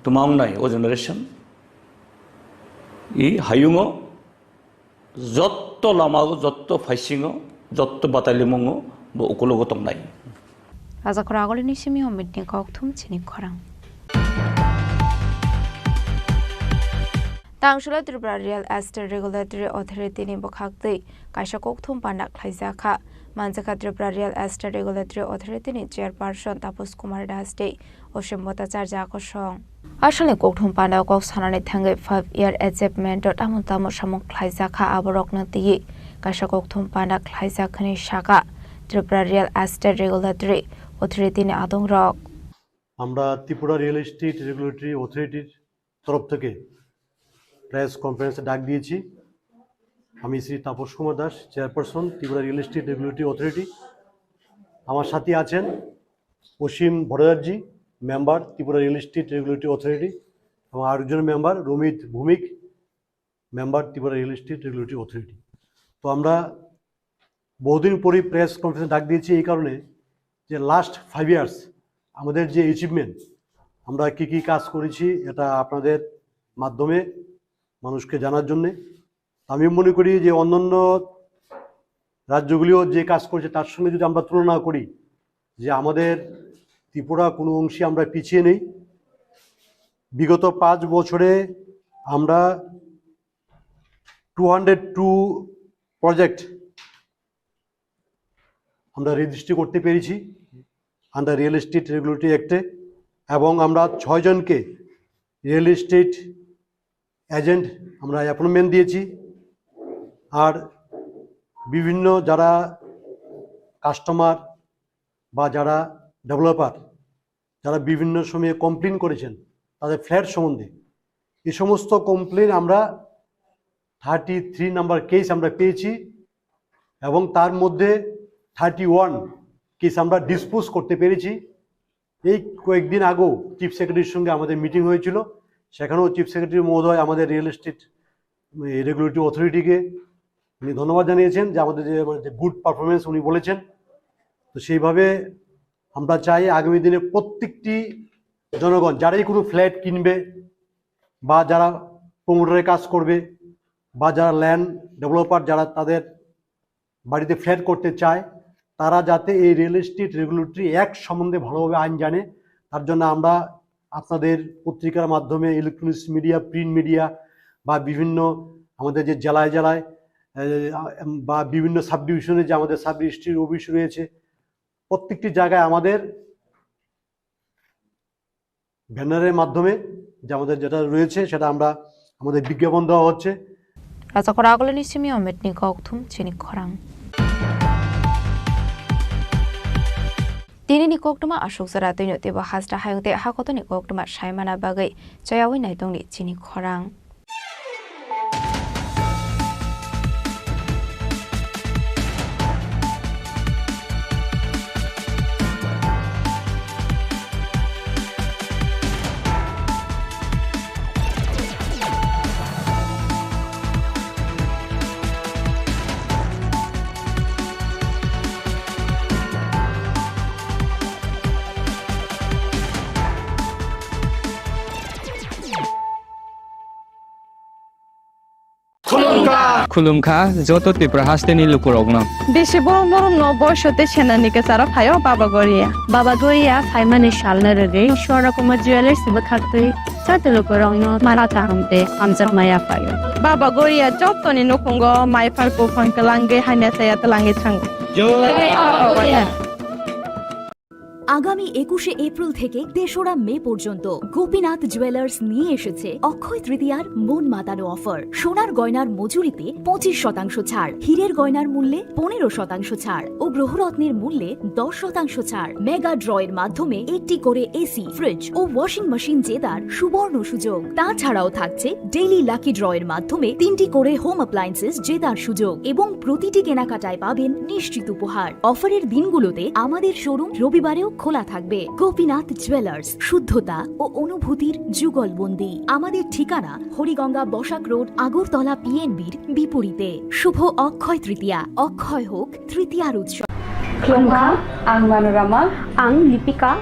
tumaungnai o generation I hayungo jotto lamago jotto faisingo jotto batalimongo bo ukologo tongnai Raja Khoragol ni simi homidni kokthum Chini Khorang Tangshula Tripura Real Estate Regulatory Authority ni bokhakte kaisa kokthum panak khlaijaka Manjaka Tripura Real Estate Regulatory Authority ni chairperson Tapos Kumar Das de Oshimota Charja Kosong Asale kokthum panak kok sanani thangai 5-year achievement amutamo samok khlaijaka aborok nati kaisa kokthum panak khlaijakani shaka Tripura Real Estate Regulatory Authority ni adong rok আমরা Tripura real estate regulatory অথরিটির তরফ থেকে press কনফারেন্সে ডাক দিয়েছি আমি Shri Tapas Kumar Das chairperson Tripura real estate regulatory authority আমার সাথে আছেন Asim Bhattacharya member Tripura real estate regulatory authority এবং আরেকজন member Ramit Bhowmik member Tripura real estate regulatory authority তো আমরা বহুদিন পরই প্রেস কনফারেন্সে ডাক দিয়েছি এই কারণে যে লাস্ট 5 ইয়ার্স আমাদের যে অ্যাচিভমেন্ট আমরা কি কাজ করেছি এটা আপনাদের মাধ্যমে মানুষকে জানার জন্য আমি মনে করি যে অন্যান্য রাজ্যগুলিও যে কাজ করেছে তার সঙ্গে যদি আমরা তুলনা করি যে আমাদের ত্রিপুরা কোনো অংশে আমরা পিছিয়ে নেই বিগত 5 বছরে আমরা 202 প্রজেক্ট আমরা রেজিস্ট্রি করতে পেরেছি আন্ডার রিয়েল এস্টেট রেগুলেটরি অ্যাক্টে এবং আমরা 6 জনকে রিয়েল এস্টেট এজেন্ট আমরা অ্যাপয়েন্টমেন্ট দিয়েছি আর বিভিন্ন যারা কাস্টমার বা যারা ডেভেলপার যারা বিভিন্ন সময়ে কমপ্লেন করেছেন তাদের ফ্ল্যাট সম্বন্ধে এই সমস্ত কমপ্লেন আমরা 33 নাম্বার কেস আমরা পেয়েছি এবং তার মধ্যে 31 কেস আমরা ডিসপোজ করতে পেরেছি এই কয়েকদিন আগেও চিফ সেক্রেটারির সঙ্গে আমাদের মিটিং হয়েছিল সেখানেও চিফ সেক্রেটারি মহোদয় আমাদের রিয়েল এস্টেট রেগুলেটরি অথরিটিকে উনি ধন্যবাদ জানিয়েছেন যে আমাদের যে গুড পারফরমেন্স উনি বলেছেন তো সেইভাবে আমরা চাই আগামী দিনে প্রত্যেকটি জনগণ যারাই কোনো ফ্ল্যাট কিনবে বা যারা প্রমোটারের কাজ করবে বা যারা ল্যান্ড ডেভেলপার যারা তাদের বাড়িতে ফ্ল্যাট করতে চায় তারা যাতে এই রিয়েল এস্টেট রেগুলেটরি অ্যাক্ট সম্বন্ধে ভালোভাবে আইন জানে তার জন্য আমরা আপনাদের পত্রিকার মাধ্যমে ইলেকট্রনিক্স মিডিয়া প্রিন্ট মিডিয়া বা বিভিন্ন আমাদের যে জেলায় জেলায় বা বিভিন্ন সাব ডিভিশনে যে আমাদের সাব রেজিস্ট্রি অফিস রয়েছে প্রত্যেকটি জায়গায় আমাদের ব্যানারের মাধ্যমে যে আমাদের যেটা রয়েছে সেটা আমরা আমাদের বিজ্ঞাপন দেওয়া হচ্ছে Raja Khoragol ni simi homidni kokthum Chini Khorang Dini ni koktuma ashok zara tino teba hasra hayungte hakoto ni koktuma shaimana bagai chayawi naitong ni Chini Khorang খুলুমখা যত ত্রিপুরা হাসতেনি লুকুরগ্ন বেশি বড় বড় নবশতে সেনানিকে সারা ফায়ও বাবা গরিয়া ফাইমানে শালনা রে শরা কুমার জুয়েলার্স বখাতে চাতে লুকুরগ্ন মারাতা হামতে আমজা মায়া ফায়ো বাবা গরিয়া যতনি নকুঙ্গ মাইফার কো ফঙ্কলাঙ্গে হাইনা সায়াত লাঙ্গে থাঙ্গ জয় আগামী 21শে এপ্রিল থেকে 3রা মে পর্যন্ত গোপীনাথ জুয়েলার্স নিয়ে এসেছে অক্ষয় তৃতীয়ার মন মাতানো অফার সোনার গয়নার মজুরিতে 25% ছাড় হীরের গয়নার মূল্যে 15% ছাড় ও গ্রহরত্নের মূল্যে 10% ছাড় মেগা ড্রয়ের মাধ্যমে একটি করে এসি ফ্রিজ ও ওয়াশিং মেশিন জেতার সুবর্ণ সুযোগ তাছাড়াও থাকছে ডেইলি লাকি ড্রয়ের মাধ্যমে 3টি করে হোম অ্যাপ্লায়েন্সেস জেতার সুযোগ এবং প্রতিটি কেনাকাটায় পাবেন নিশ্চিত উপহার অফারের দিনগুলোতে আমাদের শোরুম রবিবারেও খোলা থাকবে গোপীনাথ জুয়েলার্স শুদ্ধতা ও অনুভূতির যুগলবন্দি আমাদের ঠিকানা হরিগঙ্গা বসাক রোড আগরতলা পিএনবির বিপরীতে শুভ অক্ষয় তৃতীয়া অক্ষয় হোক তৃতীয়ার উৎসব Klungha, ang Manorama, ang Lipika,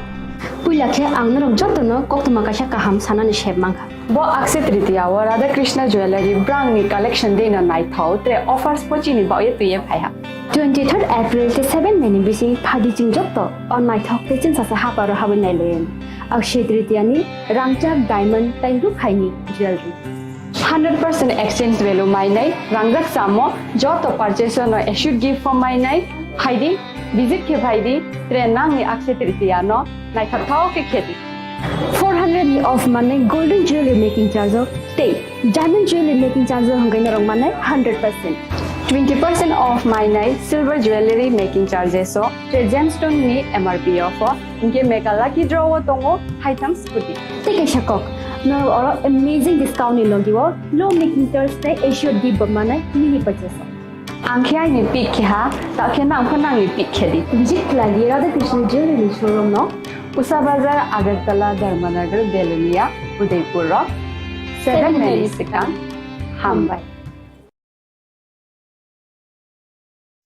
Puilakhe angnorok jotono koktuma kaisa kaham sanani shebmangkha. Bo Akshaya Tritiya o Radha Krishna Jewelry brang ni collection de na nai thau tre offers pochini ba ye tuye phaiha. 23rd April te 7 meni bisi phadi jing jotto on my thok te chin sasa haparo habin nailen. Akshaya Tritiya ni rangchak diamond tairu khaini jewelry. 100% exchange value mainai rangjak samo joto purchase no issued gift from mainai haidi visit ke bhaidi tre nang ni Akshaya Tritiya no nai thau ke kheti. 400 of money golden jewelry making charge of stay. Diamond jewelry making charge hangai na rong manai 100%. 20% off mainai silver jewelry making charges so tre gemstone ni MRP offer inke mega lucky draw o tongo haitam scooty. Take a shakok. No or amazing discount ni logiwo low making charge te assured give manai mini purchase. Angkhai ni pik kha ta khena phana ni pik khedi. Visit lagi Radha Krishna jewelry showroom no Usa Bazar Agartala Dharmanagar Belunia Udaipur Rock 7 Mexican Hambai.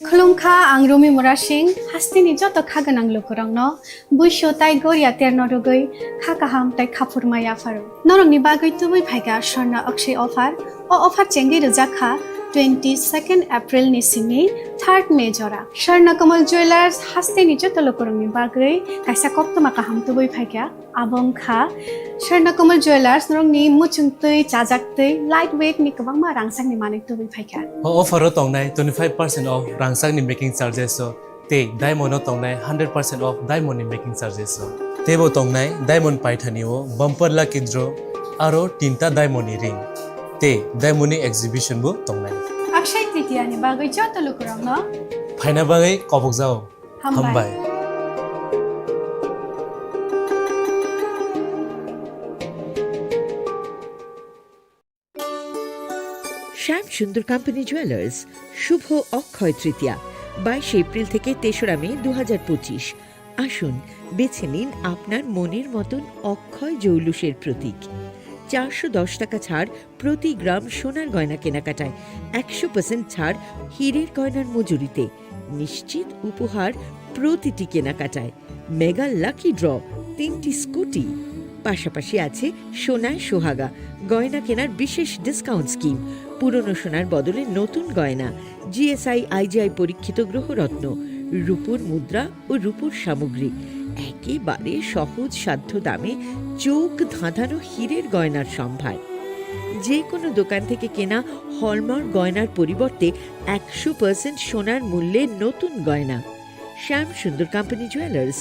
Khulungkha ang Rumi Mura Singh hastini joto khaganang lukurangno buisho tai goria terno rogoi khakaham tai khapurmaya faru norongni bagoi tubui phaiga Sharna Akshay offer o offer chengi rujakha 22nd April ni simi 3rd May jora Sharna Kamal Jewelers hastini joto lukurangni bagoi kaisa koktoma kaham tubui phaiga abongkha Sharna Kamal Jewelers norongni muchungtui chajaktui lightweight ni kabangma rangsakni manik tubui phaiga offer tongnai 25% off rangsak ni making charges so te diamond tongnai 100% off diamond ni making charges so tebo tongnai diamond paithani o bumper lucky draw aro tinta diamond ni ring te diamond ni exhibition bu tongnai Akshaya Tritiya ni bagoi joto lukurangno phaina bagai kobok jao hambai Shyam Sundar company jewellers Shubho Akshaya Tritiya 22 April থেকে 3রা মে 2025 আসুন বেছে নিন আপনার মনের মতন অক্ষয় জৌলুসের প্রতীক 410 টাকা ছাড় প্রতি গ্রাম সোনার গয়না কেনাকাটায় 100% ছাড় হীরের গয়নার মজুরিতে নিশ্চিত উপহার প্রতিটি কেনাকাটায় মেগা লাকি ড্র 3টি স্কুটি পাশাপাশি আছে সোনায় সোহাগা গয়না কেনার বিশেষ ডিসকাউন্ট স্কিম পুরনো সোনার বদলে নতুন গয়না জিএসআই আইজিআই পরীক্ষিত গ্রহরত্ন রূপোর মুদ্রা ও রূপোর সামগ্রী একেবারে সহজ সাধ্য দামে চোখ ধাঁধানো হীরের গয়নার সম্ভার যে কোনো দোকান থেকে কেনা হলমার্ক গয়নার পরিবর্তে 100% সোনার মূল্যে নতুন গয়না শ্যাম সুন্দর কোম্পানি জুয়েলার্স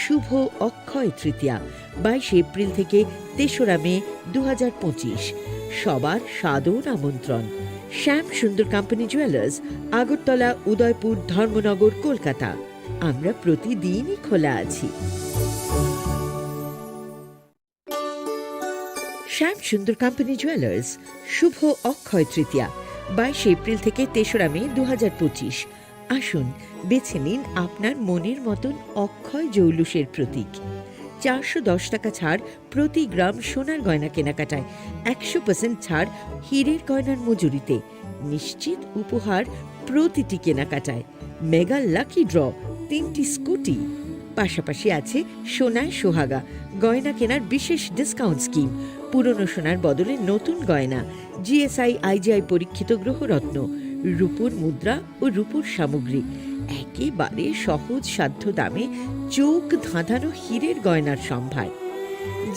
শুভ অক্ষয় তৃতীয়া 22 এপ্রিল থেকে 3রা মে 2025 সবার সাদর আমন্ত্রণ শ্যাম সুন্দর কোম্পানি জুয়েলার্স আগরতলা উদয়পুর ধর্মনগর কলকাতা আমরা প্রতিদিনই খোলা আছি শ্যাম সুন্দর কোম্পানি জুয়েলার্স শুভ অক্ষয় তৃতীয়া 22 এপ্রিল থেকে 3রা মে 2025 আসুন বেছে নিন আপনার মনের মতন অক্ষয় জৌলুসের প্রতীক 410 টাকা ছাড় প্রতি গ্রাম সোনার গয়না কেনাকাটায় 100% ছাড় হীরের গয়নার মজুরিতে নিশ্চিত উপহার প্রতিটি কেনাকাটায় মেগা লাকি ড্র 3টি স্কুটি পাশাপাশি আছে সোনায় সোহাগা গয়না কেনার বিশেষ ডিসকাউন্ট স্কিম পুরনো সোনার বদলে নতুন গয়না জিএসআই আইজিআই পরীক্ষিত গ্রহরত্ন রূপোর মুদ্রা ও রূপোর সামগ্রী একেবারে সহজ সাধ্য দামে চোখ ধাঁধানো হীরের গয়নার সম্ভার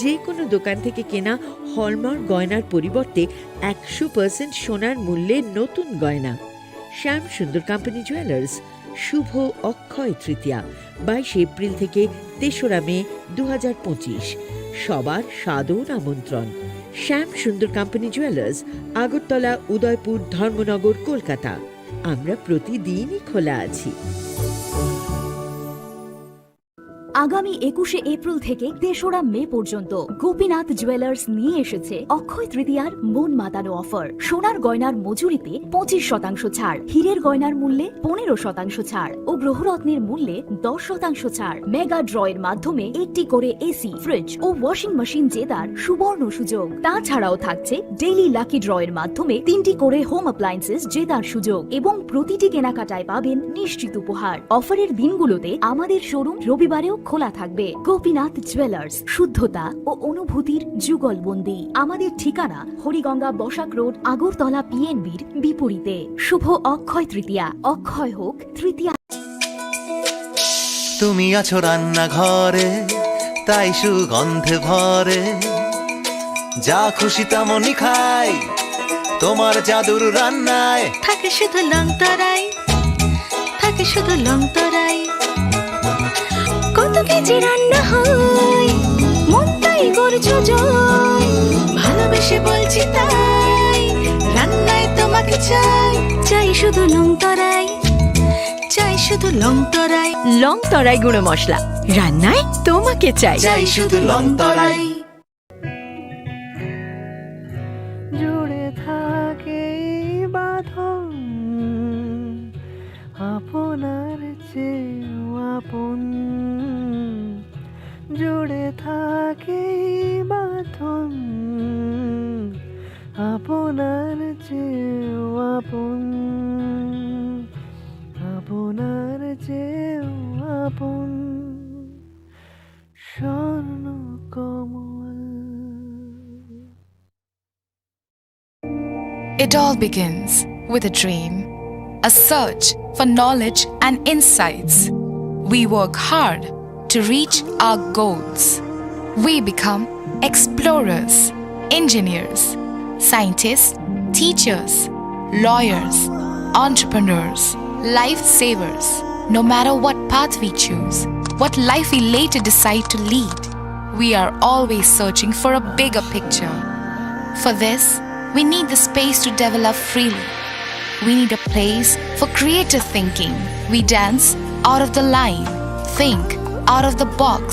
যে কোনো দোকান থেকে কেনা হলমার্ক গয়নার পরিবর্তে 100% সোনার মূল্যে নতুন গয়না শ্যাম সুন্দর কোম্পানি জুয়েলার্স শুভ অক্ষয় তৃতীয়া 22 এপ্রিল থেকে 3রা মে 2025 সবার সাদর আমন্ত্রণ শ্যাম সুন্দর কোম্পানি জুয়েলার্স আগরতলা উদয়পুর ধর্মনগর কলকাতা আমরা প্রতিদিনই খোলা আছি আগামী 21শে এপ্রিল থেকে 3রা মে পর্যন্ত গোপীনাথ জুয়েলার্স নিয়ে এসেছে অক্ষয় তৃতীয়ার মন মাতানো অফার সোনার গয়নার মজুরিতে 25% ছাড় হীরের গয়নার মূল্যে 15% ছাড় ও গ্রহরত্নের মূল্যে 10% ছাড় মেগা ড্রয়ের মাধ্যমে একটি করে এসি ফ্রিজ ও ওয়াশিং মেশিন জেতার সুবর্ণ সুযোগ তাছাড়াও থাকছে ডেইলি লাকি ড্রয়ের মাধ্যমে 3টি করে হোম অ্যাপ্লায়েন্সেস জেতার সুযোগ এবং প্রতিটি কেনাকাটায় পাবেন নিশ্চিত উপহার অফারের দিনগুলোতে আমাদের শোরুম রবিবারেও খোলা থাকবে। গোপীনাথ জুয়েলার্স, শুদ্ধতা ও অনুভূতির যুগলবন্দি। আমাদের ঠিকানা হরিগঙ্গা বসাক রোড, আগরতলা পিএনবির বিপরীতে। শুভ অক্ষয় তৃতীয়া, অক্ষয় হোক তৃতীয়া। তুমি আছো রান্নাঘরে, তাই সুগন্ধে ভরে, যা খুশি তেমনই খাই তোমার জাদুর রান্নায়। থাকে শুধু লং তরাই, থাকে শুধু লং তরাই। কত কেজি রান্না হয়, মন তাই করছো জয়। ভালোবেসে বলছি তাই, রান্নায় তোমাকে চাই। চাই শুধু লং তরাই, চাই শুধু লং তরাই। লং তরাই গুঁড়ো মশলা, রান্নায় তোমাকে চাই। চাই শুধু লং তরাই। জুড়ে থাকে বাঁধন, আপনার চেয়েও আপন। জুড়ে থাকে বাঁধন, আপনার চেয়েও আপন, আপনার চেয়েও আপন। স্বর্ণ কমল। It all begins with a dream, a search for knowledge and insights. We work hard to reach our goals. We become explorers, engineers, scientists, teachers, lawyers, entrepreneurs, lifesavers. No matter what path we choose, what life we later decide to lead, we are always searching for a bigger picture. For this, we need the space to develop freely. We need a place for creative thinking. We dance out of the line, think out of the box,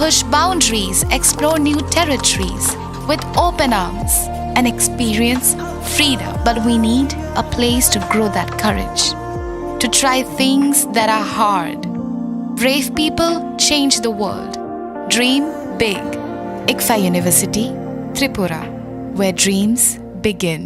push boundaries, explore new territories with open arms and experience freedom. But we need a place to grow that courage, to try things that are hard. Brave people change the world. Dream big. ICFA University, Tripura, where dreams begin.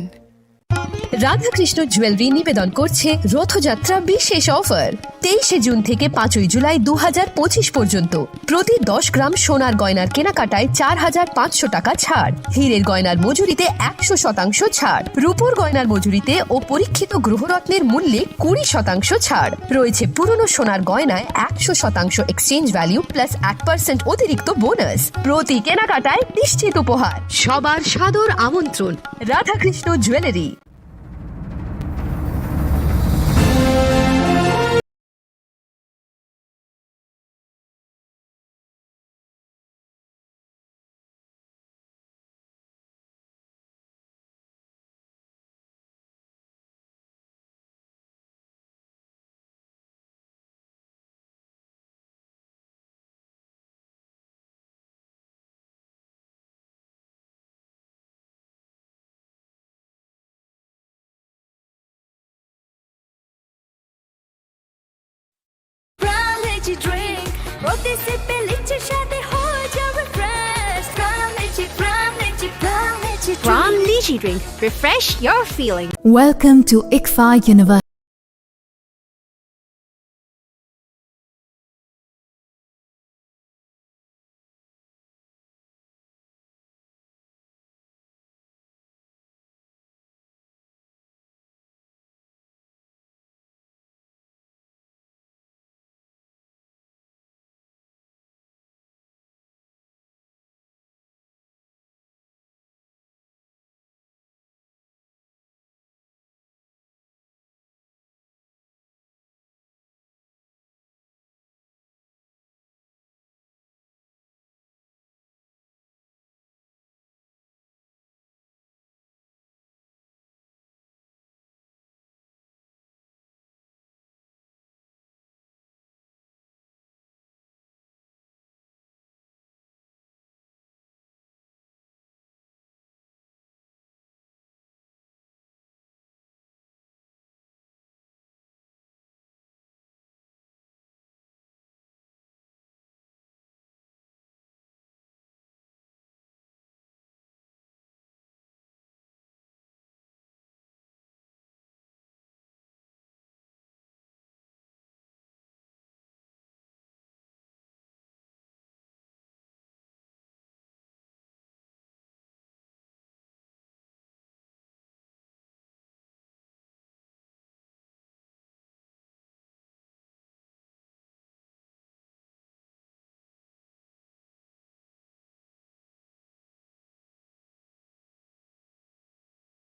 Radhakrishna jewellery নিবেদন করছে রথযাত্রা বিশেষ offer 23 June থেকে 5 জুলাই 2025 পর্যন্ত। প্রতি 10 গ্রাম সোনার গয়নার কেনাকাটায় 4500 টাকা ছাড়, হীরের গয়নার মজুরিতে 100% ছাড়, রূপোর গয়নার মজুরিতে ও পরীক্ষিত গ্রহরত্নের মূল্যে 20% ছাড় রয়েছে। পুরনো সোনার গয়নায় 100% এক্সচেঞ্জ ভ্যালু প্লাস 1% অতিরিক্ত বোনাস। প্রতি কেনাকাটায় নিশ্চিত উপহার। সবার সাদর আমন্ত্রণ রাধাকৃষ্ণ জুয়েলারি। Drink, প্রতি সিপে লিচির সাথে হয়ে যাবে fresh। Pram Lychee Drink, refresh your feeling. Welcome to ICFA University.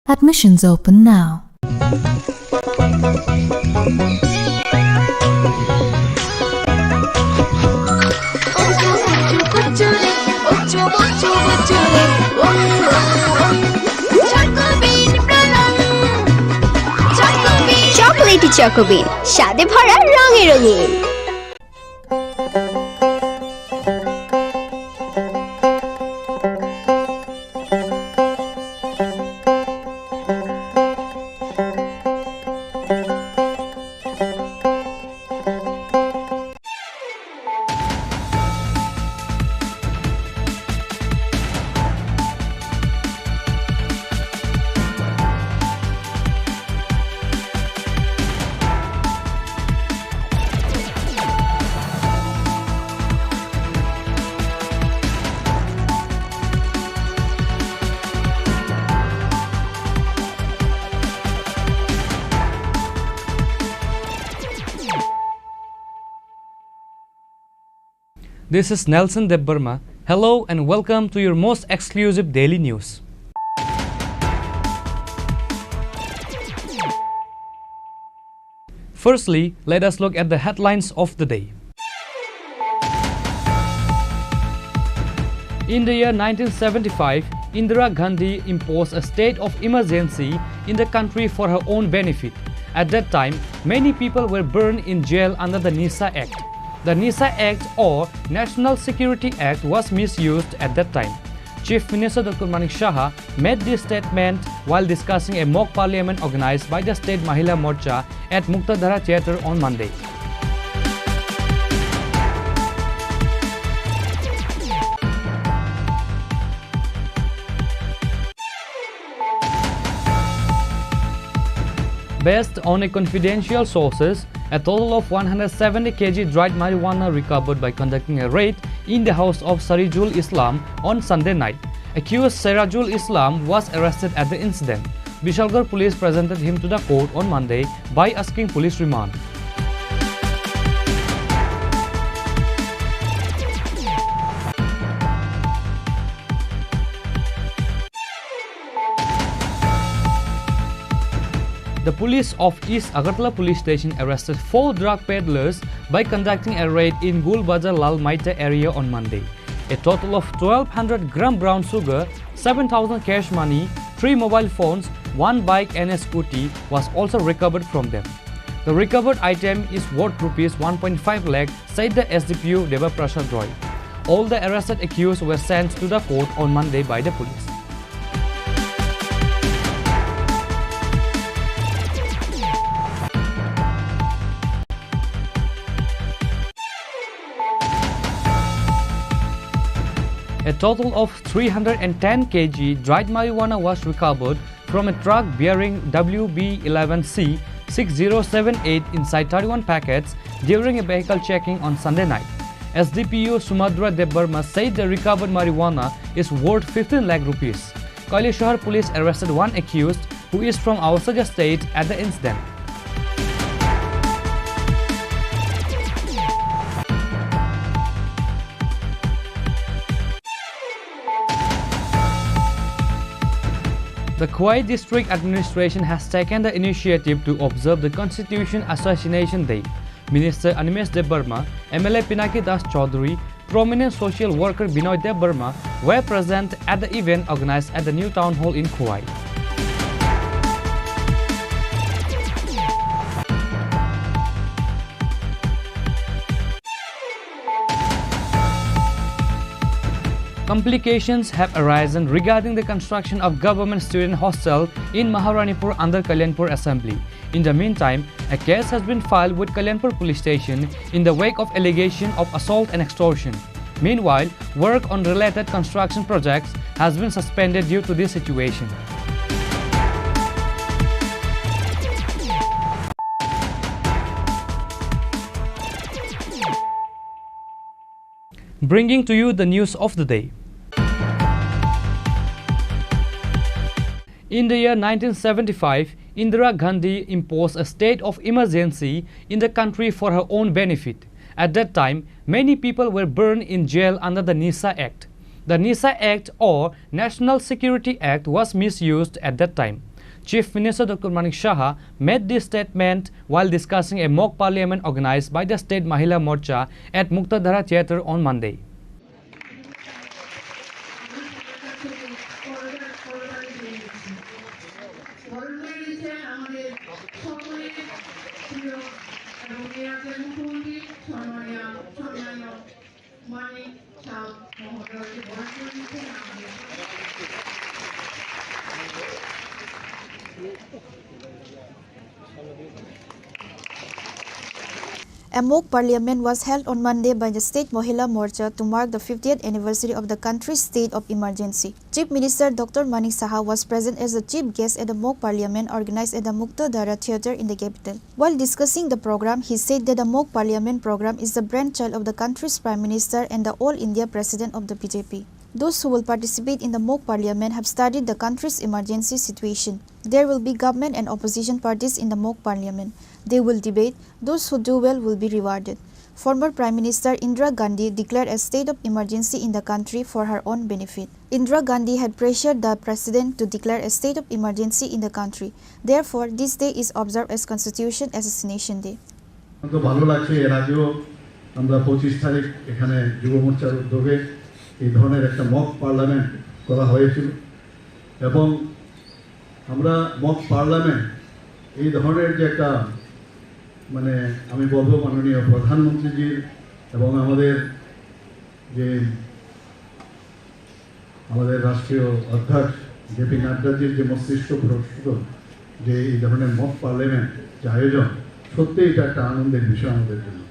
Admissions open now. Chocolaty চকোবিন স্বাদে ভরা রঙে রঙিন। This is Nelson Debbarma. Hello and welcome to your most exclusive daily news. Firstly, let us look at the headlines of the day. In the year 1975, Indira Gandhi imposed a state of emergency in the country for her own benefit. At that time, many people were burned in jail under the NISA Act. The NISA Act or National Security Act was misused at that time. Chief Minister Dr. Manik Saha made this statement while discussing a mock parliament organized by the State Mahila Morcha at Muktadhara Theatre on Monday. Based on a confidential sources, a total of 170 kg dried marijuana recovered by conducting a raid in the house of Sarijul Islam on Sunday night. Accused Sirajul Islam was arrested at the incident. Bishalgarh police presented him to the court on Monday by asking police remand. The police of East Agartala police station arrested 4 drug peddlers by conducting a raid in Gulbazar Lal Maita area on Monday. A total of 1200 gram brown sugar, 7,000 cash money, 3 mobile phones, 1 bike and a scooty was also recovered from them. The recovered item is worth rupees 1.5 lakh, said the SDPU Deva Prasad Roy. All the arrested accused were sent to the court on Monday by the police. A total of 310 kg dried marijuana was recovered from a truck bearing WB11C 6078 inside 31 packets during a vehicle checking on Sunday night. SDPU Sumadra Debbarma said the recovered marijuana is worth 15 lakh rupees. Kailashahar police arrested one accused who is from Ausaja state at the incident. The Khwai District Administration has taken the initiative to observe the Constitution Assassination Day. Minister Animesh Debbarma, MLA Pinaki Das Chaudhary, prominent social worker Binoy Debbarma were present at the event organized at the new town hall in Khwai. Complications have arisen regarding the construction of government student hostel in Maharanipur under Kalyanpur Assembly. In the meantime, a case has been filed with Kalyanpur police station in the wake of allegation of assault and extortion. Meanwhile, work on related construction projects has been suspended due to this situation. Bringing to you the news of the day. In the year 1975, Indira Gandhi imposed a state of emergency in the country for her own benefit. At that time, many people were burned in jail under the NISA Act. The NISA Act or National Security Act was misused at that time. Chief Minister Dr. Manik Saha made this statement while discussing a mock parliament organized by the State Mahila Morcha at Muktadhara Theatre on Monday. A mock parliament was held on Monday by the State Mahila Morcha to mark the 50th anniversary of the country's state of emergency. Chief Minister Dr. Manik Saha was present as a chief guest at the mock parliament organized at the Muktadhara Theatre in the capital. While discussing the program, he said that the mock parliament program is the brainchild of the country's Prime Minister and the All India President of the BJP. Those who will participate in the mock parliament have studied the country's emergency situation. There will be government and opposition parties in the mock parliament. They will debate. Those who do well will be rewarded. Former Prime Minister Indira Gandhi declared a state of emergency in the country for her own benefit. Indira Gandhi had pressured the president to declare a state of emergency in the country. Therefore, this day is observed as Constitution Assassination Day. এই ধরনের একটা mock parliament করা হয়েছিল এবং আমরা mock parliament এই ধরনের যে একটা মানে আমি বলবো মাননীয় প্রধানমন্ত্রীজির এবং আমাদের রাষ্ট্রীয় অধ্যক্ষ জেপি নাড্ডাজির যে মস্তিষ্ক প্রস্তুত যে এই ধরনের মক পার্লামেন্ট যে আয়োজন সত্যি এটা একটা আনন্দের বিষয় আমাদের জন্য।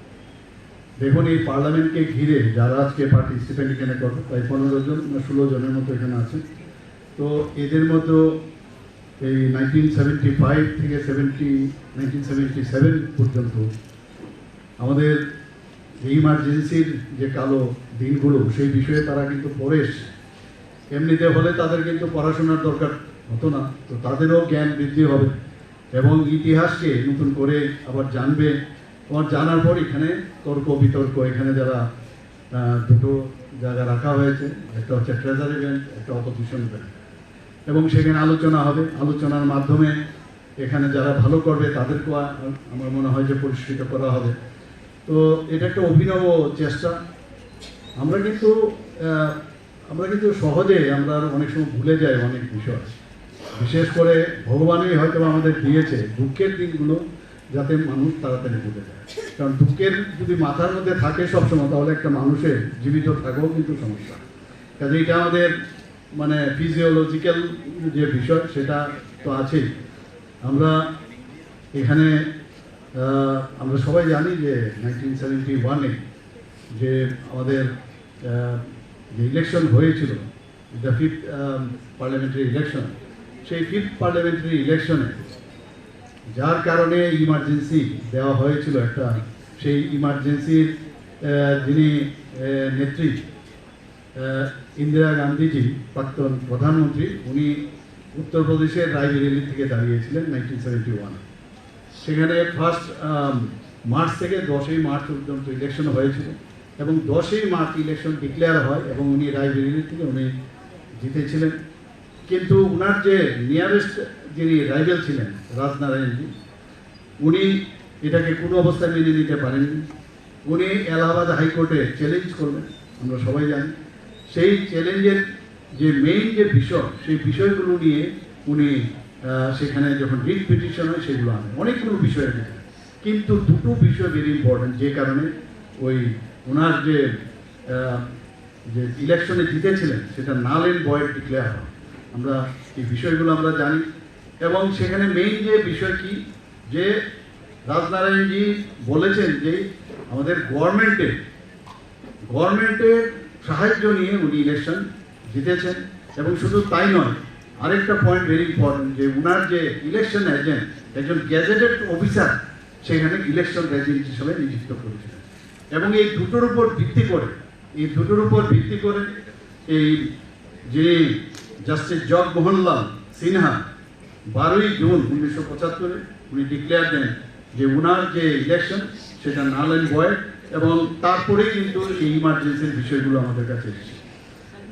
দেখুন এই পার্লামেন্টকে ঘিরে যারা আজকে পার্টিসিপেন্ট এখানে করবে প্রায় 15 জন না 16 জনের মতো এখানে আছে। তো এদের মধ্যে এই 1975 থেকে 1977 পর্যন্ত আমাদের ইমার্জেন্সির যে কালো দিনগুলো সেই বিষয়ে তারা কিন্তু পড়ে এসছে। এমনিতে হলে তাদের কিন্তু পড়াশোনার দরকার হতো না, তো তাদেরও জ্ঞান বৃদ্ধি হবে এবং ইতিহাসকে নতুন করে আবার জানবে। আমার জানার পর এখানে তর্ক বিতর্ক এখানে যারা দুটো জায়গা রাখা হয়েছে, একটা হচ্ছে ট্রেজারি ইভেন্ট, একটা অপোজিশন ইভেন্ট, এবং সেখানে আলোচনা হবে। আলোচনার মাধ্যমে এখানে যারা ভালো করবে তাদেরকেও আমার মনে হয় যে পুরস্কৃত করা হবে। তো এটা একটা অভিনব চেষ্টা। আমরা কিন্তু সহজে আমরা অনেক সময় ভুলে যাই অনেক বিষয়, বিশেষ করে ভগবানই হয়তো আমাদের দিয়েছে দুঃখের দিনগুলো যাতে মানুষ তাড়াতাড়ি ভুলে যায়। কারণ দুঃখের যদি মাথার মধ্যে থাকে সবসময় তাহলে একটা মানুষের জীবিত থাকাও কিন্তু সমস্যা। কাজে এটা আমাদের মানে ফিজিওলজিক্যাল যে বিষয় সেটা তো আছেই। আমরা এখানে আমরা সবাই জানি যে 1971-এ যে আমাদের যে ইলেকশন হয়েছিল, দ্য 5th পার্লামেন্টারি ইলেকশন, সেই 5th পার্লামেন্টারি ইলেকশনে যার কারণে ইমার্জেন্সি দেওয়া হয়েছিল একটা, সেই ইমার্জেন্সির যিনি নেত্রী ইন্দিরা গান্ধীজি প্রাক্তন প্রধানমন্ত্রী, উনি উত্তরপ্রদেশের রায়বেরেলি থেকে দাঁড়িয়েছিলেন 1971। সেখানে 1 মার্চ থেকে 10 মার্চ পর্যন্ত ইলেকশন হয়েছিল এবং 10 মার্চ ইলেকশন ডিক্লেয়ার হয় এবং উনি রায়বেরেলি থেকে উনি জিতেছিলেন। কিন্তু উনার যে নিয়ারেস্ট যিনি রাইভেল ছিলেন রাজনারায়ণজি, উনি এটাকে কোনো অবস্থায় মেনে নিতে পারেননি। উনি এলাহাবাদ হাইকোর্টে চ্যালেঞ্জ করলেন, আমরা সবাই জানি। সেই চ্যালেঞ্জের যে মেইন যে বিষয়, সেই বিষয়গুলো নিয়ে উনি সেখানে যখন রিট পিটিশন হয় সেগুলো আনেন, অনেকগুলো বিষয় আছে, কিন্তু দুটো বিষয় ভেরি ইম্পর্টেন্ট, যে কারণে ওই ওনার যে ইলেকশনে জিতেছিলেন সেটা নাল এন্ড ভয়েড ডিক্লেয়ার হয়। আমরা এই বিষয়গুলো আমরা জানি এবং সেখানে মেইন যে বিষয় কি, যে রাজনারায়ণজি বলেছেন যে আমাদের গভর্নমেন্টের সাহায্য নিয়ে উনি ইলেকশন জিতেছেন। এবং শুধু তাই নয়, আরেকটা পয়েন্ট ভেরি ইম্পর্টেন্ট, যে উনার যে ইলেকশন এজেন্ট একজন গ্যাজেটেড অফিসার সেখানে ইলেকশন এজেন্ট হিসেবে নিযুক্ত করেছিলেন। এবং এই দুটোর উপর ভিত্তি করে এই যে জাস্টিস জগমোহনলাল সিনহা 12 জুন 1975 উনি ডিক্লেয়ার দেন যে উনার যে ইলেকশন সেটা নাল এন্ড ভয়েড, এবং তারপরেই কিন্তু এই ইমার্জেন্সির বিষয়গুলো আমাদের কাছে এসেছে।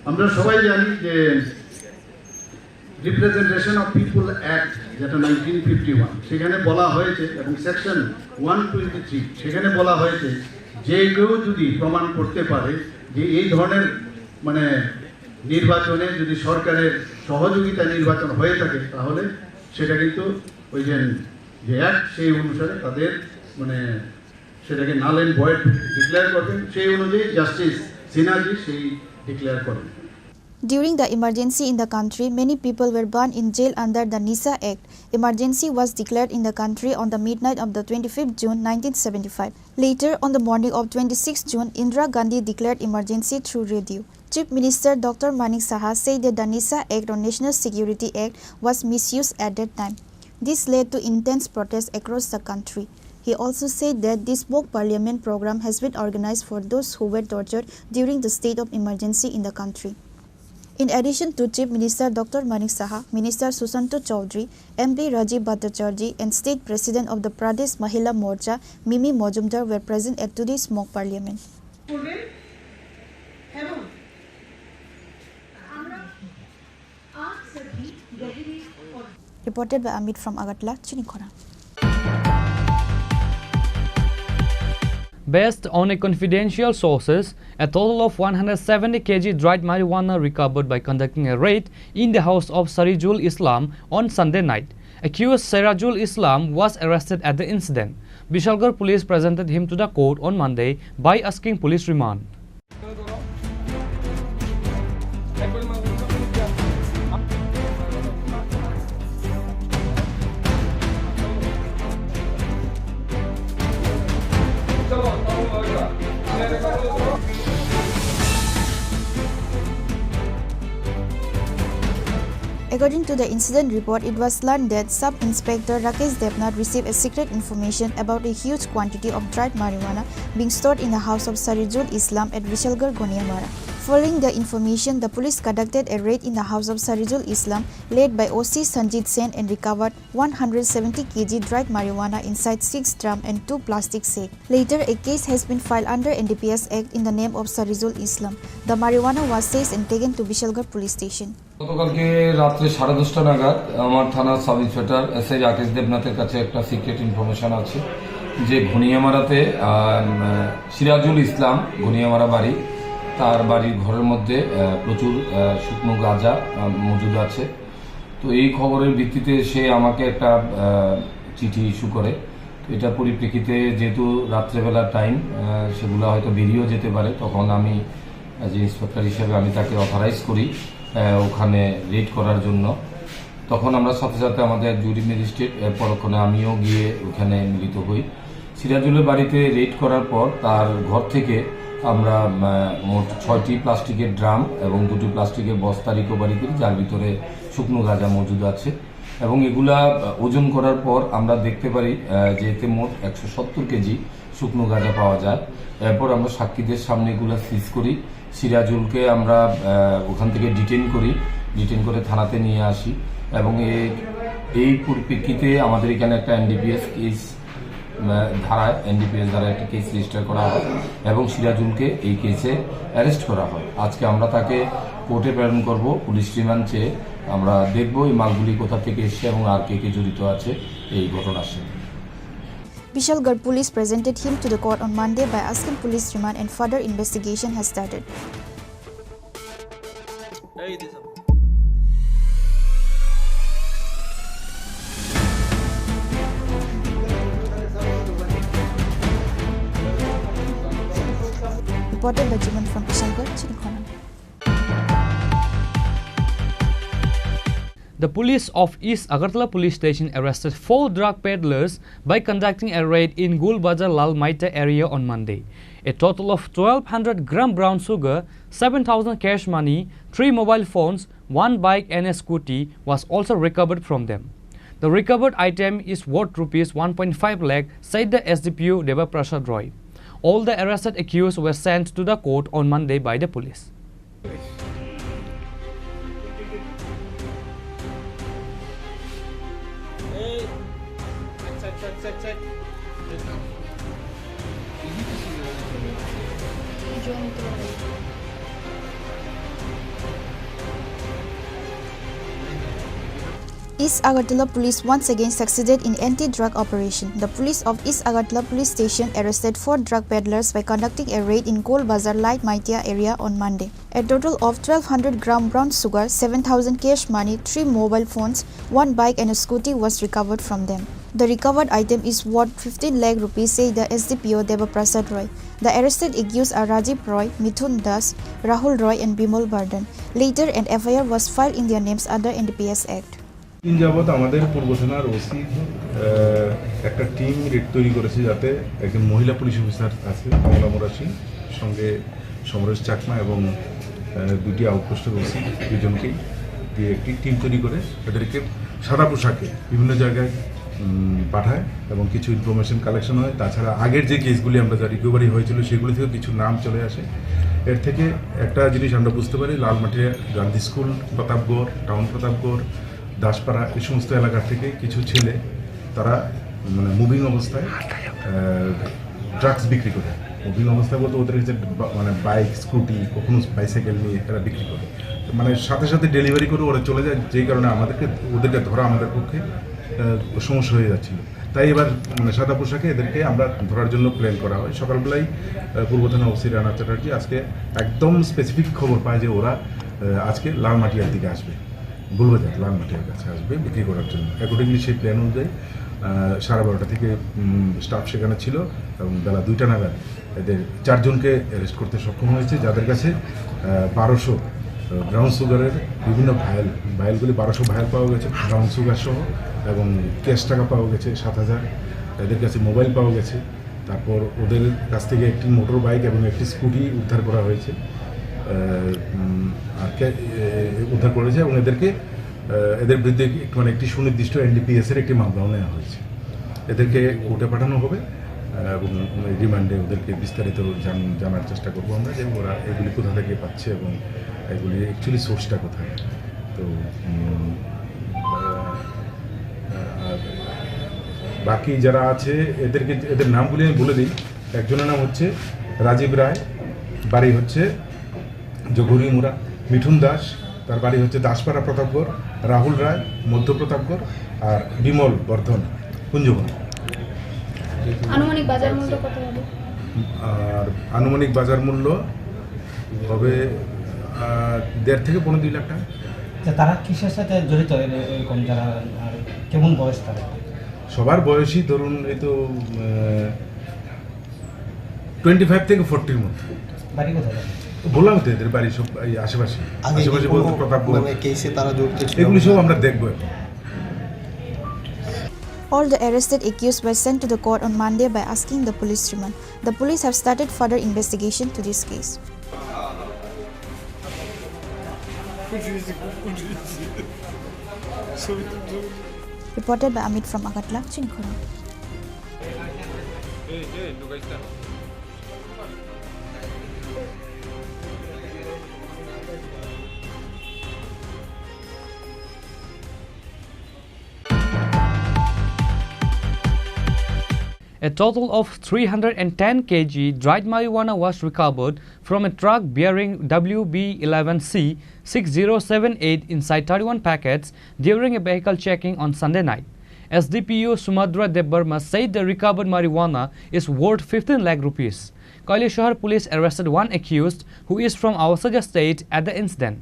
আমরা সবাই জানি যে রিপ্রেজেন্টেশন অফ পিপল অ্যাক্ট যেটা 1951 সেখানে বলা হয়েছে এবং সেকশন 123 সেখানে বলা হয়েছে যে কেউ যদি প্রমাণ করতে পারে যে এই ধরনের মানে নির্বাচনে যদি সরকারের সহযোগিতা নির্বাচন হয়ে থাকে তাহলে সেটা কিন্তু ওই যে অ্যাক্ট সেই অনুসারে তাদের মানে সেটাকে নাল এন্ড ভয়েড ডিক্লেয়ার করবেন সেই অনুযায়ী জাস্টিস সিনহাজি সেই ডিক্লেয়ার করবেন। During the emergency in the country, many people were burned in jail under the NISA Act. Emergency was declared in the country on the midnight of the 25th June 1975. Later, on the morning of 26th June, Indira Gandhi declared emergency through radio. Chief Minister Dr. Manik Saha said that the NISA Act or National Security Act was misused at that time. This led to intense protests across the country. He also said that this mock parliament program has been organized for those who were tortured during the state of emergency in the country. In addition to Chief Minister Dr. Manik Saha, Minister Susanto Chaudhary, MP Rajiv Bhattacharjee and State President of the Pradesh Mahila Morcha, Mimi Mojumdar were present at today's mock parliament. Reported by Amit from Agartala, Chini Khorang. Based on a confidential sources, a total of 170 kg dried marijuana recovered by conducting a raid in the house of Sarijul Islam on Sunday night. Accused Sirajul Islam was arrested at the incident. Bishalgarh police presented him to the court on Monday by asking police remand. According to the incident report, it was learned that Sub-Inspector Rakesh Devnath received a secret information about a huge quantity of dried marijuana being stored in the house of Sarijul Islam at Vishalgarh, Goniamara. Following the information, the police conducted a raid in the house of Sarijul Islam led by OC Sanjit Sen and recovered 170 kg dried marijuana inside 6 drums and 2 plastic sacks. Later, a case has been filed under NDPS Act in the name of Sarijul Islam. The marijuana was seized and taken to Vishalgarh police station. গতকালকে রাত্রে 10:30 নাগাদ আমার থানার sub inspector SI Rakesh দেবনাথের কাছে একটা secret information আছে যে ঘনিয়ামারাতে সিরাজুল ইসলাম ঘনিয়ামারা বাড়ি তার বাড়ির ঘরের মধ্যে প্রচুর শুকনো গাঁজা মজুদ আছে। তো এই খবরের ভিত্তিতে সে আমাকে একটা চিঠি ইস্যু করে। এটার পরিপ্রেক্ষিতে যেহেতু রাত্রেবেলা টাইম সেগুলো হয়তো বেরিয়েও যেতে পারে, তখন আমি অ্যাজ এ ইন্সপেক্টর হিসেবে আমি তাকে অথরাইজ করি ওখানে রেড করার জন্য। তখন আমরা সাথে সাথে আমাদের জুরি ম্যাজিস্ট্রেট পরক্ষণে আমিও গিয়ে ওখানে মিলিত হই। সিরাজুলের বাড়িতে রেড করার পর তার ঘর থেকে আমরা মোট 6টি প্লাস্টিকের ড্রাম এবং 2টি প্লাস্টিকের বস্তা রিকভারি করি, যার ভিতরে শুকনো গাঁজা মজুদ আছে। এবং এগুলা ওজন করার পর আমরা দেখতে পারি যে এতে মোট 170 কেজি শুকনো গাঁজা পাওয়া যায়। এরপর আমরা সাক্ষীদের সামনে এগুলা সিজ করি। সিরাজুলকে আমরা ওখান থেকে ডিটেন করে থানাতে নিয়ে আসি এবং এই পরিপ্রেক্ষিতে আমাদের এখানে একটা এনডিপিএস কেস ধারায় একটা কেস রেজিস্টার করা হয় এবং সিরাজুলকে এই কেসে অ্যারেস্ট করা হয়। আজকে আমরা তাকে কোর্টে প্রেরণ করব পুলিশ রিমান্ড চেয়ে। আমরা দেখব এই মালগুলি কোথা থেকে এসছে এবং আর কে জড়িত আছে এই ঘটনার সাথে। Vishalgarh police presented him to the court on Monday by asking police remand and further investigation has started. Reported by Jiman from Vishalgarh, Chini Khorang. The police of East Agartala police station arrested 4 drug peddlers by conducting a raid in Gulbazar Lal Maita area on Monday. A total of 1200 gram brown sugar, 7,000 cash money, 3 mobile phones, 1 bike and a scooty was also recovered from them. The recovered item is worth rupees 1.5 lakh, said the SDPU Deva Prasad Roy. All the arrested accused were sent to the court on Monday by the police. East Agartala police once again succeeded in anti-drug operation. The police of East Agartala police station arrested 4 drug peddlers by conducting a raid in Gold Bazar Light Maitia area on Monday. A total of 1200 gram brown sugar, 7000 cash money, 3 mobile phones, 1 bike and a scooty was recovered from them. The recovered item is worth 15 lakh rupees, said the SDPO Devaprasad Roy. The arrested accused are Rajiv Roy, Mithun Das, Rahul Roy and Bimal Burden. Later, an FIR was filed in their names under NDPS Act. দিন যাবৎ আমাদের পূর্ব থানার OC একটা team red তৈরি করেছে, যাতে একজন মহিলা পুলিশ অফিসার আছে কমলা মোরাসি, সঙ্গে সমরেশ চাকমা এবং 2টি আউটপোস্টের ওসি, 2জনকেই দিয়ে একটি টিম তৈরি করে এদেরকে সাদা পোশাকে বিভিন্ন জায়গায় পাঠায় এবং কিছু ইনফরমেশন কালেকশন হয়। তাছাড়া আগের যে কেসগুলি আমরা যা রিকভারি হয়েছিল সেগুলি থেকে কিছু নাম চলে আসে। এর থেকে একটা জিনিস আমরা বুঝতে পারি, লালমাটিয়া গান্ধী স্কুল, প্রতাপগড় টাউন, প্রতাপগড়, দাসপাড়া, এই সমস্ত এলাকার থেকে কিছু ছেলে তারা মানে মুভিং অবস্থায় ড্রাগস বিক্রি করে। মুভিং অবস্থায় বলতে ওদের কাছে মানে বাইক, স্কুটি, কখনো বাইসাইকেল নিয়ে তারা বিক্রি করে, মানে সাথে সাথে ডেলিভারি করে ওরা চলে যায়, যেই কারণে ওদেরকে ধরা আমাদের পক্ষে সমস্যা হয়ে যাচ্ছিল। তাই এবার মানে সাদা পোশাকে এদেরকে আমরা ধরার জন্য প্ল্যান করা হয়। সকালবেলায় পূর্ব থানা ওসি রানা চ্যাটার্জি আজকে একদম স্পেসিফিক খবর পায় যে ওরা আজকে লালমাটিয়ার দিকে আসবে, গুলবাজার লালমাটিয়ার কাছে আসবে বিক্রি করার জন্য। অ্যাকর্ডিংলি সেই প্ল্যান অনুযায়ী 12:30 থেকে স্টাফ সেখানে ছিল এবং বেলা 2টা নাগাদ এদের 4 জনকে অ্যারেস্ট করতে সক্ষম হয়েছে, যাদের কাছে 1200 ব্রাউন সুগারের বিভিন্ন ভায়েলগুলি 1200 ভায়েল পাওয়া গেছে ব্রাউন সুগার সহ, এবং ক্যাশ টাকা পাওয়া গেছে 7000। এদের কাছে মোবাইল পাওয়া গেছে। তারপর ওদের কাছ থেকে একটি মোটর বাইক এবং একটি স্কুটি উদ্ধার করা হয়েছে উদ্ধার করেছে এবং এদের বিরুদ্ধে মানে একটি সুনির্দিষ্ট NDPS-এর একটি মামলাও নেওয়া হয়েছে। এদেরকে কোর্টে পাঠানো হবে এবং রিমান্ডে ওদেরকে বিস্তারিত জানার চেষ্টা করবো আমরা, যে ওরা এগুলি কোথা থেকে পাচ্ছে এবং এগুলি অ্যাকচুয়ালি সোর্সটা কোথায়। তো বাকি যারা আছে এদের নামগুলি আমি বলে দিই। একজনের নাম হচ্ছে রাজীব রায়, বাড়ি হচ্ছে জঘুরিমুড়া, মিঠুন দাস, তার বাড়ি হচ্ছে দাসপাড়া প্রতাপগড়, রাহুল রায় মধ্য প্রতাপগড়, আর বিমল বর্ধন কুঞ্জবন। আনুমানিক বাজার মূল্য কত হবে? আর আনুমানিক বাজার মূল্য হবে 1.5 থেকে 2 লাখ টাকা। তারা কিসের সাথে জড়িত এরকম, যারা কেমন বয়স তারা? সবার বয়সই ধরুন এই তো 25 থেকে 40-র মধ্যে। বাড়ি কোথায়? বললাম তো এদের বাড়ি সব এই আশেপাশে বলতে প্রতাপগড়, এগুলি সব আমরা দেখবো। All the arrested accused were sent to the court on Monday by asking the police remand. The police have started further investigation to this case. Reported by Amit from Agartala, Chini Khorang. A total of 310 kg dried marijuana was recovered from a truck bearing WB11C6078 inside 31 packets during a vehicle checking on Sunday night. SDPO Sumadra Debbarma said the recovered marijuana is worth 15 lakh rupees. Kailashahar police arrested one accused who is from Awasaja state at the incident.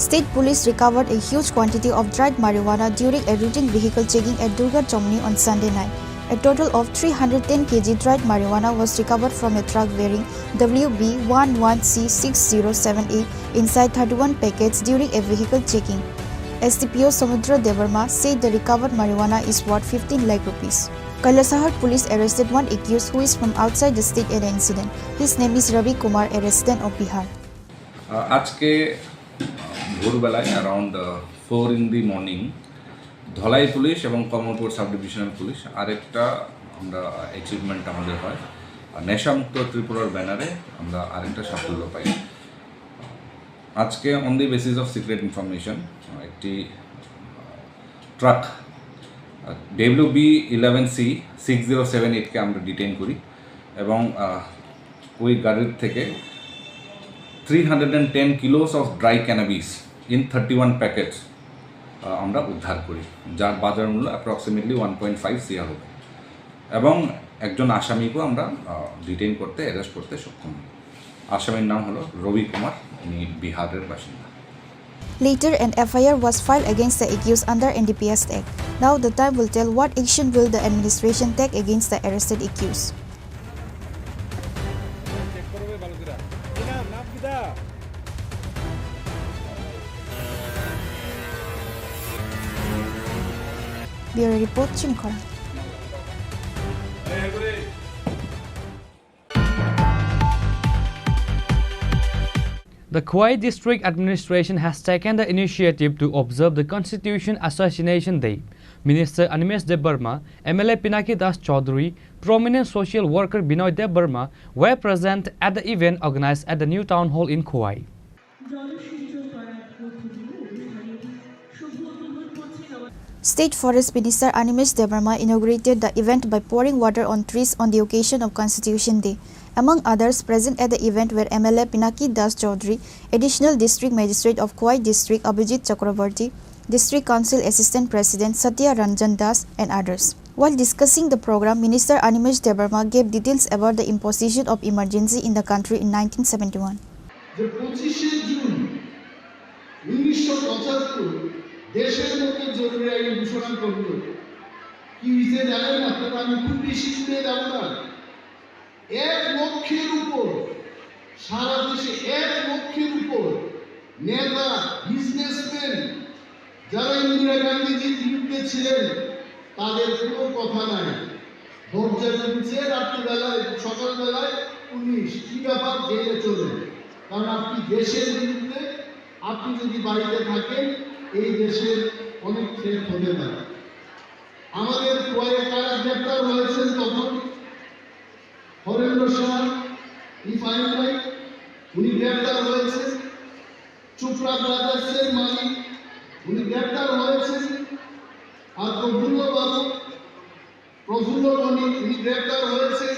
State police recovered a huge quantity of dried marijuana during a routine vehicle checking at Durga Chomni on Sunday night. A total of 310 kg dried marijuana was recovered from a truck bearing WB11C6078 inside 31 packets during a vehicle checking. SDPO Samudra Devarma said the recovered marijuana is worth 15 lakh rupees. Kailashahar police arrested one accused who is from outside the state at the incident. His name is Ravi Kumar, a resident of Bihar. आज के भोरबेलाয় around 4 in the morning Dhalai police এবং Kamalpur sub divisional police আরেকটা আমরা achievement আমাদের হয়, নেশামুক্ত ত্রিপুরার ব্যানারে আমরা আরেকটা সাফল্য পাই। আজকে on the basis of secret information একটি ট্রাক WB11C6078কে আমরা ডিটেইন করি এবং ওই গাড়ির থেকে 310 kilos of dry cannabis in 31 packets আমরা উদ্ধার করি, যার বাজার মূল্য অ্যাপ্রক্সিমেটলি 1.5 CR হবে এবং একজন আসামিকেও আমরা ডিটেইন করতে অ্যারেস্ট করতে সক্ষম হই। আসামির নাম হলো রবি কুমার, উনি বিহারের বাসিন্দা। Later, an FIR was filed against the accused under NDPS Act. Now the time will tell what action will the administration take against the arrested accused. Bureau Report, Chini Khorang. The Khwai District Administration has taken the initiative to observe the Constitution Assassination Day. Minister Animesh Debbarma, MLA Pinaki Das Chaudhary, prominent social worker Binoy Debbarma were present at the event organized at the new town hall in Khwai. State Forest Minister Animesh Debbarma inaugurated the event by pouring water on trees on the occasion of Constitution Day. Among others, present at the event were MLA Pinaki Das Chaudhary, Additional District Magistrate of Khwai District Abhijit Chakrabarti, District Council Assistant President Satya Ranjan Das, and others. While discussing the program, Minister Animesh Debbarma gave details about the imposition of emergency in the country in 1971. The 25 June 1975 দেশের মধ্যে জরুরি আইন ঘোষণা করল। কি হয়েছে জানেন আপনারা? আমি খুব বেশি দূরে যাব না। 1 লক্ষের উপর সারা দেশে 1 লক্ষের উপর নেতা, বিজনেসম্যান যারা ইন্দিরা গান্ধীজির বিরুদ্ধে ছিলেন তাদের কোনো কথা নাই। দরজা খুলছে রাত্রিবেলায়, সকালবেলায় পুলিশ, কি ব্যাপার, জেলে চলে। কারণ আপনি দেশের বিরুদ্ধে, আপনি যদি বাড়িতে থাকেন এই দেশের অনেক থ্রেট হতে পারে। আমাদের কয়েক কারা গ্রেপ্তার হয়েছেন তখন? হরেন্দ্র শাহ, রিফাইনারি, উনি গ্রেপ্তার হয়েছেন। চোপড়া ব্রাদার্সের মালিক, উনি গ্রেপ্তার হয়েছেন। আর প্রফুল্ল বাবু, প্রফুল্ল বণিক, উনি গ্রেপ্তার হয়েছেন।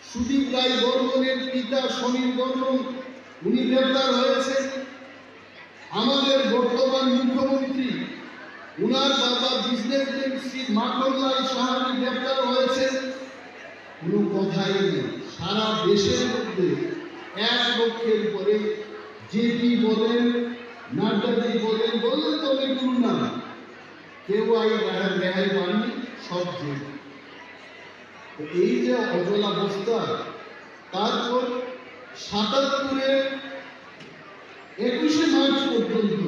সুদীপ রায় বর্মনের পিতা সমীর বর্মন, উনি গ্রেপ্তার হয়েছেন। আমাদের বর্তমান মুখ্যমন্ত্রী, উনার বাবা বিজনেসম্যান শ্রী মাখনলাল সাহানি গ্রেপ্তার হয়েছেন। কোনো কথাই নেই। সারা দেশের মধ্যে 1 লক্ষের উপরে জেপি বলেন, নাড্ডাজি বলেন, বললেন তো অনেকগুলো নাম, কেউ রেহাই পাননি, সব জেল। এই যে অচল অবস্থা, তারপর 77-এর 21শে মার্চ পর্যন্ত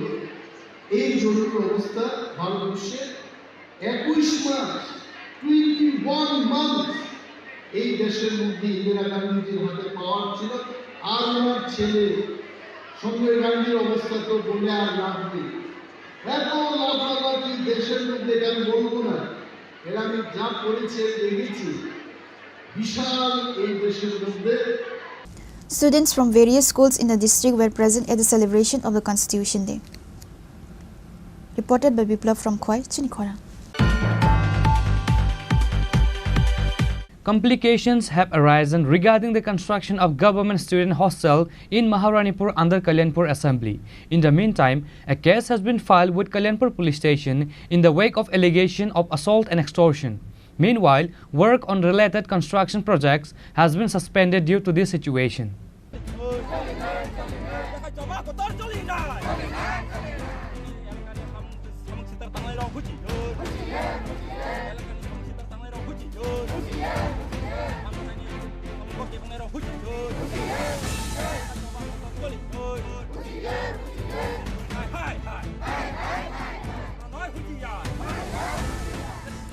এই জরুরি অবস্থা ভারতবর্ষে 21 মাস 21 মান্থ এই দেশের মধ্যে ইন্দিরা গান্ধীজির হাতে পাওয়ার ছিল। আর ওনার ছেলে সঞ্জয় গান্ধীর অবস্থা তো বলে আর লাভ নেই। এত লাফালাফি দেশের মধ্যে, আমি বলবো না, এরা আমি যা করেছে দেখেছি, বিশাল এই দেশের মধ্যে। Students from various schools in the district were present at the celebration of the Constitution Day. Reported by Biplav from Khwai, Chini Khorang. Complications have arisen regarding the construction of government student hostel in Maharanipur under Kalyanpur Assembly. In the meantime, a case has been filed with Kalyanpur Police Station in the wake of allegation of assault and extortion. Meanwhile, work on related construction projects has been suspended due to this situation.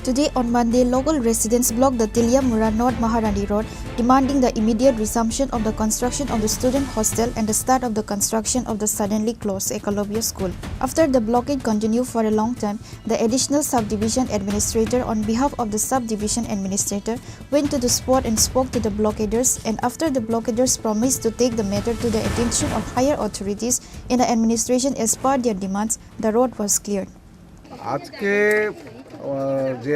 Today on Monday, local residents blocked the Tiliamura North Maharani Road, demanding the immediate resumption of the construction of the student hostel and the start of the construction of the suddenly closed Ekalobya School. After the blockade continued for a long time, the additional subdivision administrator on behalf of the subdivision administrator went to the spot and spoke to the blockaders, and after the blockaders promised to take the matter to the attention of higher authorities in the administration as per their demands, the road was cleared. আজকে যে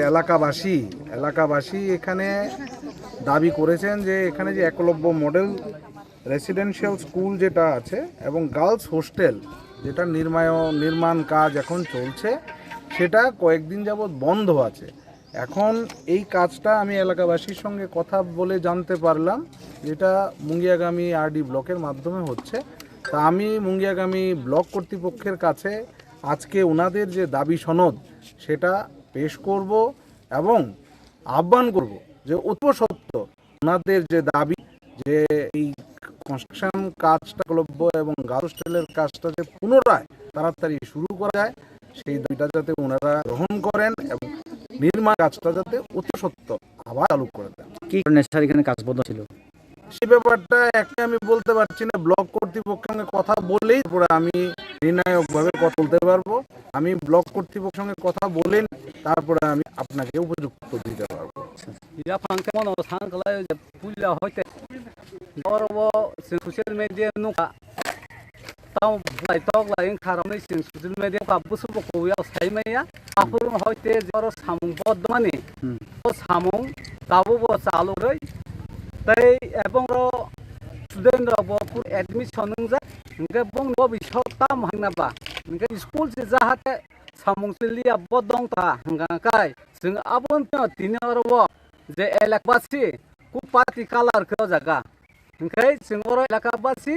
এলাকাবাসী এখানে দাবি করেছেন যে এখানে যে Eklavya model residential school যেটা আছে এবং গার্লস হোস্টেল যেটা নির্মাণ কাজ এখন চলছে সেটা কয়েকদিন যাবৎ বন্ধ আছে। এখন এই কাজটা আমি এলাকাবাসীর সঙ্গে কথা বলে জানতে পারলাম যেটা মুঙ্গিয়াগামী আরডি ব্লকের মাধ্যমে হচ্ছে। তা আমি মুঙ্গিয়াগামী ব্লক কর্তৃপক্ষের কাছে আজকে ওনাদের যে দাবি সনদ সেটা পেশ করব এবং আহ্বান করব যে অতিসত্ত্ব ওনাদের যে দাবি যে এই কনস্ট্রাকশন কাজটা একলব্য এবং গার্লস হোস্টেলের কাজটা যে পুনরায় তাড়াতাড়ি শুরু করা যায় সেই দাবিটা যাতে ওনারা গ্রহণ করেন এবং নির্মাণ কাজটা যাতে অতিসত্ত্ব আবার চালু করে দেন। কি কারণে স্যার এখানে কাজ বন্ধ ছিল সেই ব্যাপারটা একটা আমি বলতে পারছি না, ব্লক কর্তৃপক্ষের সঙ্গে কথা বলেই পরে আমি নির্ণায়কভাবে কথা বলতে পারবো। আমি ব্লক কর্তৃপক্ষের সঙ্গে কথা বলেন তারপরে আমি আপনাকে উপযুক্ত দিতে পারবো। social media nuka tao lai tok lai kharamai sing social media ka busu ko ya sai mai ya apur hoite joro samung bodmani o samung tabu bo chalu rei tai ebong ro student ro bo pur admission nungja nge bong bo bisho tam hangna ba nge school se jahate samung silia bodong ta hanga kai sing abon tini ro bo je elakbasi ku pati color ko jaga ओंखाय जों अर एलाकाबासि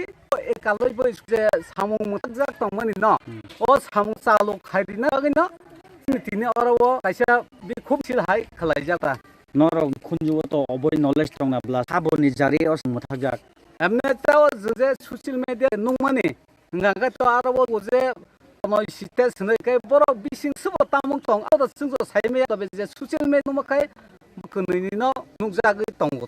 एकालयबो जे सामुं मोथाक तंमानि न ओ सामुं चालु खायदिना gain तिनि अरबो कायसा बे खूब सिलहाय खलाय जाता नर खुनजुओ तो अबय नलेज दंनाब्ला साबनि जारि अस मोथाक जाक एमने ताव जे सोशल मीडिया नंमानि गागा तो अरबो जे नय सिटे सनै काय बर बिसिं सुबो तामुं तं अद जों सायमे तबे जे सोशल मीडिया नमखाय कनैनि न नुजागै तंगो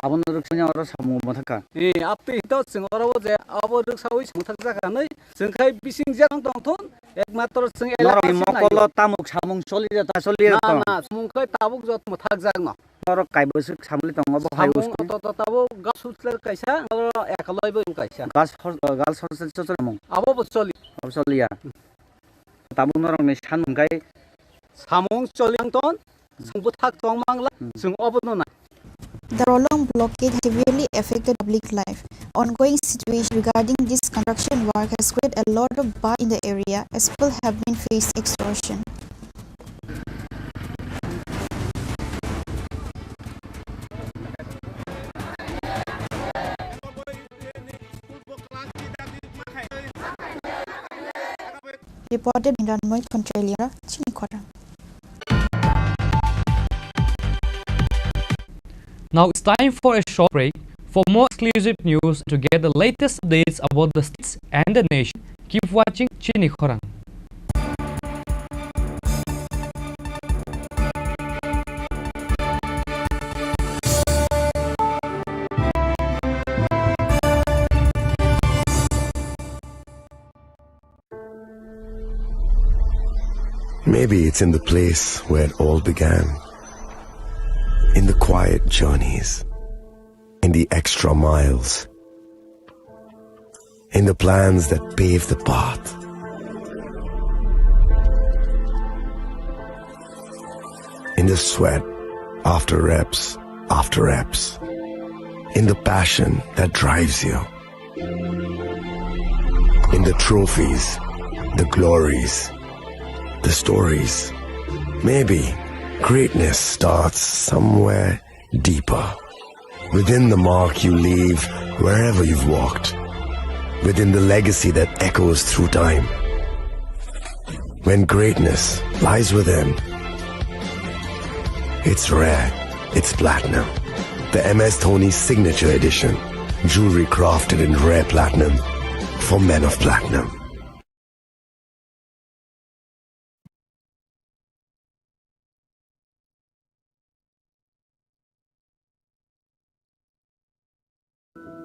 आबन रखसनि आरो सामु मोथाका ए आपते हित जों अरबो जे आबो रखसावै मोथाक जाखानै जोंखाय बिसिं जां दंथन एकमात्र जों एलाका मकल तामुक सामुं सलि जाता सलि ना ना सामुंखै ताबुक जत मोथाक जागन और कायबोसो सामलि दंबो हायबो त ताबो गासुतले कायसा एकलयबो कायसा गार्लस हस्टेल चलमु आबो चलि अब चलिया ताबुक नरंनि सानमुंगाय सामुं चलियांतन जोंबो थाक तंमांगला जों अबनो ना The prolonged blockade severely affected public life. Ongoing situation regarding this construction work has created a lot of buzz in the area as people have been faced extortion. Reported in Ranmoy Contralia, Chini Khorang. Now it's time for a short break. For more exclusive news to get the latest updates about the states and the nation, keep watching Chini Khorang. Maybe it's in the place where it all began. In the quiet journeys, in the extra miles, in the plans that pave the path. In the sweat after reps, in the passion that drives you, in the trophies, the glories, the stories. Maybe greatness starts somewhere deeper, within the mark you leave wherever you've walked, within the legacy that echoes through time. When greatness lies within, it's rare, it's platinum. The MS Dhoni Signature Edition, jewelry crafted in rare platinum for men of platinum.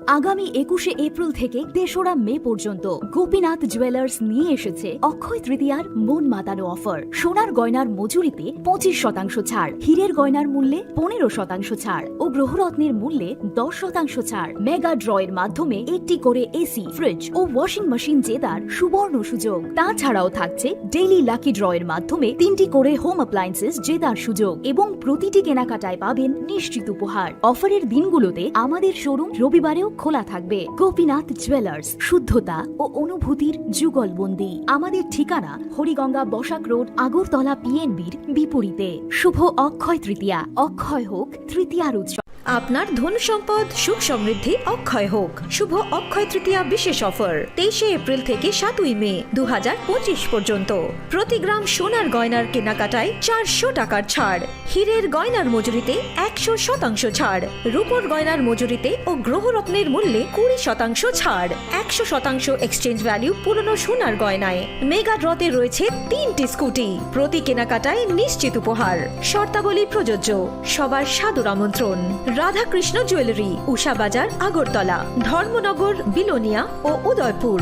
আগামী 21শে April থেকে 3রা মে পর্যন্ত Gopinath jewellers নিয়ে এসেছে অক্ষয় তৃতীয়ার মন মাতানো offer. সোনার গয়নার মজুরিতে 25% ছাড়, হীরের গয়নার মূল্যে 15% ছাড় ও গ্রহরত্নের মূল্যে 10% ছাড়। মেগা ড্রয়ের মাধ্যমে একটি করে এসি, ফ্রিজ ও ওয়াশিং মেশিন জেতার সুবর্ণ সুযোগ। তাছাড়াও থাকছে ডেইলি লাকি ড্রয়ের মাধ্যমে 3টি করে হোম অ্যাপ্লায়েন্সেস জেতার সুযোগ এবং প্রতিটি কেনাকাটায় পাবেন নিশ্চিত উপহার। অফারের দিনগুলোতে আমাদের শোরুম রবিবারেও খোলা থাকবে। গোপীনাথ জুয়েলার্স, শুদ্ধতা ও অনুভূতির যুগলবন্দি। আমাদের ঠিকানা হরিগঙ্গা বসাক রোড, আগরতলা পিএনবির বিপরীতে। শুভ অক্ষয় তৃতীয়া, অক্ষয় হোক তৃতীয়ার উৎসব। আপনার ধন সম্পদ সুখ সমৃদ্ধি অক্ষয় হোক। শুভ অক্ষয় তৃতীয়া বিশেষ অফার 23শে এপ্রিল থেকে 7ই মে 2025 পর্যন্ত। প্রতি গ্রাম সোনার গয়নার কেনাকাটায় 400 টাকার ছাড়, হীরের গয়নার মজুরিতে 100% ছাড়, রূপোর গয়নার মজুরিতে ও গ্রহরত্নের মূল্যে 20% ছাড়, 100% এক্সচেঞ্জ ভ্যালু পুরনো সোনার গয়নায়। মেগা ড্রতে রয়েছে 3টি স্কুটি, প্রতি কেনাকাটায় নিশ্চিত উপহার। শর্তাবলী প্রযোজ্য। সবার সাদর আমন্ত্রণ। রাধাকৃষ্ণ জুয়েলারি, উষা বাজার, আগরতলা, ধর্মনগর, বিলোনিয়া ও Udaipur.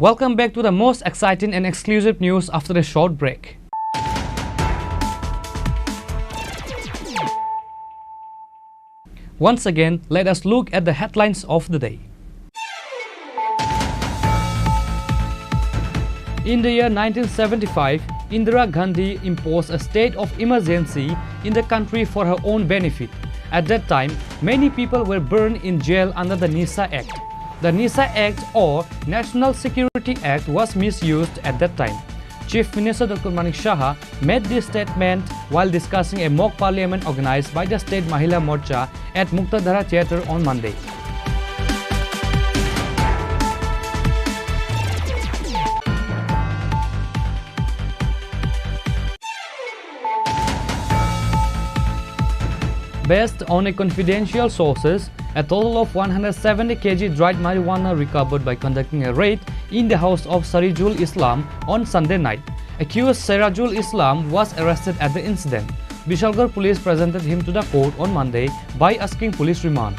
Welcome back to the most exciting and exclusive news after a short break. Once again, let us look at the headlines of the day. In the year 1975, Indira Gandhi imposed a state of emergency in the country for her own benefit. At that time, many people were burned in jail under the NISA Act. The NISA Act or National Security Act was misused at that time. Chief Minister Dr. Manik Saha made this statement while discussing a mock parliament organized by the State Mahila Morcha at Muktadhara Theatre on Monday. Based on a confidential sources, a total of 170 kg dried marijuana recovered by conducting a raid in the house of Sarijul Islam on Sunday night. Accused Sirajul Islam was arrested at the incident. Bishalgarh police presented him to the court on Monday by asking police remand.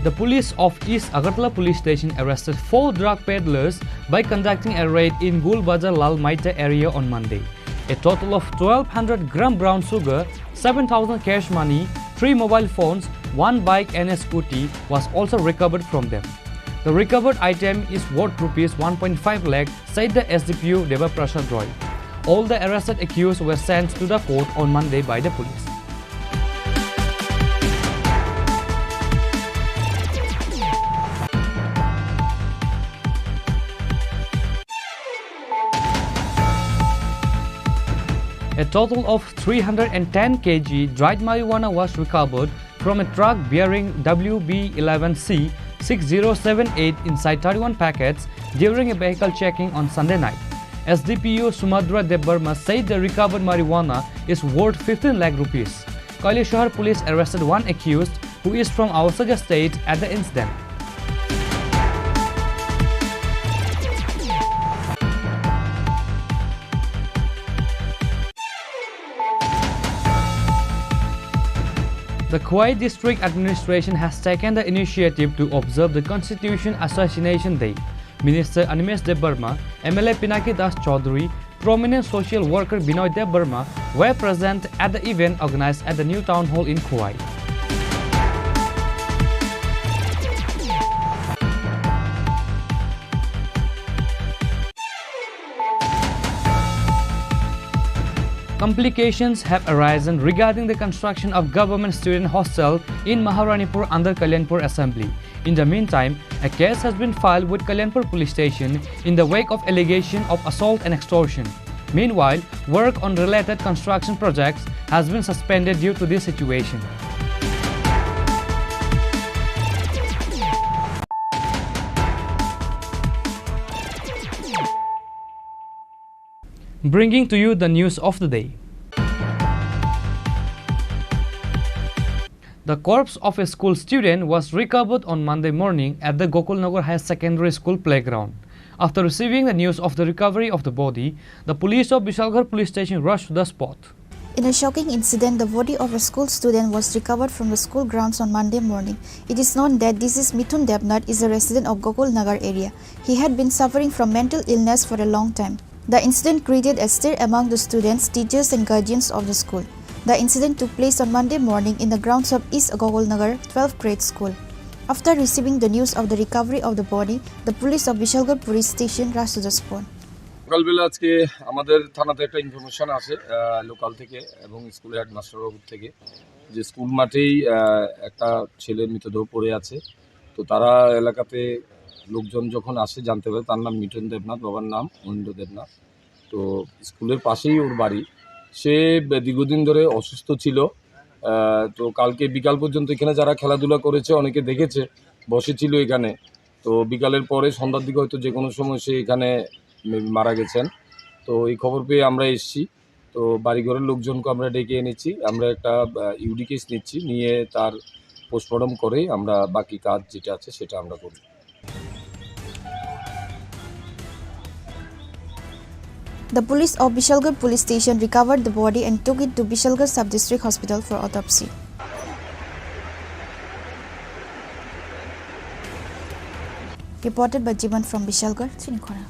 The police of East Agartala police station arrested 4 drug peddlers by conducting a raid in Gulbajar Lal Maita area on Monday. A total of 1200 gram brown sugar, 7,000 cash money, 3 mobile phones, 1 bike and a scooty was also recovered from them. The recovered item is worth rupees 1.5 lakh, said the SDPU Deva Prasad Roy. All the arrested accused were sent to the court on Monday by the police. A total of 310 kg dried marijuana was recovered from a truck bearing WB11C 6078 inside 31 packets during a vehicle checking on Sunday night. SDPU Sumadra Debbarma said the recovered marijuana is worth 15 lakh rupees. Kailashahar police arrested one accused who is from Ausaja state at the incident. The Khwai District Administration has taken the initiative to observe the Constitution Assassination Day. Minister Animesh Debbarma, MLA Pinaki Das Chaudhary, prominent social worker Binoy Debbarma were present at the event organized at the new town hall in Khwai. Complications have arisen regarding the construction of government student hostel in Maharanipur under Kalyanpur Assembly. In the meantime, a case has been filed with Kalyanpur Police Station in the wake of allegation of assault and extortion. Meanwhile, work on related construction projects has been suspended due to this situation. bringing to you the news of the day. The corpse of a school student was recovered on Monday morning at the Gokulnagar High Secondary School playground. After receiving the news of the recovery of the body, the police of Bishalgarh police station rushed to the spot. In a shocking incident, the body of a school student was recovered from the school grounds on Monday morning. It is known that this is Mithun Devnath, is a resident of Gokul Nagar area. He had been suffering from mental illness for a long time. The incident created a stir among the students, teachers and guardians of the school. The incident took place on Monday morning in the grounds of East Gokul Nagar 12th grade school. After receiving the news of the recovery of the body, the police of Bishalgarh police station rushed to the spot. সকালবেলা আজকে আমাদের থানাতে একটা information আসে local থেকে এবং স্কুলের headmaster বাবুর থেকে যে স্কুল মাঠেই একটা ছেলের মৃতদেহ পড়ে আছে। তো তারা এলাকাতে লোকজন যখন আসে জানতে পারে তার নাম মিঠুন দেবনাথ, বাবার নাম মহেন্দ্র দেবনাথ। তো স্কুলের পাশেই ওর বাড়ি। সে দীর্ঘদিন ধরে অসুস্থ ছিল। তো কালকে বিকাল পর্যন্ত এখানে যারা খেলাধুলা করেছে অনেকে দেখেছে, বসেছিল এখানে। তো বিকালের পরে সন্ধ্যার দিকে হয়তো যে কোনো সময় সে এখানে মারা গেছেন। তো এই খবর পেয়ে আমরা এসেছি। তো বাড়িঘরের লোকজনকে আমরা ডেকে এনেছি। আমরা একটা ইউডি কেস নিচ্ছি, নিয়ে তার পোস্টমর্টম করে আমরা বাকি কাজ যেটা আছে সেটা আমরা করব। The police of Bishalgarh police station recovered the body and took it to Bishalgarh sub-district hospital for autopsy. Reported by Jivan from Bishalgarh, Chini Khorang.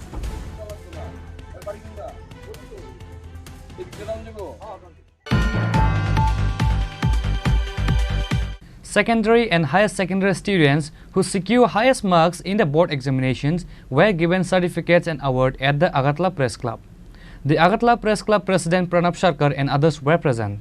Secondary and higher secondary students who secure highest marks in the board examinations were given certificates and award at the Agartala Press Club. The Agartala Press Club President Pranab Sharkar and others were present.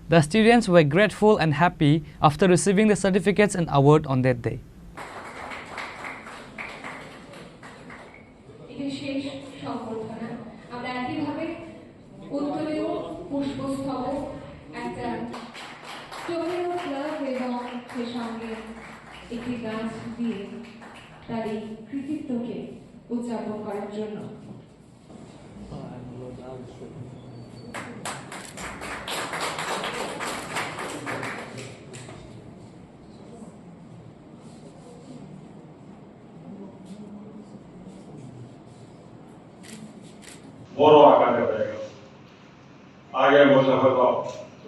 The students were grateful and happy after receiving the certificates and award on that day. বড় আকারে হয়ে গেল। আগে বছর হয়তো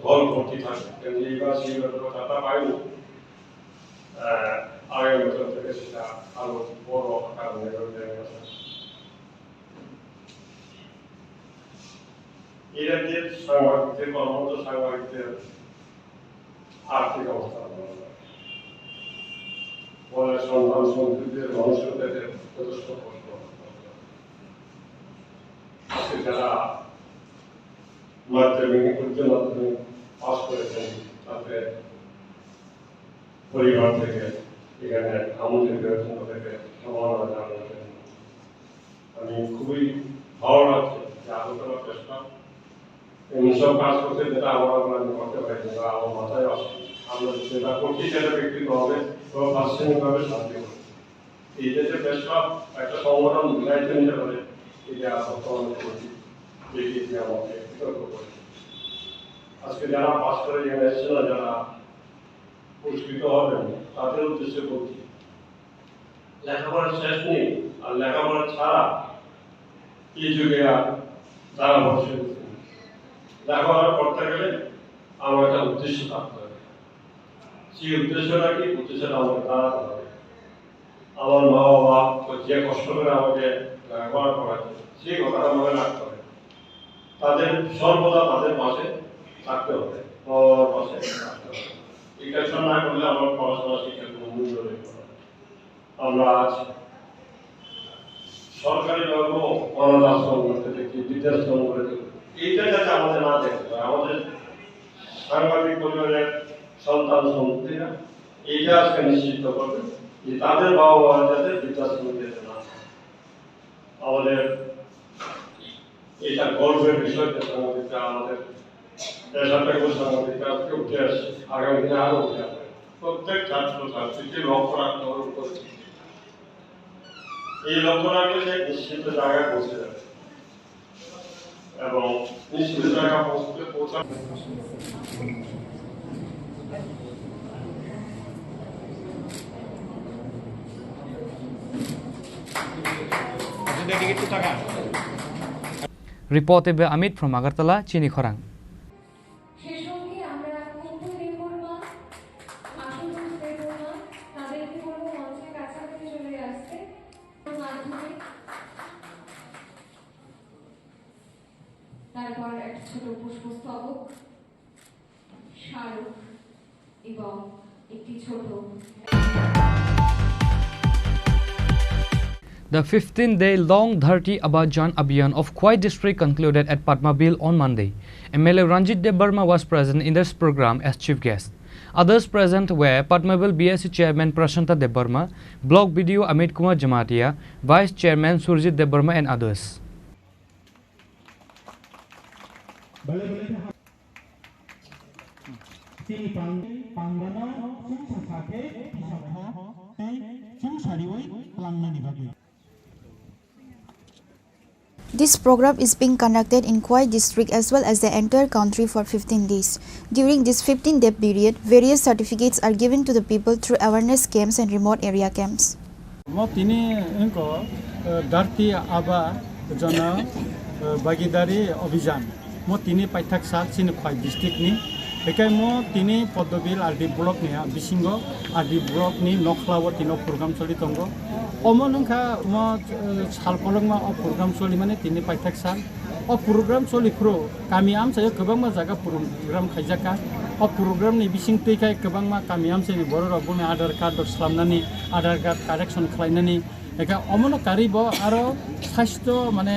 গল্প ভর্তি থাকে, কিন্তু এইবার সেই কথাটা পাইনি। আগের বছর থেকে সেটা আরো বড় আকার হয়ে গেছে। এরা যে সাংবাদিকদের কর্মরত সাংবাদিকদের আর্থিক অবস্থা বলে সন্তান সন্ততিদের ভবিষ্যতের যথেষ্ট কষ্ট। যারা মাধ্যমিক উচ্চ মাধ্যমিক পাস করেছেন তাদের পরিবার থেকে এখানে আমাদের থেকে সম্মাননা জানাচ্ছেন। আমি খুবই ভালো লাগছে যে আলোচনা চেষ্টা এইসব কাজ করতে যেটা আমরা আমি করতে পারি বা আমার মাথায় আসে আমরা সেটা করছি সেটা ব্যক্তিগত হবে বা প্রাথমিকভাবে সাহায্য করি। এই দেশে চেষ্টা একটা সংগঠন দায়িত্ব নিতে পারে এটা বর্তমানে করছি। আজকে যারা পাস করে এখানে এসেছে না, যারা পুরস্কৃত হবেন তাদের উদ্দেশ্যে বলছি লেখাপড়ার শেষ নেই, আর লেখাপড়া ছাড়া এই যুগে তারা বসে লেখাপড়া করতে গেলে আমার একটা উদ্দেশ্য থাকতে হবে। সেই উদ্দেশ্যটা কি? উদ্দেশ্যটা আমাকে দাঁড়াতে হবে। আমার মা বাবা যে কষ্ট করে আমাকে লেখাপড়া করাচ্ছে সেই কথাটা মনে রাখতে হবে। তাদের সর্বদা তাদের পাশে থাকতে হবে, পাশে থাকতে হবে। এই কাজটা না করলে আমার পড়াশোনা শিক্ষার কোনো মূল্য রইবে না। আমরা আজ সরকারি অনাথ আশ্রম করতে দেখি, বৃদ্ধাশ্রম করে দেখি, এইটা যাতে আমাদের না দেখতে হয়। আমাদের সাংবাদিক পরিবারের সন্তান সন্ততিরা এইটা আজকে নিশ্চিত করবে যে তাদের বাবা মা যাতে বৃদ্ধাশ্রম যেতে না। আমাদের এটা গর্বের বিষয় যে সাংবাদিকরা আমাদের পেশাটাকে সাংবাদিকরা আজকে উঠে আসছে, আগামী দিনে আরো উঠে আসবে। প্রত্যেক ছাত্র ছাত্রীকে লক্ষ্য রাখতে হবে উপরে। এই লক্ষ্য রাখলে সে নিশ্চিত জায়গায় পৌঁছে যাবে এবং নিশ্চিত জায়গায় পৌঁছাবে। Reported by Amit from Agartala, Chini Khorang. তারপর একটা ছোট পুষ্পস্তবক, স্মারক এবং একটি ছোট The 15-day-long Dharti Abajan Abhiyan of Khwai district concluded at Padmabil on Monday. MLA Ranjit Debarma was present in this program as chief guest. Others present were Padmabil BSc Chairman Prashanta Debarma, Block BDO Amit Kumar Jamatia, Vice Chairman Surjit Debarma and others. This program is being conducted in Khwai district as well as the entire country for 15 days. During this 15-day period, various certificates are given to the people through awareness camps and remote area camps. Bagidari Abhijan mo tini paithak sal Chini Khorang district ni bekai mo tini Padmabil RD block ni bisingo RD block ni nokhlawo tino program choli tongo omo nongkha mo sal polong ma o program choli mane tini paithak sal o program choli pro kami amsayo gobang ma jaga program khaijaka o program ni bising tuikai gobang ma kami amsai ni boro rok boni aadhar card slamnani aadhar card correction khlainani eka omono karibo aro sastho mane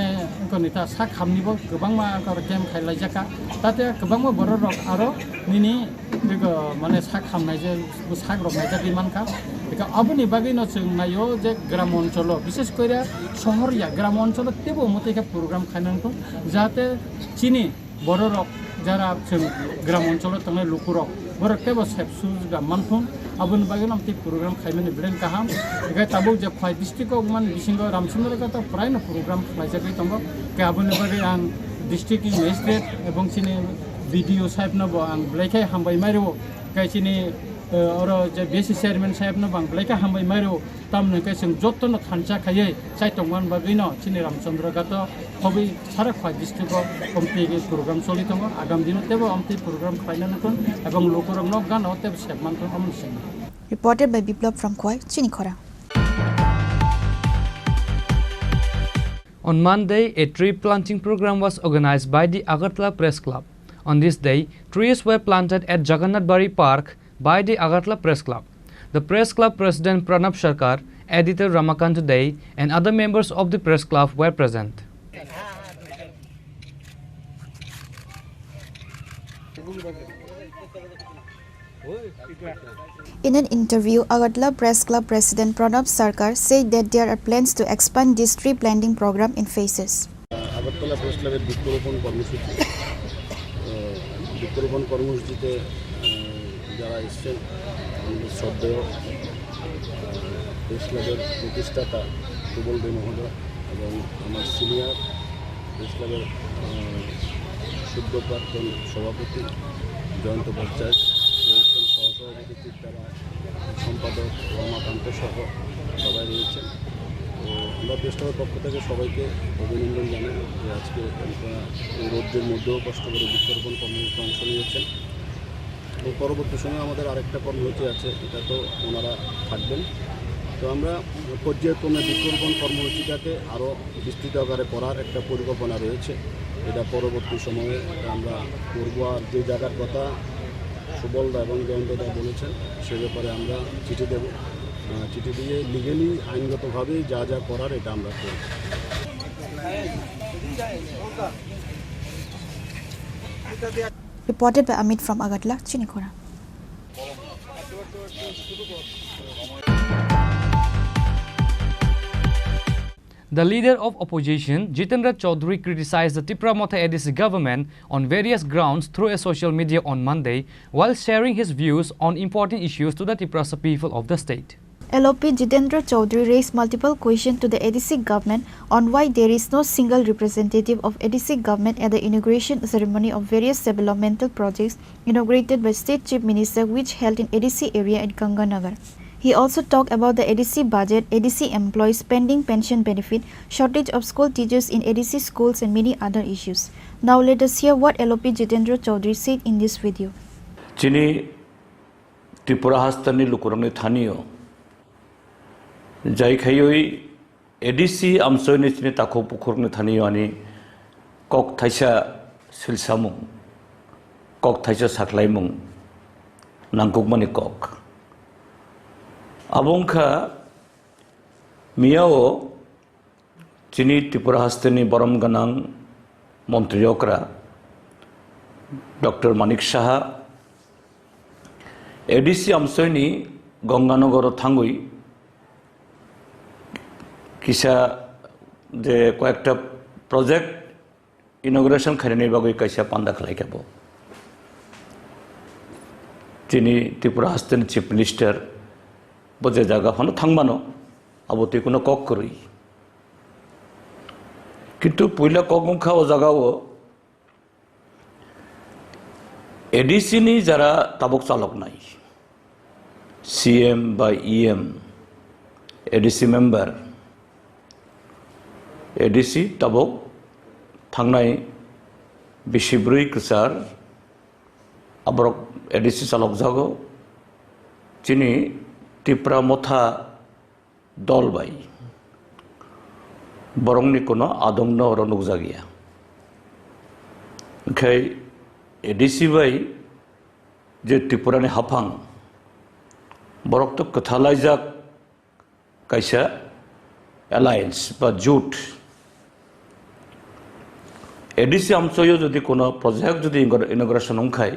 konita sak hamnibo gobangma game khailajaka tate gobangma borok aro nini bego mane sak hamnai je sak rok naijaki manka eka aboni bagui no nayo je gram oncholo bishesh kore শহর ya gram oncholo tebo mate eka program khainangko jate chini borok jara gram oncholo tangai lukurok borok tebo sepsus ga manthon aboni bagui no ti program khaimani blen kaham eka tabo je Khwai district ok man bisingo ramsundar ka to pray no program khlaijaki tongo ke aboni bagui ang district magistrate ebong chini video sahib no ang blaikai hambai mairo kai chini oro je BSc chairman sahib no bang blaikai hambai mairo tamne kai sing jotto no thancha khaiye chai tongman bagui no chini ramchandra ka to hobi sara Khwai district ok komti program choli tongo agam dino tebo amti program khainana kon ebong lokorok no gan oteb sebman ton amon sing. Reported by Biplab from Khwai, Chini Khorang. On Monday, a tree planting program was organized by the Agartala Press Club. On this day, trees were planted at Jagannath Bari Park by the Agartala Press Club. The Press Club President Pranab Sarkar, Editor Ramakant Dey, and other members of the Press Club were present. In an interview, Agartala Press Club President Pranab Sarkar said that there are plans to expand this tree planting program in phases. Agartala Press Club এর বৃক্ষরোপণ কর্মসূচিতে যারা এসেছেন শ্রদ্ধেয় press ক্লাবের প্রতিষ্ঠাতা প্রবল দে মহোদয় এবং আমার সিনিয়র প্রেস ক্লাবের সদ্য প্রাক্তন সভাপতি জয়ন্ত ভট্টাচার্য সহসভাপতি তারা সম্পাদক রমাকান্ত সহ সবাই রয়েছেন। তো আমরা প্রেস ক্লাবের পক্ষ থেকে সবাইকে অভিনন্দন জানাই যে আজকে রোদ্রের মধ্যেও কষ্ট করে বৃক্ষরোপণ কর্মসূচিতে অংশ নিয়েছেন। তো পরবর্তী সময়ে আমাদের আরেকটা কর্মসূচি আছে, এটা তো ওনারা থাকবেন। তো আমরা পর্যায়ক্রমে বৃক্ষরোপণ কর্মসূচিটাকে আরও বিস্তৃত আকারে করার একটা পরিকল্পনা রয়েছে। এটা পরবর্তী সময়ে আমরা করব। আর যে জায়গার কথা সুবলদা এবং জয়ন্তদা বলেছেন সে ব্যাপারে আমরা চিঠি দেব, চিঠি দিয়ে লিগেলি আইনগতভাবে যা যা করার এটা আমরা করব। Reported by Amit from Agartala, Chini Khorang. The leader of opposition, Jitendra Chaudhary, criticized the Tripura Motha ADC government on various grounds through a social media on Monday, while sharing his views on important issues to the Tripura people of the state. LOP Jitendra Chaudhary raised multiple questions to the ADC government on why there is no single representative of ADC government at the inauguration ceremony of various developmental projects inaugurated by State Chief Minister which held in ADC area at Ganganagar. He also talked about the ADC budget, ADC employees, pending pension benefit, shortage of school teachers in ADC schools and many other issues. Now let us hear what LOP Jitendra Chaudhary said in this video. Chini Tripura hastani lukurang thaniyo jai khayoi ADC amsoi ni chini takho pukhurng thaniyo ani kok thaisa silsamung kok thaisa saklaimung nangkuk mani kok abongkha miyao Chini Tripura hastani borom ganang Montri Okra Dr. Manik Saha ADC amsoi ni Ganganagar thangui Kisha the কয়েকটা project inauguration খাইনি বাগৈ কাইসা পান্দা খলাই খাবো যিনি Tripura হাস্তেন chief minister বজে জায়গা হনো থাংবানো আবতি কোনো cock করি কিন্তু পয়লা ককমখা ও জায়গাও এডিসি নি যারা তাবক চালক নাই সিএম বা EM ADC member ADC tabok thangnai bisibrui kusar abrok ADC salok jago chini Tripura motha dol bai borongni kono adongno oro nukjagiya khai ADC bai je Tripura ni hafang borok to kathalai jak kaisa alliance ba jut ADC amsoyo jodi kono project jodi inauguration ongkhai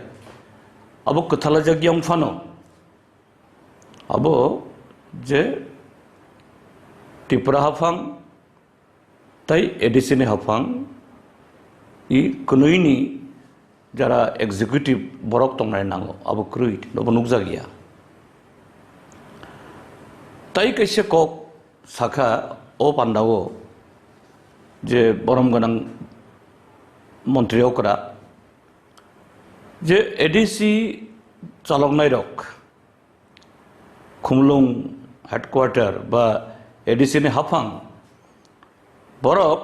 abo kathala jagi ongfano abo je Tripura hafang tai ADC ni hafang I konoini jara executive borok tongnai nango abo kruit no nukjagiya tai kaise kok sakha o pandao je borom ganang Montri Okra je ADC chalok nai rok Khumlung headquarter ba ADC ni hafang borok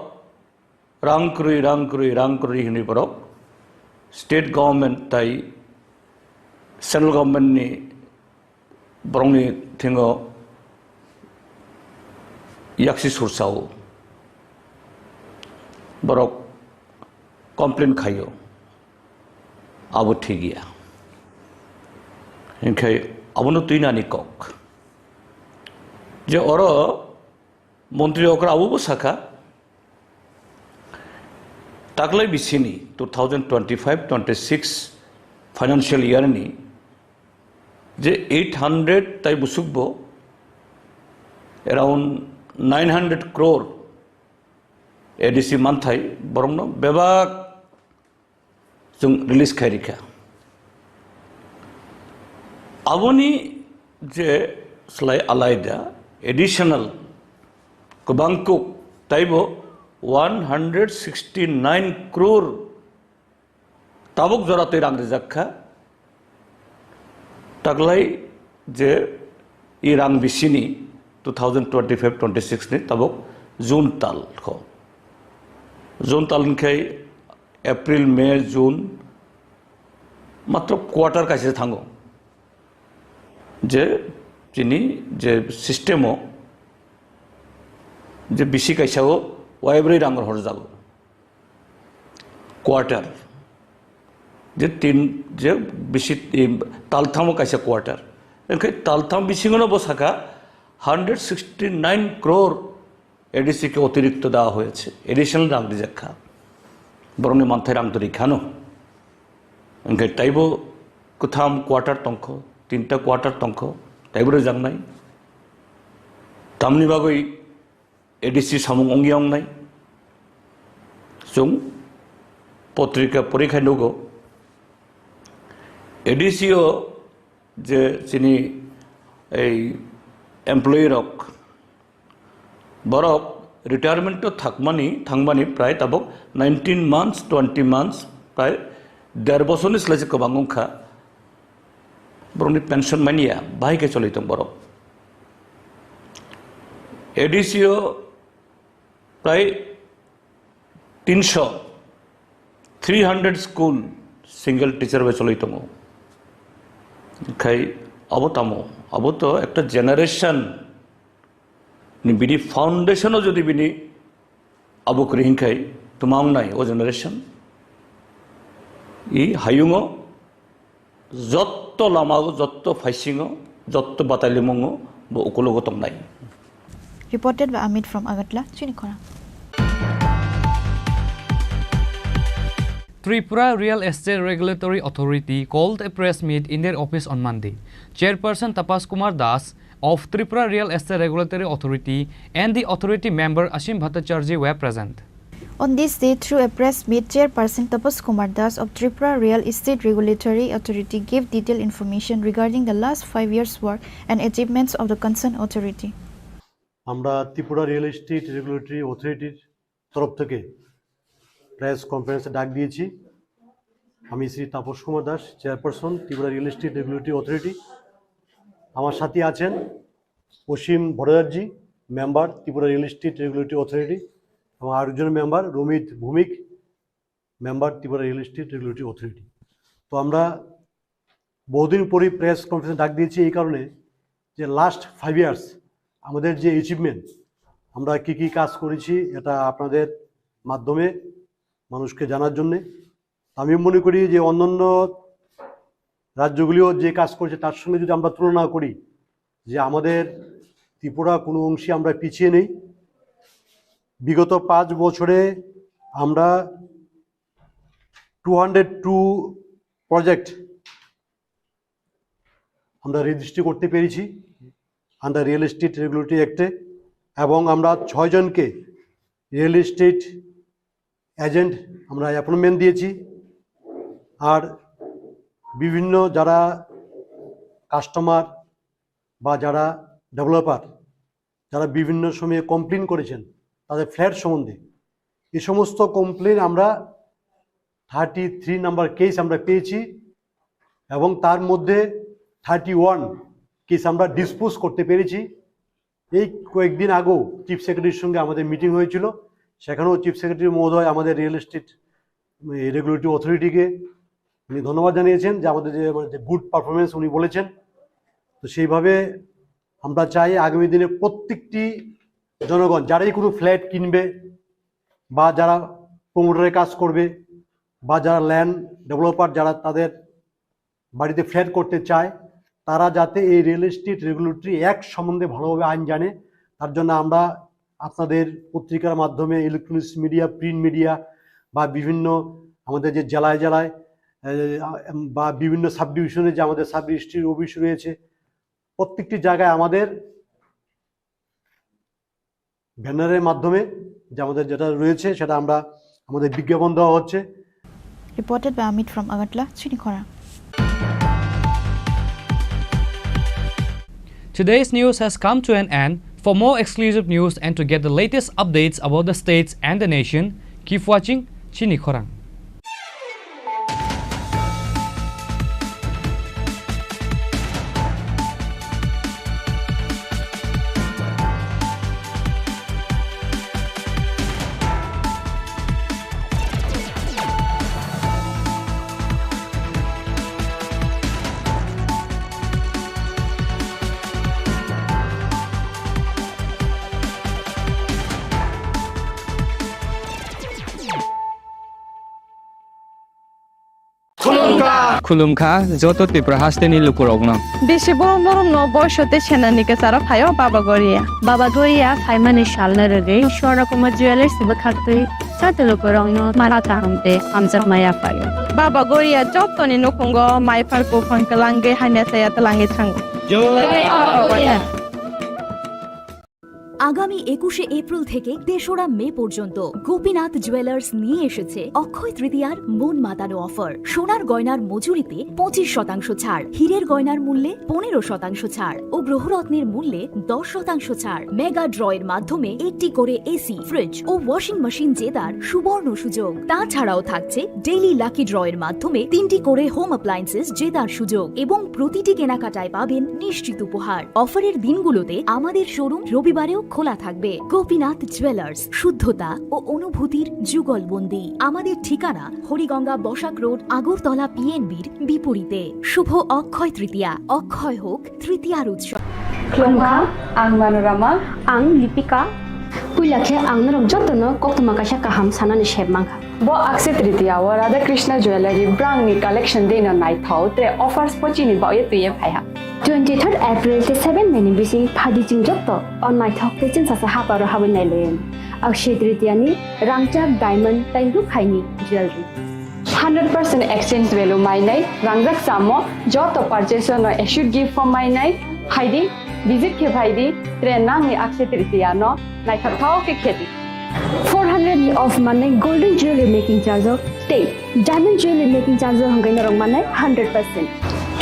rangkrui hini borok state government tai central government ni borong ni thingo yaksi sursao borok complain khayo abo thigia enkai abono tuina ni kok je oro Montri Okra abo sakha taklai bisini 2025-26 financial year ni je 800 tai busukbo around 900 crore ADC manthai borongno bebak jung release khairika aboni je slai alaida additional kubangku taibo 169 crore tabuk jorate rangre jakha taglai je irang bisini 2025-26 ni tabok June tal ko June tal kai April May June matro quarter kaise thango je chini je systemo je bisi kaisa o waibri rangor hor jago quarter je tin je bisi talthamo kaisa quarter enkai taltham bisingono bosaka 169 crore ADC ke অতিরিক্ত দেওয়া হয়েছে additional রাংদি জাখা বরং মানথাই রাং তরি খানো NK টাইবো কুথাম quarter তংখ তিনটা quarter তংখ টাইবরে জাংনাই তামনি বাগই ADC सामुं अंगियां नाय जों पत्रिका परीक्षा नुगो एडिसिओ जे जोंनि एमप्लयि रक बरक रिटायरमेंट थांमानि प्राय ताबक 19 months 20 months प्राय 1.5 बोसोरनि स्लाइसे गोबां अंखा बरनि पेंशन मानिया बाहायके चलिदों बरक एडिसिओ प्राय 300 स्कूल सिंगल टीचर बे चलिदों खाय अब तामो अब तो एक जेनारेशन बिनि फाउंडेशन जुदि बिनि अब करिंखाय तुमांनाय ओ जेनारेशन इ हायुङो जत्त लामागो जत्त फाइसिङो जत्त बातालिमङो बो उकलगो तंनाय Reported by Amit from Agartala, Chini Khorang. Tripura Real Estate Regulatory Authority called a press meet in their office on Monday. Chairperson Tapas Kumar Das of Tripura Real Estate Regulatory Authority and the authority member Ashim Bhattacharjee were present. On this day, through a press meet, Chairperson Tapas Kumar Das of Tripura Real Estate Regulatory Authority gave detailed information regarding the last 5 years' work and achievements of the concerned authority. আমরা Tripura real estate regulatory অথরিটির তরফ থেকে press কনফারেন্সে ডাক দিয়েছি। আমি Shri Tapas Kumar Das, chairperson Tripura real estate regulatory authority. আমার সাথে আছেন Asim Bhattacharya, member Tripura real estate regulatory authority, এবং আরেকজন member Ramit Bhowmik, member Tripura real estate regulatory authority. তো আমরা বহুদিন পরই প্রেস কনফারেন্স ডাক দিয়েছি এই কারণে যে লাস্ট 5 ইয়ার্স আমাদের যে অ্যাচিভমেন্ট, আমরা কি কি কাজ করেছি এটা আপনাদের মাধ্যমে মানুষকে জানার জন্যে। আমি মনে করি যে অন্যান্য রাজ্যগুলিও যে কাজ করেছে তার সঙ্গে যদি আমরা তুলনা করি যে আমাদের ত্রিপুরা কোনো অংশে আমরা পিছিয়ে নেই। বিগত 5 বছরে আমরা 202 প্রজেক্ট আমরা রেজিস্ট্রি করতে পেরেছি আন্ডার রিয়েল এস্টেট রেগুলেটরি অ্যাক্টে, এবং আমরা 6 জনকে রিয়েল এস্টেট এজেন্ট আমরা অ্যাপয়েন্টমেন্ট দিয়েছি। আর বিভিন্ন যারা কাস্টমার বা যারা ডেভেলপার যারা বিভিন্ন সময়ে কমপ্লেন করেছেন তাদের ফ্ল্যাট সম্বন্ধে, এই সমস্ত কমপ্লেন আমরা 33 নাম্বার কেস আমরা পেয়েছি, এবং তার মধ্যে 31 কেস আমরা ডিসপোজ করতে পেরেছি। এই কয়েকদিন আগেও চিফ সেক্রেটারির সঙ্গে আমাদের মিটিং হয়েছিল, সেখানেও চিফ সেক্রেটারি মহোদয় আমাদের রিয়েল এস্টেট রেগুলেটরি অথরিটিকে উনি ধন্যবাদ জানিয়েছেন যে আমাদের যে গুড পারফরমেন্স উনি বলেছেন। তো সেইভাবে আমরা চাই আগামী দিনে প্রত্যেকটি জনগণ যারাই কোনো ফ্ল্যাট কিনবে বা যারা প্রমোটারের কাজ করবে বা যারা ল্যান্ড ডেভেলপার যারা তাদের বাড়িতে ফ্ল্যাট করতে চায়, তারা যাতে এই রিয়েল এস্টেট রেগুলেটরি অ্যাক্ট সম্বন্ধে ভালোভাবে আইন জানে, তার জন্য আমরা আপনাদের পত্রিকার মাধ্যমে, ইলেকট্রনিক্স মিডিয়া, প্রিন্ট মিডিয়া বা বিভিন্ন আমাদের যে জেলায় জেলায় বা বিভিন্ন সাব ডিভিশনে যে আমাদের সাব রেজিস্ট্রির অফিস রয়েছে, প্রত্যেকটি জায়গায় আমাদের ব্যানারের মাধ্যমে যে আমাদের যেটা রয়েছে সেটা আমরা আমাদের বিজ্ঞাপন দেওয়া হচ্ছে। Reported by Amit from Agartala, Chini Khorang. Today's news has come to an end. For more exclusive news and to get the latest updates about the states and the nation, keep watching Chini Khorang. खुलुमखा जतो त्रिपुरा हास्टेनि लुकुरगनो बेसे बरम बरम न बयसते सेनानिके सारा फायो बाबा गोरिया फाइमानि शालना रगे शोरा Kumar jewellers बखातै साते लुकुरगनो माराता हमते हमजा माया फायो बाबा गोरिया जतोनि नखंगो माइफारको फंकलांगे हाने साया तलांगे थांगो আগামী 21শে এপ্রিল থেকে 3রা মে পর্যন্ত গোপীনাথ জুয়েলার্স নিয়ে এসেছে অক্ষয় তৃতীয়ার মন মাতানো অফার। সোনার গয়নার মজুরিতে 25% ছাড়, হীরের গয়নার মূল্যে 15% ছাড় ও গ্রহরত্নের মূল্যে 10% ছাড়। মেগা ড্রয়ের মাধ্যমে একটি করে এসি, ফ্রিজ ও ওয়াশিং মেশিন জেতার সুবর্ণ সুযোগ। তাছাড়াও থাকছে ডেইলি লাকি ড্রয়ের মাধ্যমে 3টি করে হোম অ্যাপ্লায়েন্সেস জেতার সুযোগ এবং প্রতিটি কেনাকাটায় পাবেন নিশ্চিত উপহার। অফারের দিনগুলোতে আমাদের শোরুম রবিবারেও খোলা থাকবে। গোপীনাথ জুয়েলার্স, শুদ্ধতা ও অনুভূতির যুগলবন্দি। আমাদের ঠিকানা হরিগঙ্গা বসাক রোড, আগরতলা পিএনবির বিপরীতে। শুভ অক্ষয় তৃতীয়া, অক্ষয় হোক তৃতীয়ার উৎসব। Klongha, ang Manorama, ang Lipika. Puilakhe ang narong jotono koktuma kasha kaham sanani shebmangha. Bo Akshay Tritiya wa Radha Krishna Jewelry brang ni collection de no night thau tre offers pochini ba ye tuye phaiha. 23rd April te 7 meni bising phadi jing jotto on night thau te chin sa ha paro habin nai len. Akshay Tritiya ni rangchak diamond tai ru khaini jewelry. 100% exchange value mai nai rangjak samo joto purchase no should give for mai nai haidi visit ke bhaidi tre nang ni Akshay Tritiya no nai thau ke kheti 400 of money golden jewelry making charge of stay diamond jewelry making charge hongai na rong manai 100%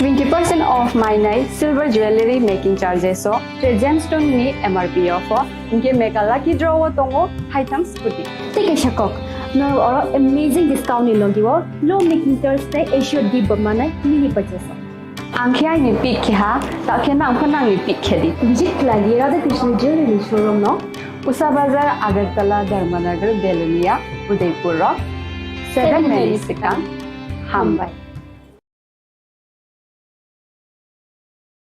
20% off my night silver jewelry making charges so tre gemstone ni MRP of inke mega lucky draw tongo item scooty take a shakok no or amazing discount ni logiwo low making charge te assured give manai mini purchase angkhya ni pick kha ta khena angkhana ni pick khedi visit lagi Radha Krishna jewelry showroom no Usa Bazar, Agartala, Dharmanagar, Belunia, Udaipur, 7 Mexican, Hambai.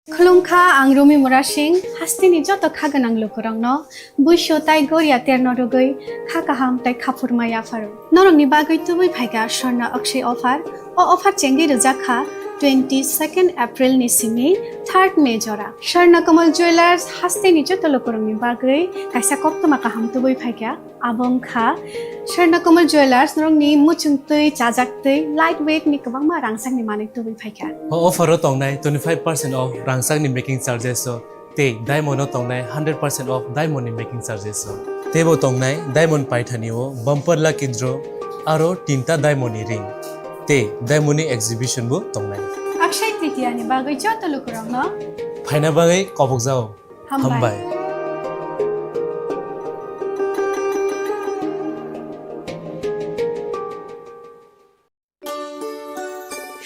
Khulungkha ang Rumi Murashing, hastini joto khagan ang lukurang no, buisho tai goria ternodogoi, khakaham tai khapurmaya faru. Norong ni bagoi tubui phaiga Sharna Akshay offer, o offer chengi rujakha 22nd April ni simi 3rd May jora. Sharna Kamal Jewelers hastini joto lukurang ni bagoi, kaisa koptoma kaham tubui phaiga, abong kha, Sharna Kamal Jewelers norong ni muchungtui, chajaktui, lightweight ni kabang ma rangsang ni manik tubui phaiga. Offer tong nai 25% off rangsang ni making charges so te diamond tong nai 100% off diamond ni making charges so tebo tong nai diamond paithani o bumper lucky draw aro tinta diamond ni ring te diamond ni exhibition bo tong nai Akshay Tritiya ni bagoi joto lukurang no phaina bagai kobok jao hambai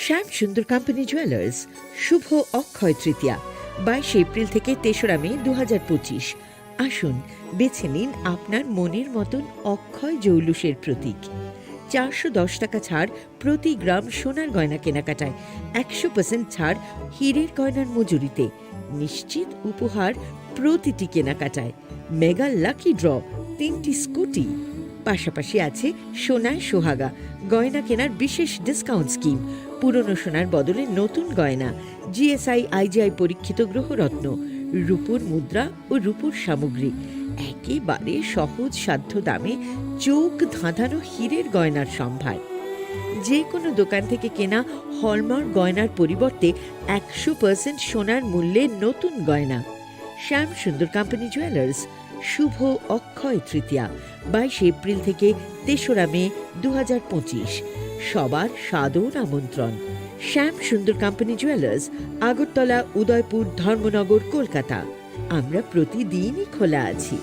Shyam Sundar company jewellers Shubho Akshaya Tritiya 22 April থেকে 3রা মে 2025। আসুন বেছে নিন আপনার মনের মতন অক্ষয় জৌলুসের প্রতীক। 410 টাকা ছাড় প্রতি গ্রাম সোনার গয়না কেনাকাটায়, 100% ছাড় হীরের গয়নার মজুরিতে, নিশ্চিত উপহার প্রতিটি কেনাকাটায়, মেগা লাকি ড্র 3টি স্কুটি। পাশাপাশি আছে সোনায় সোহাগা গয়না কেনার বিশেষ ডিসকাউন্ট স্কিম, পুরনো সোনার বদলে নতুন গয়না, জিএসআই আইজিআই পরীক্ষিত গ্রহরত্ন, রূপোর মুদ্রা ও রূপোর সামগ্রী, একেবারে সহজ সাধ্য দামে চোখ ধাঁধানো হীরের গয়নার সম্ভার। যে কোনো দোকান থেকে কেনা হলমার্ক গয়নার পরিবর্তে 100% সোনার মূল্যে নতুন গয়না। শ্যাম সুন্দর কোম্পানি জুয়েলার্স শুভ অক্ষয় তৃতীয়া 22 এপ্রিল থেকে 3রা মে 2025। সবার সাদর আমন্ত্রণ। শ্যাম সুন্দর কোম্পানি জুয়েলার্স, আগরতলা, উদয়পুর, ধর্মনগর, কলকাতা। আমরা প্রতিদিনই খোলা আছি।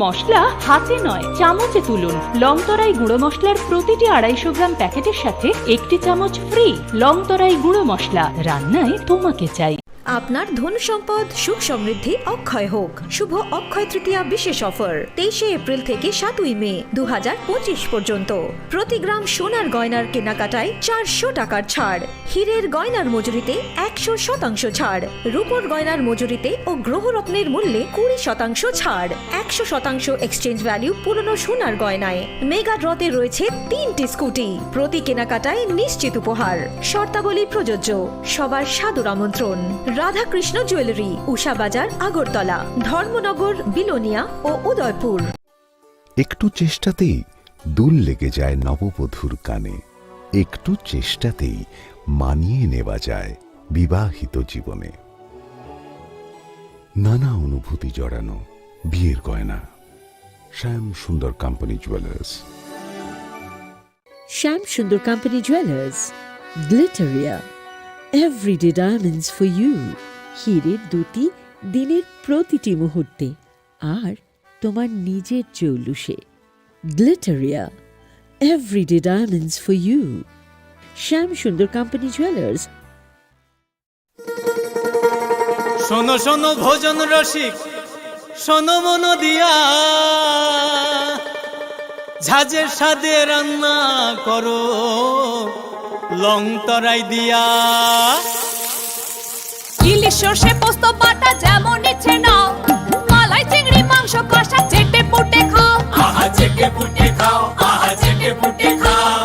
মশলা হাতে নয় চামচে তুলুন। লংতরাই গুঁড়ো মশলার প্রতিটি 250 গ্রাম প্যাকেটের সাথে 1টি চামচ ফ্রি। লংতরাই গুঁড়ো মশলা, রান্নায় তোমাকে চাই। আপনার ধন সম্পদ সুখ সমৃদ্ধি অক্ষয় হোক। শুভ অক্ষয় তৃতীয়া বিশেষ অফার 23 এপ্রিল থেকে 7 মে 2025 পর্যন্ত। প্রতি গ্রাম সোনার গয়নার কেনাকাটায় 400 টাকার ছাড়, হীরের গয়নার মজুরিতে 100% ছাড়, রূপোর গয়নার মজুরিতে ও গ্রহরত্নের মূল্যে 20% ছাড়, 100% এক্সচেঞ্জ ভ্যালু পুরনো সোনার গয়নায়। মেগা ড্রতে রয়েছে 3টি স্কুটি, প্রতি কেনাকাটায় নিশ্চিত উপহার। শর্তাবলী প্রযোজ্য। সবার সাদর আমন্ত্রণ। রাধা কৃষ্ণ জুয়েলারি, উষা বাজার, আগরতলা, ধর্মনগর, বিলোনিয়া ও উদয়পুর। একটু চেষ্টাতেই দুল লেগে যায় নববধূর কানে, একটু চেষ্টাতেই মানিয়ে নেওয়া যায় বিবাহিত জীবনে। নানা অনুভূতি জড়ানো বিয়ের গয়না। শ্যাম Sundar company jewellers. Shyam Sundar company jewellers, Glitteria, everyday diamonds for you. হীরের দুটি দিনের প্রতিটি মুহূর্তে আর তোমার নিজের জৌলুসে। Glitteria, everyday diamonds for you. Shyam Sundar company jewellers. শোনো শোনো ভোজন রসিক, শোনো মন দিয়া, ঝাঁঝের স্বাদে রান্না করো লং তরাই দিয়া। ইলিশ সর্ষে পোস্ত বাটা যেমন ইচ্ছে নাও, মালাই চিংড়ি মাংস কষা চেটে পুটে খাও, আহা চেটে পুটে খাও, আহা চেটে পুটে খাও।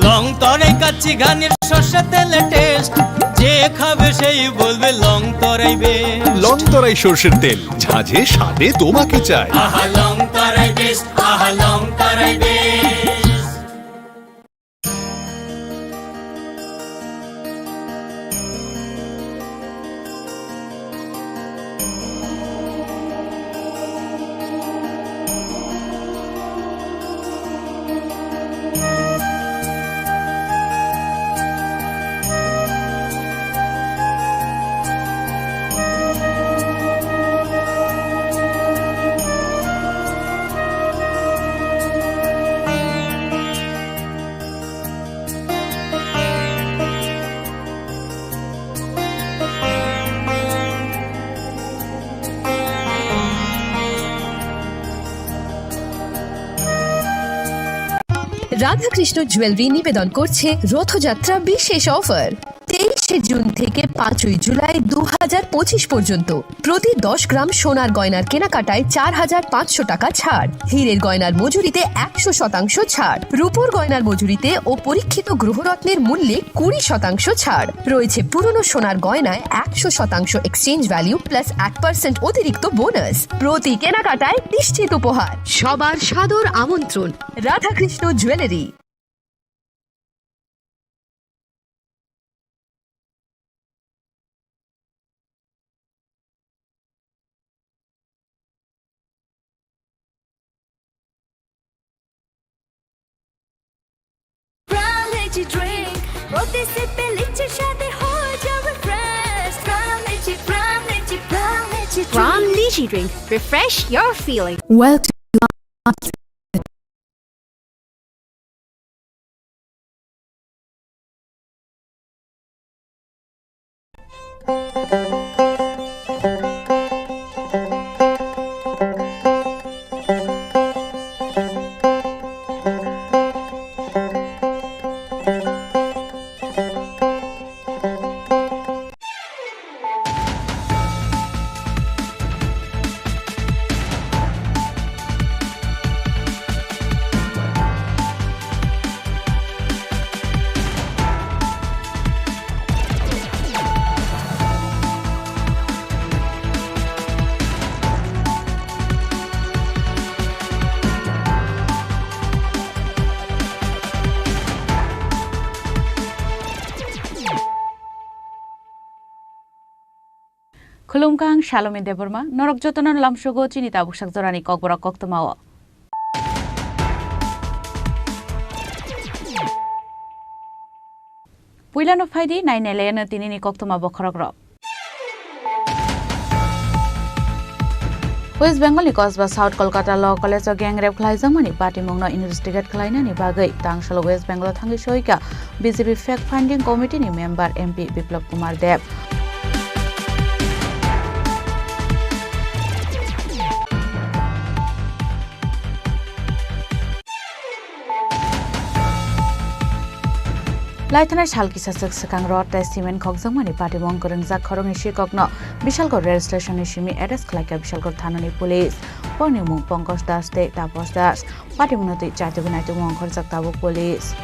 লং তরাই কাচ্চি ঘানির সর্ষে তেলে টেস্ট, যে খাবে সেই বলবে লং তরাই বেশ। লং তরাই সর্ষের তেল, ঝাঁঝে স্বাদে তোমাকে চাই। আহা লং তরাই বেশ, আহা লং তরাই বেশ। রাধাকৃষ্ণ জুয়েলারি নিবেদন করছে রথযাত্রা বিশেষ অফার। 23শে জুন থেকে 5ই জুলাই 2025 পর্যন্ত প্রতি 10 গ্রাম সোনার গয়নার কেনাকাটায় 4500 টাকা ছাড়, হীরের গয়নার মজুরিতে 100% ছাড়, রূপোর গয়নার মজুরিতে ও পরীক্ষিত গ্রহরত্নের মূল্যে 20% ছাড় রয়েছে। পুরনো সোনার গয়নায় 100% এক্সচেঞ্জ ভ্যালু প্লাস 1% অতিরিক্ত বোনাস। প্রতি কেনাকাটায় নিশ্চিত উপহার। সবার সাদর আমন্ত্রণ Radhakrishna jewellery. Brown Lychee Drink. Refresh your feeling. Welcome. Khulumkang Shalome Deborma, Norok Jotonon Lamshogo, Chinita Bushak Zorani Kokbora Koktomawa. Puilan of Heidi, 9 Elena Tinini Koktoma Bokorogro. West Bengal Kosba South Kolkata Law College of Gang Rep Klaizamani Party Mongno Investigate Klaina ni Bagai, Tangshal West Bengal Thangi Shoika, BJP Fact Finding Committee ni member MP Biplab Kumar Dev. Laitana Shalki Sasak Sakang Rod Testament Kogsamani Party Monkorang Zakorong Shikokno, Bishalko Rail Station Ishimi Edes Klaka Bishalko Tanani Police, Ponimu Pongos Das State Tapos Das, Party Munoti Chatugunatu Monkor Zaktabu Police.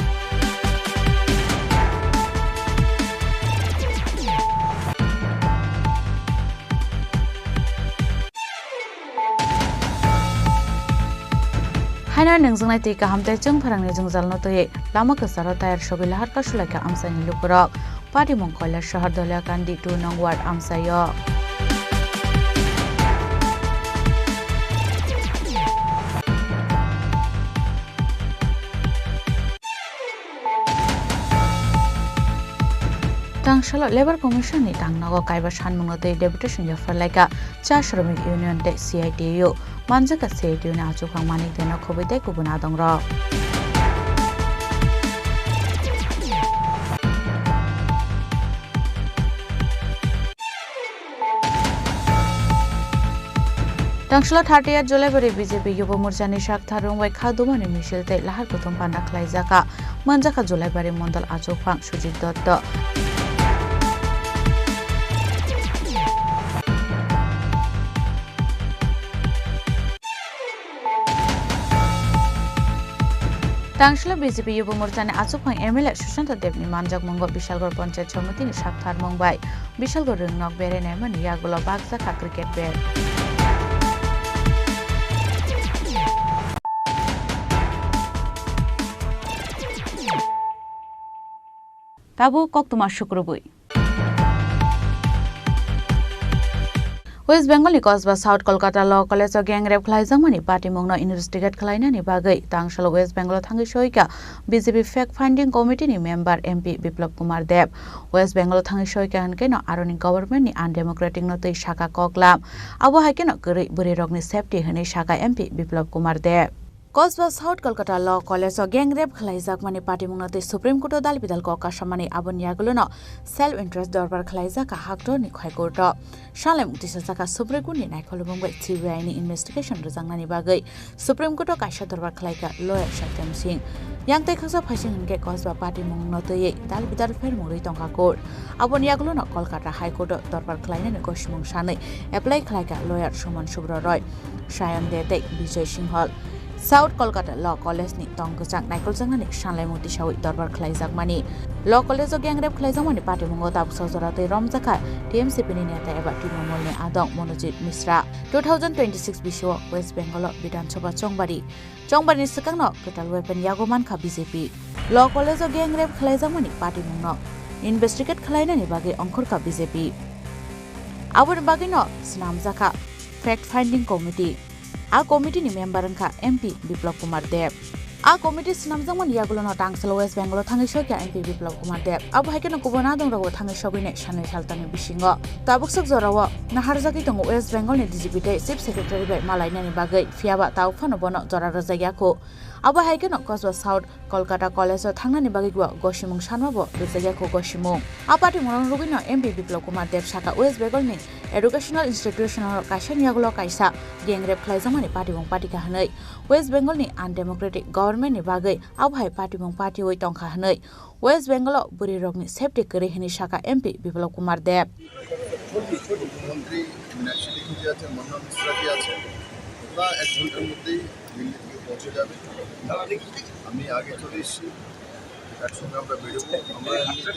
Haina nengzungnai ti kaham te chung pharangni jungzal no toye lama ka sara tayar shobi lahar ka shulaka amsani lukurok party mongkola shahar dolya kandi 2 nong ward amsayo Tangshalo Labor Commission ni tangnago kaiba sanmungate deputation jafralaika cha Shramik Union te CITU manjaka CITU na achupang manik dena khobite kubuna dongra Tangshalo 30 July bari BJP Yuba Morcha ni shak tharung bai khadumani mishilte lahar kutum panna khlaijaka manjaka July bari mondal achupang Sujit Dotto Tangshalo BJP Yuba Morcha ni achupang MLA Sushanta Dev ni manjak mongo Bishalgor Panchayat Samiti ni shak tharmung bai Bishalgor ringnok bere nemani yagulo bagjaka cricket bet Tabu kok tuma shukrubui West Bengal ni Kosba South Kolkata Law College gang rape khlaijang mani party mongno investigate khlaina ni bagai Tangshalo West Bengal thangi soika BJP fact finding committee ni member MP Biplab Kumar Dev West Bengal thangi soika hanke no aroni government ni undemocratic no tei shaka koklam abo haike no guri buri rogni safety hene shaka MP Biplab Kumar Dev Kosba South Kolkata Law College gang rape khlaijak mani party mongno tei Supreme Court dal bidal ko kasamani abon yagulo no self interest dorbar khlaijak ka haktor ni khoi court Shalem tisaka Supreme Court ni naikholubong bai CBI ni investigation rajangna ni bagai Supreme Court kaisa dorbar khlaika lawyer Satyam Singh yang tei khasa phasing hingke Kosba party mongno tei dal bidal fer mori tongka court abon yagulo no Kolkata High Court dorbar khlaina ni koshmong sanai apply khlaika lawyer Suman Subra Roy Shayan Dete Vijay Singhal South Kolkata Law College ni tongkujang naikoljang ni sanlai muti sawi dorbar khlaijak mani Law College o gang rape khlaijak mani party mongo tab sojora tei romjaka TMCP ni neta eba Trinamool ni adong Monojit Misra 2026 bisho West Bengal Bidhan Sabha Chongbari ni sakang no ketal weapon yagoman kha BJP Law College o gang rape khlaijak mani party mongo investigate khlaina ni bage ongkhor ka BJP abon bage no snamjaka fact finding committee A committee ni member ka MP Biplab Kumar Dev A committee snamjang man yagulo no Tangshalo West Bengal thangi soka MP Biplab Kumar Dev abo haike no kubona dong rago thangi sogine sanai saltani bisingo tabuk sok jorawo naharjaki tongo West Bengal ni DGP te Chief Secretary bai malaina ni bagai fiaba tau phano bono jora rajaya ko abo haike no Kosba South Kolkata College thangna ni bagai go gosimung sanwabo rajaya ko gosimung apati morong rubino MP Biplab Kumar Dev saka West Bengal ni educational institution kaisa yagulo kaisa gang rape khlaijang mani party bong party ka hanai West Bengal ni undemocratic government ni bagai abhai party bong party oi tongkha hanai West Bengal buri rogni safety kare hini shaka MP Biplab Kumar Dev মন্ত্রী মীনাক্ষী লিখি আছে মনোহর মিশ্রা জি আছে ওরা 1 ঘন্টার মধ্যেই দিল্লি থেকে পৌঁছে যাবে আমি আগে চলে এসেছি একসঙ্গে আমরা বেরোবো আমরা এমনিতে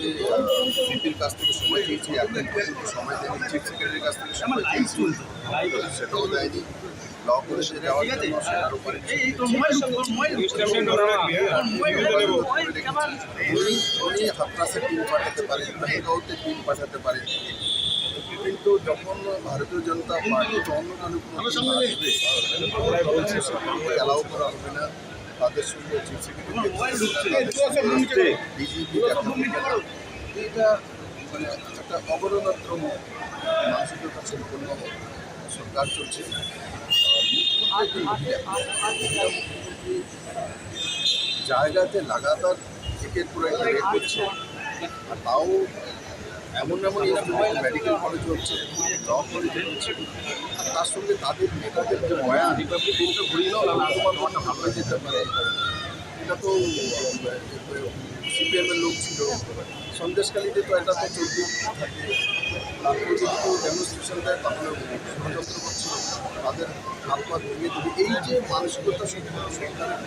সিপির কাছ থেকে সময় চেয়েছি একদিন পর্যন্ত সময় দেয়নি চিফ সেক্রেটারির কাছ থেকে সময় চেয়েছি সেটাও দেয়নি ল কলেজে যাওয়ার জন্য সেটার উপরে উনি হাতরাসের টিম পাঠাতে পারেন মেহেগাঁওতে টিম পাঠাতে পারেন কিন্তু যখন ভারতীয় জনতা পার্টি অন্য কোনো অ্যালাউ করা হবে না তাদের সঙ্গে চিফ সেক্রেটারি বিজেপি এটা মানে একটা অবরণাত্র মানসিকতা সম্পন্ন সরকার চলছে মুখ্যমন্ত্রী জায়গাতে লাগাতার একের পর এক রেট করছে আর তাও এমন মেডিকেল কলেজ হচ্ছে ল কলেজ হচ্ছে আর তার সঙ্গে তাদের নেতাদের যে বয়ান তোমার ভালো যেতে পারে এটা তো সিপিএমের লোক ছিল সন্দেশকালীতে তো এটা তো চলতে থাকে তারপরে যদি কেউ ডেমনস্ট্রেশন দেয় তাহলে ষড়যন্ত্র করছিল তাদের হাত পা ভেঙে দেবে এই যে মানসিকতা সরকারের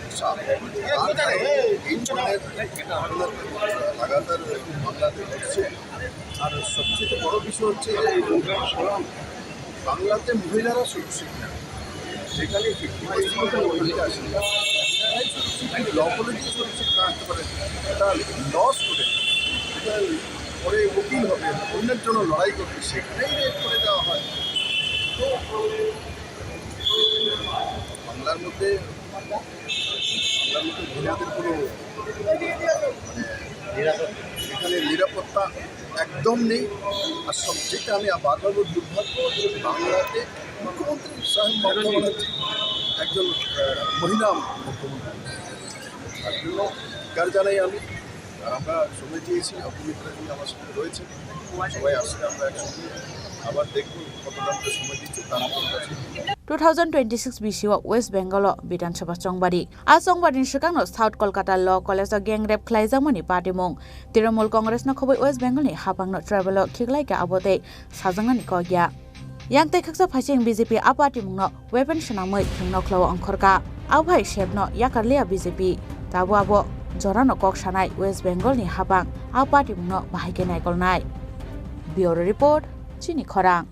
এই ধরনের লাগাতার বাংলাতে হচ্ছে আর সবচেয়ে বড় বিষয় হচ্ছে যে বাংলাতে মহিলারা সুরক্ষিত না সেখানে মহিলা আসে ল কলেজে সুরক্ষিত না আসতে পারে এটা লস করে এটা পরে উকিল হবে অন্যের জন্য লড়াই করবে সেখানেই রেট করে দেওয়া হয় তো বাংলার মধ্যে মহিলাদের কোনো মানে এখানে নিরাপত্তা একদম নেই। আর সবচেয়ে আমি বারবার দুর্ভাগ্য যে বাংলাতে মুখ্যমন্ত্রী স্বয়ং মমতা ব্যানার্জি একজন মহিলা মুখ্যমন্ত্রী, তার জন্য কার জানাই আমি। আর আমরা সময় দিয়েছি, অপবিত্রাজি আমার সাথে রয়েছে, সবাই আসলে আমরা একসঙ্গে আবার দেখব কতটা সময় দিচ্ছে তার কাছে। 2026 BCO West Bengal Bidansabha Chongbari. A Chongbari Shikang South Kolkata Law College Gang Rep Klaizamoni Party Mong. Tiramul Congress no Kobo West Bengal ni Hapang no Traveler Kilaika Abote Sazangan Kogia. Yang Texas Paching BJP A Party Mong Weapon Shanamoi King no Claw on Korka. Awai Shep no Yakalia BJP. Tabuabo Jorano Kok Shanai West Bengal ni Hapang. A Party Mong Bahike Naikol Nai. Bureau Report Chini Khorang.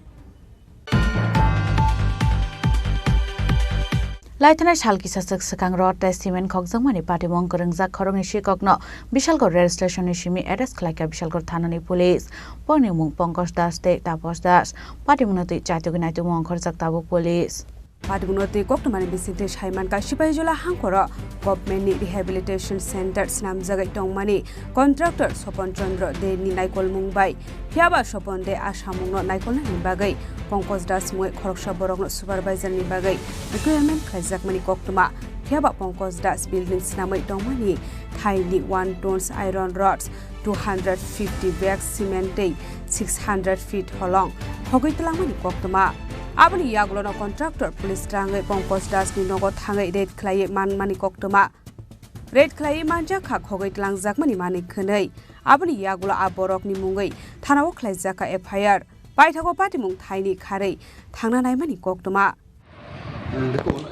Laitana Shalki Sasak Sakang Rod Testament Coxamani Party Monkerang Zak Khorang Shikokno, Bishalko Rail Station Shimi Edes Klaka Bishalko Tanani Police, Ponimu Pongos Das State Tapos Das, Party Munoti Chatuganatu Monkor Zaktabu Police. Party Munoti Koktomani Bisinte Shaiman Kashipajola Hankora, Government Rehabilitation Center Snam Zagatong Money, Contractor Sopon Chandra de Ninaikol Mumbai, Piaba Sopon de Ashamuno Naikol Nibagai. Pongkos das Mue Khoroksha Borong Supervisor ni bagai requirement Kazak Mani Koktuma Piaba Pongkos das buildings namai Domani Tiny 1 tons iron rods 250 bags cement 600 feet holong Hogoi Tlamani Koktuma Abani Yaglono contractor police trangai Pongkos das ni nogo thangai red clay man mani Koktuma Red clay manja khak hogoi tlang zakmani mani khnei Abani Yaglo aborok ni mungai thanao clay zaka FIR Paithago Party Mung Thaini Khare Thangna Naimani Koktoma দেখুন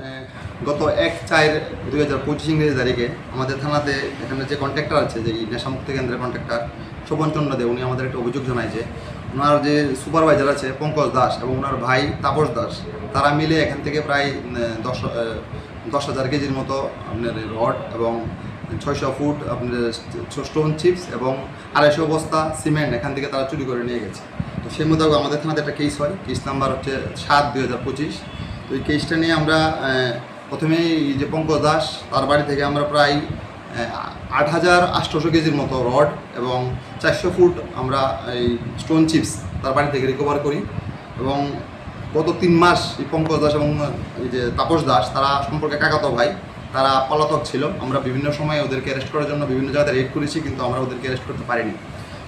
গত 1/4/2025 ইংরেজি তারিখে আমাদের থানাতে এখানে যে contractor আছে যে নেশামুক্তি কেন্দ্রের কন্ট্রাক্টর শোভন চন্দ্র দে উনি আমাদের একটা অভিযোগ জানায় যে ওনার যে সুপারভাইজার আছে পঙ্কজ দাস এবং ওনার ভাই তাপস দাস তারা মিলে এখান থেকে প্রায় 10,000 কেজির মতো আপনার রড এবং 600 ফুট আপনার স্টোন চিপস এবং 250 বস্তা সিমেন্ট এখান থেকে তারা চুরি করে নিয়ে গেছে। তো সেই মোতাবেক আমাদের থানাতে একটা কেস হয়, কেস নাম্বার হচ্ছে 7/2025। তো এই কেসটা নিয়ে আমরা প্রথমেই যে পঙ্কজ দাস তার বাড়ি থেকে আমরা প্রায় 8,800 কেজির মতো রড এবং 400 ফুট আমরা এই স্টোন চিপস তার বাড়ি থেকে রিকভার করি এবং গত 3 মাস এই পঙ্কজ দাস এবং এই যে তাপস দাস তারা সম্পর্কে কাকাতো ভাই, তারা পলাতক ছিল। আমরা বিভিন্ন সময় ওদেরকে অ্যারেস্ট করার জন্য বিভিন্ন জায়গায় রেড করেছি, কিন্তু আমরা ওদেরকে অ্যারেস্ট করতে পারিনি।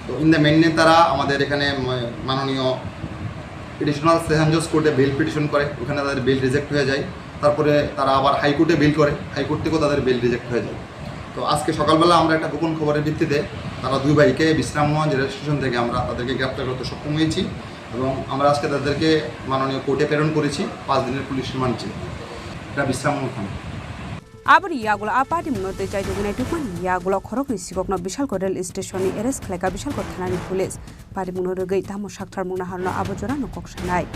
তো ইন দ্য মেইনে তারা আমাদের এখানে মাননীয় এডিশনাল সেশন জজ কোর্টে বেল পিটিশন করে, ওখানে তাদের বেল রিজেক্ট হয়ে যায়। তারপরে তারা আবার হাইকোর্টে বেল করে, হাইকোর্ট থেকেও তাদের বেল রিজেক্ট হয়ে যায়। তো আজকে সকালবেলা আমরা একটা গোপন খবরের ভিত্তিতে তারা দুই ভাইকে বিশ্রামগঞ্জ রেল স্টেশন থেকে আমরা তাদেরকে গ্রেপ্তার করতে সক্ষম হয়েছি এবং আমরা আজকে তাদেরকে মাননীয় কোর্টে প্রেরণ করেছি 5 দিনের পুলিশ রিমান্ড চেয়ে। এটা বিশ্রামগঞ্জ থানা। Abri Yagula Apati Munote Jaidugunai Tupan Yagula Khorokni Sikokno Bishalko Rail Station Eres Kleka Bishalko Thanani Police Party Munogai Tamo Shaktar Munaharno Abojorano Kokshanai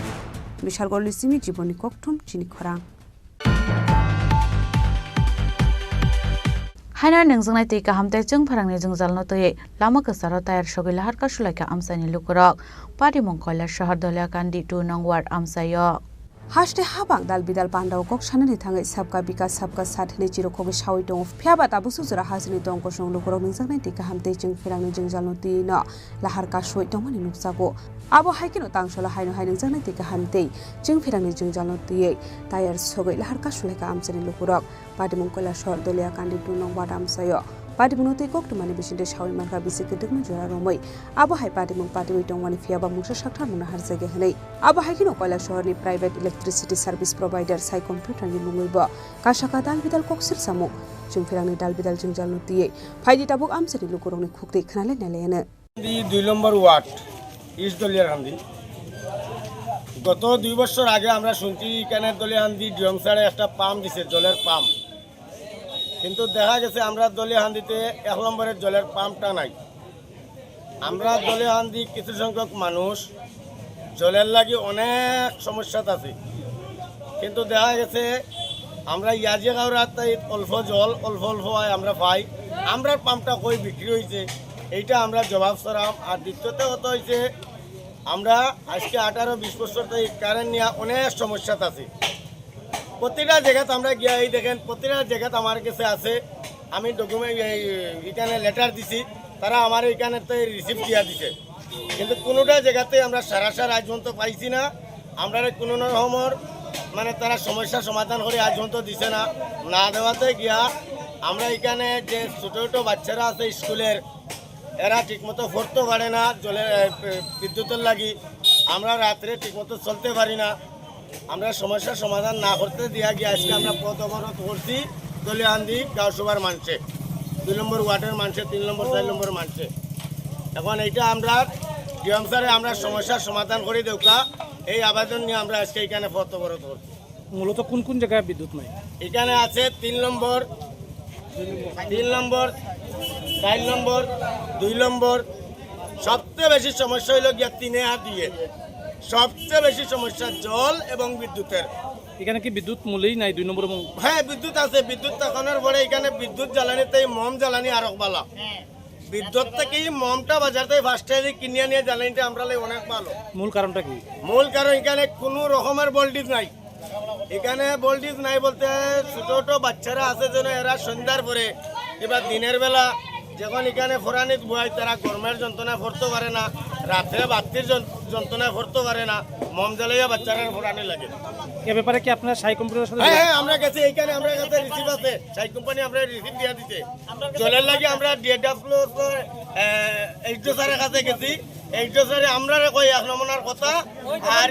Bishalko Lisimi Jiboni Koktum Chini Khorang Haina nengzangnai te kahamte chung pharangni jungjalno toye lama kasaro tayar shogi lahar ka shulaika amsani lukurok Party Mongkoila shahar dolya kandi 2 nong ward amsayo Hashte habang dal bidal pandao kok shanani thangai sabka bika sabka sathni chiro khogi shawi dong phiaba ta busu jura hasni dong ko song lukorok ningjaknai te kahamte chung phirangni jungjalno ti no lahar ka shoi dongmani nuksago abo haikino tangsola haino hainingjaknai te kahamte chung phirangni jungjalno ti tayar sogai lahar ka shulaika amsani lukorok Party Mongkoila shahar dolya kandi 2 nong ward amsayo Party Munote Koktumani Bishinde Shawi Marka Bisiki Dugma Jura Romoi Abo Hai Party Mung Party Witongwani Fiaba Musa Shaktar Muna Harzage Hene Abo Haikino Koila Shahar ni Private Electricity Service Provider Sai Computer ni Mungulba Kashaka Dal Bidal Koksir Samu Jungfirang ni Dal Bidal Jungjal Nutiye Faidi Tabuk Amsari Lukurong ni Khukti Khanale Nalene দি 2 নম্বর word east দলিয়াকান্দি গত 2 বছর আগে আমরা শুনছি এখানে দলিয়াকান্দি ডিমসারে একটা pump দিছে জলের pump কিন্তু দেখা গেছে আমরা দলিয়াকান্দিতে 1 নম্বরের জলের পাম্পটা নাই আমরা দলিয়াকান্দি কিছু সংখ্যক মানুষ জলের লাগি অনেক সমস্যা আছে কিন্তু দেখা গেছে আমরা ইয়াজে গাওরাতে অল্প জল অল্প হয় আমরা পাই আমরা পাম্পটা কই বিক্রি হইছে এইটা আমরা জবাব সরাম আর দ্বিতীয়তে হতো হইছে আমরা আজকে 18-20 বছর থেকে কারেন্ট নিয়ে অনেক সমস্যা আছে প্রতিটা জায়গাতে আমরা গিয়া এই দেখেন প্রতিটা জায়গাতে আমার কাছে আছে আমি ডকুমেন্ট এখানে লেটার দিছি তারা আমার এখানে তো রিসিপ্ট দিয়া দিছে কিন্তু কোনোটা জায়গাতে আমরা সারাসার আজ পর্যন্ত পাইছি না। আমরা কোনো রকমের মানে তারা সমস্যার সমাধান করে আজ পর্যন্ত দিছে না। না দেওয়াতে গিয়া আমরা এখানে যে ছোটো ছোটো বাচ্চারা আছে স্কুলের, এরা ঠিকমতো পড়তে পারে না জলের বিদ্যুতের লাগি। আমরা রাত্রে ঠিকমতো চলতে পারি না। আমরা সমস্যার সমাধান না করতে দিয়া গিয়ে আজকে আমরা পথ অবরোধ করছি দলিয়ান্দি গাঁওসভার মানুষে, 2 নম্বর ওয়ার্ডের মানুষে, 3 নম্বর 4 নম্বর মানুষে। এখন এইটা আমরা ডিএম স্যারে আমরা সমস্যার সমাধান করে দেওয়া এই আবেদন নিয়ে আমরা আজকে এখানে পথ অবরোধ করছি। মূলত কোন কোন জায়গায় বিদ্যুৎ নাই? এখানে আছে 3 নম্বর 4 নম্বর 2 নম্বর। সবচেয়ে বেশি সমস্যা হইল গিয়া 3 দিয়ে সবচেয়ে বেশি সমস্যা জল এবং বিদ্যুতের। এখানে কি বিদ্যুৎ মূলেই নাই 2 নম্বর? হ্যাঁ বিদ্যুৎ আছে, বিদ্যুৎ থাকানোর পরে এখানে বিদ্যুৎ জ্বালানিতে মম জ্বালানি আরো ভালো। বিদ্যুৎ থেকে মমটা বাজার থেকে ফার্স্টে কিনে নিয়ে জ্বালানিটা আমরা অনেক ভালো। মূল কারণটা কি? মূল কারণ এখানে কোনো রকমের ভোল্টেজ নাই। এখানে ভোল্টেজ নাই বলতে ছোট ছোট বাচ্চারা আছে যেন এরা সন্ধ্যার পরে এবার দিনের বেলা যখন এখানে ফোরানিত বয় তারা গরমের যন্ত্রণা পড়তে পারে না, রাত্রে বাতির যন্ত্রণা পড়তে পারে না, মম জ্বালাইয়া বাচ্চারা ফোরানি লাগে। এ ব্যাপারে কি আপনার সাই কোম্পানির সাথে? হ্যাঁ আমরা গেছি, এইখানে আমরা কাছে রিসিভ আছে, সাই কোম্পানি আমরা রিসিভ দিয়া দিতে। জলের লাগে আমরা ডিএডব্লিউ এইচডি স্যারের কাছে গেছি। এইচডি স্যারে আমরা কই 1 নমুনার কথা, আর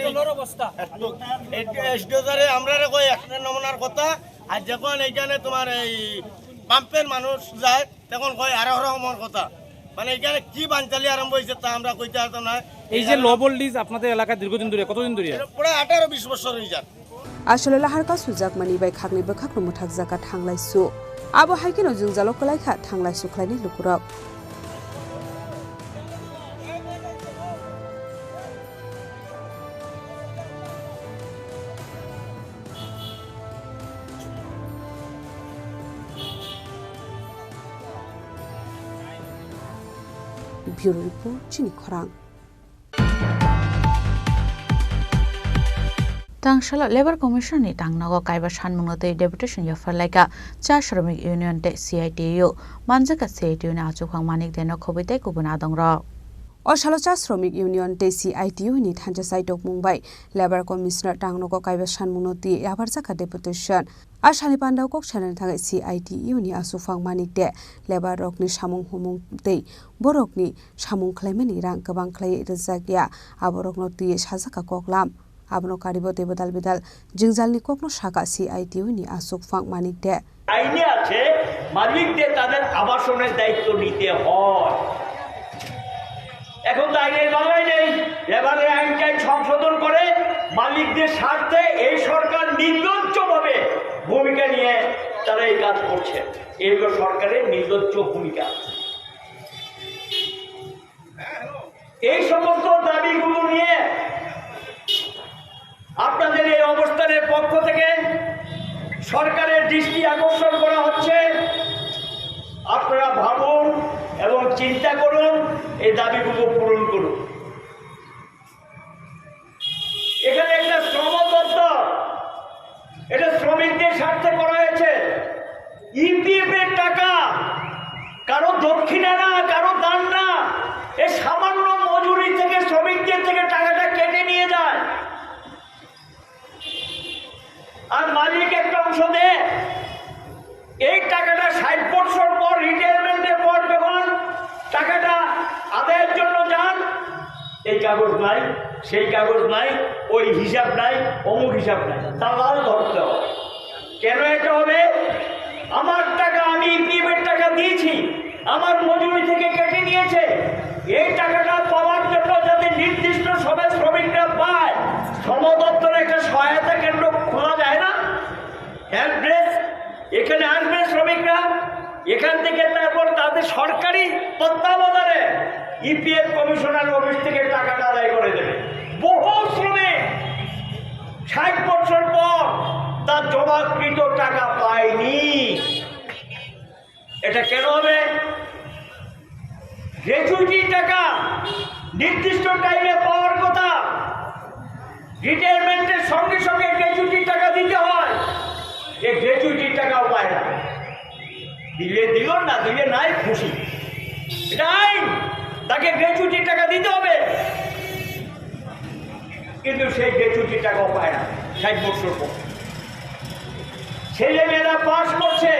এইচডি স্যারে আমরা কই 1 নমুনার কথা। আর যখন এইখানে তোমার এই পাম্পের মানুষ যায় তখন কয় আরো রকমের কথা। মানে এখানে কি বানচালি আরম্ভ হয়েছে তা আমরা কইতে পারতাম না। এই যে লো ভোল্টেজ আপনাদের এলাকায় দীর্ঘদিন ধরে, কতদিন ধরে? প্রায় 18-20 বছর হয়ে যায়। আসলে लाहारका सुजाक मानि बाय खागनि बखाखनो मुथाक जाका थांलाय सु आबो हाइकेनो जों जालो कलायखा थांलाय सुख्लायनि लुकुराव ब्युरो रिपोर्ट चिनी खरां। Tangshalo Labor Commission ni tangnago kaiba shanmungnote deputation yafarlaika cha Shramik Union te CITU manjaka CITU na achukhang manik deno khobite kubuna dongra অশালোচা শ্রমিক ইউনিয়ন তে CITU ni thancha saitok mungbai Labor Commissioner tangnago kaiba shanmungnote yabar jaka deputation Ashali Pandau kok channel thangai CITU ni asufang manik de Labor rok ni samung humung te borok ni samung khlaimani rang gobang khlai rjakya aborok no ti sajaka koklam abno karibo te bedal bedal jingjalni kokno shaka CITU ni asufang manik de আইনে আছে মালিকদের তাদের আবাসনের দায়িত্ব নিতে হয়। এখন তো আইনের বাংলায় নেই। এবারে আইনটাই সংশোধন করে মালিকদের স্বার্থে এই সরকার নির্লজ্জভাবে ভূমিকা নিয়ে তারা এই কাজ করছে। এগুলো সরকারের নির্লজ্জ ভূমিকা। এই সমস্ত দাবিগুলো নিয়ে আপনাদের এই অবস্থানের পক্ষ থেকে সরকারের দৃষ্টি আকর্ষণ করা হচ্ছে। আপনারা ভাবুন এবং চিন্তা করুন, এই দাবিগুলো পূরণ করুন। এখানে একটা শ্রম দপ্তর, এটা শ্রমিকদের স্বার্থে করা হয়েছে। ইপিএফ এর টাকা কারো দক্ষিণা না, কারো দান না, এই সামান্য মজুরি থেকে শ্রমিকদের থেকে টাকাটা কেটে নিয়ে যায় আর মালিক একটা অংশ দেয়। এই টাকাটা 60 বছর পর রিটায়ারমেন্টের পর যখন টাকাটা আদায়ের জন্য যান, এই কাগজ নাই, সেই কাগজ নাই, ওই হিসাব নাই, অমুক হিসাব নাই, দালাল ধরতে হবে। কেন এটা হবে? আমার টাকা, আমি ইপিএফের টাকা দিয়েছি, আমার মজুরি থেকে কেটে নিয়েছে। এই টাকাটা পাওয়ার জন্য যাতে নির্দিষ্ট সবে শ্রমিকরা পায়, শ্রম দপ্তরে একটা সহায়তা কেন্দ্র খোলা যায় না, হেল্প ডেস্ক, এখানে আসবে শ্রমিকরা, এখান থেকে তারপর তাদের সরকারি তত্ত্বাবধানে ইপিএফ কমিশনার অফিস থেকে টাকাটা আদায় করে দেবে। বহু শ্রমিক 60 বছর পর তার জমাকৃত টাকা পায়নি। এটা কেন হবে? গ্র্যাচুইটি টাকা নির্দিষ্ট টাইমে পাওয়ার কথা, রিটায়ারমেন্টের সঙ্গে সঙ্গে গ্র্যাচুইটি টাকা দিতে হয়। এই গ্র্যাচুইটির টাকাও পায় না। দিলে দিল, না দিলে নাই, খুশি। এটা আইন। তাকে গ্র্যাচুইটির টাকা দিতে হবে, কিন্তু সেই গ্র্যাচুইটির টাকাও পায় না 60 বছর পর। ছেলে মেয়েরা পাস করছে,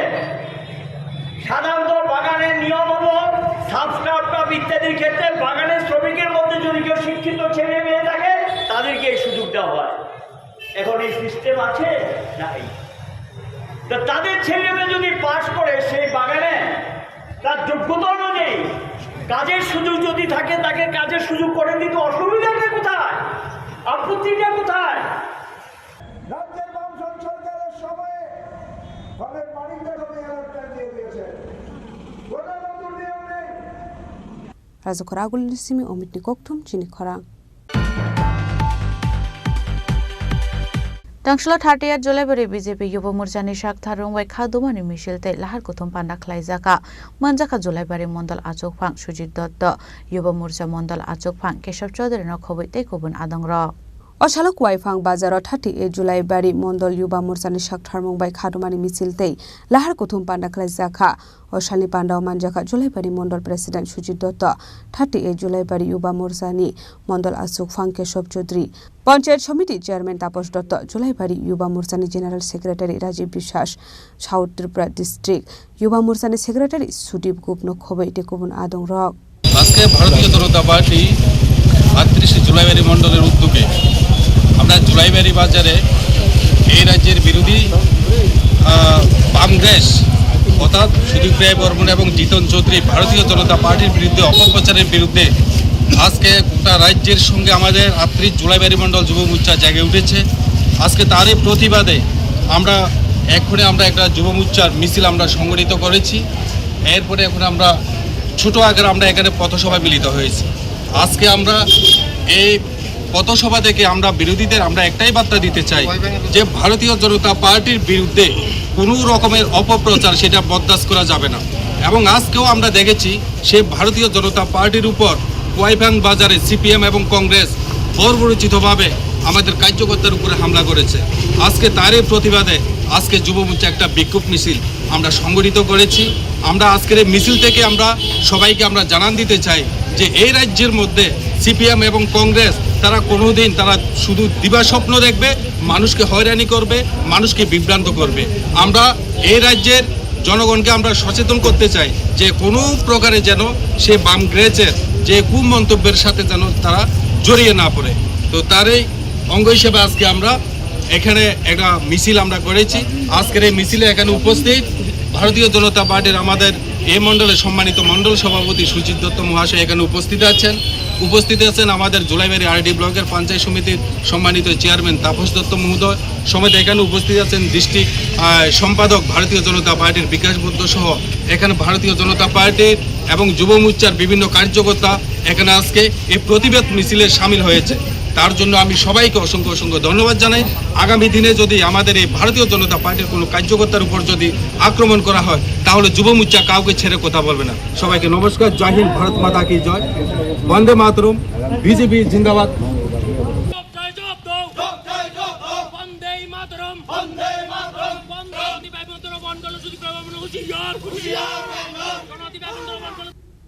সাধারণত বাগানের নিয়ম হলো সাবস্টার্টআপ ইত্যাদির ক্ষেত্রে বাগানের শ্রমিকের মধ্যে যদি কেউ শিক্ষিত ছেলে মেয়ে থাকে তাদেরকে এই সুযোগ দেওয়া হয়। এখন এই সিস্টেম আছে নাই, তো তাদের ছেলে মেয়ে যদি পাস করে সেই বাগানে তার যোগ্যতা অনুযায়ী কাজের সুযোগ যদি থাকে তাকে কাজের সুযোগ করে দিতে অসুবিধাটা কোথায়, আপত্তিটা কোথায়? রাজ্যের বামফ্রন্ট সরকারের সময়ে ফলের মালিকরা সবাই অ্যালার্ট দিয়ে দিয়েছে, কোনো নতুন নিয়ম নেই। রাজকরাগুল নিসিমি অমিতনি koktum Chini Khorang Tangshlo 30 July bari BJP Yuba Morchani Shak Tharung Wai Khadumani Mishil te Lahar Kuthum Panda Khlaijaka Manjaka July bari Mondal Achok Phang Sujit Dotto Yuba Morcha Mondal Achok Phang Keshav Chaudhary no khoboi te kubun adangra Oshalok Waifang Bazaro 38 July bari Mondol Yuba Morchani Shak Tharung Wai Khadumani Mishil te Lahar Kuthum Panda Khlaijaka Oshali Panda Manjaka July bari Mondol President Sujit Dotto 38 July bari Yuba Morchani Mondol Achok Phang Keshav Chaudhary panchayat সমিতি chairman Tapas Dutta Julaibari যুবা মোর্চানি general secretary Rajib বিশ্বাস south Tripura district যুবা মোর্চানি secretary Sudip গুপ্ন খবই টেকুবন আদং rock আজকে ভারতীয় জনতা party 38 Julaibari মণ্ডলের উদ্যোগে আমরা জুলাইবাড়ি বাজারে এই রাজ্যের বিরোধী কংগ্রেস অর্থাৎ সুদীপ রায় বর্মন এবং জিতন চৌধুরী ভারতীয় জনতা পার্টির বিরুদ্ধে অপপ্রচারের বিরুদ্ধে আজকে গোটা রাজ্যের সঙ্গে আমাদের 38 জুলাইবাড়ি মণ্ডল যুব মোর্চা জেগে উঠেছে। আজকে তারই প্রতিবাদে আমরা আমরা একটা যুব মোর্চার মিছিল আমরা সংগঠিত করেছি। এরপরে এখন আমরা ছোট আকারে আমরা এখানে পথসভা মিলিত হয়েছি। আজকে আমরা এই পথসভা থেকে আমরা বিরোধীদের আমরা একটাই বার্তা দিতে চাই যে ভারতীয় জনতা পার্টির বিরুদ্ধে কোনো রকমের অপপ্রচার সেটা বরদাস্ত করা যাবে না। এবং আজকেও আমরা দেখেছি সে ভারতীয় জনতা পার্টির উপর ওয়াইফাং বাজারে সিপিএম এবং কংগ্রেস বর্বরোচিতভাবে আমাদের কার্যকর্তার উপরে হামলা করেছে। আজকে তারই প্রতিবাদে আজকে যুব মোর্চা একটা বিক্ষোভ মিছিল আমরা সংগঠিত করেছি। আমরা আজকের এই মিছিল থেকে আমরা সবাইকে আমরা জানান দিতে চাই যে এই রাজ্যের মধ্যে সিপিএম এবং কংগ্রেস তারা কোনোদিন তারা শুধু দিবা স্বপ্ন দেখবে, মানুষকে হয়রানি করবে, মানুষকে বিভ্রান্ত করবে। আমরা এই রাজ্যের জনগণকে আমরা সচেতন করতে চাই যে কোনো প্রকারে যেন সে বামগ্রেজের যে কুমন্তব্যের সাথে যেন তারা জড়িয়ে না পড়ে। তো তারই অঙ্গ হিসেবে আজকে আমরা এখানে একটা মিছিল আমরা করেছি। আজকের এই মিছিলে এখানে উপস্থিত ভারতীয় জনতা পার্টির আমাদের এই মণ্ডলের সম্মানিত মণ্ডল সভাপতি সুজিত দত্ত মহাশয় এখানে উপস্থিত আছেন আমাদের জুলাইবাড়ি আরডি ব্লকের পঞ্চায়েত সমিতির সম্মানিত চেয়ারম্যান তাপস দত্ত মহোদয় সমেত এখানে উপস্থিত আছেন ডিস্ট্রিক্ট সম্পাদক ভারতীয় জনতা পার্টির বিকাশ বদ্ধ সহ এখানে ভারতীয় জনতা পার্টির এবং যুব মোর্চার বিভিন্ন কার্যকর্তা এখানে আজকে এই প্রতিবাদ মিছিলে সামিল হয়েছে। তার জন্য আমি সবাইকে অসংখ্য অসংখ্য ধন্যবাদ জানাই। আগামী দিনে যদি আমাদের এই ভারতীয় জনতা পার্টির কোনো কার্যকর্তার উপর যদি আক্রমণ করা হয় তাহলে যুব মোর্চা কাউকে ছেড়ে কথা বলবে না। সবাইকে নমস্কার, জয় হিন্দ, ভারত মাতা কি জয়, বন্দে মাতরম, বিজেপি জিন্দাবাদ।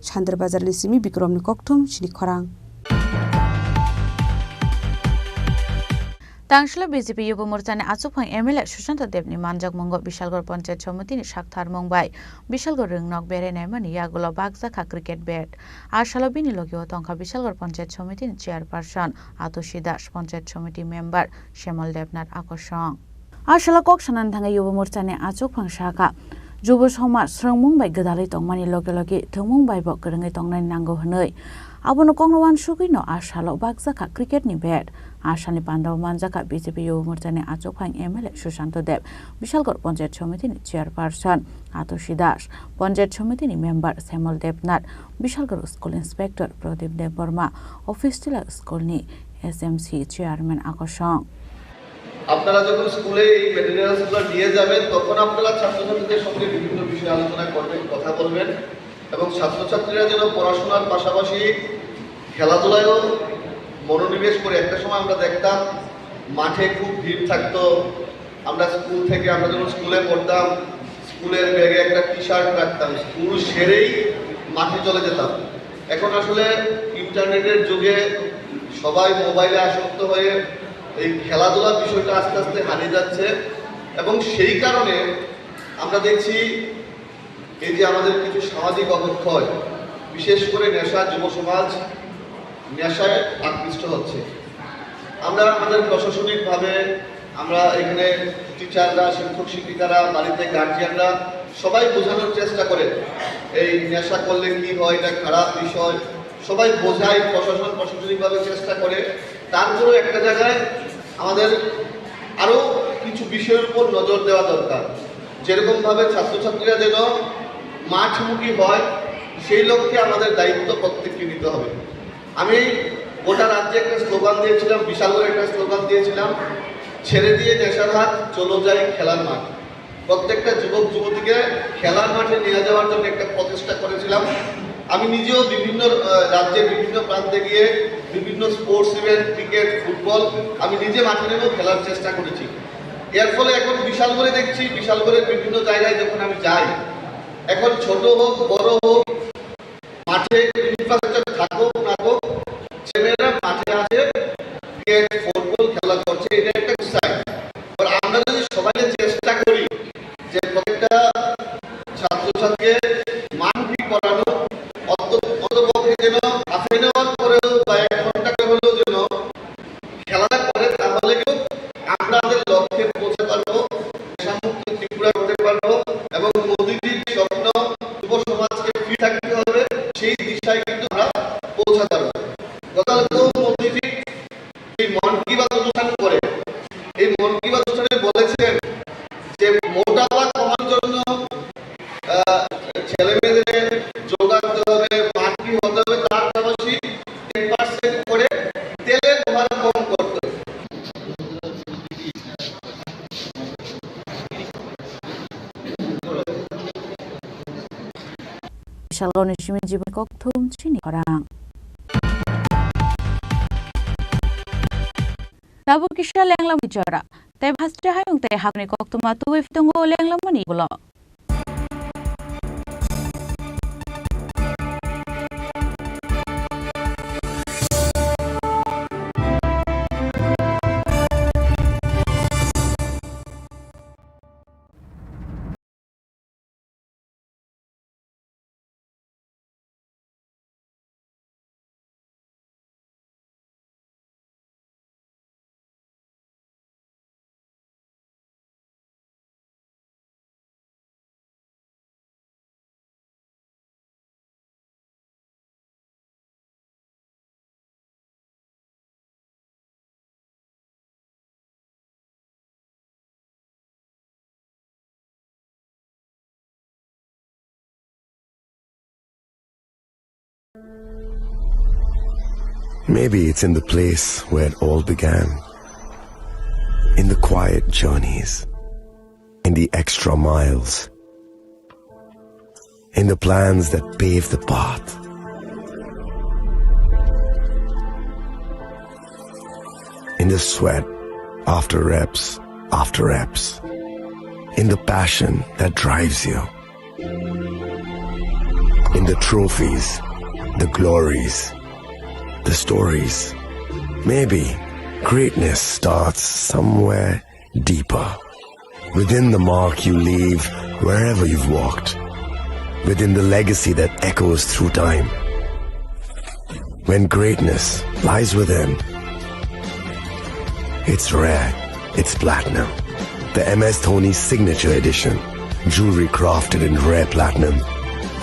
Chandra Bazar Nisimi Bikrom Koktum Chini Khorang Tangshlo BJP Yuba Morchani Achok Phang MLA Sushanta Debni Manjak Mongo Bishalgor Panchayat Somiti ni Shakthar Mongbai Bishalgor Ringnok Bere Naimani Yagulo Bagzaka Cricket Bat Ashalo Bini Logio Tongka Bishalgor Panchayat Somiti ni Chairperson Atoshi Das Panchayat Somiti Member Shemal Debnat Akoshong Ashalo Kokshanan Thanga Yuba Morchani Achok Phang Shaka Jubo Soma Srong Mongbai Gadali Tongmani Logi Mongbai Bok Grengai Tongnai Nango Hanoi Abono Kongwan Shugino Ashalo Bagzaka Cricket ni Bat Ashani Pandaw Manjaka BJP Yuba Morchani Achok Phang MLA Sushanta Deb Bishalgor Panchayat Somiti ni Chairperson Atoshi Das Panchayat Somiti ni Member Shemal Debnat Bishalgor School Inspector Pradip Dev Burma Office Tila School ni SMC Chairman Akoshong আপনারা যখন স্কুলে এই ম্যাটেরিয়ালসগুলো নিয়ে যাবেন তখন আপনারা ছাত্রছাত্রীদের সঙ্গে বিভিন্ন বিষয়ে আলোচনা করবেন, কথা বলবেন এবং ছাত্রছাত্রীরা যেন পড়াশোনার পাশাপাশি খেলাধুলায়ও মনোনিবেশ করে। একটা সময় আমরা দেখতাম মাঠে খুব ভিড় থাকতো, আমরা স্কুল থেকে আমরা যখন স্কুলে পড়তাম স্কুলের ব্যাগে একটা টি শার্ট রাখতাম, স্কুল সেরেই মাঠে চলে যেতাম। এখন আসলে ইন্টারনেটের যুগে সবাই মোবাইলে আসক্ত হয়ে এই খেলাধুলার বিষয়টা আস্তে আস্তে হারিয়ে যাচ্ছে, এবং সেই কারণে আমরা দেখছি এই যে আমাদের কিছু সামাজিক অবক্ষয়, বিশেষ করে নেশা, যুব সমাজ নেশায় আকৃষ্ট হচ্ছে। আমরা আমাদের প্রশাসনিকভাবে আমরা এখানে টিচাররা, শিক্ষক শিক্ষিকারা, বাড়িতে গার্জিয়ানরা সবাই বোঝানোর চেষ্টা করে এই নেশা করলে কি হয়, এটা খারাপ বিষয়, সবাই বোঝায়, প্রশাসনিকভাবে চেষ্টা করে। তারপরেও একটা জায়গায় আমাদের আরও কিছু বিষয়ের উপর নজর দেওয়া দরকার। যেরকমভাবে ছাত্রছাত্রীরা যেন মাঠমুখী হয়, সেই লক্ষ্যে আমাদের দায়িত্ব প্রত্যেককে নিতে হবে। আমি গোটা রাজ্যে একটা স্লোগান দিয়েছিলাম, বিশাল করে একটা স্লোগান দিয়েছিলাম, ছেড়ে দিয়ে নেশার হাত, চলো যাই খেলার মাঠ। প্রত্যেকটা যুবক যুবতীকে খেলার মাঠে নিয়ে যাওয়ার জন্য একটা প্রচেষ্টা করেছিলাম। আমি নিজেও বিভিন্ন রাজ্যের বিভিন্ন প্রান্তে গিয়ে বিভিন্ন স্পোর্টস ইভেন্ট, ক্রিকেট, ফুটবল আমি নিজে মাঠে নেমেও খেলার চেষ্টা করেছি। এর ফলে এখন বিশাল করে দেখছি, বিশাল করে বিভিন্ন জায়গায় যখন আমি যাই, এখন ছোট হোক বড় হোক, মাঠে ইনফ্রাস্ট্রাকচার থাকুক না হোক, ছেলেমেয়েরা মাঠে আছে, ক্রিকেট ফুটবল খেলা করছে, এটা একটা উৎসাহ। আমরা যদি সবাই চেষ্টা করি যে প্রত্যেকটা ছাত্রছাত্রীকে মানবিক করানো, অন্ততপক্ষে যেন হাফে নেওয়ার পরেও বা 1 ঘন্টা হলেও যেন খেলাটা করে, তাহলে কিন্তু আমরা আমাদের লক্ষ্যে পৌঁছে পারবো, নেশামুক্ত ত্রিপুরা করতে পারবো, এবং মোদিজির স্বপ্ন যুব সমাজকে ফ্রি থাকতে হবে, সেই দিশায় কিন্তু আমরা পৌঁছাতে পারবো। গতকাল মোদিজি এই মন কি বাত অনুষ্ঠান করে, এই মন কি বাত অনুষ্ঠানে বলেছেন যে মোটাপা কমানোর জন্য ছেলে মেয়েদের যোগা করতে হবে, মাটি হতে হবে, তার পাশাপাশি 10% করে তেলের ব্যবহার কম করতে হবে। Shalom Nishimi Jibu Koktum Chini Khorang Nabu Kisha Langlam Jara They Pastor Hayung They Hakni Koktuma to if don't go Langlamani Bula Maybe it's in the place where it all began. In the quiet journeys. In the extra miles. In the plans that pave the path. In the sweat after reps. In the passion that drives you. In the trophies, the glories, the stories. Maybe greatness starts somewhere deeper. Within the mark you leave wherever you've walked. Within the legacy that echoes through time. When greatness lies within, it's rare, it's platinum. The MS Dhoni Signature Edition. Jewelry crafted in rare platinum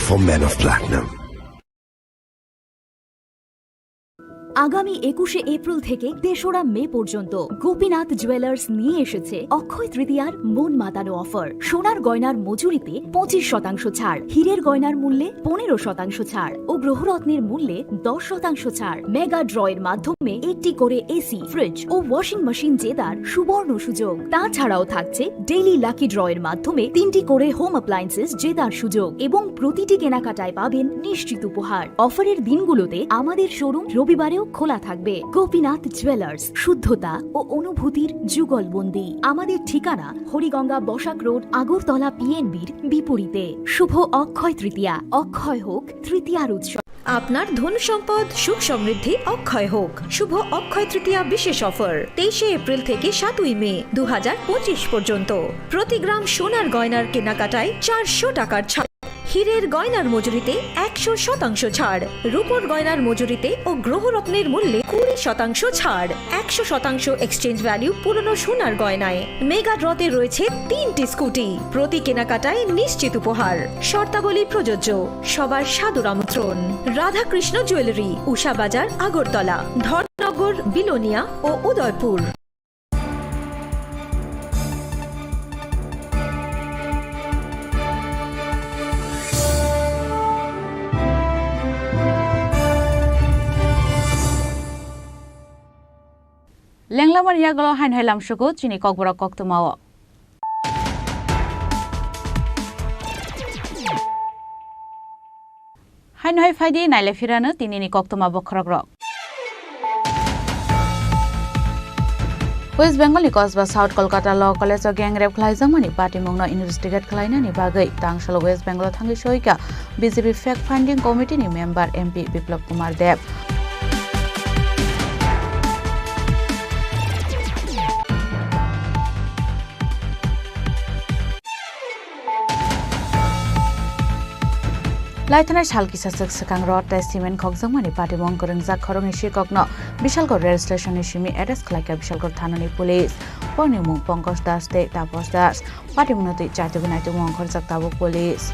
for men of platinum. আগামী 21শে April থেকে 3রা মে পর্যন্ত Gopinath jewellers নিয়ে এসেছে অক্ষয় তৃতীয়ার মন মাতানো offer. সোনার গয়নার মজুরিতে 25% ছাড়, হীরের গয়নার মূল্যে 15% ছাড় ও গ্রহরত্নের মূল্যে 10% ছাড়। মেগা ড্রয়ের মাধ্যমে একটি করে এসি, ফ্রিজ ও ওয়াশিং মেশিন জেতার সুবর্ণ সুযোগ। তাছাড়াও থাকছে ডেইলি লাকি ড্রয়ের মাধ্যমে 3টি করে হোম অ্যাপ্লায়েন্সেস জেতার সুযোগ এবং প্রতিটি কেনাকাটায় পাবেন নিশ্চিত উপহার। অফারের দিনগুলোতে আমাদের শোরুম রবিবারেও খোলা থাকবে। গোপীনাথ জুয়েলার্স, শুদ্ধতা ও অনুভূতির যুগলবন্দি। আমাদের ঠিকানা হরিগঙ্গা বসাক রোড, আগরতলা PNBর বিপরীতে। শুভ অক্ষয় তৃতীয়া, অক্ষয় হোক তৃতীয়ার উৎসব। আপনার ধন সম্পদ সুখ সমৃদ্ধি অক্ষয় হোক। শুভ অক্ষয় তৃতীয়া বিশেষ অফার 23 এপ্রিল থেকে 7 মে 2025 পর্যন্ত। প্রতি গ্রাম সোনার গয়নার কেনাকাটায় 400 টাকার ছাড়। হীরের গয়নার মজুরিতে 100% ছাড়। রূপোর গয়নার মজুরিতে ও গ্রহরত্নের মূল্যে 20% ছাড়। 100% এক্সচেঞ্জ ভ্যালু পুরনো সোনার গয়নায়। মেগা ড্রতে রয়েছে 3টি স্কুটি। প্রতি কেনাকাটায় নিশ্চিত উপহার। শর্তাবলী প্রযোজ্য। সবার সাদর আমন্ত্রণ। রাধাকৃষ্ণ জুয়েলারি, উষা বাজার, আগরতলা, ধর্মনগর, বিলোনিয়া ও উদয়পুর। লেংলামান ইয়াগল হাইন হাইলাম সুগু চিনি ককবরা কক্তমাও হাইন হাই ফাইদি নাইলে ফিরানো তিনিনি কক্তমা বখরক rock West Bengal ni kosba South Kolkata Law College of Gang Rape Khlaijamani party mungno investigate khlainani bagai tangshalo West Bengal thangi soika BJP fact finding committee ni member MP Biplab Kumar Dev Laithanai salki sasak sakang rod ta cement khokjangmani party mongkoreng jak khorong ni shikokno bishalgor rail station ni simi arrest khlaika bishalgor thanani police pornimu Pankaj Das te Tapos Das party munoti chate gunai tu mongkhor jak tabo police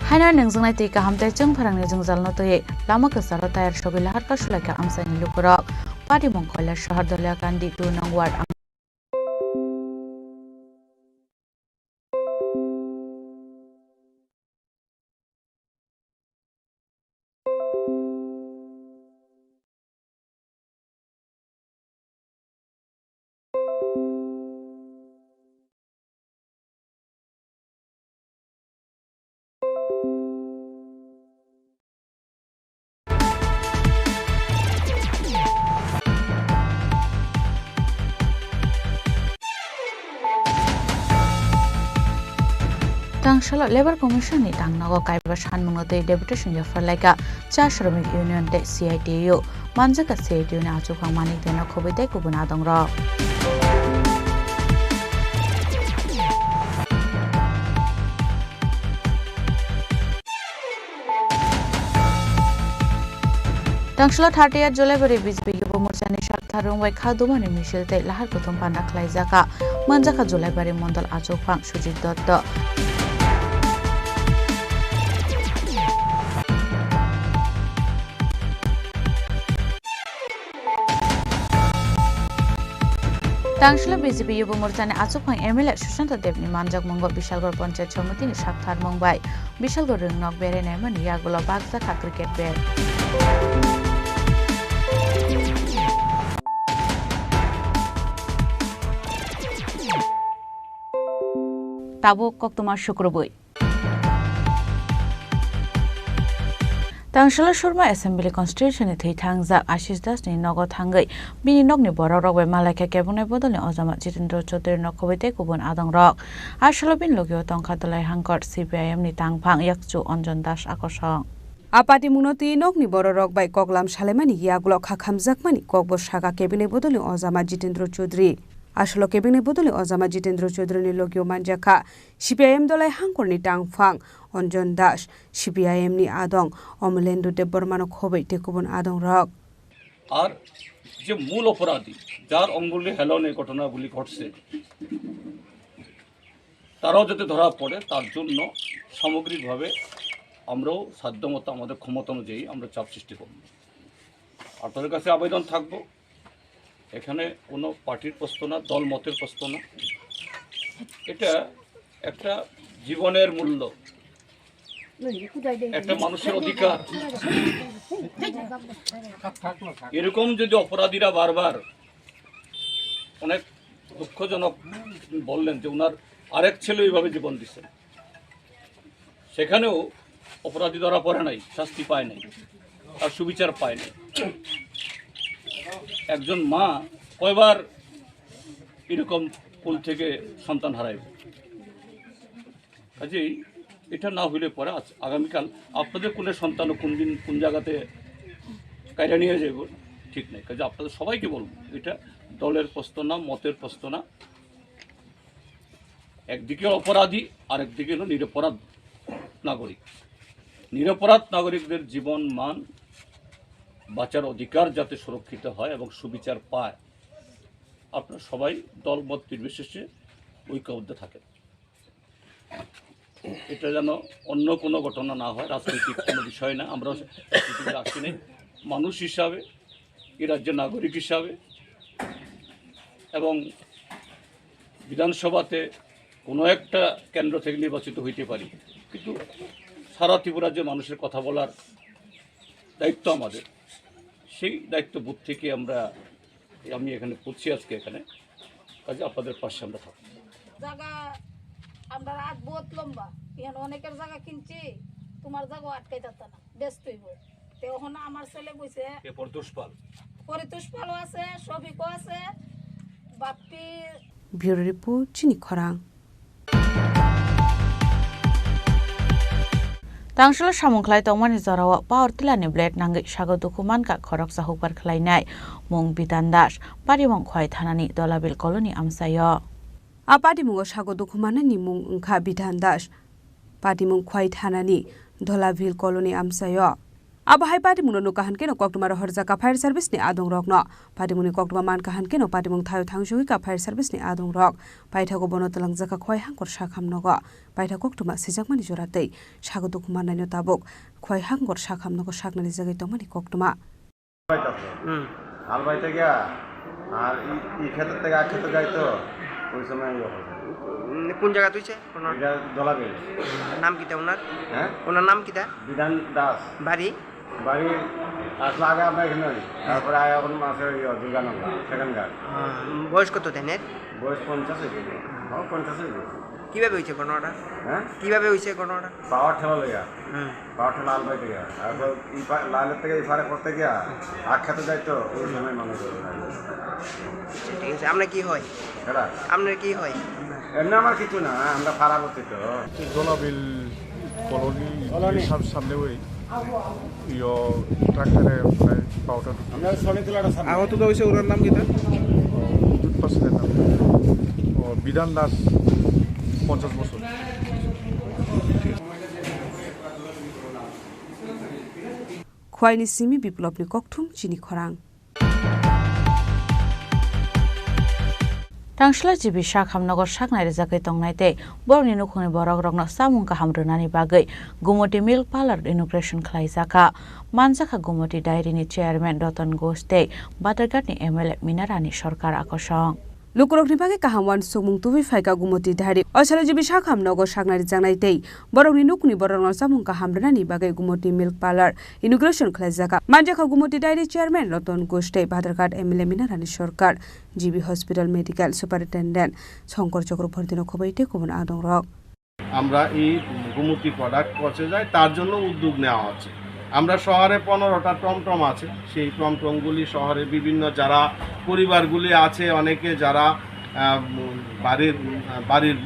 Haina nengjangnai tei kahamtai chung pharangni jungjalno toye lama kesalo tayar sobi lahar ka sulaika amsani lukurok party mongkhoila shahar dolya kandi 2 nong ward Tangshalo Labor Commission ni tangnago kaiba sanmungnote deputation jafar laika cha shramik union te CITU manjaka CITU ni achukhang manik dena khobite kubuna dongra Tangshalo 30 July bari BJP yuba morcha ni shartharung bai khadumani misil te lahar kutum pana khlaijaka manjaka July bari mondal achukhang Sujit Dotto Tangshalo BJP yuba morcha ni achukhang MLA Sushanta Dev ni manjak mongo Bishalgor Panchayat Samiti ni sharthar mongbai Bishalgor ringnok bere naimani yagulo bagjaka cricket bet Tabo koktoma shukroboi Tangshalo Shurma Assembly Constitution ni thangjak Ashish Das ni nogo thangai bini nokni borok rok bai malaika kebunai bodolni Ojama Jitendra Chaudhary nok khobite kubun adong rok Ashalo bin logio tongkha dolai hangkor CPIM ni tangphang yakchu Anjan Das akosong Apati munoti nokni borok bai koklam salemani yagulo khakhamjakmani kokbo saga kebine bodoli Ojama Jitendra Chaudhary Ashalo kebine bodoli Ojama Jitendra Chaudhary ni logio manjaka CPIM dolai hangkorni tangphang Anjan Das CPIM ni adong Omlendo Debormano khobite kubun adong rok আর যে মূল অপরাধী যার অঙ্গুলি হেলনে ঘটনাগুলি ঘটছে তারাও যাতে ধরা পড়ে তার জন্য সামগ্রিকভাবে আমরাও সাধ্যমতো আমাদের ক্ষমতা অনুযায়ী আমরা চাপ সৃষ্টি করব আপনাদের কাছে আবেদন থাকবো এখানে কোনো পার্টির প্রশ্ন না দল মতের প্রশ্ন না এটা একটা জীবনের মূল্য একটা মানুষের অধিকার এরকম যদি অপরাধীরা বারবার অনেক দুঃখজনক বললেন যে ওনার আরেক ছেলে এইভাবে জীবন দিচ্ছেন সেখানেও অপরাধী ধরা পড়ে নাই শাস্তি পায় নাই আর সুবিচার পায় নাই একজন মা কয়বার এরকম কোল থেকে সন্তান হারাইবে? কাজেই এটা না হইলে পরে আগামীকাল আপনাদের কোন সন্তান কোন দিন কোন জায়গাতে কায়রা নিয়ে যাইব ঠিক নাই। কাজে আপনাদের সবাইকে বলবো, এটা দলের প্রশ্ন না, মতের প্রশ্ন না। একদিকে অপরাধী, আরেকদিকে হলো নিরপরাধ নাগরিক। নিরপরাধ নাগরিকদের জীবন মান বাঁচার অধিকার যাতে সুরক্ষিত হয় এবং সুবিচার পায়, আপনারা সবাই দলমত নির্বিশেষে ঐক্যবদ্ধ থাকেন। এটা যেন অন্য কোনো ঘটনা না হয়, রাজনৈতিক কোনো বিষয় না। আমরা রাজনীতিতে আসি নাই, মানুষ হিসাবে, এই রাজ্যের নাগরিক হিসাবে। এবং বিধানসভাতে কোনো একটা কেন্দ্র থেকে নির্বাচিত হইতে পারি, কিন্তু সারা ত্রিপুরা যে মানুষের কথা বলার দায়িত্ব আমাদের, সেই দায়িত্ববোধ থেকে আমি এখানে পড়ছি আজকে এখানে। কাজে আপনাদের পাশে আমরা থাকবো। জায়গা আমরা রাত বহুত লম্বা, এখন অনেকের জায়গা কিনছি, তোমার জায়গা আটকাই থাকত না, ব্যস্ত হইব। তখন আমার ছেলে বইছে পরিতোষপালও আছে, সবিকও আছে, বাপ্পি। ব্যুরো রিপোর্ট, চিনি খরাং। Tangshil samungklai tongmani jarawa power tilani blade nangi sago dukuman ka khorok sahupar khlainai mung bidandas parimong khwai thanani dolabil koloni amsayo. Apadimungo sago dukumanani mung ungkha bidan das padimung khwai thanani dolabil koloni amsayo. Abahai padimungno nukahan keno koktumar horja ka fire service ni adong rok no padimungni koktuma man kahan keno padimung thayo thangsugi ka fire service ni adong rok paithago bono talangjaka khwai hangkor sakham nogo paitha koktuma sijakmani joratei sago dukuman naino tabuk khwai hangkor sakham nogo saknani jagai tongmani koktuma হাল বাইতে গিয়া আর এই ক্ষেত্র থেকে এক ক্ষেত্রে যাইতো ওই সময় কোন জায়গা তুইছে দলাবিল নাম কিতা ওনার? হ্যাঁ, ওনার নাম কিতা? বিধান দাস। বাড়ি বাড়ি আসলে আগে আমরা এখানে, তারপরে আয় এখন মাসে দুর্গানন্দা সেকেন্ড গার্ড। বয়স কত দেনের? বয়স 50 50। কিভাবে হয়েছে ঘটনাটা? হ্যাঁ, কিভাবে হয়েছে ঘটনাটা? পাওয়ার ঠেলা লেগা, পাওয়ার ঠেলা লাল বাইতে গিয়া, তারপর লালের থেকে ইফারে করতে গিয়া আখ্যাতে যাইতো ওই সময় মানুষ। ঠিক আছে, আপনার কি হয়? আপনার কি হয়? এমনি আমার কিছু না, আমরা খারাপ হচ্ছে তো। দলাবিল কলোনি সামনে ওই ট্রাক্টরে পাওয়াটা আহত হয়েছে। ওনার নাম কিটা? বিদ্যুৎ পাশের নাম বিধান দাস, 50 বছর। খোয়াইনি সিমি বিপ্লবনি ককথুম চিনি খরাং। Tangshila jibi sakhamnogor saknai rejakai tongnaite borni nukhungni borok rokno samung kaham rwnani bagui Gumoti Milk Parlour inauguration khlaijaka manjaka Gumoti Dairy ni chairman Ratan Goste Badarghat ni MLA Minarani Sarkar akosong. Lukurokni bage kahamwan sumung tubi faika Gumoti Dairy asala jibi sakhamnogor saknai jangnai borokni nukni borokno samung kaham rwnani bagui Gumoti Milk Parlour inauguration khlaijaka manjaka Gumoti Dairy chairman Ratan Goste Badarghat MLA Minarani Sarkar GB hospital medical superintendent Shankar চক্রবর্তীর খবরটি কোন আদং rock. আমরা এই Gumti product পৌঁছে যায়, তার জন্য উদ্যোগ নেওয়া হচ্ছে। আমরা শহরে 15টা টমটম আছে, সেই টমটমগুলি শহরে বিভিন্ন যারা পরিবারগুলি আছে, অনেকে যারা বাড়ির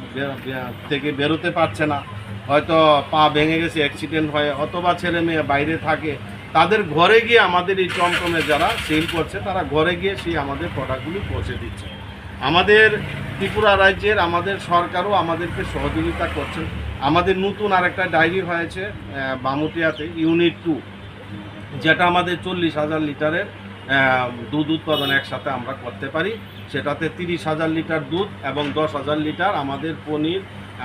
থেকে বেরোতে পারছে না, হয়তো পা ভেঙে গেছে, অ্যাক্সিডেন্ট হয়, অথবা ছেলে মেয়ে বাইরে থাকে, তাদের ঘরে গিয়ে আমাদের এই টমটমে যারা সেল করছে তারা ঘরে গিয়ে সেই আমাদের প্রোডাক্টগুলি পৌঁছে দিচ্ছে। আমাদের ত্রিপুরা রাজ্যের আমাদের সরকারও আমাদেরকে সহযোগিতা করছেন। আমাদের নতুন আরেকটা ডায়েরি হয়েছে বামুটিয়াতে ইউনিট 2, যেটা আমাদের 40,000 লিটারের দুধ উৎপাদন একসাথে আমরা করতে পারি। সেটাতে 30,000 লিটার দুধ এবং 10,000 লিটার আমাদের পনির,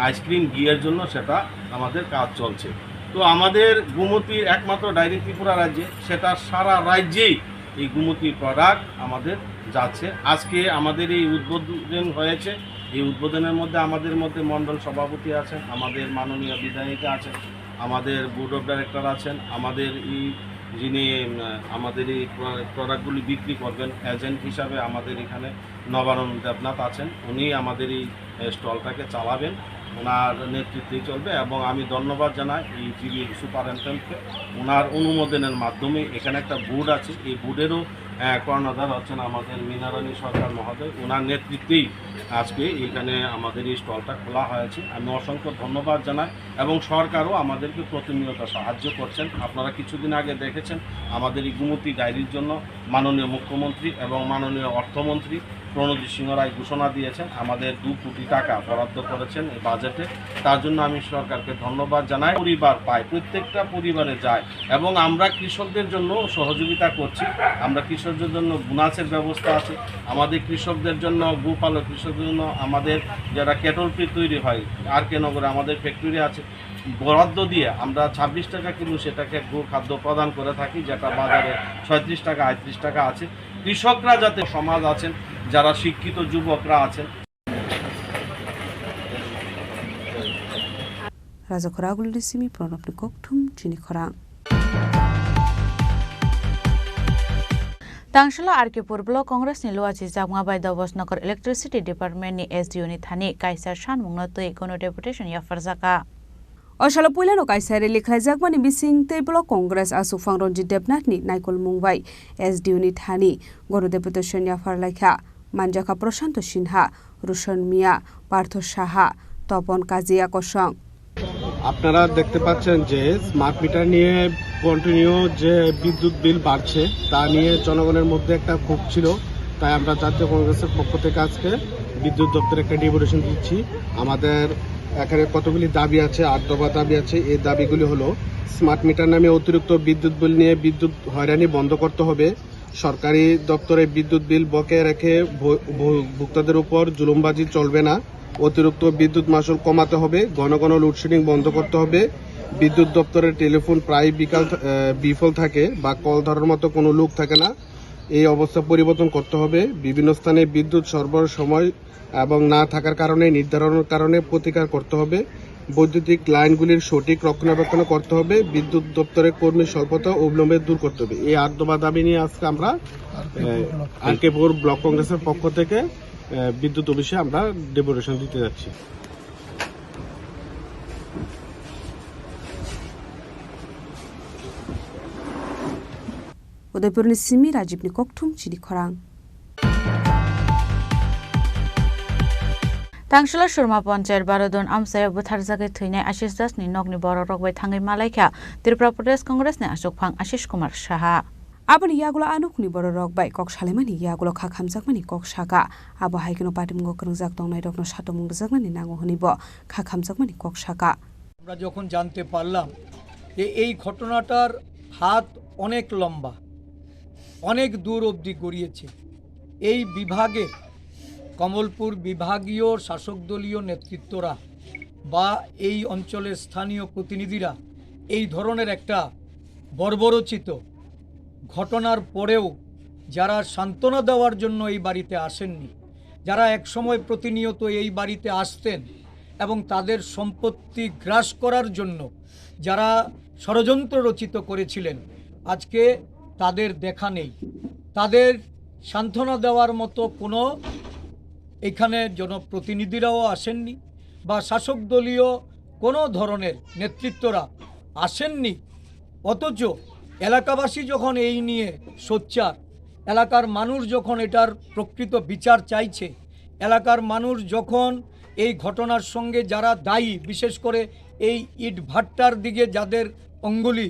আইসক্রিম, ঘিয়ের জন্য সেটা আমাদের কাজ চলছে। তো আমাদের গুমতির একমাত্র ডায়েরি ত্রিপুরা রাজ্যে, সেটা সারা রাজ্যেই এই গুমতির প্রোডাক্ট আমাদের যাচ্ছে। আজকে আমাদের এই উদ্বোধন হয়েছে। এই উদ্বোধনের মধ্যে আমাদের মধ্যে মণ্ডল সভাপতি আছেন, আমাদের মাননীয় বিধায়িকা আছেন, আমাদের বোর্ড অফ ডাইরেক্টর আছেন, আমাদের যিনি আমাদের এই প্রোডাক্টগুলি বিক্রি করবেন এজেন্ট হিসাবে আমাদের এখানে নবারুণ দেবনাথ আছেন। উনি আমাদের এই স্টলটাকে চালাবেন, ওনার নেতৃত্বেই চলবে। এবং আমি ধন্যবাদ জানাই এই জিবি সুপারিনটেন্ডেন্টকে, ওনার অনুমোদনের মাধ্যমে এখানে একটা বোর্ড আছে, এই বোর্ডেরও কর্ণধার হচ্ছেন আমাদের মিনারানী সরকার মহোদয়, ওনার নেতৃত্বেই আজকে এখানে আমাদের এই স্টলটা খোলা হয়েছে। আমি অসংখ্য ধন্যবাদ জানাই এবং সরকারও আমাদেরকে প্রতিনিয়ত সাহায্য করছেন। আপনারা কিছুদিন আগে দেখেছেন আমাদের এই গুমতি ডায়েরির জন্য মাননীয় মুখ্যমন্ত্রী এবং মাননীয় অর্থমন্ত্রী প্রণজিৎ সিংহ রায় ঘোষণা দিয়েছেন, আমাদের 2 কোটি টাকা বরাদ্দ করেছেন এই বাজেটে। তার জন্য আমি সরকারকে ধন্যবাদ জানাই। পরিবার পায়, প্রত্যেকটা পরিবারে যায় এবং আমরা কৃষকদের জন্য সহযোগিতা করছি। আমরা কৃষকদের জন্য বোনাসের ব্যবস্থা আছে, আমাদের কৃষকদের জন্য গোপালক কৃষকদের জন্য আমাদের যারা ক্যাটল ফিড তৈরি হয় RK নগরে আমাদের ফ্যাক্টরি আছে, বরাদ্দ দিয়ে আমরা 26 টাকা কিলো সেটাকে গো খাদ্য প্রদান করে থাকি, যেটা বাজারে 36 টাকা 38 টাকা আছে। কৃষকরা যাতে সমাজ আছেন, যারা শিক্ষিত যুবকরা আছেন। Raja Khoragul Simi Pronop Koktum Chini Khorang Tangshala RK-pur Block Congress ni luachi Jagma by the Bosnakar Electricity Department ni SDU ni thani kaisa shanmungna to ikono deputation ya farzaka. Oshala puilano kaisare likhai jagmani bising te Block Congress asu Fangronji Debnat ni Naikol Mumbai SDU ni thani gono deputation ya farlaikha Manjaka Prashanto Sinha Rushan Mia Partho Saha Topon Kazia Kosong আপনারা দেখতে পাচ্ছেন যে smart meter নিয়ে continue যে বিদ্যুৎ বিল বাড়ছে তা নিয়ে জনগণের মধ্যে একটা ক্ষোভ ছিল। তাই আমরা জাতীয় কংগ্রেসের পক্ষ থেকে আজকে বিদ্যুৎ দপ্তরে একটা ডেপুটেশন দিচ্ছি। আমাদের এখানে কতগুলি দাবি আছে, 8 দফা দাবি আছে। এই দাবিগুলি হলো স্মার্ট মিটার নামে অতিরিক্ত বিদ্যুৎ বিল নিয়ে বিদ্যুৎ হয়রানি বন্ধ করতে হবে, সরকারি দপ্তরে বিদ্যুৎ বিল বকেয়া রেখে ভোক্তাদের উপর জুলুমবাজি চলবে না, অতিরিক্ত বিদ্যুৎ মাশুল কমাতে হবে, ঘন ঘন লোডশেডিং বন্ধ করতে হবে, বিদ্যুৎ দপ্তরের টেলিফোন প্রায় বিফল থাকে বা কল ধরার মতো কোনো লোক থাকে না, এই অবস্থা পরিবর্তন করতে হবে। বিভিন্ন স্থানে বিদ্যুৎ সরবরাহ সময় এবং না থাকার কারণে নির্ধারণের কারণে প্রতিকার করতে হবে, বৈদ্যুতিক লাইনগুলির সঠিক রক্ষণাবেক্ষণ করতে হবে, বিদ্যুৎ দপ্তরের কর্মী স্বল্পতা অবিলম্বে দূর করতে হবে। এই 8 দফা দাবি নিয়ে আজকে আমরা RK-পুর ব্লক কংগ্রেসের পক্ষ থেকে বিদ্যুৎ অফিসে আমরা ডেপুটেশন দিতে যাচ্ছি। Udaipur ni Simi Rajib ni Koktum Chini Khorang Tangshala Shurma Panchayat Barodon Amsaya Buthar Jagai Thuinai Ashish Das ni Nogni Boro Rokbai Thangai Malaikha Tripura Pradesh Congress ni Ashok Phang Ashish Kumar Saha Abani Yagulo Anukni Boro Rokbai Kok Shalemani Yagulo Khakham Jakmani Kok Shaka Abo Haikino Patimgo Krungjak Dongnai Rokno Shatomung Jakmani Nango Honibo Khakham Jakmani Kok Shaka আমরা যখন জানতে পারলাম যে এই ঘটনাটার হাত অনেক লম্বা, অনেক দূর অবধি গড়িয়েছে, এই বিভাগে কমলপুর বিভাগীয় শাসক দলীয় নেতৃত্বরা বা এই অঞ্চলের স্থানীয় প্রতিনিধিরা এই ধরনের একটা বর্বরচিত ঘটনার পরেও যারা সান্ত্বনা দেওয়ার জন্য এই বাড়িতে আসেননি, যারা একসময় প্রতিনিয়ত এই বাড়িতে আসতেন এবং তাদের সম্পত্তি গ্রাস করার জন্য যারা ষড়যন্ত্র রচিত করেছিলেন, আজকে তাদের দেখা নেই। তাদের সান্ত্বনা দেওয়ার মতো কোনো এখানে জনপ্রতিনিধিরাও আসেননি বা শাসক দলীয় কোনো ধরনের নেতৃত্বরা আসেননি। অথচ এলাকাবাসী যখন এই নিয়ে সোচ্চার, এলাকার মানুষ যখন এটার প্রকৃত বিচার চাইছে, এলাকার মানুষ যখন এই ঘটনার সঙ্গে যারা দায়ী, বিশেষ করে এই ইট ভাট্টার দিকে যাদের অঙ্গুলি,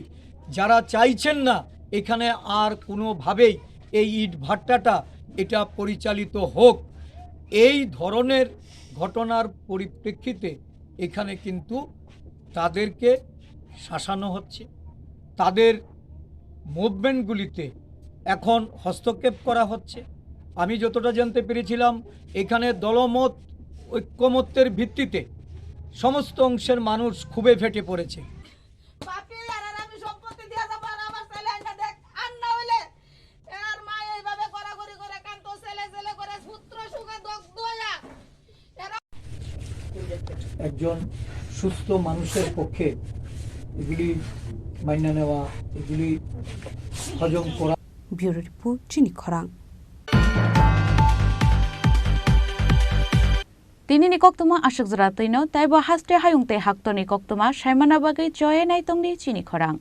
যারা চাইছেন না এখানে আর কোনোভাবেই এই ইট ভাট্টাটা এটা পরিচালিত হোক, এই ধরনের ঘটনার পরিপ্রেক্ষিতে এখানে কিন্তু তাদেরকে শাসানো হচ্ছে, তাদের মুভমেন্টগুলিতে এখন হস্তক্ষেপ করা হচ্ছে। আমি যতটা জানতে পেরেছিলাম এখানে দলমত ঐক্যমত্যের ভিত্তিতে সমস্ত অংশের মানুষ খুবই ফেটে পড়েছে। একজন সুস্থ মানুষের পক্ষে এগুলি মান্য নেওয়া, এগুলি হজম করা। ব্যুরো রিপোর্ট চিনি খরাং। Tini ni koktuma ashok zara tino taibo haste hayung te hakto ni koktuma shaimana bagai joye nai tongni Chini Khorang.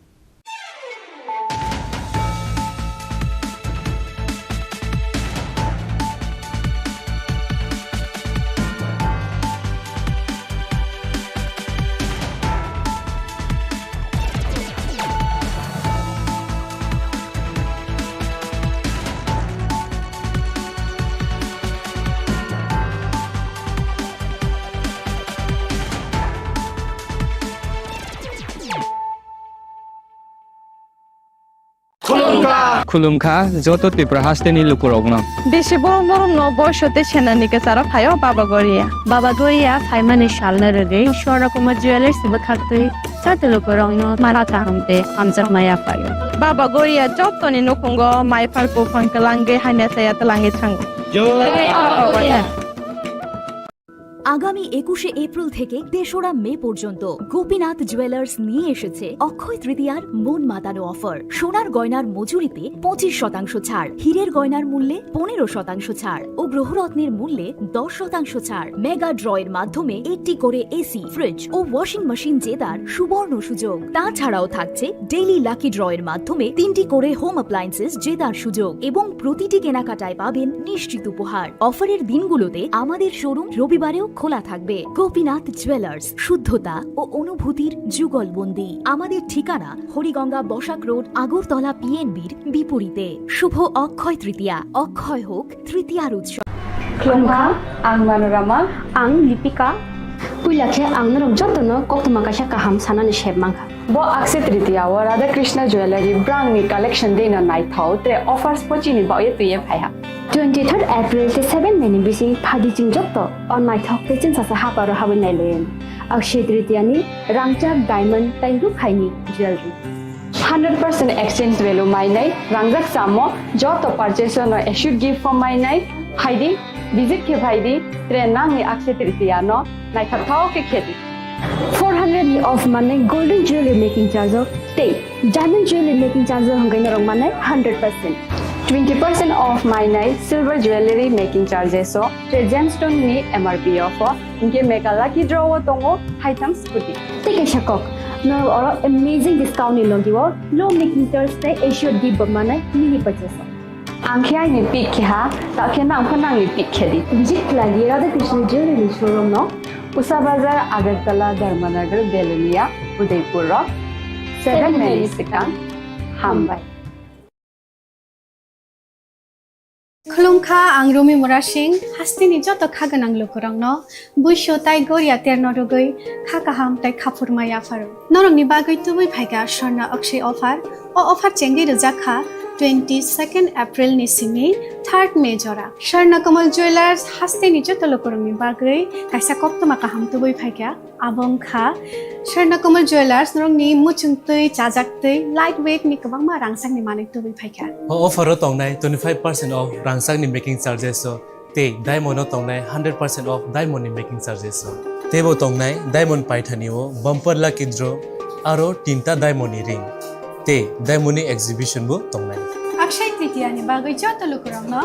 Khulumkha joto Tripura hasteni lukurogno. Beshi borom borom no boyshote senanike sara phayo Baba Goria. Baba Goria phaimani shalna rege shora kuma jewelers sibakhakte chate lukurogno marata hamte amjak maya payo. Baba Goria jotoni nukungo mai parko fankalange haina saya telange thango. আগামী 21শে April থেকে ৩রা মে পর্যন্ত Gopinath jewellers নিয়ে এসেছে অক্ষয় তৃতীয়ার মন মাতানো offer. সোনার গয়নার মজুরিতে 25% ছাড়, হীরের গয়নার মূল্যে 15% ছাড় ও গ্রহরত্নের মূল্যে 10% ছাড়। মেগা ড্রয়ের মাধ্যমে একটি করে এসি, ফ্রিজ ও ওয়াশিং মেশিন জেতার সুবর্ণ সুযোগ। তাছাড়াও থাকছে ডেইলি লাকি ড্রয়ের মাধ্যমে 3টি করে হোম অ্যাপ্লায়েন্সেস জেতার সুযোগ এবং প্রতিটি কেনাকাটায় পাবেন নিশ্চিত উপহার। অফারের দিনগুলোতে আমাদের শোরুম রবিবারেও খোলা থাকবে। গোপীনাথ জুয়েলার্স, শুদ্ধতা ও অনুভূতির যুগলবন্দি। আমাদের ঠিকানা হরিগঙ্গা বসাক রোড, আগরতলা পিএনবির বিপরীতে। শুভ অক্ষয় তৃতীয়া, অক্ষয় হোক তৃতীয়ার উৎসব। Khulumkha, ang Manorama, ang Lipika. Puilakhe ang narok jotono koktuma kasha kaham sanani shebmangkha. Bo Akshay Tritiya wa Radha Krishna Jewelry brand ni collection dena nai thau tre offers pochini ba ye tuye phaiha. 23rd April te 7 May ni bisi phadi jing jotto on my thok te chin sa ha paro hawen nai len. Akshay Tritiya ni rangchak diamond tai ru khaini jewelry. 100% exchange value mai nai rangjak samo joto purchase no issued gift from mai nai haidi visit ke bhaidi tre nang ni Akshay Tritiya no nai thau ke kheti 400 ni off mane golden jewelry making charge of te diamond jewelry making charge hongai na rong mane 100%. 20% off my night silver jewelry making charges so tre gemstone ni MRP offer inke mega lucky draw tongo items puti take a shakok no or amazing discount ni logiwo low making charge te assured give mane mini purchase angkhya ni pick kha ta khena angkhana ni pick khedi visit lagi Radha Krishna jewelry showroom no Usa Bazar Agartala Dharmanagar Belunia Udaipur 7 May Sikang Hambai. Khulumkha ang Rumi Mura Singh hastini joto khaganang lukurangno buisho tai goria terno rogoi khakaham tai khapurmaya faru norong ni bagoi tubui phaiga Swarna Akshay offer o offer chengi rujakha 22nd April ni simi 3rd May jora Swarna Kamal Jewelers hastini joto lukurangni bagoi kaisa koktoma kaham tubui phaiga abongkha Swarna Kamal Jewelers norong ni muchungtui chajaktui lightweight ni kabangma rangsang ni manik tubui phaiga offer tongnai 25% off rangsang ni making charges so te diamond tongnai 100% off diamond ni making charges so tebo tongnai diamond paithani o bumper lucky draw aro tinta diamond ni ring te diamond ni exhibition bo tongnai Akshay Tritiya ni bagoi joto lukurangno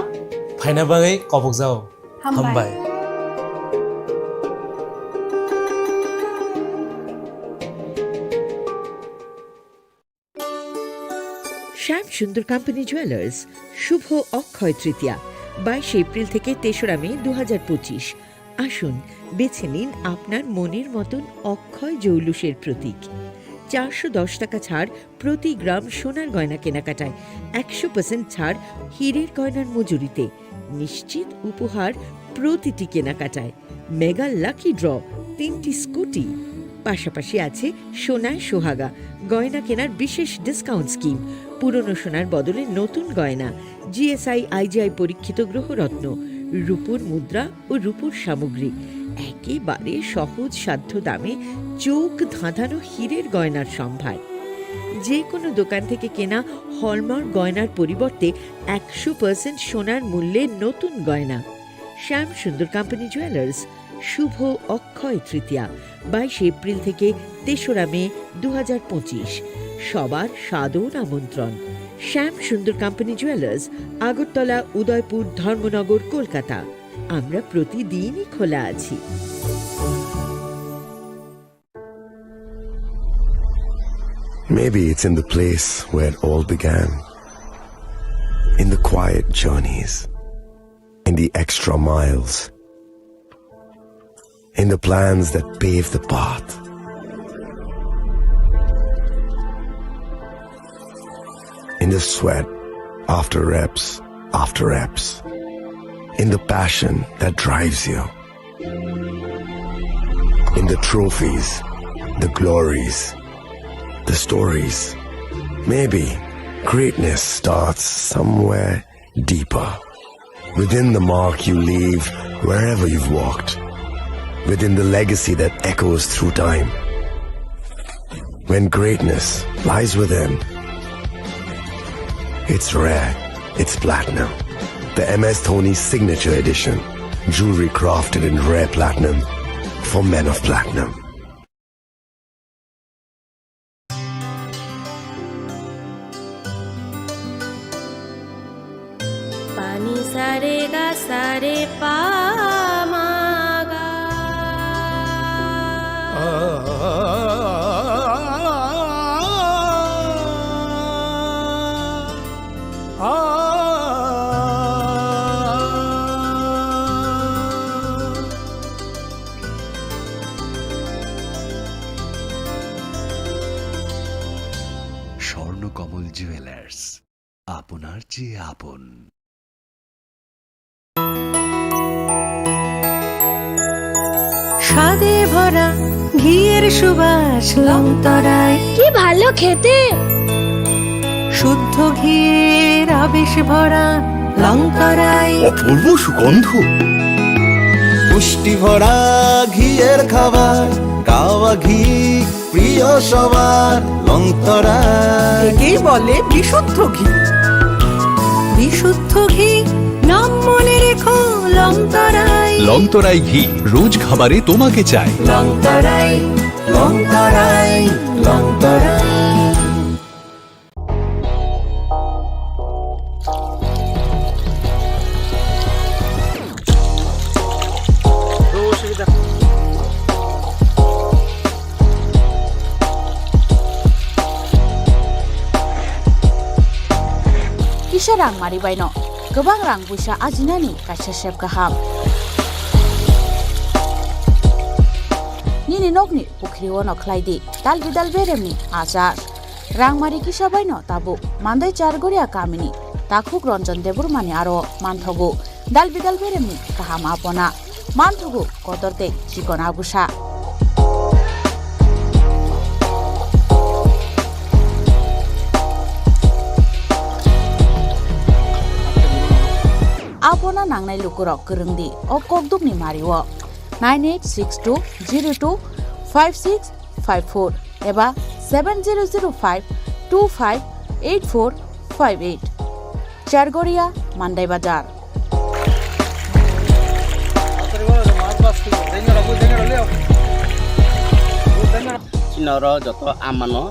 phaina bagai kopok jao hambai Shyam Sundar company jewellers Shubho Akshaya Tritiya 22 April থেকে 3রা মে 2025। আসুন বেছে নিন আপনার মনের মতন অক্ষয় জৌলুসের প্রতীক। 410 টাকা ছাড় প্রতি গ্রাম সোনার গয়না কেনাকাটায়, 100% ছাড় হীরের গয়নার মজুরিতে, নিশ্চিত উপহার প্রতিটি কেনাকাটায়, মেগা লাকি ড্র 3টি স্কুটি, পাশাপাশি আছে সোনায় সোহাগা গয়না কেনার বিশেষ ডিসকাউন্ট স্কিম, পুরনো সোনার বদলে নতুন গয়না, জিএসআই আইজিআই পরীক্ষিত গ্রহরত্ন, রূপোর মুদ্রা ও রূপোর সামগ্রী, একেবারে সহজ সাধ্য দামে চোখ ধাঁধানো হীরের গয়নার সম্ভার। যে কোনো দোকান থেকে কেনা হলমার্ক গয়নার পরিবর্তে 100% সোনার মূল্যে নতুন গয়না। শ্যাম সুন্দর কোম্পানি জুয়েলার্স শুভ অক্ষয় তৃতীয়া 22 এপ্রিল থেকে 3রা মে 2025। সবার সাদর আমন্ত্রণ। শ্যাম সুন্দর কোম্পানি জুয়েলার্স, আগরতলা, উদয়পুর, ধর্মনগর, কলকাতা। আমরা প্রতিদিনই খোলা আছি। Maybe it's in the place where it all began. In the quiet journeys. In the extra miles. In the plans that pave the path. In the sweat after reps, in the passion that drives you, in the trophies, the glories, the stories, maybe Greatness starts somewhere deeper. Within the mark you leave wherever you've walked. Within the legacy that echoes through time. When greatness lies within, it's rare, it's platinum. The MS Dhoni Signature Edition. Jewelry crafted in rare platinum for men of platinum. Pani sare ga sare pa ma ga. Swarnakamal jewellers, আপনার চেয়ে আপন। স্বাদে ভরা ঘিয়ের সুবাস লংতরায়, কি ভালো খেতে। শুদ্ধ ঘিয়ের আবেশ ভরা লংতরায়, অপূর্ব সুগন্ধ। পুষ্টি ভরা ঘিয়ের খাবার, গাওয়া ঘি প্রিয় সবার লংতরায়। একেই বলে বিশুদ্ধ ঘি। বিশুদ্ধ ঘি নাম মনে রেখো লংতরায়। লংতরাই ঘি রোজ খাবারে তোমাকে চাই। Longtharai Longtharai Longtharai. Kisah rang mari baino, gobang rang busa ajinani kaisa sep gaham. Nini nokni pukri wono khlaidi, dal bidal beremni azar. Rang mari kisah baino tabu, mandai chargoria kamini, takhuk ronjon debur mani aro manthogu, dal bidal beremni kaham apona, manthogu kotorte chikon abusa. Apona nangnai lukurok kerengdi o kokdukni mariwo 9862025654 eba 7005258458 Chargoria Mandai Bazar. Chinoro joto amano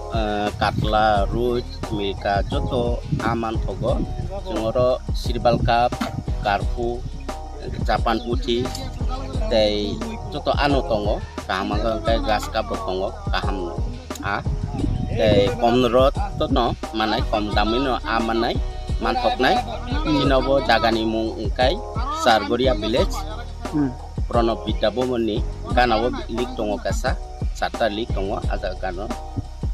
katla ruj milka joto aman thogo jongoro sirbal cup karpu Japan putih tei joto anu tongo kaham kai gas cup tongo kaham a tei komrot tono manai kom damino amanai manthoknai chinobo jagani mung kai Sargoria village Pronov Bidabomoni ganao lik tongo kasa Sata lik tongo aga gano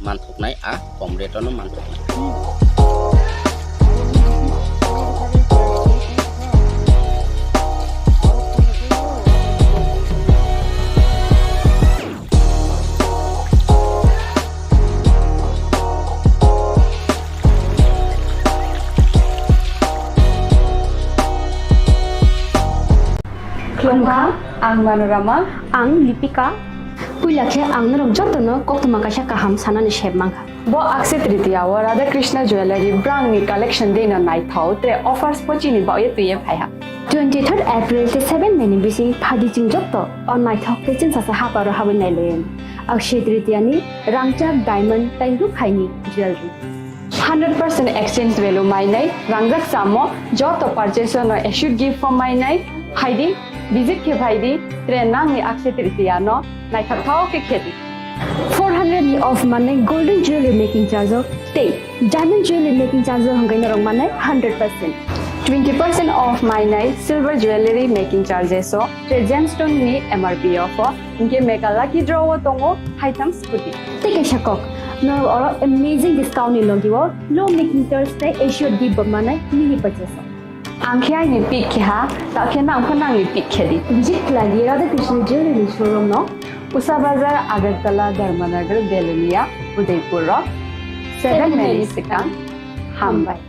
manthoknai a komretono manthoknai. Khulumkha, ang Manorama, ang Lipika. Puilakhe ang narok jotono koktuma kaisa kaham sanani shebmangkha. Bo akse tritiya wa Radha Krishna Jewelry brand ni collection dena nai thau te offers pochini ba ye tuye phaiha. 23rd April te 7 May ni bisi phadi jing jotto on nai thau te chin sasa ha paro habin nai len. Akse tritiya ni rangchak diamond tai ru khaini jewelry. 100% exchange value mai nai rangjak samo joto purchase no issued gift from mai nai haidi visit ke bhaidi trenang ni akse tritiya no nai thau ke kheti 400 ni off mane golden jewelry making charge of stay diamond jewelry making charge hangai na rong mane 100% 20% off my night silver jewelry making charges so gemstone ni MRP off inke mega lucky draw tongo item scooty take a shakok no or amazing discount ni logiwo low making charge te issue di mane mini purchase Angkya ni pick ha takhe na angkha ni pick khedi visit lagi Radha Krishna jewelry showroom no Usa Bazar Agartala Dharmanagar Belunia Udaipur 7 May 2nd হামবাই।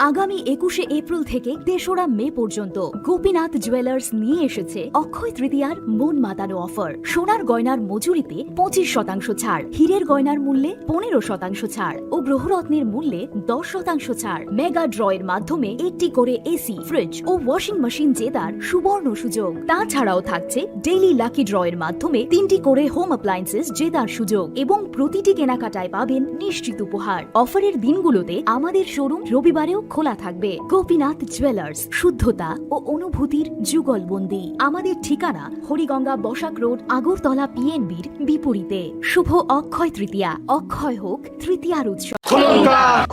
আগামী 21শে April থেকে 3রা মে পর্যন্ত Gopinath jewellers নিয়ে এসেছে অক্ষয় তৃতীয়ার মন মাতানো offer. সোনার গয়নার মজুরিতে 25% ছাড়, হীরের গয়নার মূল্যে 15% ছাড় ও গ্রহরত্নের মূল্যে 10% ছাড়। মেগা ড্রয়ের মাধ্যমে একটি করে এসি, ফ্রিজ ও ওয়াশিং মেশিন জেতার সুবর্ণ সুযোগ। তাছাড়াও থাকছে ডেইলি লাকি ড্রয়ের মাধ্যমে 3টি করে হোম অ্যাপ্লায়েন্সেস জেতার সুযোগ এবং প্রতিটি কেনাকাটায় পাবেন নিশ্চিত উপহার। অফারের দিনগুলোতে আমাদের শোরুম রবিবারেও খোলা থাকবে। গোপীনাথ জুয়েলার্স, শুদ্ধতা ও অনুভূতির যুগলবন্দি। আমাদের ঠিকানা হরিগঙ্গা বসাক রোড, আগরতলা পিএনবির বিপরীতে। শুভ অক্ষয় তৃতীয়া, অক্ষয় হোক তৃতীয়ার উৎসব।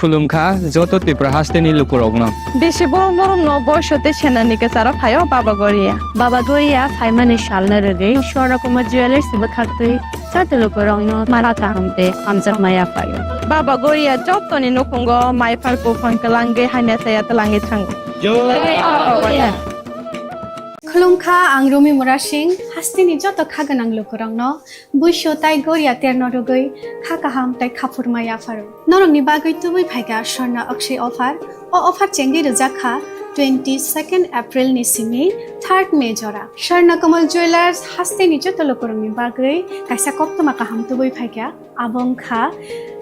খুলুমখা যত ত্রিপুরা হাসতেনি লুকুরগ্ন বেশি বড় বড় বয়সতে সেনানিকে সারা ফাইও বাবা গরিয়া ফাইমানে শালনা রে সরকম জুয়েলার্স সিব খাতে চাতে লোক রং মারা চাহমতে আমজার মায়া ফাইও বাবা গরিয়া যতনি নকুঙ্গ মাই ফারকো ফাঙ্কলাঙ্গে হাইনা সায়াত লাঙ্গে থাঙ্গ খুলুমখা আং রমি মুরা সিং হাস্তিনি যত খাগনাং লুকুরং বুইশো তাই গরিয়া তের নরগৈ খাকাহাম তাই খাফুর মায়া ফারো নরংনি বাগৈ তুবুই ভাইগা স্বর্ণ অক্ষয় অফার ও অফার চেঙ্গি রোজাখা 22 এপ্রিল নিসিমি 3 মে জরা স্বর্ণ কমল জুয়েলার্স হাস্তিনি যত লুকুরংনি বাগৈ কাইসা কপ্তমা কাহাম তুবুই ভাইগা আবংখা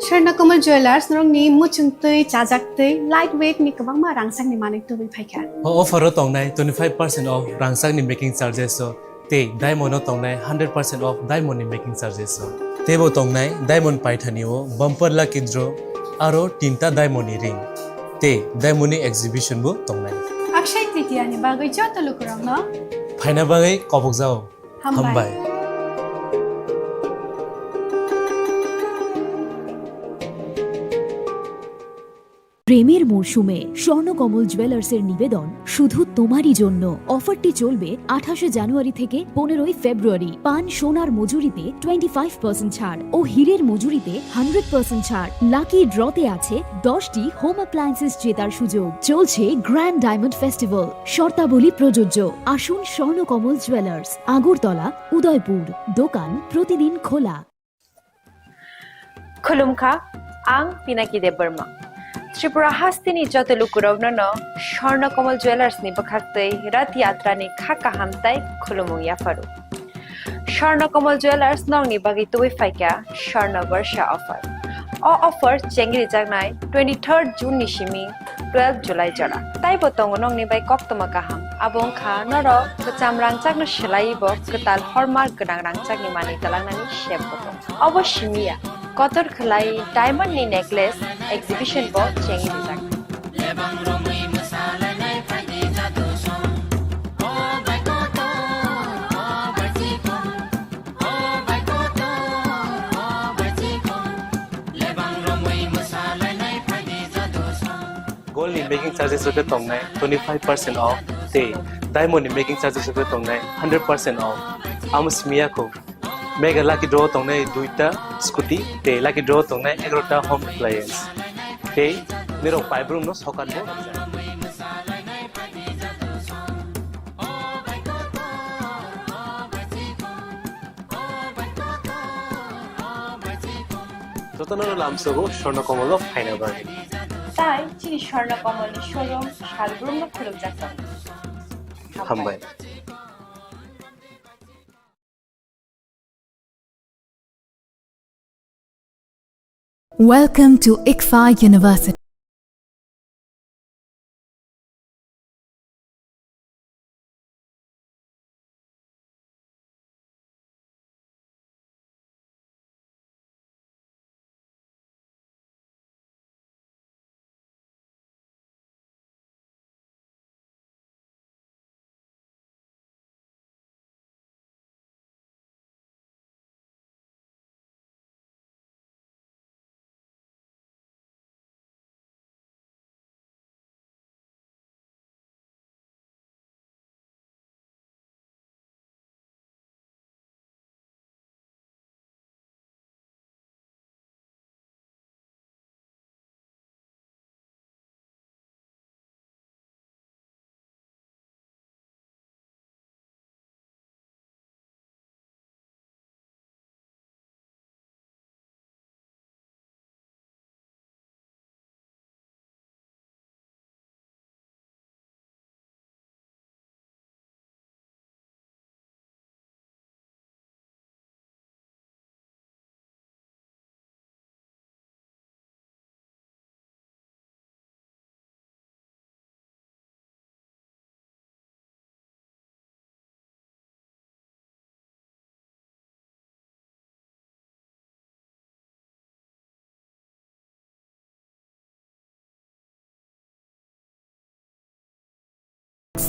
স্বর্ণ কমল জুয়েলার্স নরংনি মুচুংতৈ চাজাকতৈ light weight ni kwbangma rangchakni manui tubui phaikha offer tongnai 25% off rangsakni making charges so te diamond tongnai 100% off diamond ni making charges so tebo tongnai diamond paithani o bumper lucky draw aro tinta diamond ni ring te diamond ni exhibition bu tongnai akshay tritiya ni bagoi joto lukurang no phaina bagai kobok jao hambai প্রেমের মরশুমে স্বর্ণকমল জুয়েলার্সের নিবেদন শুধু তোমারই জন্য। অফারটি চলবে 28 জানুয়ারি থেকে 15 ফেব্রুয়ারি। পান সোনার মজুরিতে 25% ছাড় ও হীরের মজুরিতে 100% ছাড়। লাকি ড্রতে আছে 10টি হোম অ্যাপ্লায়েন্সেস জেতার সুযোগ। চলছে গ্র্যান্ড ডায়মন্ড ফেস্টিভ্যাল, শর্তাবলী প্রযোজ্য। আসুন স্বর্ণকমল জুয়েলার্স, আগরতলা, উদয়পুর। দোকান প্রতিদিন খোলা। খুলুমখা আং পিনাকি দেববর্মা ত্রিপুরা হাস্তিনি যত লুকুরগ্ন স্বর্ণকমল জুয়েলার্স নি বখাক্তৈ রাত यात्रानि খাকা হামতাই খুলুমুয়া ফারু স্বর্ণকমল জুয়েলার্স নংনি বাগি তুই ফাইকা Swarna Barsha offer offer চেঙ্গিরি জাগনাই 23 June নিশিমি 12 জুলাই জরা তাই বতং নংনি বাই কক্তমা কাহাম আবং খা নর কচাম রাংচাকনো সেলাইব কতাল হরমার্ক গনাং রাংচাকনি মানি তালাংনানি শেপ বতং অবশ্যমিয়া কতর খলাই ডায়মন্ড নি নেকলেস এক্সিবিশন ব চেঙ্গিরি জাগ gold in making charges hote tongnai 25% off te diamond in making charges hote tongnai 100% off amusmia ko mega lucky draw tongnai duita scooty te lucky draw tongnai 11ta home appliance te niro paibrum no sokan bo যতনর লামসগো স্বর্ণকমল ফাইনা বাড়ি তাই চিনি Swarnakamal showroom শালগ্রাম খুলুম যাত্রা হামবাই Welcome to ICFA University.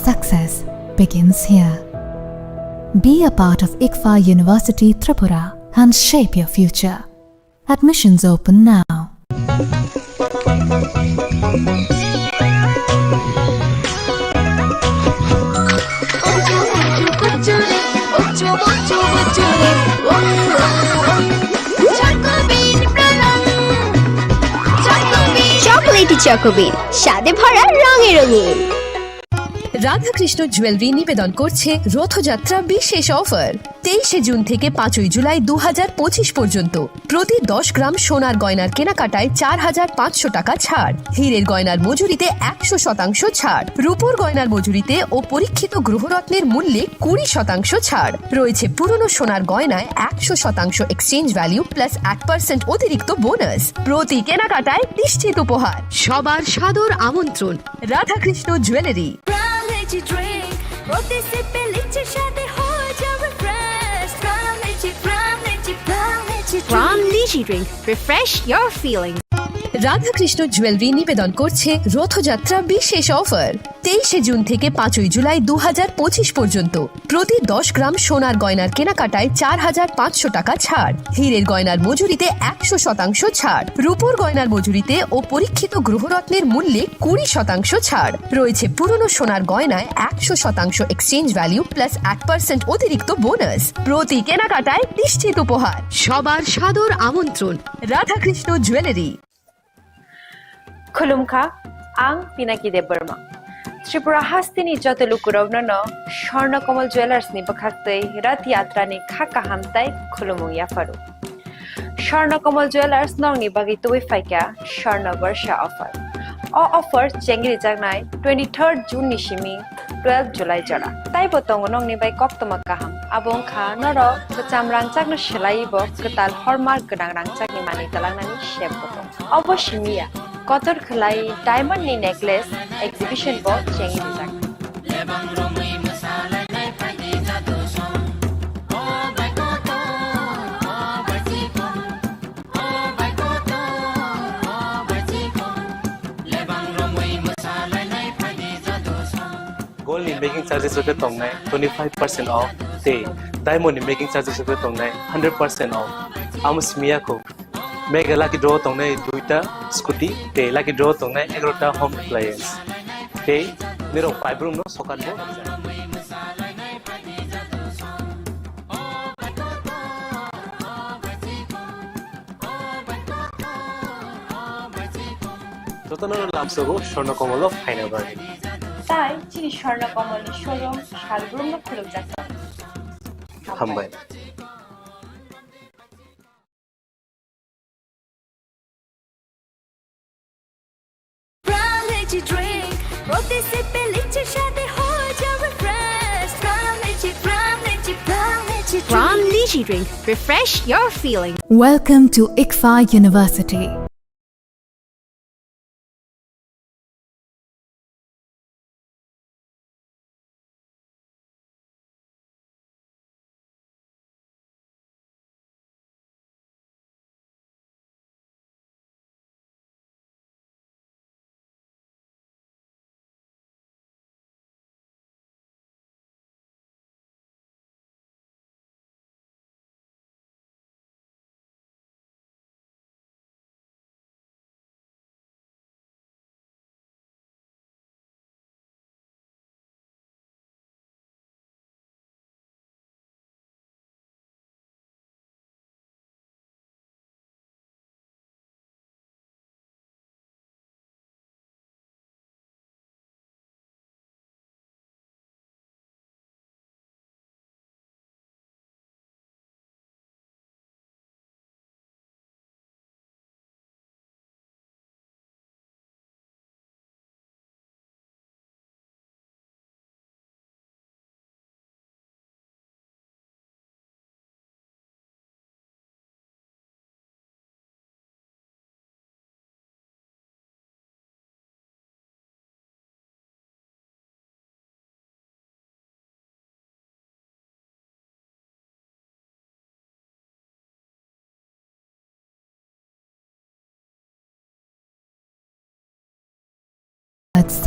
success begins here. Be a part of ICFA University Tripura and shape your future. Admissions open now. Chocolaty চকোবিন স্বাদে ভরা রঙে রঙিন। রাধাকৃষ্ণ জুয়েলারি নিবেদন করছে রথযাত্রা বিশেষ অফার 23 জুন থেকে 5 জুলাই 2025 পর্যন্ত প্রতি 10 গ্রাম সোনার গয়নার কেনাকাটায় 4500 টাকা ছাড়, হীরের গয়নার মজুরিতে 100% ছাড়, রূপোর গয়নার মজুরিতে ও পরীক্ষিত গ্রহরত্নের মূল্যে 20% ছাড় রয়েছে। পুরনো সোনার গয়নায় 100% এক্সচেঞ্জ ভ্যালু প্লাস 8% অতিরিক্ত বোনাস। প্রতি কেনাকাটায় নিশ্চিত উপহার। সবার সাদর আমন্ত্রণ Radhakrishna jewellery. From Lychee Drink, refresh your feelings. Radhakrishna jewellery নিবেদন করছে রথযাত্রা বিশেষ অফার 23 জুন থেকে 5 জুলাই 2025 পর্যন্ত প্রতি 10 গ্রাম সোনার গয়নার কেনাকাটায় 4500 টাকা ছাড়, হীরের গয়নার মজুরিতে 100% ছাড়, রূপোর গয়নার মজুরিতে ও পরীক্ষিত গ্রহরত্নের মূল্যে 20% ছাড় রয়েছে। পুরনো সোনার গয়নায় 100% এক্সচেঞ্জ ভ্যালু প্লাস 8% অতিরিক্ত বোনাস। প্রতি কেনাকাটায় নিশ্চিত উপহার। সবার সাদর আমন্ত্রণ রাধাকৃষ্ণ জুয়েলারি। খুলুমখা আং পিনাকি দেববর্মা ত্রিপুরা হাস্তিনি যত লুকুরগ্ন স্বর্ণকমল জুয়েলার্স নি বখাক্তই রথ यात्रानि खाका हामताय खुलुमुया फारु স্বর্ণকমল জুয়েলার্স নংনি বাগি তুই ফাইকা স্বর্ণ বর্ষা অফার অফার চেঙ্গি জাগনাই 23 জুন নিশিমি 12 জুলাই জরা তাই বতং নংনি বাই কক্তমা কাহাম আবং খা নর চামরাং চাগন সেলাইব কতাল হরমার্ক গনাং রাং চাগনি মানি তালাংনানি শেপ বতং অবশ্যমিয়া কতর খলাই ডায়মন্ড নি নেকলেস এক্সিবিশন ব Changi jug Gold in making charges hote tongnai 25% off te diamond in making charges hote tongnai 100% off amus miya ko mega lucky draw tongnai duita scooty te lucky draw tongnai 11ta home appliance te niro 5 room no sokan bo যতনর লামসগো Swarnakamal final bargain তাই চিনি স্বর্ণকমলের showroom শালগ্রাম খুলুক যাচ্ছে হামবাই From Lychee Drink, refresh your feelings. Welcome to ICFA University.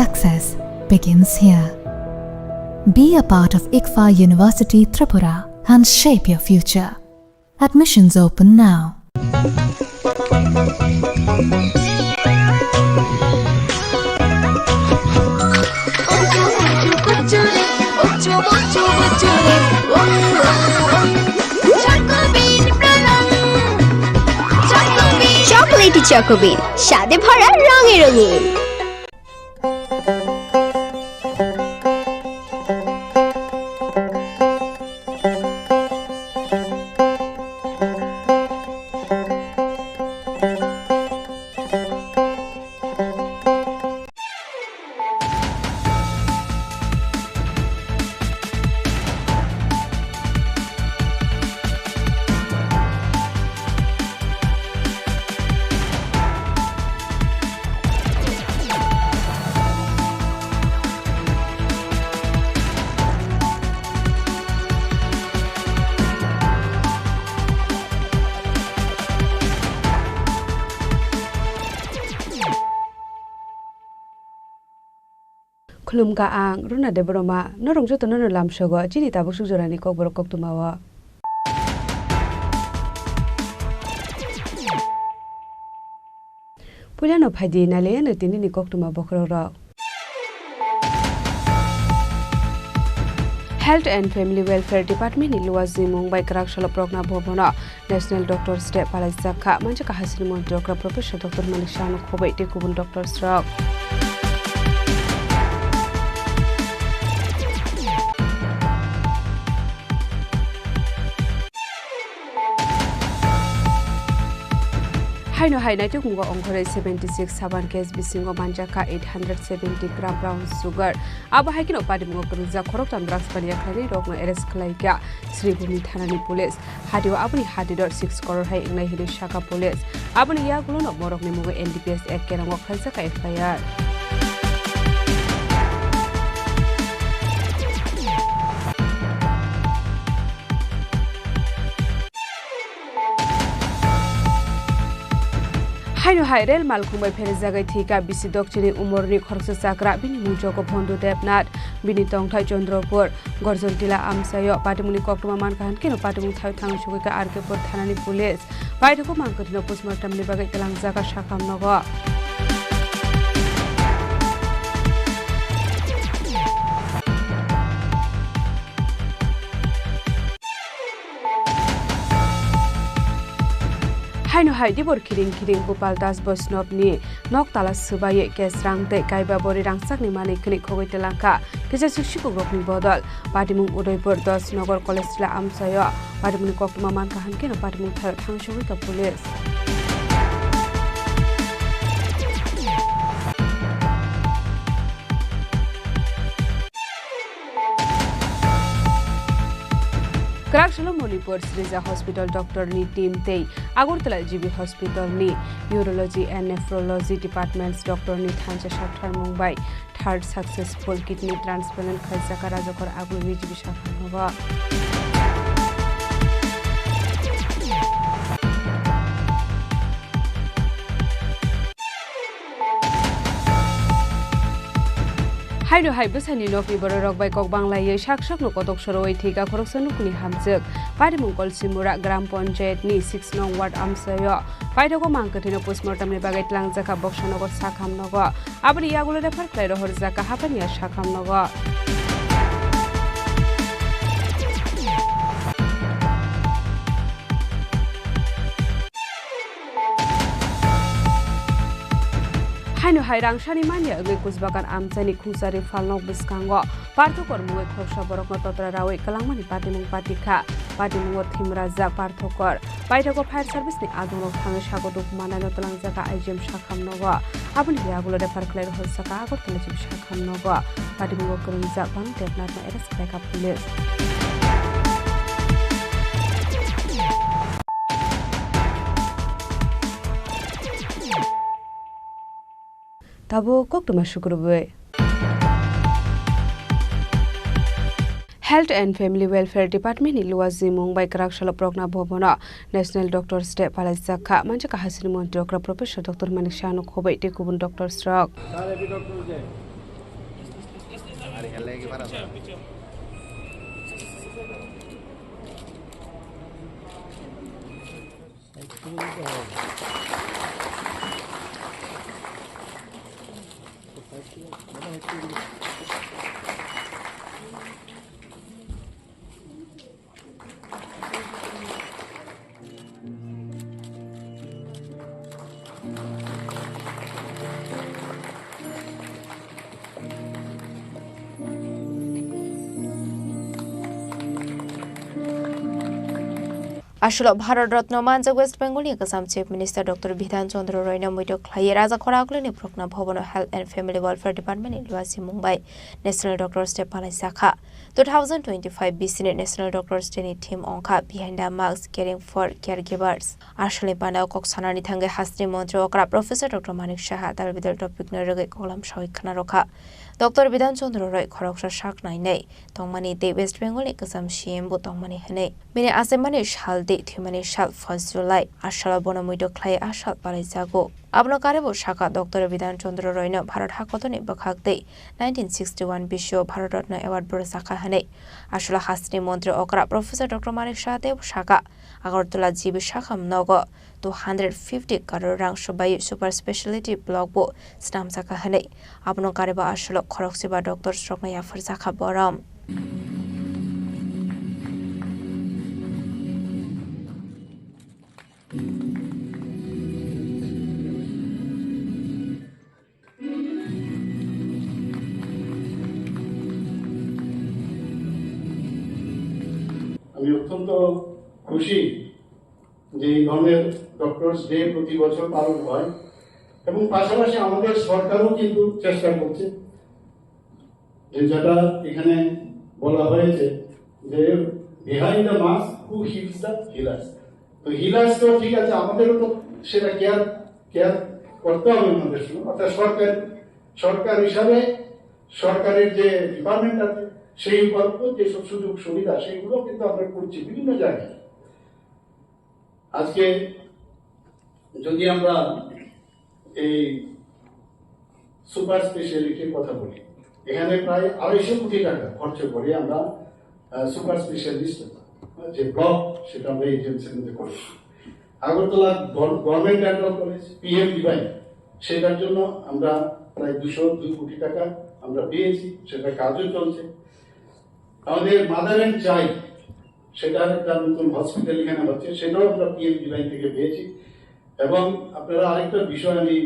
Success begins here. Be a part of ICFA University Tripura and shape your future. Admissions open now. Chocolatey চকোবিন স্বাদে ভরা রঙে রঙিন। Khulumka ang runa de broma norong joto no lam shogo chini ta busu jorani kok borok kok tumawa Pulano phadi nale no tini ni kok tuma bokro ro Health and Family Welfare Department ni luwazi Mumbai Karakshalo Progna Bhobona National Doctors Day Palai Zakha manja ka hasil monti Dr. Professor Dr. Malik Shano Khobai te kubun Dr. Srok Haino hainai tu kungo ongkhore 76 saban case bisingo manjaka 870 gram brown sugar aba haikino padimungo kurja khorok tam drugs paniya khani rokno arrest khlaika Sribhumi thanani police hadio abuni hadidor 6 crore hai ingnai hidu shaka police abuni ya gulono borokni mugo NDPS ek kerango khalsaka FIR Haino hairel malkumbai pheri jagai thika bisi dokchini umorni khorsa chakra bini mujoko bhondu debnat bini tongthai Chandropur gorjontila amsayo patimuni koktuma mankahan keno patimung thai thang sugika arkepur thanani police paidoko mangkotino postmortem ni bagai telang jaga sakam nogo Haino haidi bor kiring Gopal Das Vaishnav ni noktala subaye kesrang te kaiba bori rangsak ni mani kini khogoi telangka kisa shikshiko rokni bodol patimung Udaipur 10 Nagar College la amsayo patimung koktuma mankahan keno patimung thang sugoi ka police Karakshalo Molipur Sriza Hospital Doctor ni team tei Agartala GB Hospital ni Urology and Nephrology Departments Doctor ni Thancha Shakthar Mumbai third successful kidney transplant khaisa karajokor aguri GB Shakthar hoba Haino hai besani nokni borok bai kok banglai saksak no kotok soroi thika khoroksan nukuni hamjak parimung kolsimura gram panchayat ni 6 nong ward amsayo paidoko mangkathino postmortem ni bagai tlang jaka boksanogo sakham nogo abri yagulo refer khlai rohor jaka hapania sakham nogo Haino hai rangshani mania agai kusbakan amchani khungsari falnok biskango parthokor muwe khoksa borokno totra rawi kalangmani patimung patikha patimung thimraja parthokor paithoko fire service ni adonok thangai sagoduk manano talangjaka IGM sakham nogo abuni yagulo refer khlai hosaka agortala chibi sakham nogo patimung kurunja bang tepnat na arrest khlaika police Tabo koktuma shukrube Health and Family Welfare Department ni luwazi Mumbai Karakshalo Progna Bhobona National Doctors Day Palai Zakha manja ka hasil monti Dr. Professor Dr. Malik Shano Khobai te kubun Dr. Srok আসলে ভারত রত্ন মানজা west বেঙ্গলনি কাসাম chief minister doctor Bidhan Chandra রয়না মুইটো খ্লাইয়ে রাজা খরাগলেনি প্রকনা ভবন health and family welfare department লুয়াসি মুম্বাই ন্যাশনাল ডক্টরস ডে পালাই শাখা 2025 বিসিনি national doctors day ni theme অংখা behind the mask caring for caregivers আসলে পানাও কক সানানি থাঙ্গে হাস্ত্রি মন্ত্রী অকরা প্রফেসর ডক্টর মানিক সাহা তার বিদল টপিক নরগে কলাম সহিখানা রখা ডক্টর বিধান চন্দ্র রয় খরকসা শাক নাই নেই তংমানি দে ওয়েস্ট বেঙ্গলনি কাসাম সিএম বো তংমানি হনে মিনে আसेमानि সাল দে থিমানি সাল 1 জুলাই আশালা বনমুইটো খ্লাই আশাল পালাই জাগো আবনো কারেবো শাখা ডক্টর বিধান চন্দ্র রয়ন ভারত হাকতনি বখাক দে 1961 বিশ্ব ভারত রত্ন অ্যাওয়ার্ড বড় শাখা হনে আসলে হাস্ত্রি মন্ত্রী অকরা প্রফেসর ডক্টর মানিক সাহাদেব শাখা আগরতলা জিবি শাখাম নগ 250 কারোর রাং সবাই সুপার স্পেশালিটি ব্লক বো স্টাম শাখা হনে আবনো কারেবো আসলে খরকসিবা ডক্টর স্ট্রকমাইয়া ফর শাখা বরাম আমি অত্যন্ত খুশি যে এই ধরনের ডক্টরস ডে প্রতি বছর পালন হয় এবং পাশাপাশি আমাদের সরকারও কিন্তু চেষ্টা করছে যে যেটা এখানে বলা হয়েছে যে behind the mask who hills the healers তো হিলার্স তো ঠিক আছে আমাদেরও তো সেটা কেয়ার করতে হবে আমাদের সঙ্গে অর্থাৎ সরকার হিসাবে সরকারের যে ডিপার্টমেন্ট আছে সেই গল্প যেসব সুযোগ সুবিধা সেগুলো কিন্তু আমরা করছি বিভিন্ন জায়গায় আজকে যদি আমরা এই সুপার স্পেশালিটির কথা বলি এখানে প্রায় 250 কোটি টাকা খরচ করে আমরা সুপার স্পেশালিস্ট যে ব্লক সেটা আমরা এজেন্সির মধ্যে করেছি Agartala government dental college PM divine সেটার জন্য আমরা প্রায় 202 কোটি টাকা আমরা পেয়েছি সেটা কাজও চলছে আমাদের মাদার এন্ড চাইল্ড সেটা একটা নতুন হসপিটাল এখানে হচ্ছে সেটাও আমরা পিএম ডিভাইন থেকে পেয়েছি এবং আপনারা আরেকটা বিষয় আমি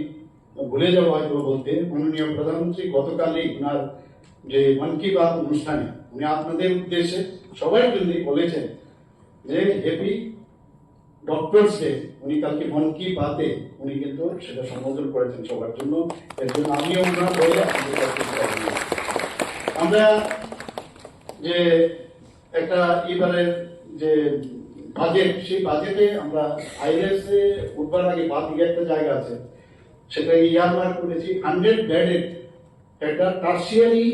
ভুলে যাবো হয়তো বলতে মাননীয় প্রধানমন্ত্রী গতকালই ওনার যে মন কি বাত অনুষ্ঠানে উনি আপনাদের উদ্দেশ্যে সবার জন্য বলেছেন যে হ্যাপি ডক্টরস ডে উনি কালকে মন কি বাতে উনি কিন্তু সেটা সম্বোধন করেছেন সবার জন্য এর জন্য আমিও ওনার বলে আমরা যে একটা এবারের যে বাজেট সেই বাজেটে আমরা আইএলএসে উঠবার আগে বাদ দিয়ে একটা জায়গা আছে সেটা ইয়ারমার্ক করেছি 100 বেডের একটা টার্সিয়ারি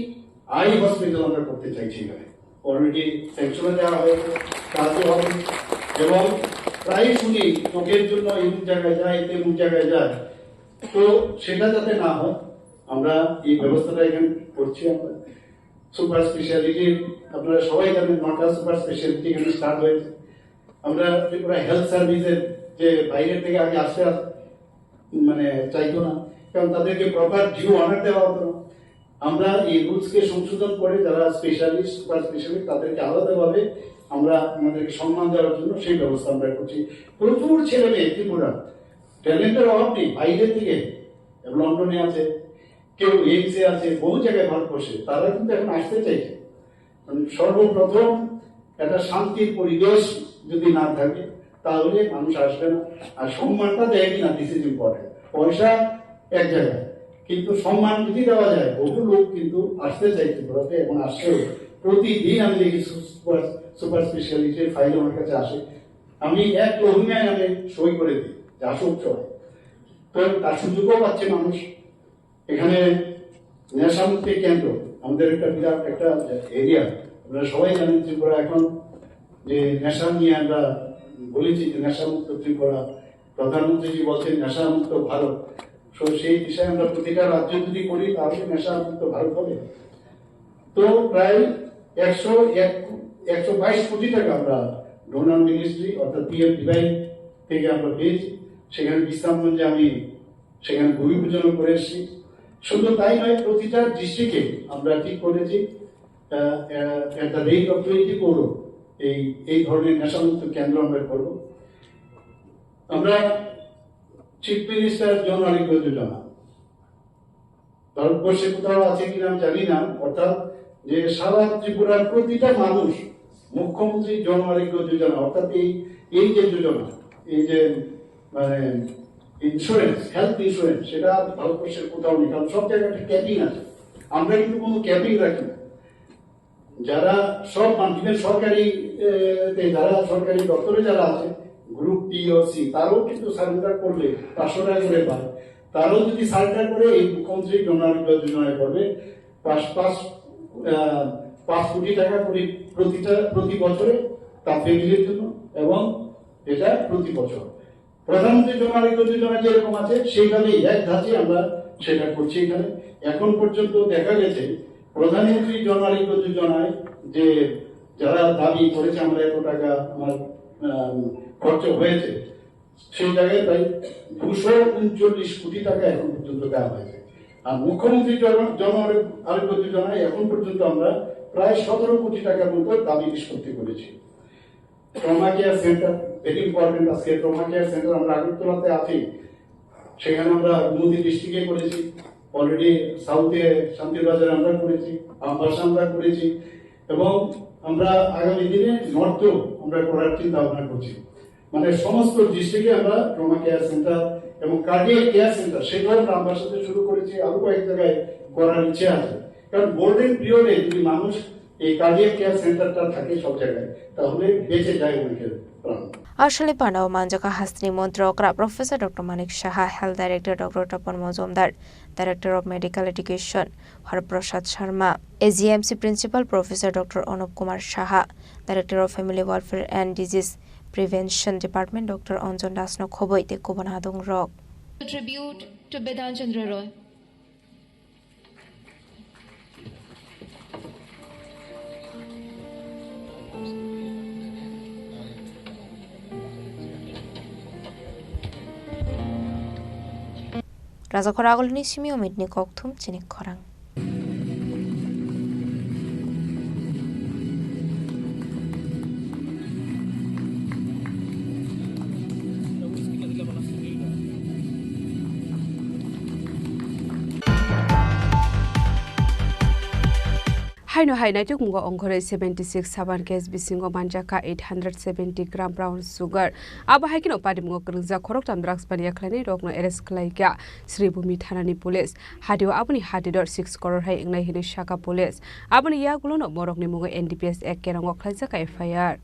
আই হসপিটাল আমরা করতে চাইছি এখানে অলরেডি স্যাংশনে দেওয়া হয়েছে কাজও হবে এবং প্রায় শুনি চোখের জন্য এমন জায়গায় যায় তেমন জায়গায় যায় তো সেটা যাতে না হয় আমরা এই ব্যবস্থাটা এখানে করছি আমরা সুপার স্পেশালিটির আপনারা সবাই জানেন 9টা সুপার স্পেশালিটি এখানে স্টার্ট হয়েছে আমরা ত্রিপুরা হেলথ সার্ভিসের যে বাইরের থেকে আগে আসতে মানে চাইতো না কারণ তাদেরকে প্রপার ডিউ অনার দেওয়া হতো না আমরা এই রুলসকে সংশোধন করে যারা স্পেশালিস্ট সুপার স্পেশালিস্ট তাদেরকে আলাদাভাবে আমরা আমাদেরকে সম্মান দেওয়ার জন্য সেই ব্যবস্থা আমরা করছি প্রচুর ছেলে মেয়ে ত্রিপুরা ট্যালেন্টের অভাব নেই বাইরে থেকে লন্ডনে আছে কেউ এইমসে আছে বহু জায়গায় ভারতবর্ষে তারা কিন্তু এখন আসতে চাইছে সর্বপ্রথম একটা শান্তির পরিবেশ যদি না থাকে তাহলে মানুষ আসবে না আর সম্মানটা দেয় কিনা দিস ইজ ইম্পর্টেন্ট পয়সা এক জায়গায় কিন্তু সম্মান যদি দেওয়া যায় বহু লোক কিন্তু আসতে চাইছে ভারতে এবং আসছেও প্রতিদিন আমি দেখি সুপার স্পেশালিটির ফাইল আমার কাছে আসে আমি এক লগ্নায় আমি সই করে দিই যে আসুক সবাই তো তার সুযোগও পাচ্ছে মানুষ এখানে নেশামুক্তি কেন্দ্র আমাদের একটা বিরাট একটা এরিয়া আপনারা সবাই জানেন ত্রিপুরা এখন যে নেশা নিয়ে আমরা বলেছি যে নেশামুক্ত ত্রিপুরা প্রধানমন্ত্রীজি বলছেন নেশামুক্ত ভারত সেই বিষয়ে আমরা প্রতিটা রাজ্য যদি করি তাহলে নেশামুক্ত ভারত হবে তো প্রায় 122 কোটি টাকা আমরা ডোনার মিনিস্ট্রি অর্থাৎ পিএম ডিভাইন থেকে আমরা পেয়েছি। সেখানে বিশ্রামগঞ্জে আমি সেখানে ভূমি পূজনও করে এসেছি। শুধু তাই নয়, প্রতিটা ডিস্ট্রিক্টে আমরা ঠিক করেছি একটা রেট অফ 20 করো এই ধরনের নেশামুক্ত কেন্দ্র আমরা করব। আমরা চিফ মিনিস্টার জন আরোগ্য যোজনা ভারতবর্ষে কোথাও আছে কিনা আমি জানি না, অর্থাৎ যে সারা ত্রিপুরার প্রতিটা মানুষ মুখ্যমন্ত্রী জন আরোগ্য যোজনা, অর্থাৎ এই যে যোজনা, এই যে মানে ইন্স্যুরেন্স, হেলথ ইন্স্যুরেন্স, সেটা ভারতবর্ষের কোথাও নেই, কারণ সব জায়গায় ক্যাপিং আছে। আমরা কিন্তু কোনো ক্যাপিং রাখি না। যারা সব সরকারি যারা সরকারি দপ্তরে যারা আছে গ্রুপ ডি ও সি, তারাও কিন্তু সারেন্ডার করলে 500 টাকা করে পায়। তারাও যদি সারেন্ডার করে এই মুখ্যমন্ত্রী জন আরোগ্য যোজনায় করবে 5 কোটি টাকা করে প্রতি বছরে তার ফ্যামিলির জন্য, এবং এটা প্রতি বছর প্রধানমন্ত্রী জন আরোগ্য যোজনা যেরকম আছে সেইভাবেই এক ধাঁচে আমরা সেটা করছি। এখানে এখন পর্যন্ত দেখা গেছে প্রধানমন্ত্রী জন আরোগ্য যোজনায় যে যারা দাবি করেছে আমরা এত টাকা আমার খরচ হয়েছে, সেই জায়গায় প্রায় 239 কোটি টাকা এখন পর্যন্ত দেওয়া হয়েছে। আর মুখ্যমন্ত্রী জন আরোগ্য যোজনায় এখন পর্যন্ত আমরা প্রায় 17 কোটি টাকার মতো দাবি নিষ্পত্তি করেছি। Trauma care centre very important. আজকে ট্রমা কেয়ার সেন্টার আমরা আগরতলাতে আছি, সেখানে আমরা নদী ডিস্ট্রিক্টে করেছি, অলরেডি সাউথে শান্তিবাজারে আমরা করেছি, আমবাসা আমরা করেছি, এবং আমরা আগামী দিনে নর্থেও আমরা করার চিন্তা ভাবনা করছি। মানে সমস্ত ডিস্ট্রিক্টে আমরা ট্রমা কেয়ার সেন্টার এবং কার্ডিয়াক কেয়ার সেন্টার সেটাও আমরা আমবাসাতে শুরু করেছি, আরো কয়েক জায়গায় করার ইচ্ছে আছে। কারণ গোল্ডেন পিরিয়ডে যদি মানুষ এই কার্ডিয়াক কেয়ার সেন্টারটা থাকে সব জায়গায়, তাহলে বেঁচে যায় অনেকের প্রাণ। আসলে পানাও মানজাকা হাসনি মন্ত্রকরা professor doctor Manik Saha, health director doctor Tapan Majumdar, director of medical education Haraprasad Sharma, AGMC principal professor doctor Anup Kumar Saha, director of family welfare and disease prevention department doctor Anjan দাসনো খবই তে কুবনাদং রক। Tribute to Bidan Chandra Roy. Raza Khoragolni Simi Omidni Kokthum Chini Khorang. Haino hainaitu kungo ongkhore 76 saban case bisingo manjaka 870 gram brown sugar aba haikino padimgo krungja khorok tam drugs paniya khlani rokno arrest khlaika Sri Bhumi thanani police hadio abuni hadidor 6 crore hai ingnai hini shaka police abuni yagulono morokni mugo NDPS 1 kerango khlaijaka FIR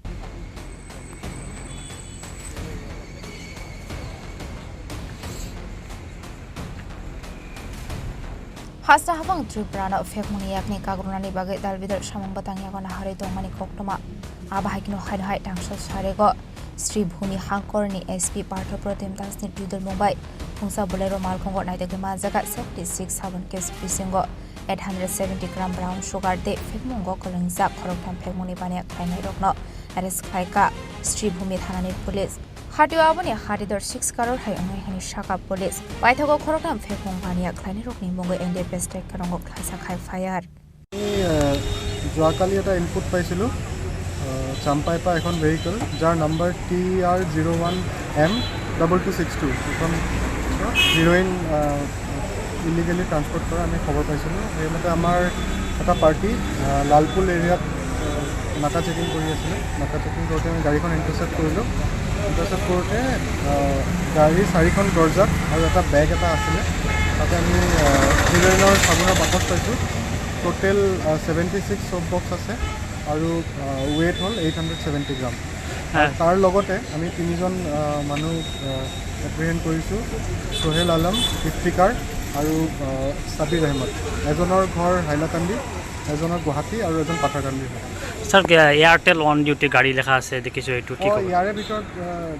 Hasta habang Tripura na ofek muniyak ni kagrunani bagai dalbidar samang batang yakona hari dongmani koktoma abahikino hai tangso sarego Sri Bhumi Hangkor ni SP Partha Protem Das ni Tudor Mumbai Pungsa Bolero Malkongo naitake majaga 76 sabon case bisingo 870 gram brown sugar de fekmungo kolongja khoroktam fekmuni bani khainai rokno arrest khaika Sri Bhumi thanani police Hadio aboni hadidor 6 crore hai ongai hini shaka police paithago khoroktam fekmung bani khainai rokni mungo NDPS tek karongo khaisa khai fire যোৱাকালি এটা input পাইছিলোঁ চাম্পাই পৰা এখন vehicle যাৰ number TR01M2262 এখন heroine illegally transport কৰা আমি খবৰ পাইছিলোঁ। সেইমতে আমাৰ এটা পাৰ্টি লালপুল এৰিয়াত নাকা চেকিং কৰি আছিলে। নাকা চেকিং কৰোঁতে আমি গাড়ীখন ইণ্টাৰচেপ্ট কৰিলোঁ। ইণ্টাৰচেপ্ট কৰোঁতে গাড়ীৰ 4খন দৰ্জাত আৰু এটা বেগ এটা আছিলে, তাতে আমি হিৰোইনৰ চাবোনৰ বাকচ পাইছোঁ। টোটেল 76 চপ বক্স আছে আৰু ৱেইট হ'ল 870 গ্ৰাম। তাৰ লগতে আমি 3জন মানুহ এপ্ৰিহেণ্ড কৰিছোঁ, সোহেল আলম, ইফতিকাৰ আৰু সাবিৰ আহমদ। এজনৰ ঘৰ হাইলাকান্দি, এজনৰ গুৱাহাটী আৰু এজন Patharkandi. Sir Airtel on duty গাড়ী লেখা আছে দেখিছোঁ, এইটো কি ক'ব? ইয়াৰে ভিতৰত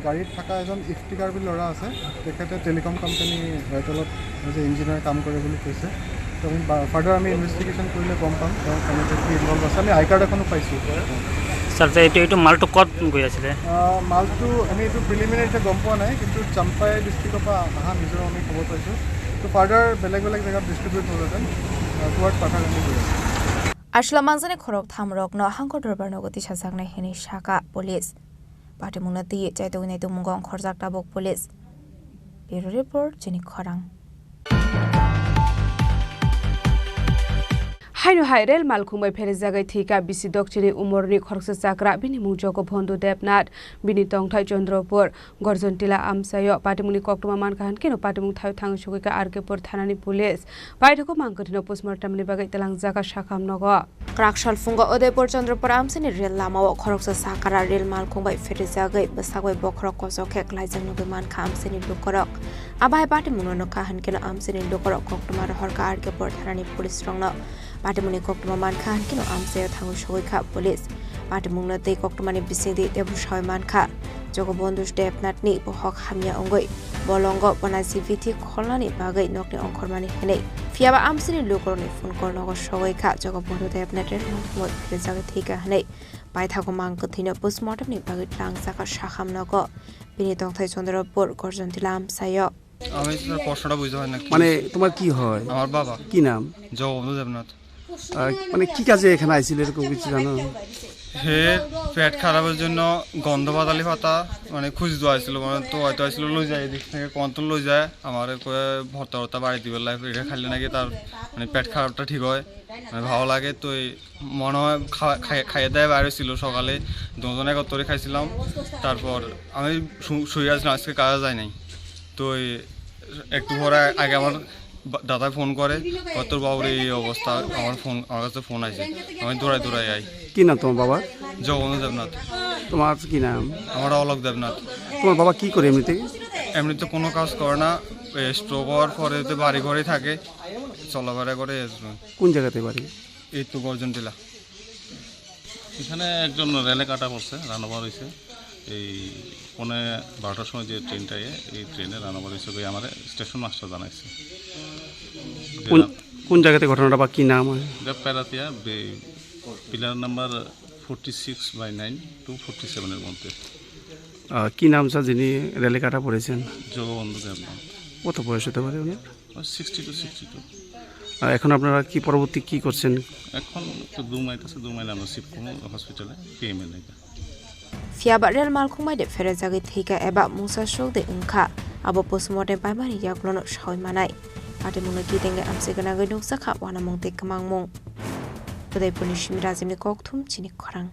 গাড়ীত থকা এজন ইফতিকাৰ বুলি ল'ৰা আছে, তেখেতে টেলিকম কোম্পানী এয়াৰটেলত এজ এ ইঞ্জিনিয়াৰ কাম কৰে বুলি কৈছে। তো আমি ফাৰ্ডাৰ আমি ইনভেষ্টিগেশ্যন কৰিলে গম পাম তেওঁ কেনেকৈ কি ইনভলভ আছে। আমি আই কাৰ্ড এখনো পাইছোঁ। স্যার এইটো মালটো ক'ত গৈ আছিলে মালটো আমি এইটো প্ৰিলিমিনাৰী এতিয়া গম পোৱা নাই কিন্তু চাম্পাই ডিষ্ট্ৰিক্টৰ পৰা অহা নিজৰ আমি খবৰ পাইছোঁ তো ফাৰ্ডাৰ বেলেগ বেলেগ জেগাত ডিষ্ট্ৰিবিউট হ'লহেঁতেন টুৱাৰ্ড পাঠাগান্ধী গৈ আছে Ashla manzane khorok thamrok no hangkor dorbar no goti sajaknai hini shaka police patimungna ti chaitogni tu mungong khorjak tabok police Bureau report Chini Khorang Haino hairel malkhumai pheri jagai thika bisi dokchini umorni khoroksa chakra bini mungjogo bhondu debnat bini tongthai Chandropur gorjontila amsayo patimuni koktoma mankahan kino patimung thai thang sugika arkepur thanani police baithoko mangkotino postmortem ni bagai telang jaga shakham nogo Krakshal funga Udaipur Chandropur amsini rel lamao khoroksa sakara rel malkhumai pheri jagai basagoi bokrok kosokhe klaijang nogi mankha amsini lukorok abai patimung no kahan kino amsini lukorok koktoma horka arkepur thanani police rongno Patimuni koktoma mankha kino amsayo thangu shogoikha police patimungna tei koktomani bisingdi tebu shoy mankha jogo bondus depnatni bohok hamya ongoi bolongo banasi vithi kholnani bagai nokni ongkhormani henei fiaba amsini lukoroni phone kornogo shogoikha jogo bondu depnater mod rejaga thika henei paithago mangko thina postmortem ni bagai tlangsaka shakhamnogo bini tongthai Chandropur gorjontila amsayo আমি প্রশ্নটা বুঝতে পারি না মানে তোমার কি হয় আমার বাবা কি নাম জগবন্ধু দেবনাথ মানে কি কাজে এখানে আইছিল এরকম কিছু জানো হে পেট খারাপের জন্য গন্ধ পাতালি পাতা মানে খুঁজে দেওয়া হয়েছিল মানে তো হয়তো আসছিল লই যায় এদিক থেকে কন্ট্রোল লই যায় আমার ভর্তা ভর্তা বাড়ি দিবে লাইফ এটা খাইলে নাকি তার মানে পেট খারাপটা ঠিক হয় মানে ভালো লাগে তো মনে হয় খাইয়ে দেয় বাইরে ছিল সকালে দুজনে একত্রে খাইছিলাম তারপর আমি শুয়ে আসলাম আজকে কাজে যাই নাই তো একটু পরে আগে আমার দাদা ফোন করে তোর বাবুর এই অবস্থা আমার কাছে ফোন আছে আমি দৌড়াই আই কি নাম তোমার বাবা জগবন্ধু দেবনাথ তোমার কি নাম আমার অলোক দেবনাথ তোমার বাবা কি করে এমনিতে কোনো কাজ করে না স্ট্রোক হওয়ার পরে তো বাড়ি ঘরেই থাকে চলাফেরা করে কোন জায়গাতে বাড়ি এই তো গর্জন টিলা এখানে একজন রেলে কাটা পড়ছে রান্নাবার হয়েছে এই 12টার সময় যে ট্রেনটা এই ট্রেনে রান্নাবার হয়েছে আমার স্টেশন মাস্টার জানাইছে কোন জায়গাতে ঘটনাটা বা কি নাম প্যারাতিয়া পিলার নাম্বার 46/9 to 47 এর মধ্যে কি নাম স্যার যিনি রেলে কাটা পড়েছেন জগবন্ধু দেবনাথ কত বয়স হতে পারে ওনার 60 to 62 এখন আপনারা কি পরবর্তী কি করছেন এখন তো 2 মাইল আমরা শিফট করব হসপিটালে পিএমএল এ Fiaba rel malkhumai de fere jagi thika eba musa shok de ungkha abo postmortem paimani yaklono shoi manai patimungna kitenge amsigana gai noksakha wana mongte kamangmong Udaipur ni Shimrazimni kokthum Chini Khorang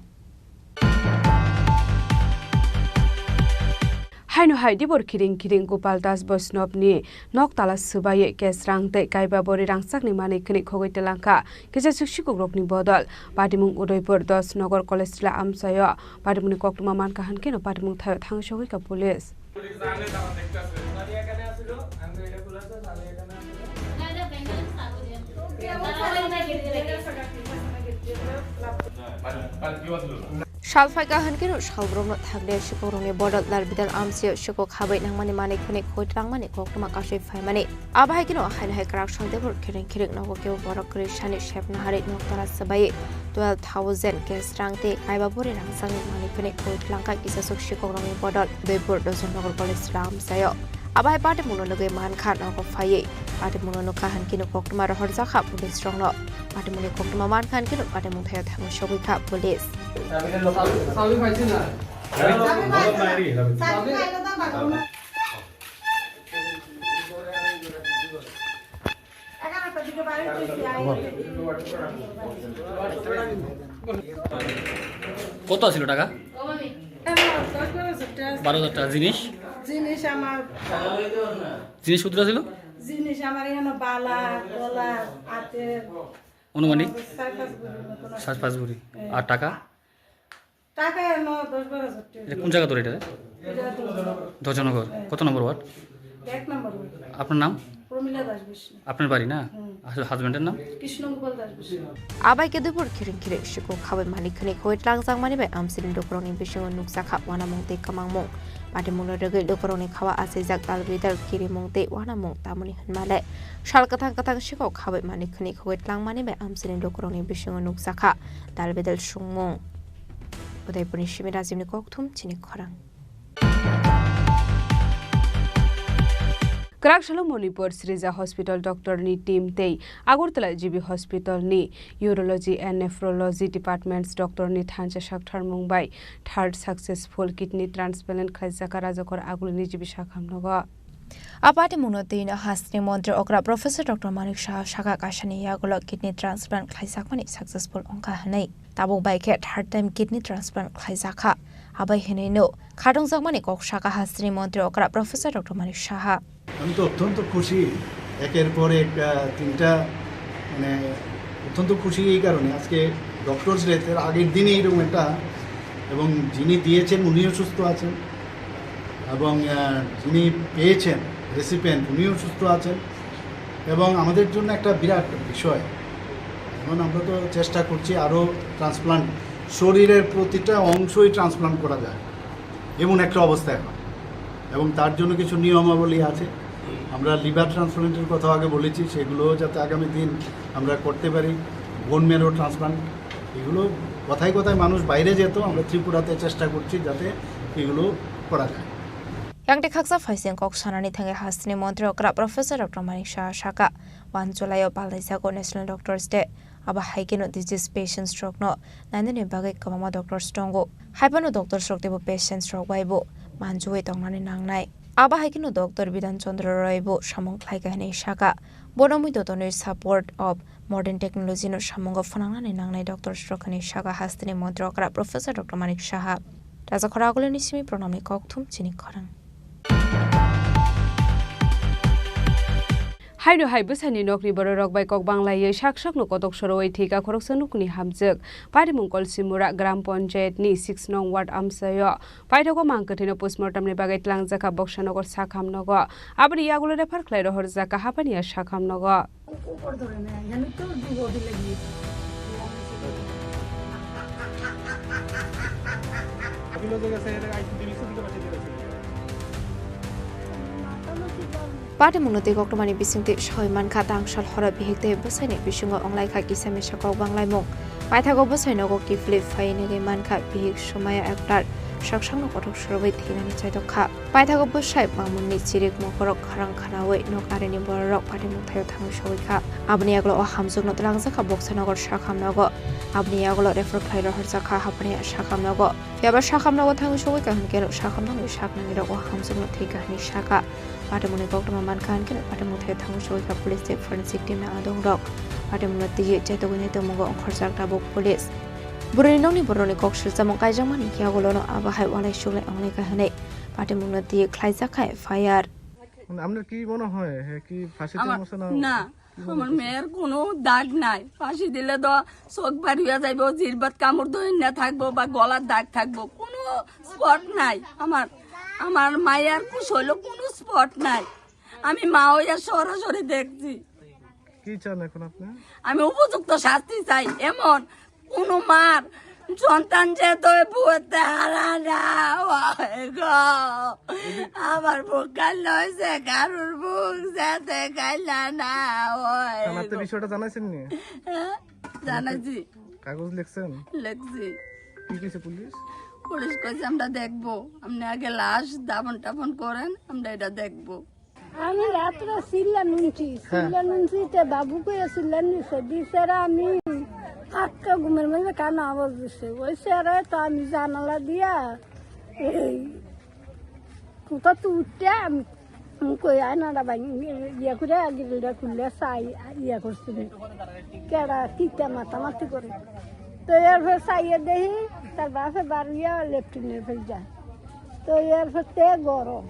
Haino haidi bor kiring Gopal Das Vaishnav ni noktala subaye kesrang te kaiba bori rangsak ni mani khni khogoi telangka kisa suksiko grokni bodol patimung Udaipur 10 Nagar College la amsayo patimuni koktuma man kahan keno patimung thayo thangshogoi ka police Shalfaika hankino shalbromno thagle shikorongni bodol darbidal amsio shiko khabai nangmani mani khone khoitrangmani koktuma kasoi phaimani abai kino haina hai krak shaldebor kiring nogo keu borok kri shani shepna hari noktara sabai 12000 ke strangte kaiba bori rangsang mani khone khoitrangka kisa sok shikorongni bodol Udaipur dojon nagor college ram sayo abai pate monologe man khan nogo phaiye pate monologe kahan kino koktuma rohor jakha police rongno pate moni koktuma man khan kino pate mung thayo thang shogoi kha police কত ছিল টাকা 12,000 টাকা জিনিস আমার জিনিস কত ছিল জিনিস আমার এখানে বালা গলা হাতে অনুমানিক 7-5 ভরি আর টাকা টাকা 10-12,000 টাকা কোন জায়গা তোর এটা দর্জনগর কত নম্বর ওয়ার্ড 1 নম্বর আপনার নাম প্রমিলা দাস বিষ্ণু আপনার বাড়ি না হাজবেন্ডের নাম Krishna Gopal Das Vishnu abai ke dubur kiring shiko khabai mani khne khoitlang jangmani bai amsin dokroni bishingo nuksakha wana mongte kamangmong patimungno rege dokroni khawa ase jak dalbidal kiri mongte wana mong tamuni hanmale shal kathang shiko khabai mani khne khoitlang mani bai amsin dokroni bishingo nuksakha dalbidal sungmong उदयपुरनि सिमे राजीवनि कक्थुम Chini खरां Karakshalo Manipur Srija Hospital Doctor ni team tei Agartala GB Hospital ni Urology and Nephrology Departments Doctor ni Thancha Shakthar Mumbai third successful kidney transplant khaisaka rajakor agulni GB Shakhamnoga Apate munotin hasni montre okra Professor Dr. Manik Shah Shaka Kashani Yagulo kidney transplant khaisakmani successful onka hanai tabuk baike third time kidney transplant khaisaka abai henei no khadong jakmani kok Shaka hasni montre okra Professor Dr. Manik Shah আমি তো অত্যন্ত খুশি একের পর এক তিনটা মানে অত্যন্ত খুশি এই কারণে আজকে ডক্টরস ডের আগের দিনে এরকম একটা এবং যিনি দিয়েছেন উনিও সুস্থ আছেন এবং যিনি পেয়েছেন রেসিপিয়েন্ট উনিও সুস্থ আছেন এবং আমাদের জন্য একটা বিরাট বিষয় এখন আমরা তো চেষ্টা করছি আরও ট্রান্সপ্লান্ট শরীরের প্রতিটা অংশই ট্রান্সপ্লান্ট করা যায় এমন একটা অবস্থায় হয় এবং তার জন্য কিছু নিয়মাবলী আছে আমরা লিভার ট্রান্সপ্লান্টের কথা আগে বলেছি সেগুলো যাতে আগামী দিন আমরা করতে পারি বোন ম্যারো ট্রান্সপ্লান্ট এগুলো কথায় কথায় মানুষ বাইরে যেত আমরা ত্রিপুরাতে চেষ্টা করছি যাতে এগুলো করা যায় Yang dekaksa faising kok sanani thange hasni montre okra Professor Dr. Manik Shah Shaka 1 July Palaisa ko National Doctors Day aba haikeno disease patient stroke no nandene bagai kamama doctor stongo haipano doctor stroke debo patient stroke waibo manjuwe tongnani nangnai aba haikeno Dr. Bidan Chandra Roybo samong khlaika hene Shaka bonomui dotonir support of modern technology no samongo phanangnani nangnai doctor stroke hene Shaka hasni montre okra Professor Dr. Manik Shah Raja khoragoleni simi pronami kokthum Chini Khorang Haino haibusani nokni borok bai kok banglaye shakshak no kotok soroi thika khoroksan kuni hamjak parimung kolsimura gram panchayat ni 6 nong ward amsayo paithako mangkathino postmortem ni bagai tlangjaka bokshanogor sakhamnogo abri yagulo refer khlai rohor jaka hapania sakhamnogo Pate munote koktomani bisingte shoiman khata angshal hora bihekte bosaine bisungo onglai kha kisame sakok banglai mong paithago bosaino go ki flip faine ge man kha bihek somaya ektar saksangno kotok sorobai thinani chaidok kha paithago bosai bangmunni chirik mokorok kharang khanawe nokareni borok pate muthayo thang soi kha abni aglo o hamjuk no tlang jakha boksanogor sakhamnago abni aglo refer khlai rohor jakha hapni sakhamnago yaba sakhamnago thang soi ka hankero sakhamnago saknangi ro hamjuk no thika ni saka Patemune Koktama Mankan can Patemute Tamushoika Police Forensic Team Adong Rock, Patemunati Jetogunito Mongo on Korsaka Book Police. Burinoni Boroni Kokshir Samokajaman, Kiagolono Abahai Wale Shule only Kahane, Patemunati Klaisaka fire. আপনার কি মনে হয় কি ফাঁসিতে মশলা না আমার মেয়ের কোনো দাগ নাই ফাঁসি দিলে তো চোখ বাড়ি হয়ে যাইব জিরবাত কামড় ধরে না থাকবো বা গলার দাগ থাকবো কোনো স্পট নাই আমার মায়ের কুশ হইলো কোনো স্পট নাই আমি মা হইয়া সরাসরি দেখছি কি চান এখন আপনি আমি উপযুক্ত শাস্তি চাই এমন কোন মার সন্তান যে তো বুঝতে হারা না আমার বুক কাল হয়েছে কারোর বুক যেতে কাইলা না আপনি বিষয়টা জানাইছেন নি জানাইছি কাগজ লিখছেন লিখছি কি কইছে পুলিশ পুলিশ কইছে আমরা দেখবো আপনি আগে লাশ দাফন টাফন করেন আমরা এটা দেখবো আমি রাত্রে সিল্লা নুনছি বাবু করে সিল্লা নিছে দিছেরা আমি আটকা ঘুমের মধ্যে কান আওয়াজ দিচ্ছে ওই স্যারে তো আমি জানালা দিয়া এই কোথা তো উঠতে আমি কই আয়নাটা ইয়ে করে গিলটা খুললে চাই ইয়ে করছি কেডা তিতা মাতামাতি করে তো এরপর চাইয়ে দেখি তার বাপে বাড়িয়া লেফটিনের ফেল যায় তো এরপর তে গরম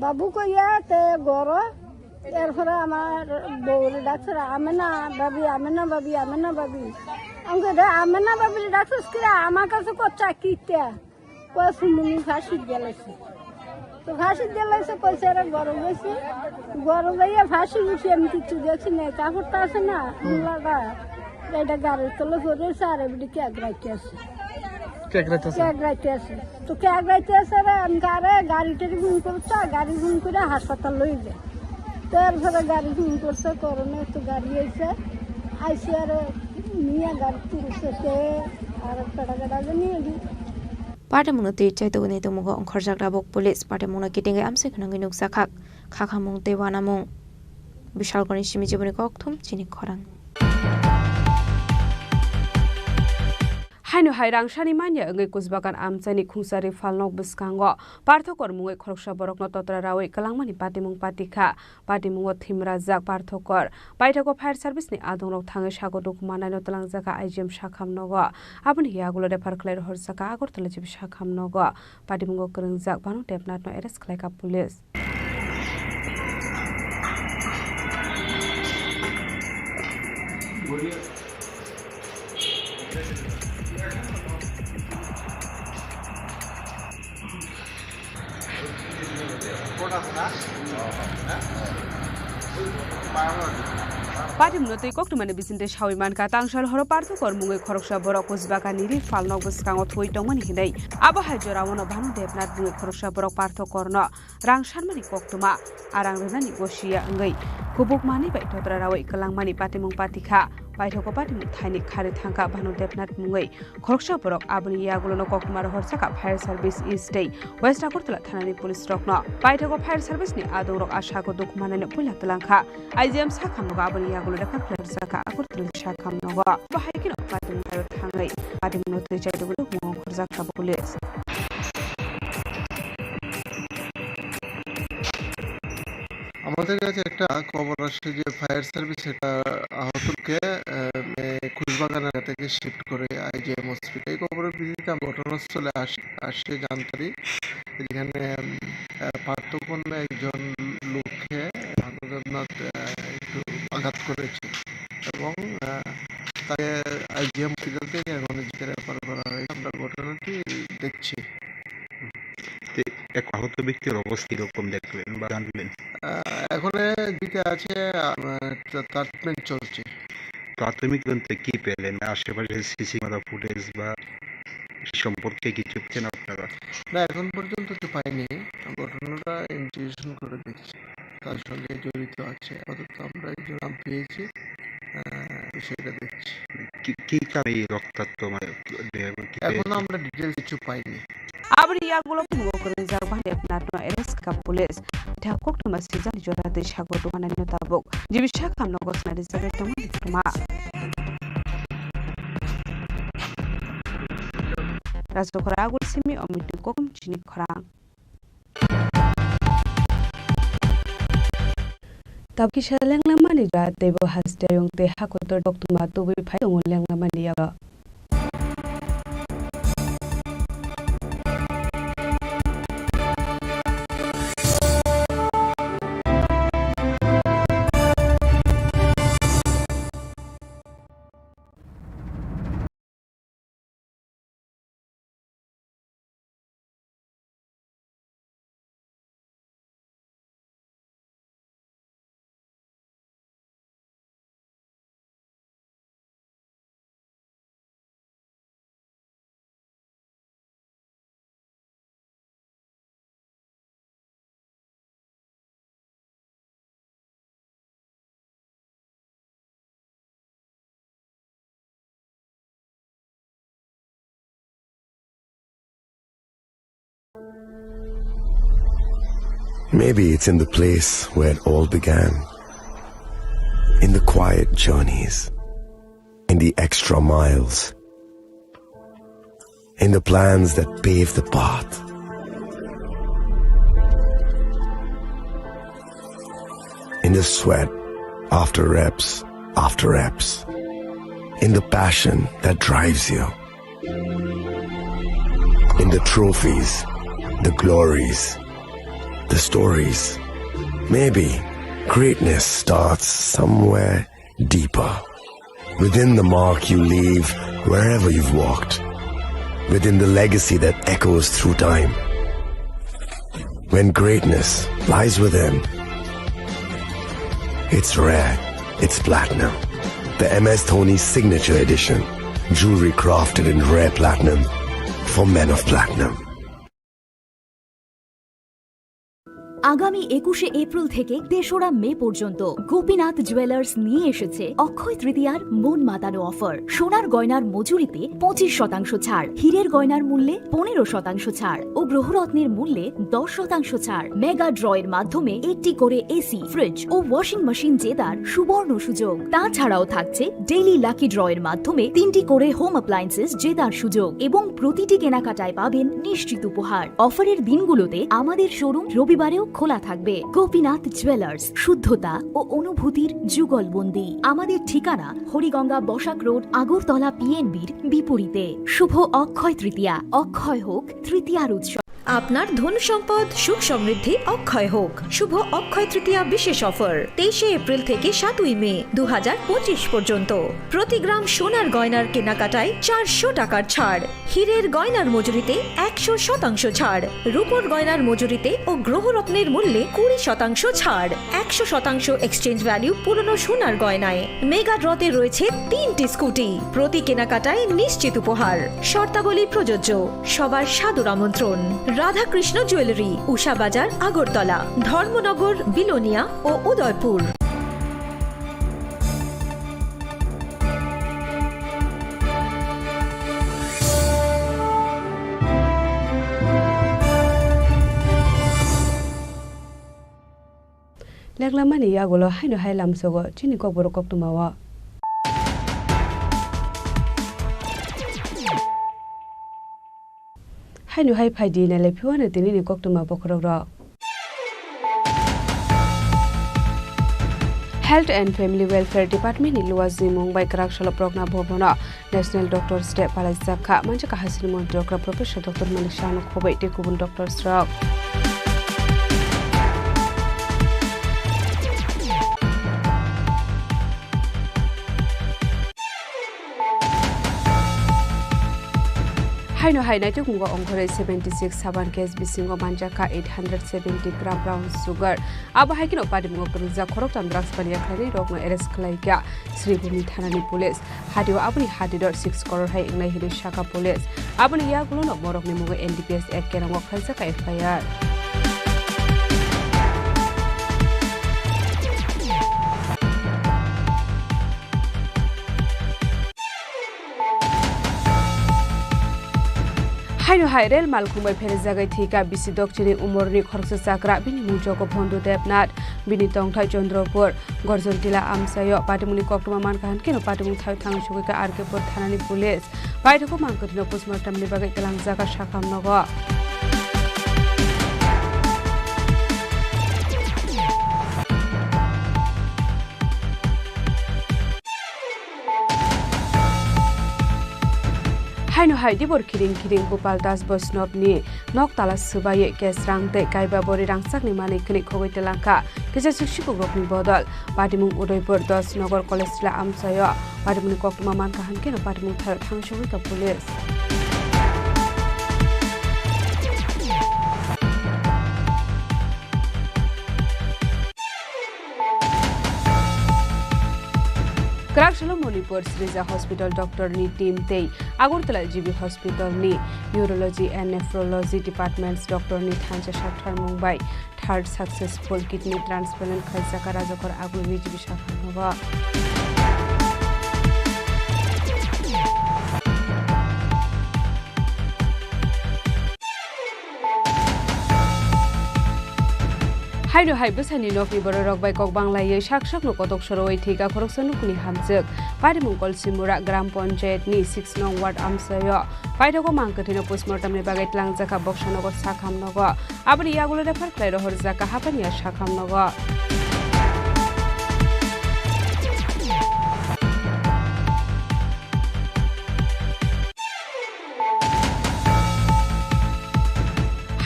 বাবু কইয়া তে গরম এরপরে আমার বউরে ডাক্তার আমেনা বাবি আমেনা বাবি আমেনা বাবি আমাকে আমেনা বাবি ডাক্তার কিরা আমার কাছে কচ্চা কিটা কয় সুমনি ফাঁসি গেলেছে তো ফাঁসি গেলেছে কইছে এরা গরম হয়েছে গরম হইয়া ফাঁসি উঠে আমি কিছু দেখছি না কাপড়টা আছে না লাগা এটা গাড়ির তলে পড়েছে আর এমনি ক্যাগ রাখতে আছে ক্যাগ রাখতে আছে তো ক্যাগ রাখতে আছে আমি গাড়িটার গুণ করছে গাড়ি গুণ করে হাসপাতাল লই যায় তারপরে গাড়ি ফোন করছে করোনা তো গাড়ি আইসে আর নিয়ে গাড়ি তুলছে আর একটা টাকা নিয়ে দিই Party Muno Tea Chaitogani to Mugo on Korjak Rabok Police, Party Muno getting am second in Sakak, Kakamung de Wanamung. Bishal Gorishimi Jibunikotum, Chini Khorang. Hainu hairang shani manya ngai kusbakan amchani khungsari falnok biskango parthokor mungai khoroksa borokno totra rawi kalangmani patimung patikha patimungo thimrajak parthokor baithako fire service ni adongrok thangai sago dokumanano talangjaka IGM sakhamnogo aboni yagulo refer khlair horsaka agortala jibi sakhamnogo patimungo krengjak banu tepnatno arrest khlaika police Party Munotei Koktumani Bisinte Shawiman Katangshal Horoparto or Mungai Korosha Borok Uzbaka Niri Falnog Buskango Tuitomani Hidei Abba Hajorawan Banu Debnat Mungai Korosha Borok Parto Korno Rang Sharmani Koktuma Arang Renani Goshia Ngai Kubuk Mani by Totraraway Kalangmani Patimung Patika Baitoko Patim Tiny Kari Tanka Banu Debnat Mungai Korosha Borok Abuni Yagulo Kokmar Horsaka Fire Service East Day West Akortula Tanani Police Rockno Baitoko Fire Service ni Adorok Ashako Dokuman Pulatalanka IGM Sakam Abuni Yagulo Saka Akortul Shakam Nova Bahakin of Patim Tangai Patim Notice Korzaka Police আমাদের কাছে একটা খবর আসছে যে fire service এটা আহতকে খুশবাগানের থেকে shift করে IgM hospital এই খবরের ভিত্তিতে ঘটনাস্থলে আসছে জানতারি এখানে পার্থক্য একজন লোককে একটু আঘাত করেছে এবং তাকে আইজিএম হসপিটাল থেকে এখন রেফার করা হয়েছে আমরা ঘটনাটি দেখছি এক আহত ব্যক্তির অবস্থা কিরকম দেখলেন বা জানলেন এখন দিকে আছে ট্রিটমেন্ট চলছে প্রাথমিক তদন্তে কি পেলেন আশেপাশে সিসি ক্যামেরা ফুটেজ বা সম্পর্কে কিছু পেয়েছেন আপনারা না এখন পর্যন্ত তো পাইনি ঘটনাটা ইনভেস্টিগেশন করে দেখছি তার সঙ্গে জড়িত আছে অন্তত আমরা একজন নাম পেয়েছি সেটা দেখছি কি কারণে এই রক্তাক্ত এখন আমরা ডিটেইলস কিছু পাইনি Abri Yagulo Krenjak Bande Natno arrest ka police ta Koktuma Sizan Jorate Shago Domana Notabok Jibi Shakam Nogos na Elizabeth Toma Rasto Khoragul Simi Omitu Kokum Chini Khorang Tabki Shaleng Lamani Rat Debo Haste Yung Te Hakotor Koktuma Tobi Pai Uleng Lamani Yaga Maybe it's in the place where it all began. In the quiet journeys. In the extra miles. In the plans that pave the path. In the sweat after reps. In the passion that drives you. In the trophies, the glories, the stories. Maybe greatness starts somewhere deeper. Within the mark you leave wherever you've walked. Within the legacy that echoes through time. When greatness lies within, it's rare, it's platinum. The MS Dhoni Signature Edition. Jewelry crafted in rare platinum for men of platinum. আগামী 21শে April থেকে 3রা মে পর্যন্ত Gopinath jewellers নিয়ে এসেছে অক্ষয় তৃতীয়ার মন মাতানো offer. সোনার গয়নার মজুরিতে 25% ছাড়, হীরের গয়নার মূল্যে 15% ছাড় ও গ্রহরত্নের মূল্যে 10% ছাড়। মেগা ড্রয়ের মাধ্যমে একটি করে এসি, ফ্রিজ ও ওয়াশিং মেশিন জেতার সুবর্ণ সুযোগ। তাছাড়াও থাকছে ডেইলি লাকি ড্রয়ের মাধ্যমে 3টি করে হোম অ্যাপ্লায়েন্সেস জেতার সুযোগ এবং প্রতিটি কেনাকাটায় পাবেন নিশ্চিত উপহার। অফারের দিনগুলোতে আমাদের শোরুম রবিবারেও খোলা থাকবে। গোপীনাথ জুয়েলার্স, শুদ্ধতা ও অনুভূতির যুগলবন্দি। আমাদের ঠিকানা হরিগঙ্গা বসাক রোড, আগরতলা পিএনবির বিপরীতে। শুভ অক্ষয় তৃতীয়া, অক্ষয় হোক তৃতীয়ার উৎসব। আপনার ধন সম্পদ সুখ সমৃদ্ধি অক্ষয় হোক। শুভ অক্ষয় তৃতীয়া বিশেষ অফার 23শে এপ্রিল থেকে 7ই মে 2025 পর্যন্ত। প্রতি গ্রাম সোনার গয়নার কেনাকাটায় 400 টাকার ছাড়, হীরের গয়নার মজুরিতে 100% ছাড়, রূপোর গয়নার মজুরিতে ও গ্রহরত্নের মূল্যে 20% ছাড়, 100% এক্সচেঞ্জ ভ্যালু পুরনো সোনার গয়নায়। মেগা ড্রতে রয়েছে 3টি স্কুটি, প্রতি কেনাকাটায় নিশ্চিত উপহার। শর্তাবলী প্রযোজ্য। সবার সাদর আমন্ত্রণ। রাধাকৃষ্ণ জুয়েলারি, উষা বাজার, আগরতলা, ধর্মনগর, বিলোনিয়া ও উদয়পুর। লেগলামানি ইয়াগুলো হাইনো হাই লামসগো চিনি ককবর ককটুমাওয়া হাইনো হাই ফাইদি নালে ফিওয়ানে তিনি ককটুমা বখরগরা Health and Family Welfare Department ni luwazi Mumbai Karakshalo Progna Bobona National Doctors Day Palazaka Manjaka Hasil Monti Professor Dr. Malik Shanu Khobai Tekubun Dr. Strauch Haino hai naitu kungo ongkore 76 saban case bisingo manjaka 870 gram brown sugar aba haikino padi mungo kerja khorok tam drugs paniya khlani rokno arrest khlaika Sri Bhumi Thanani police hadio abuni hadidor 6 crore hai ingnai hiri shaka police abuni ya gulono morokni mungo NDPS act kerango khalsaka FIR Haino hai rel malkhumbai pheri jagai thika bisi dokchini umorni khorsa chakra bini mujoko bhondu debnat bini tongthai Chandropur Gorjontila amsayo patimuni koktuma mankahan keno patimung thai thangsuka RK-pur thanani police baidoko mangkotino postmortem ni bagai telang jaga sakamnogo Haino hai dibor kiring Gopal Das Bosnov ni noktala subaye kesrang te kaiba bori rangsak ni mani kini khogoi telangka kisa shikshiku gokni bodol Padimung Udaipur 10 Nogor College la amsayo Padimuni koktuma mankahan keno Padimung thar thangshogoi ka police Karakshalo Molipur Sriza Hospital Doctor ni team tei Agortala GB Hospital ni Urology and Nephrology Departments Doctor ni Thancha Shaftar Mumbai third successful kidney transplant khaisaka Rajakor Aguli GB Shafanoga Haino hai besani nokni borok bai kok banglai saksak no kotok soroi thika khoroksan kuni hamjak Padimung Kolsimura Gram Panchayat ni 6 nong ward amsayo paidoko mangkathino postmortem ni bagai tlangjaka Boksanogo sakhamnogo abri yagulo refer klai rohor jaka hapania sakhamnogo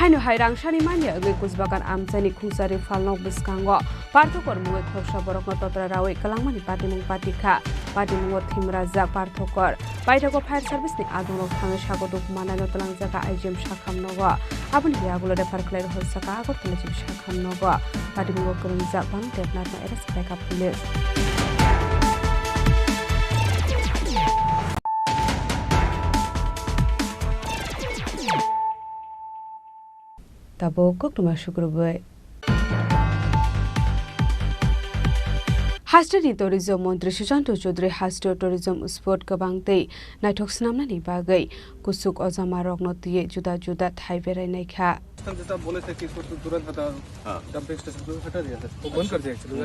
Haino hai rangshani manya age Kuzbagan amsani khungsari falnok biskango parthokor muwe khoksa borokno totra rawi kalangmani patimung patika patimung thimraja parthokor paithoko fire service ni adono thange sagoduk manano talangjaka IGM sakhamnogo abuni yagulo refer klai hosaka agortala jib sakhamnogo patimung kurunja bang debnatna arrest khlaika police Tabo kok rumah syukur gue हास्टेनि tourism मन्त्री सुशान्त चौधरी हास्टे tourism स्पट गोबां दै नायथक स्नामनानि बागै कुसुक अजामा रगनो तिये जुदा जुदा Thai बेरायनायखा बोले थे कि इसको तुरंत हटा डंपिंग स्टेशन को हटा दिया था वो बंद कर दिया actually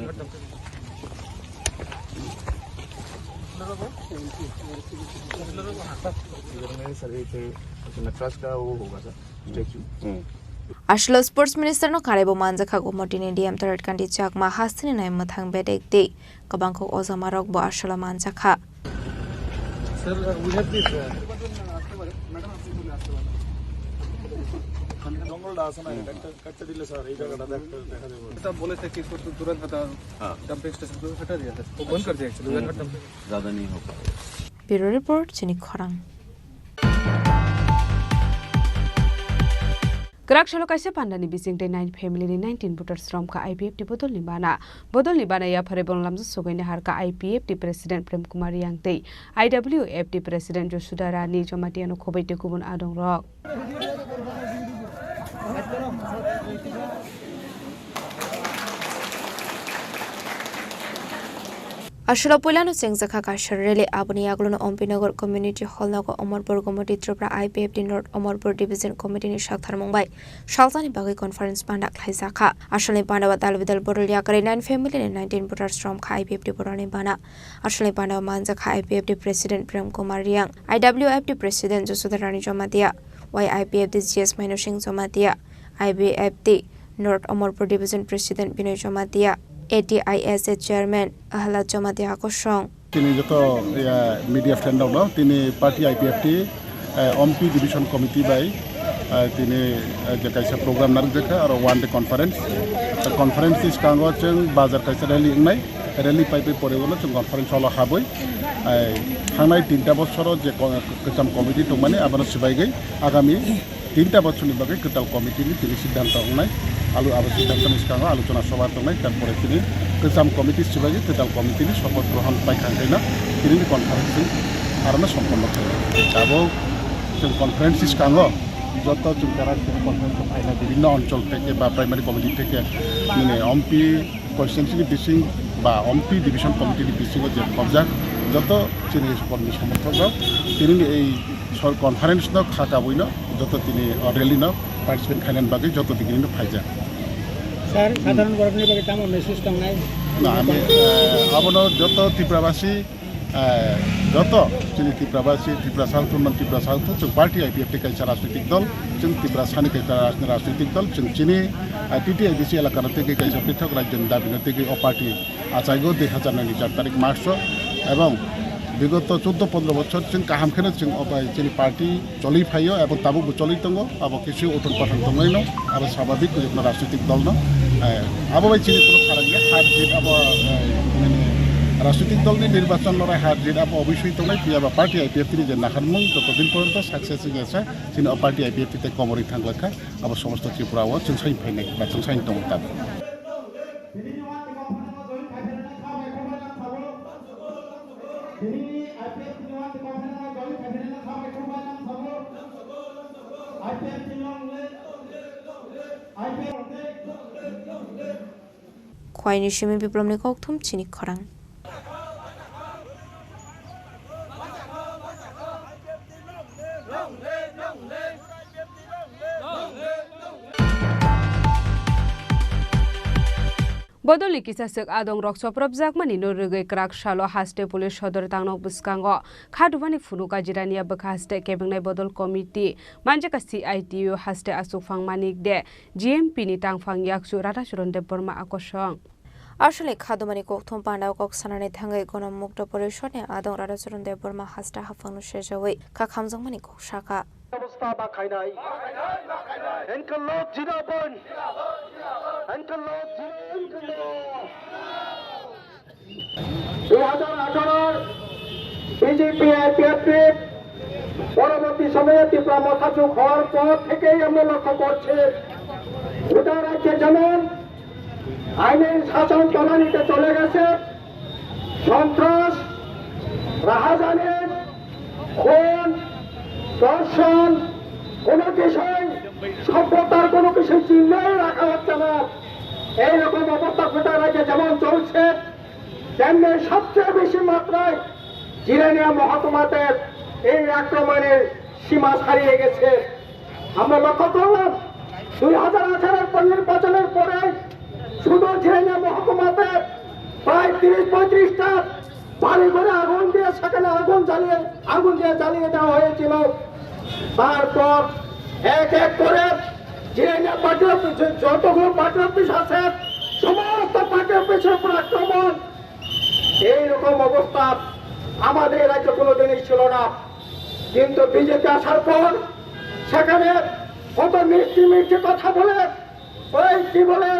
Ashlo Sports Minister no Karebo Manjaka Gomotini Diam Third Country Chak Mahasini Naim Mathang Bedek Day Kabangko Ozamarok Bo Ashla Manjaka. Sir, we have this. बोले थे कि इसको तुरंत हटा डंपिंग स्टेशन को हटा दिया था वो बंद कर दिया एक्चुअली ज्यादा नहीं हो पाया. Bureau Report Chini Khorang. Gerak shalo kaisa pandani bising de 9 family ni 19 voters from ka IPF ti bodol ni bana ya phare bonglam sogai har ka IPF ti president Prem Kumar yang tei IWF ti president Josuda Rani Jomatiano khobai te kubun adong rok Ashla Pulano Sengzaka Kasharele Abuniaglo Ompinagar Community Hall Nago Omorpur Committee Tripura IPF di North Omorpur Division Committee ni Shakthar Mumbai Shaltani Bagi Conference Pandak Laisaka Ashli Pandawa Dalvidal Borulia 9 family and 19 voters from IPF di Borani Bana Ashli Pandawa Manjaka IPF di President Prem Kumar Yang IWF di President Josuda Rani Jomatia YIPF di GS Mainosing Jomatia IBF di North Omorpur Division President Binoy Jomatia ATIS Chairman Ahla Jomatia Kosong. তিনি যত media friend হলো তিনি party IPFT Ampi division committee বাই তিনি যে কাইসা programme নারক দেখা আর ওয়ান ডে কনফারেন্স ইস কাঙ্গো जों बाजार কাইসা রেলি ইংনাই রেলি পাইপে পরে গেল जों কনফারেন্স হলো হাবই थांनाय 3টা বছর যে কচাম কমিটি তো মানে আবার সিবাইগৈ আগামী 3টা বছরনি বাকে কটাল কমিটিনি তিনি সিদ্ধান্ত হনাই আলু আবার সিদ্ধান্তনি সিগাङाव আলোচনা সভা দंनाय তারপরে তিনি কচাম কমিটি সিবাইগৈ কটাল কমিটিনি শপথ গ্রহণ পাইখাंनायना তিনি কনফারেন্স আরনা সম্পন্ন করে আবো जों কনফারেন্স সিগাङाव যত जों তারা কনফারেন্স ফাইনা বিভিন্ন অঞ্চল থেকে বা প্রাইমারি কমিটি থেকে মানে এমপি কনস্টিটিউয়েন্সি বিসিং বা এমপি ডিভিশন কমিটিনি বিসিङाव যে অবজার্ভ যত চিনি কর্মী সমর্থক তিনি এই কনফারেন্স ন খাকা বইন যত তিনি রেলি ন পার্টিসিপেট খাইনান বাকি যত দিগিনি ফাইজা স্যার সাধারণ গঠনের বাকি তেমন মেসেজ তো নাই না আমি আবনো যত ত্রিপুরাবাসী যত চিনি ত্রিপুরাবাসী ত্রিপুরা সাউথ ত্রিপুরা সাউথ जों পার্টি আইপিএফটি কাইসা রাজনৈতিক দল जों ত্রিপুরা সানি কাইসা রাজনৈতিক দল जों চিনি টিটিআইবিসি এলাকার থেকে কাইসা পৃথক রাজ্যের দাবিনো থেকে ও পার্টি আচাইগো 2004 তারিখ মার্চ এবং বিগত 14-15 বছর जों गाहामखौनो जों जोंनि पार्टी चलि फायो এবং ताबो चलि दङ आबो किछु उथन पाथन दंनाय न आरो स्वाभाविक जोंना राजनैतिक दल न आबो बाय चिनि कोनो फाराग गैया हार जित आबो माने राजनैतिक दलनि निर्वाचन लड़ाई हार जित आबो अबশ্যই दंनाय बियाबा पार्टी आईपीएफ नि जे नाखारमुं ततदिन पर्यन्त सक्सेस गैसा जोंनि पार्टी आईपीएफ नि कमरि थांगलाखा आबो समस्त त्रिपुराव जों साइन फायनाय बा जों साइन दं ता Khoini Shimi Biplomni Kokthum Chini Khorang. Bodoli kisasek adong rokso probjak mani no rugay krak shalo haste pulis sodor tangnok buskango khadubani funuka jirania bakaste kebengnai bodol committee manjaka CITU haste asuk fangmanik de GMP ni tangfang yaksu rata suronde borma akosong আসলে খাদমানি কোকথম পান্ডাও cock সানানি থাঙ্গাই গণ মুক্ত পরিষদে আদং রাজা চরণ Debbarma হাস্টা হাফাংনো শেষাওই খাখামজংমানি cock শাখা অবস্থা বা খাইনাই এনকলক জিরাবন এনকলক 2018 BJP IPFT পরবর্তী সময়ে ত্রিপুরা মথাচুক হওয়ার পর থেকেই আমরা লক্ষ্য করছি গোটা রাজ্যে যেমন আইনের শাসন তলানিতে চলে গেছে সন্ত্রাস রাহাজানি খুন ধর্ষণ কোনো বিষয় সভ্যতার কোনো কিছু চিহ্নই রাখা হচ্ছে না এইরকম অবস্থা গোটা রাজ্যে যেমন চলছে তেমনি সবচেয়ে বেশি মাত্রায় জিরানিয়া মহকুমাতে এই আক্রমণের সীমা ছাড়িয়ে গেছে। আমরা লক্ষ্য করলাম 2018 নির্বাচনের পরে শুধু জিরানিয়া মহকুমাতে প্রায় 30-35টা বাড়ি ঘরে আগুন দিয়ে সেখানে আগুন দিয়ে জ্বালিয়ে দেওয়া হয়েছিল। তারপর এক এক করে জিরানিয়া পার্টি অফিস, যতগুলো পার্টি অফিস আছে সমস্ত পার্টি অফিসের উপর আক্রমণ। এইরকম অবস্থা আমাদের রাজ্যে কোনোদিনই ছিল না। কিন্তু বিজেপি আসার পর সেখানে কত মিষ্টি মিষ্টি কথা বলে, ওই কি বলে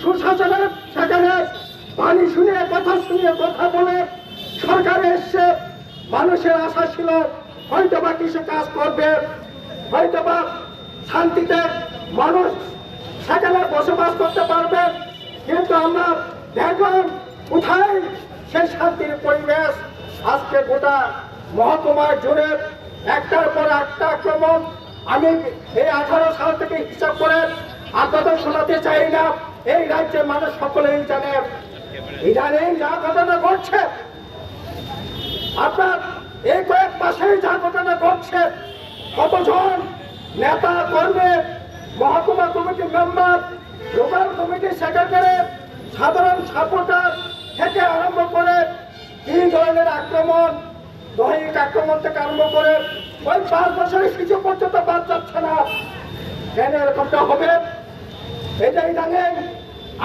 সুশাসনের সেখানে বাণী শুনিয়ে কথা বলে সরকারে এসছে। মানুষের আশা ছিল হয়তোবা কিছু কাজ করবে, হয়তোবা শান্তিতে মানুষ সেখানে বসবাস করতে পারবে। কিন্তু আমরা দেখলাম কোথায় সেই শান্তির পরিবেশ। আজকে গোটা মহকুমা জুড়ে একটার পর একটা আক্রমণ। আমি এই 18 সাল থেকে হিসাব করে আপনাদের শোনাতে চাই না, এই রাজ্যের মানুষ সকলেই জানে। ইদানিং যা ঘটনা ঘটছে, আপনার এই কয়েক মাসেই যা ঘটনা ঘটছে, কতজন নেতা কর্মী, মহকুমা committee member, local committee secretary, সাধারণ সাপোর্টার থেকে আরম্ভ করে কি ধরনের আক্রমণ, দৈহিক আক্রমণ থেকে আরম্ভ করে ওই 5 বছরের শিশু পর্যন্ত বাদ যাচ্ছে না। কেন এরকমটা হবে? এটাই জানেন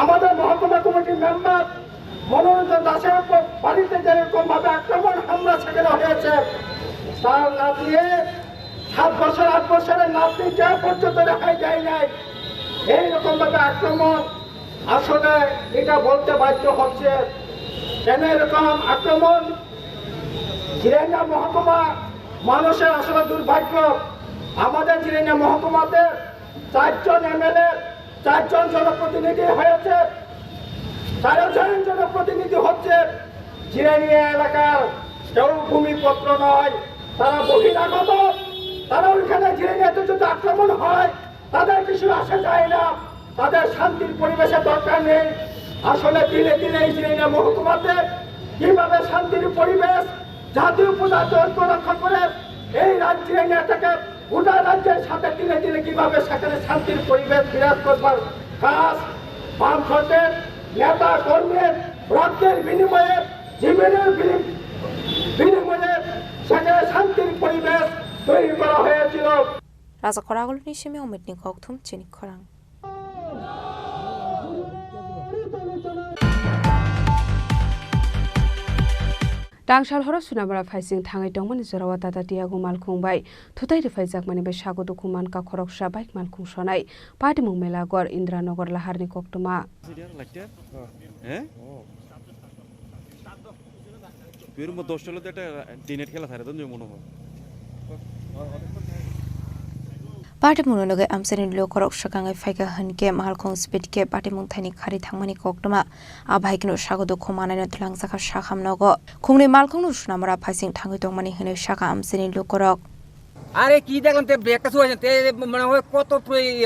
আমাদের মহকুমা কমিটির মেম্বার মনোরঞ্জন দাসের বাড়িতে যেরকম ভাবে আক্রমণ হামলা সেখানে হয়েছে, তার নাতনি 7 বছর 8 বছরের নাতনিটা পর্যন্ত দেখাই যায় নাই। এইরকম ভাবে আক্রমণ আসলে এটা বলতে বাধ্য হচ্ছে। কেন এরকম আক্রমণ? জিরানিয়া মহকুমা মানুষের আসলে দুর্ভাগ্য। আমাদের জিরানিয়া মহকুমাতে 4 জন এমএলএ, 4 জন জনপ্রতিনিধি হয়েছে, 4 জন জনপ্রতিনিধি হচ্ছে জিরানিয়া এলাকার কেউ ভূমিপত্র নয়, তারা বহিরাগত। তারা ওইখানে জিরানিয়াতে যদি আক্রমণ হয় তাদের কিছু আসে যায় না, তাদের শান্তির পরিবেশের দরকার নেই। আসলে দিনে দিনে এই জিরানিয়া মহকুমাতে কিভাবে শান্তির পরিবেশ, জাতীয় পূজাকে ঐক্য রক্ষা করে এই জিরানিয়াটাকে গোটা রাজ্যের সাথে দিনে দিনে কিভাবে সেখানে শান্তির পরিবেশ বিরাজ করবার কাজ বামফ্রন্টের নেতা কর্মীর রক্তের বিনিময়ে, জীবনের বিনিময়ে সেখানে শান্তির পরিবেশ তৈরি করা হয়েছিল। রাজা খরাগলনি সিমে অমিতনি গকথুম চিনি খরাং। Dangsal horo sunabara faising thangai tongmani zorawa tata tiago malkhungbai thutai ri faijak mani be sago dokuman ka khoroksa bike malkhung sonai party mung mela gor Indranagar laharni koktuma এর মধ্যে 10 চলে এটা দিনের খেলা থাকে তো মনে হয় Party munonoge amseni lo korok shakangai faiga hanke malkhong speed ke party mung thani khari thangmani koktoma abhaikino sagodo khomana no tlang saka shakham nogo khungni malkhong no sunamara phaising thangai tongmani hene shaka amseni lo korok আরে কি দেখলাম তে ব্রেকটা শুয়েছে তে মনে হয় কত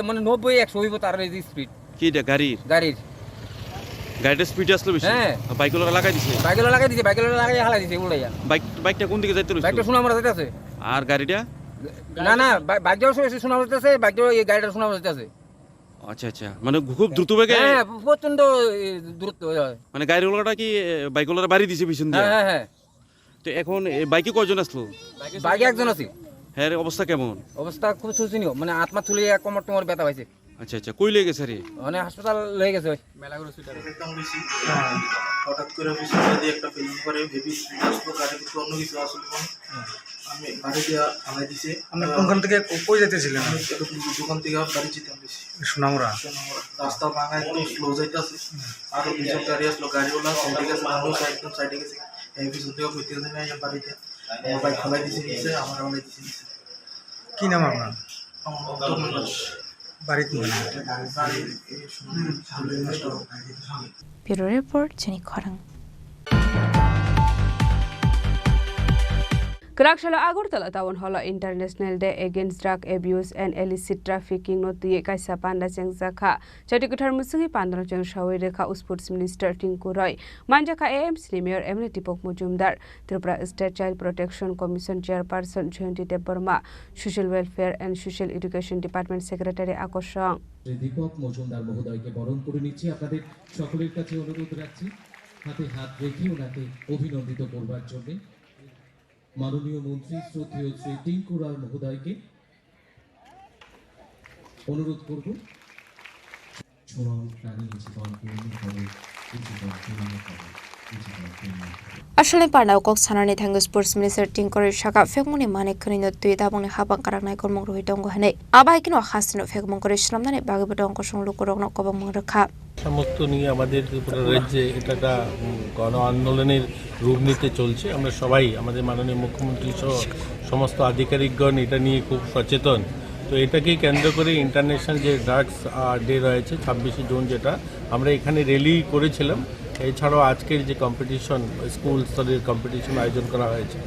মানে 90 100 হইব তার এই স্পিড কিটা গাড়ির গাড়ির স্পিড আসলো বেশি হ্যাঁ বাইকগুলো লাগাই দিছে বাইকগুলো লাগাই হালাই দিছে উড়াইয়া বাইকটা কোন দিকে যাইতে রইছে বাইকটা সুনামরা যাইতেছে আর গাড়িটা না বাইকটা সুনামরা যাইতেছে বাইকটা এই গাড়িটা সুনামরা যাইতেছে আচ্ছা আচ্ছা মানে খুব দ্রুত বেগে হ্যাঁ প্রচন্ড দ্রুত হয় মানে গাড়িওয়ালাটা কি বাইকওয়ালার বাড়ি দিছে পিছন দিয়ে হ্যাঁ হ্যাঁ তো এখন বাইকে কয়জন আসলো বাইকে একজন আছে হ্যাঁ অবস্থা কেমন অবস্থা খুব শোচনীয় মানে আত্মা তুলে কোমর টোমর ব্যথা পাইছে আচ্ছা আচ্ছা কই লয়ে গেছে রে মানে হাসপাতাল লয়ে গেছে মেলাগুলো হসপিটালে একদম বেশি হঠাৎ করে পিছনে দিয়ে একটা ফিলিং করে হেভি স্পিড আসলো গাড়ি কিছু অন্য কিছু আসলো আমি গাড়ি দিয়ে থামাই দিছে আপনি কোনখান থেকে কই যাইতেছিলেন আমি দোকান থেকে গাড়ি যেতাম বেশি সোনামুড়া রাস্তা ভাঙা একদম স্লো যাইতেছে আর দুজন গাড়ি আসলো গাড়িওয়ালা সাইডে গেছে মানুষ একদম সাইডে গেছে হেভি সুন্দর হইতে না এই বাড়িতে বাইক থামাই দিছে নিচে আমার অনেক দিছে নিচে কি নাম আপনার বাড়িতে Bureau Report Chini Khorang Krakshalo Agortala Town Hall International Day Against Drug Abuse and Illicit Trafficking Noti Kaisa Panda Jengzaka Chatikutar Musugi Pandra Jeng Shawireka Sports Minister Tinku Roy Manjaka AM Senior Emily Pok Mujumdar Tripura State Child Protection Commission Chairperson Chini Khorang Social Welfare and Social Education Department Secretary Akoshang Dipak Majumdar মহোদয়কে বরণ করে নিচ্ছি আপনাদের সকলের কাছে অনুরোধ রাখছি হাতে হাত রেখে ওনাকে অভিনন্দিত করবার জন্য মাননীয় মন্ত্রী শ্রদ্ধেয় শ্রী টিঙ্কু রায় মহোদয়কে অনুরোধ করব ছোঁয়া প্রাণী জীবন পূর্ণ করে Ashalai Parnau Kok Sanani Thangu Sports Minister Tinkor Shaka Fekmuni Manik Kunino Tuita Bong Habang Karanai Kormong Ruhitongo Hane Abaikin or Hasino Fekmong Korishnamani Bagabon Koshong Lukorong Kobong Raka সমস্ত নিয়ে আমাদের ত্রিপুরা রাজ্যে এটা গণ আন্দোলনের রূপ নিতে চলছে আমরা সবাই আমাদের মাননীয় মুখ্যমন্ত্রী সহ সমস্ত আধিকারিকগণ এটা নিয়ে খুব সচেতন তো এটাকে কেন্দ্র করে ইন্টারন্যাশনাল যে ড্রাগস ডে রয়েছে 26 জুন যেটা আমরা এখানে র্যালি করেছিলাম এছাড়াও আজকের যে কম্পিটিশন স্কুল স্তরের কম্পিটিশন আয়োজন করা হয়েছে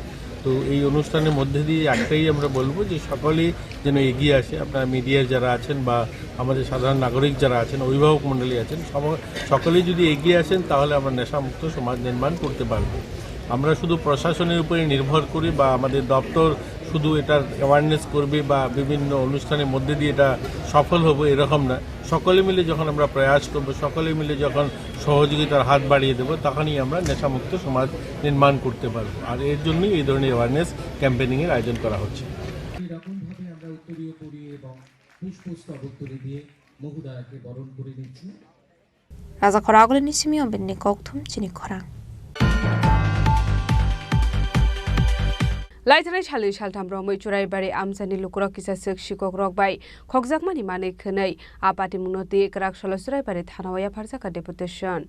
তো এই অনুষ্ঠানের মধ্যে দিয়ে একটাই আমরা বলবো যে সকলেই যেন এগিয়ে আসে আপনারা মিডিয়ার যারা আছেন বা আমাদের সাধারণ নাগরিক যারা আছেন অভিভাবক মণ্ডলী আছেন সকলেই যদি এগিয়ে আসেন তাহলে আমরা নেশামুক্ত সমাজ নির্মাণ করতে পারবো আমরা শুধু প্রশাসনের উপরে নির্ভর করি বা আমাদের দপ্তর শুধু এটার অ্যাওয়ারনেস করবে বা বিভিন্ন অনুষ্ঠানের মধ্যে দিয়ে এটা সফল হবে এরকম না সকলে মিলে যখন আমরা প্রয়াস করব সকলে মিলে যখন সহযোগিতার হাত বাড়িয়ে দেব তখনই আমরা নেশামুক্ত সমাজ নির্মাণ করতে পারব আর এর জন্যই এই ধরনের অ্যাওয়ারনেস ক্যাম্পেইনিংয়ের আয়োজন করা হচ্ছে এরকমভাবে আমরা উত্তরীয় পরিয়ে এবং পুষ্পস্তবক তুলে দিয়ে মহোদয়কে বরণ করে নিচ্ছি Raza Khoragul ni Simeon Ben Nikokthum Chini Khorang Laitrai Chali Shaltam Romoi Churai Bari Amsani Lukurok is a Shikok Rock by Kokzakmani Mani Kanai Apati Munoti Krakshalo Surai Bari Tanawaya Parsaka deputation.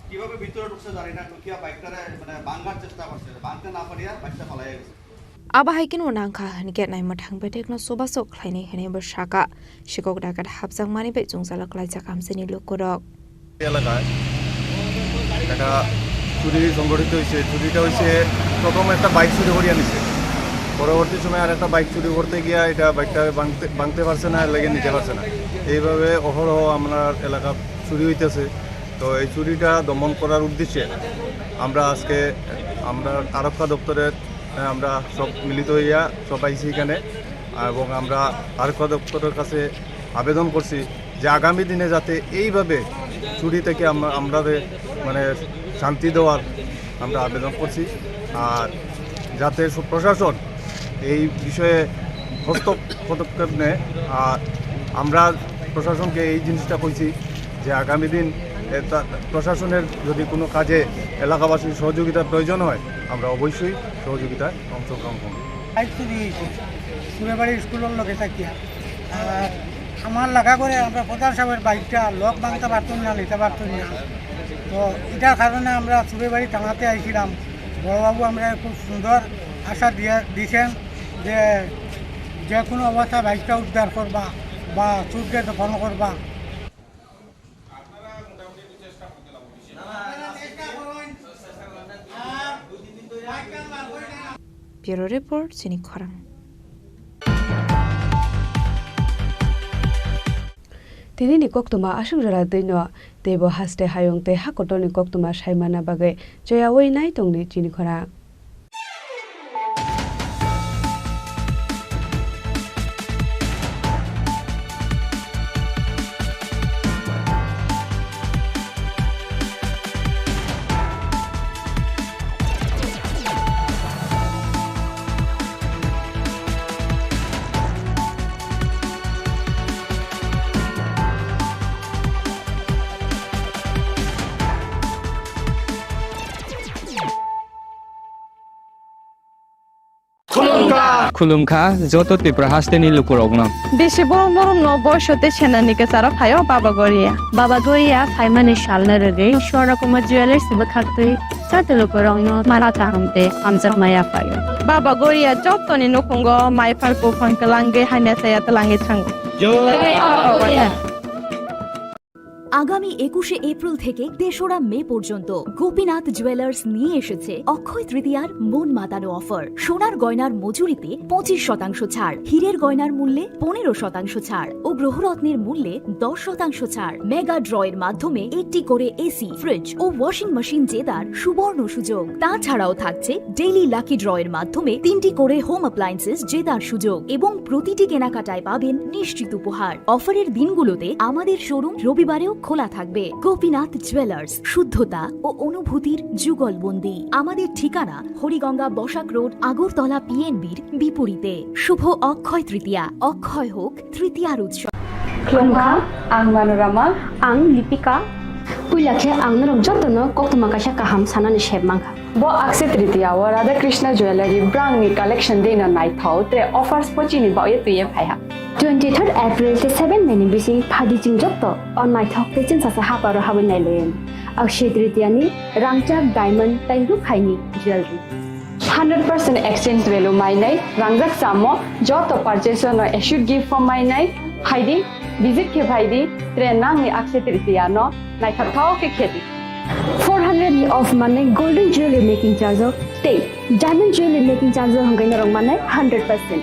কিভাবে ভিতরে ঢুকছে জানি না Lucia বাইকটারে মানে ভাঙার চেষ্টা করছে ভাঙতে না পারিয়া বাইকটা পালাইয়া গেছে Abahaikin Wananka and get nine matang betekno sobaso kleine hene bershaka Shikok Dagat Habsang Mani Betzungzala Klaizak Amseni Lukurok এলাকায় একটা চুরি সংঘটিত হয়েছে চুরিটা হয়েছে প্রথম একটা বাইক চুরি করে আনিছে পরবর্তী সময় আর একটা বাইক চুরি করতে গিয়া এটা বাইকটা ভাঙতে পারছে না লেগে নিতে পারছে না এইভাবে অহরহ আমার এলাকা চুরি হইতেছে তো এই চুরিটা দমন করার উদ্দেশ্যে আমরা আজকে আমরা আরক্ষা দপ্তরের আমরা সব মিলিত হইয়া সব আইছি এখানে এবং আমরা আরক্ষা দপ্তরের কাছে আবেদন করছি যে আগামী দিনে যাতে এইভাবে চুরি থেকে আমরা মানে শান্তি দেওয়ার আমরা আবেদন করছি আর যাতে প্রশাসন এই বিষয়ে পদক্ষেপ নেয় আর আমরা প্রশাসনকে এই জিনিসটা কইছি যে আগামী দিন প্রশাসনের যদি কোনো কাজে এলাকাবাসীর সহযোগিতার প্রয়োজন হয় আমরা অবশ্যই সহযোগিতায় অংশগ্রহণ করব বাইক চুরি হয়েছে সুরেবাড়ি স্কুলের লোকে থাকিয়া আর আমার লাগা করে আমরা প্রধান সাহেবের বাইকটা লক ভাঙতে পারতাম না নিতে পারতাম না তো এটার কারণে আমরা সুরেবাড়ি থানাতে আইছিলাম বড়বাবু আমরা খুব সুন্দর আশা দিয়েছেন যে যে কোনো অবস্থা বাইকটা উদ্ধার করবা বা চুরকে দখল করবা Bureau Report Chini Khorang Tini Nikoktuma Ashura Dino Debo Haste Hayong Te Hakoto Nikoktuma Shaimana Bagay Joyaway Naitong ni Chini Khorang Khulumkha joto Tripura hasteni lukurogna. Beshi borom borom no boyshote senanike sara phayo Baba Goria. Baba Goria phaimani shalna rege Shora Kuma Jewelers sibakhakte chate lukurogno marata hamte amjar maya phayo. Baba Goria jotoni nukungo mai pharko phangkalange haina saya talange thango. আগামী 21শে April থেকে ৩রা মে পর্যন্ত Gopinath jewellers নিয়ে এসেছে অক্ষয় তৃতীয়ার মন মাতানো offer. সোনার গয়নার মজুরিতে 25% ছাড়, হীরের গয়নার মূল্যে 15% ছাড় ও গ্রহরত্নের মূল্যে 10% ছাড়। মেগা ড্রয়ের মাধ্যমে একটি করে এসি, ফ্রিজ ও ওয়াশিং মেশিন জেতার সুবর্ণ সুযোগ। তাছাড়াও থাকছে ডেইলি লাকি ড্রয়ের মাধ্যমে 3টি করে হোম অ্যাপ্লায়েন্সেস জেতার সুযোগ এবং প্রতিটি কেনাকাটায় পাবেন নিশ্চিত উপহার। অফারের দিনগুলোতে আমাদের শোরুম রবিবারেও খোলা থাকবে। গোপীনাথ জুয়েলার্স, শুদ্ধতা ও অনুভূতির যুগলবন্দি। আমাদের ঠিকানা হরিগঙ্গা বসাক রোড, আগরতলা পিএনবির বিপরীতে। শুভ অক্ষয় তৃতীয়া, অক্ষয় হোক তৃতীয়ার উৎসব। Khulumkha, ang Manorama, ang Lipika. Puilakhe ang narok jotono koktuma kaisa kaham sanani shebmangkha. Bo Akshay Tritiya wa Radha Krishna Jewelry brand ni collection dena nai thau te offers pochini ba ye tuye phaiha. 23rd April te 7 meni bisi phadi jing jotto on my thok te chin sa ha paro habin nai len. Akshay Tritiya ni rangchak diamond tai ru khaini jewelry. 100% exchange value mai nai rangjak samo joto purchase no issued gift from mai nai haidi visit ke bhaidi tre nang ni Akshay Tritiya no nai thau ke kheti 400 ni off mane golden jewelry making charge of te diamond jewelry making charge of hangai narong mane 100%.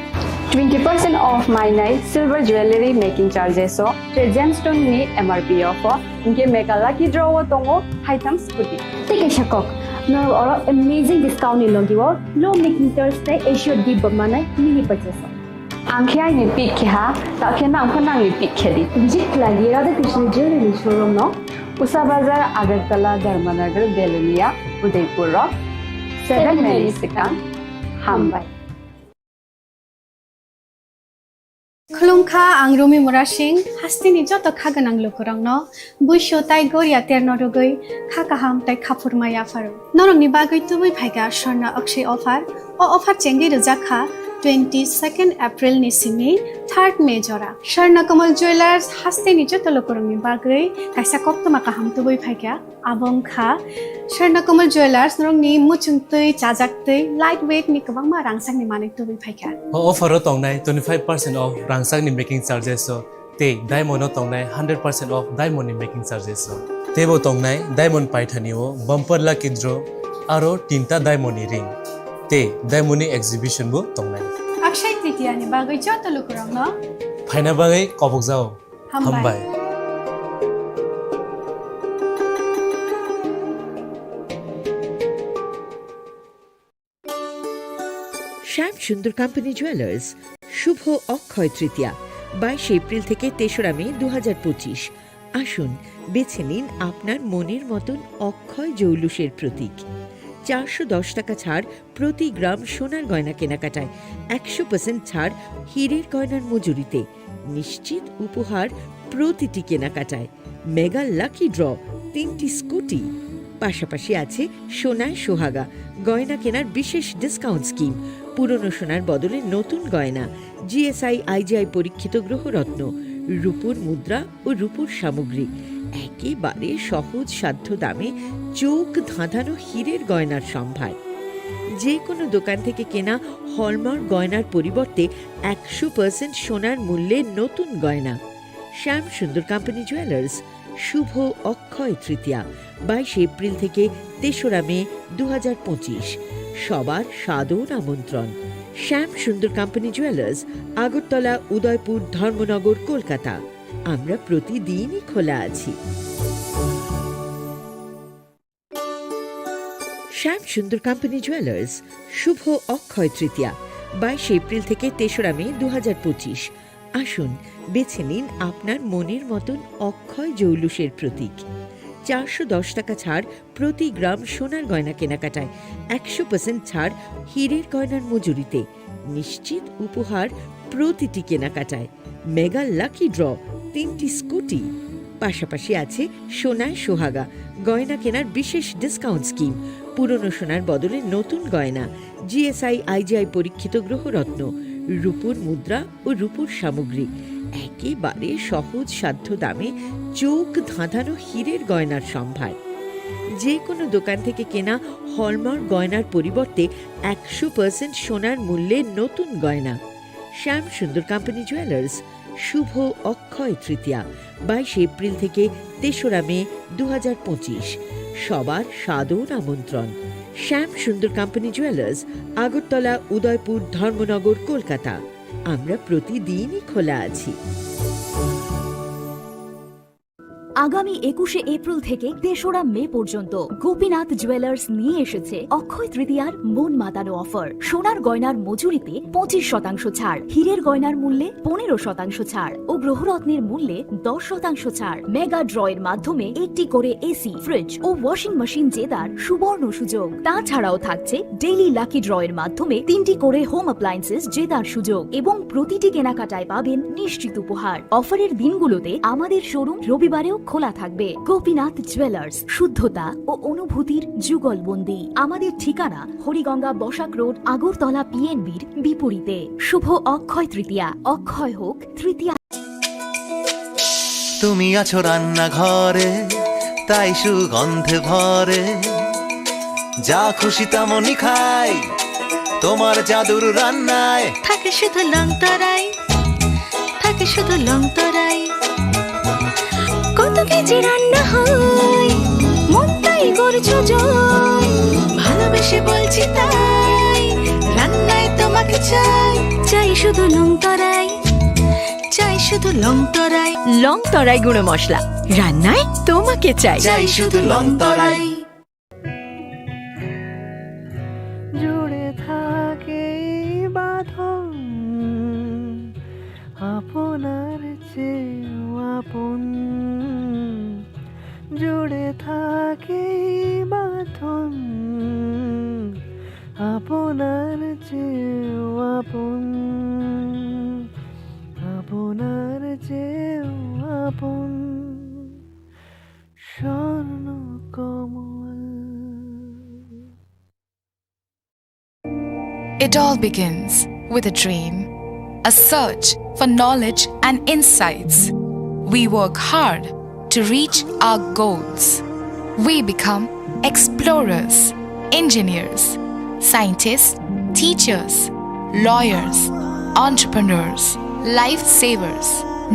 20% off my night silver jewelry making charges so te gemstone ni MRP off inke mega lucky draw tongo item scooty take a shakok no or amazing discount ni logiwo low making charge te assured give mane mini purchase angkhya ni pick kha ta khena angkhana ni pick khedi visit lagi Radha Krishna jewelry showroom no Usa Bazar Agartala Dharmanagar Belunia Udaipur 7 Mary Sikang Hambai. Khulumkha ang Rumi Mura Singh hastini joto khaganang lukurangno buisho tai goria terno rogoi khakaham tai khapurmaya faru norongni bagoi tubui phaiga Swarna Akshay offer o offer chengi rujakha 22nd April ni simi 3rd May jora Swarna Kamal Jewelers hastini joto lukurangni bagoi kaisa koktoma kaham tubui phaiga abongkha Swarna Kamal Jewelers norongni muchungtui chajaktui lightweight ni kabangma rangsakni manik tubui phaiga offer tongnai 25% off rangsakni making charges so te diamond tongnai 100% off diamond ni making charges so tebo tongnai diamond paithani o bumper lucky draw aro tinta diamond ni ring te diamond ni exhibition bo tongnai Akshay Tritiya ni bagoi joto lukurangno phaina bagai kobok jao hambai Shyam Sundar company jewellers Shubho Akshaya Tritiya 22 April থেকে 3রা মে 2025। আসুন বেছে নিন আপনার মনের মতন অক্ষয় জৌলুসের প্রতীক। 410 টাকা ছাড় প্রতি গ্রাম সোনার গয়না কেনাকাটায়, 100% ছাড় হীরের গয়নার মজুরিতে, নিশ্চিত উপহার প্রতিটি কেনাকাটায়, মেগা লাকি ড্র 3টি স্কুটি। পাশাপাশি আছে সোনায় সোহাগা গয়না কেনার বিশেষ ডিসকাউন্ট স্কিম, পুরনো সোনার বদলে নতুন গয়না, জিএসআই আইজিআই পরীক্ষিত গ্রহরত্ন, রূপোর মুদ্রা ও রূপোর সামগ্রী, একেবারে সহজ সাধ্য দামে চোখ ধাঁধানো হীরের গয়নার সম্ভার। যে কোনো দোকান থেকে কেনা হলমার্ক গয়নার পরিবর্তে 100% সোনার মূল্যে নতুন গয়না। শ্যাম সুন্দর কোম্পানি জুয়েলার্স শুভ অক্ষয় তৃতীয়া 22 এপ্রিল থেকে 3রা মে 2025। সবার সাদর আমন্ত্রণ। শ্যাম সুন্দর কোম্পানি জুয়েলার্স, আগরতলা, উদয়পুর, ধর্মনগর, কলকাতা। আমরা প্রতিদিনই খোলা আছি। শ্যাম সুন্দর কোম্পানি জুয়েলার্স শুভ অক্ষয় তৃতীয়া 22 এপ্রিল থেকে 3রা মে 2025। আসুন বেছে নিন আপনার মনের মতন অক্ষয় জৌলুসের প্রতীক। 410 টাকা ছাড় প্রতি গ্রাম সোনার গয়না কেনাকাটায়, 100% ছাড় হীরের গয়নার মজুরিতে, নিশ্চিত উপহার প্রতিটি কেনাকাটায়, মেগা লাকি ড্র 3টি স্কুটি। পাশাপাশি আছে সোনায় সোহাগা গয়না কেনার বিশেষ ডিসকাউন্ট স্কিম, পুরনো সোনার বদলে নতুন গয়না, জিএসআই আইজিআই পরীক্ষিত গ্রহরত্ন, রূপোর মুদ্রা ও রূপোর সামগ্রী, একেবারে সহজ সাধ্য দামে চোখ ধাঁধানো হীরের গয়নার সম্ভার। যে কোনো দোকান থেকে কেনা হলমার্ক গয়নার পরিবর্তে 100% সোনার মূল্যে নতুন গয়না। শ্যাম সুন্দর কোম্পানি জুয়েলার্স, শুভ অক্ষয় তৃতীয়া 22 এপ্রিল থেকে 3রা মে 2025। সবার সাদর আমন্ত্রণ। শ্যাম সুন্দর কোম্পানি জুয়েলার্স, আগরতলা, উদয়পুর, ধর্মনগর, কলকাতা। আমরা প্রতিদিনই খোলা আছি। আগামী 21শে এপ্রিল থেকে 3রা মে পর্যন্ত গোপীনাথ জুয়েলার্স নিয়ে এসেছে অক্ষয় তৃতীয়ার মন মাতানো অফার। সোনার গয়নার মজুরিতে 25% ছাড়, হীরের গয়নার মূল্যে 15% ছাড় ও গ্রহরত্নের মূল্যে 10% ছাড়। মেগা ড্রয়ের মাধ্যমে একটি করে এসি, ফ্রিজ ও ওয়াশিং মেশিন জেতার সুবর্ণ সুযোগ। তাছাড়াও থাকছে ডেইলি লাকি ড্রয়ের মাধ্যমে 3টি করে হোম অ্যাপ্লায়েন্সেস জেতার সুযোগ এবং প্রতিটি কেনাকাটায় পাবেন নিশ্চিত উপহার। অফারের দিনগুলোতে আমাদের শোরুম রবিবারেও খোলা থাকবে। গোপীনাথ জুয়েলার্স, শুদ্ধতা ও অনুভূতির যুগলবন্দি। আমাদের ঠিকানা হরিগঙ্গা বসাক রোড, আগরতলা পিএনবির বিপরীতে। শুভ অক্ষয় তৃতীয়া, অক্ষয় হোক তৃতীয়া। তুমি আছো রান্নাঘরে, তাই সুগন্ধে ভরে, যা খুশি তেমনই খাই তোমার জাদুর রান্নায়। থাকে শুধু লং তরাই, থাকে শুধু লং তরাই, কত কেজি রান্না হয় মন তাই করছো জয়। ভালোবেসে বলছি তাই, রান্নায় তোমাকে চাই, চাই শুধু লং তরাই, চাই শুধু লং তরাই। লং তরাই গুঁড়ো মশলা, রান্নায় তোমাকে চাই, চাই শুধু লং তরাই। জুড়ে থাকে বাঁধন আপনার চেয়েও আপন, জুড়ে থাকে বাঁধন আপনার চেয়েও আপন, আপনার চেয়েও আপন স্বর্ণ কমল। It all begins with a dream, a search for knowledge and insights. We work hard to reach our goals. We become explorers, engineers, scientists, teachers, lawyers, entrepreneurs, lifesavers.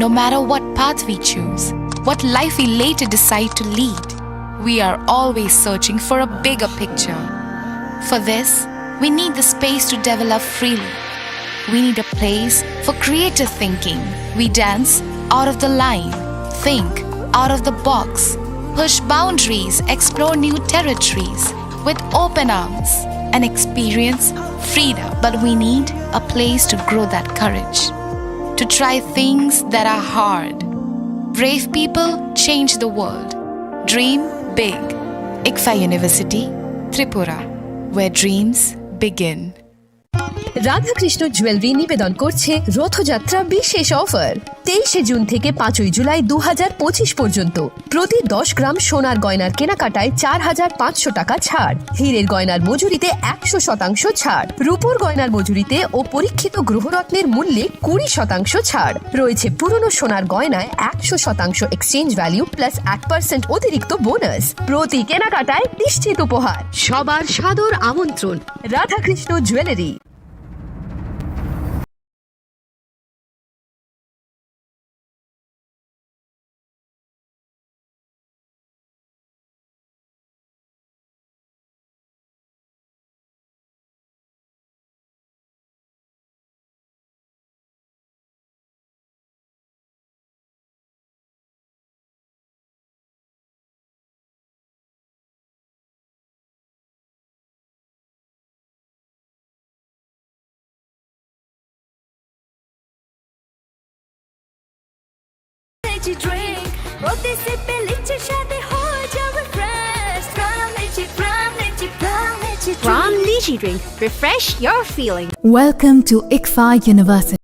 No matter what path we choose, what life we later decide to lead, we are always searching for a bigger picture. For this, we need the space to develop freely. We need a place for creative thinking. We dance out of the line, think out of the box, push boundaries, explore new territories with open arms and experience freedom. But we need a place to grow that courage, to try things that are hard. Brave people change the world. Dream big. ICFA University, Tripura, where dreams begin. Radhakrishna jewellery নিবেদন করছে রথযাত্রা বিশেষ offer. 23শে June থেকে 5ই জুলাই 2025 পর্যন্ত প্রতি 10 গ্রাম সোনার গয়নার কেনাকাটায় 4500 টাকা ছাড়, হীরের গয়নার মজুরিতে 100% ছাড়, রূপোর গয়নার মজুরিতে ও পরীক্ষিত গ্রহরত্নের মূল্যে 20% ছাড় রয়েছে। পুরনো সোনার গয়নায় 100% এক্সচেঞ্জ ভ্যালু প্লাস 8% অতিরিক্ত বোনাস। প্রতি কেনাকাটায় নিশ্চিত উপহার। সবার সাদর আমন্ত্রণ। Radhakrishna jewellery. Drink, bote se peliche shade ho jabe fresh. From Lychee Drink, refresh your feeling. Welcome to ICFA University.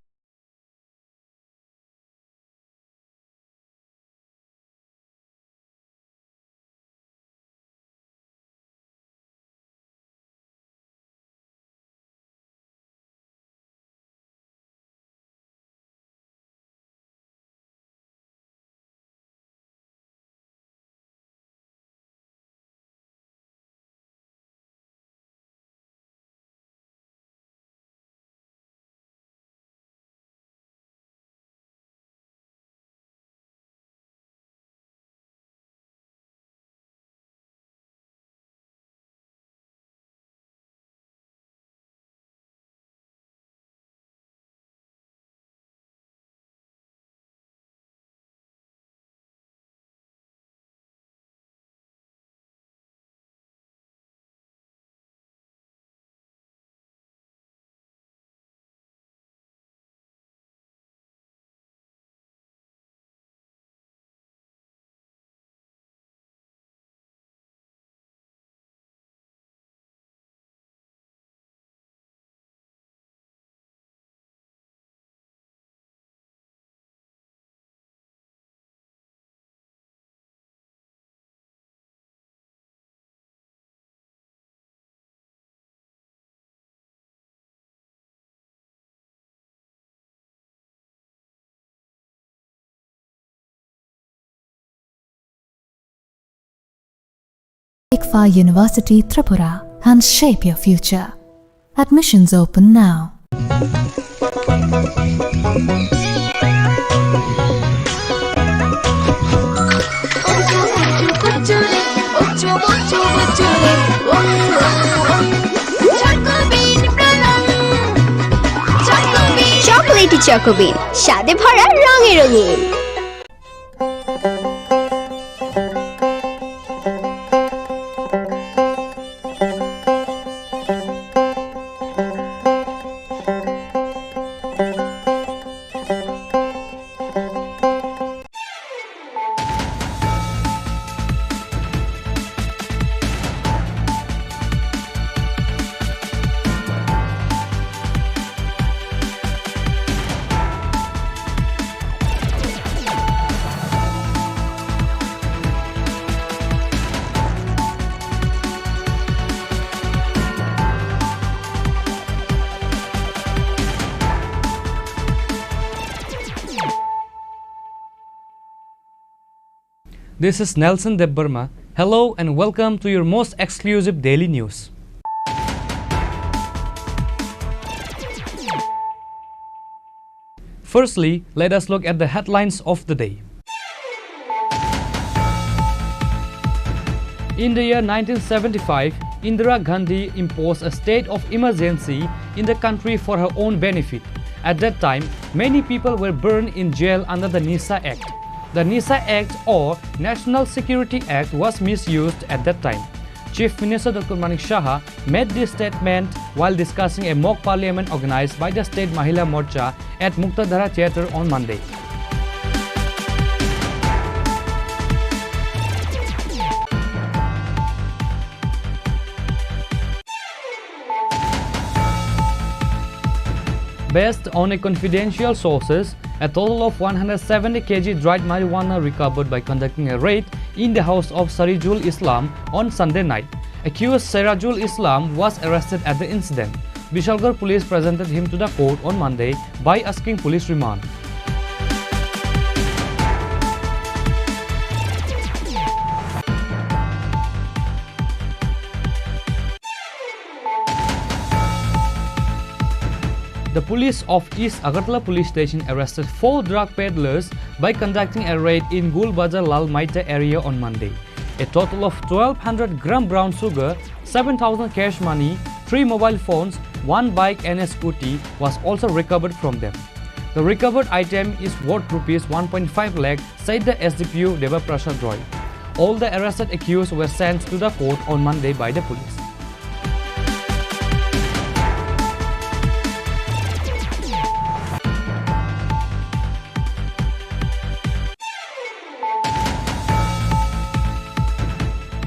ICFA University Tripura and shape your future. Admissions open now. Chocolatey চকোবিন স্বাদে ভরা রঙে রঙিন। This is Nelson Debbarma. Hello and welcome to your most exclusive daily news. Firstly, let us look at the headlines of the day. In the year 1975, Indira Gandhi imposed a state of emergency in the country for her own benefit. At that time, many people were burned in jail under the NISA Act. The NISA Act or National Security Act was misused at that time. Chief Minister Dr. Manik Shah made this statement while discussing a mock parliament organized by the State Mahila Morcha at Muktadhara Theatre on Monday. Based on a confidential sources, a total of 170 kg dried marijuana recovered by conducting a raid in the house of Sarijul Islam on Sunday night. Accused Sirajul Islam was arrested at the incident. Bishalgarh police presented him to the court on Monday by asking police remand. The police of East Agartala police station arrested 4 drug peddlers by conducting a raid in Gulbazar Lal Maita area on Monday. A total of 1200 gram brown sugar, 7,000 cash money, 3 mobile phones, 1 bike and a scooty was also recovered from them. The recovered item is worth rupees 1.5 lakh, said the SDPU Deva Prasad Roy. All the arrested accused were sent to the court on Monday by the police.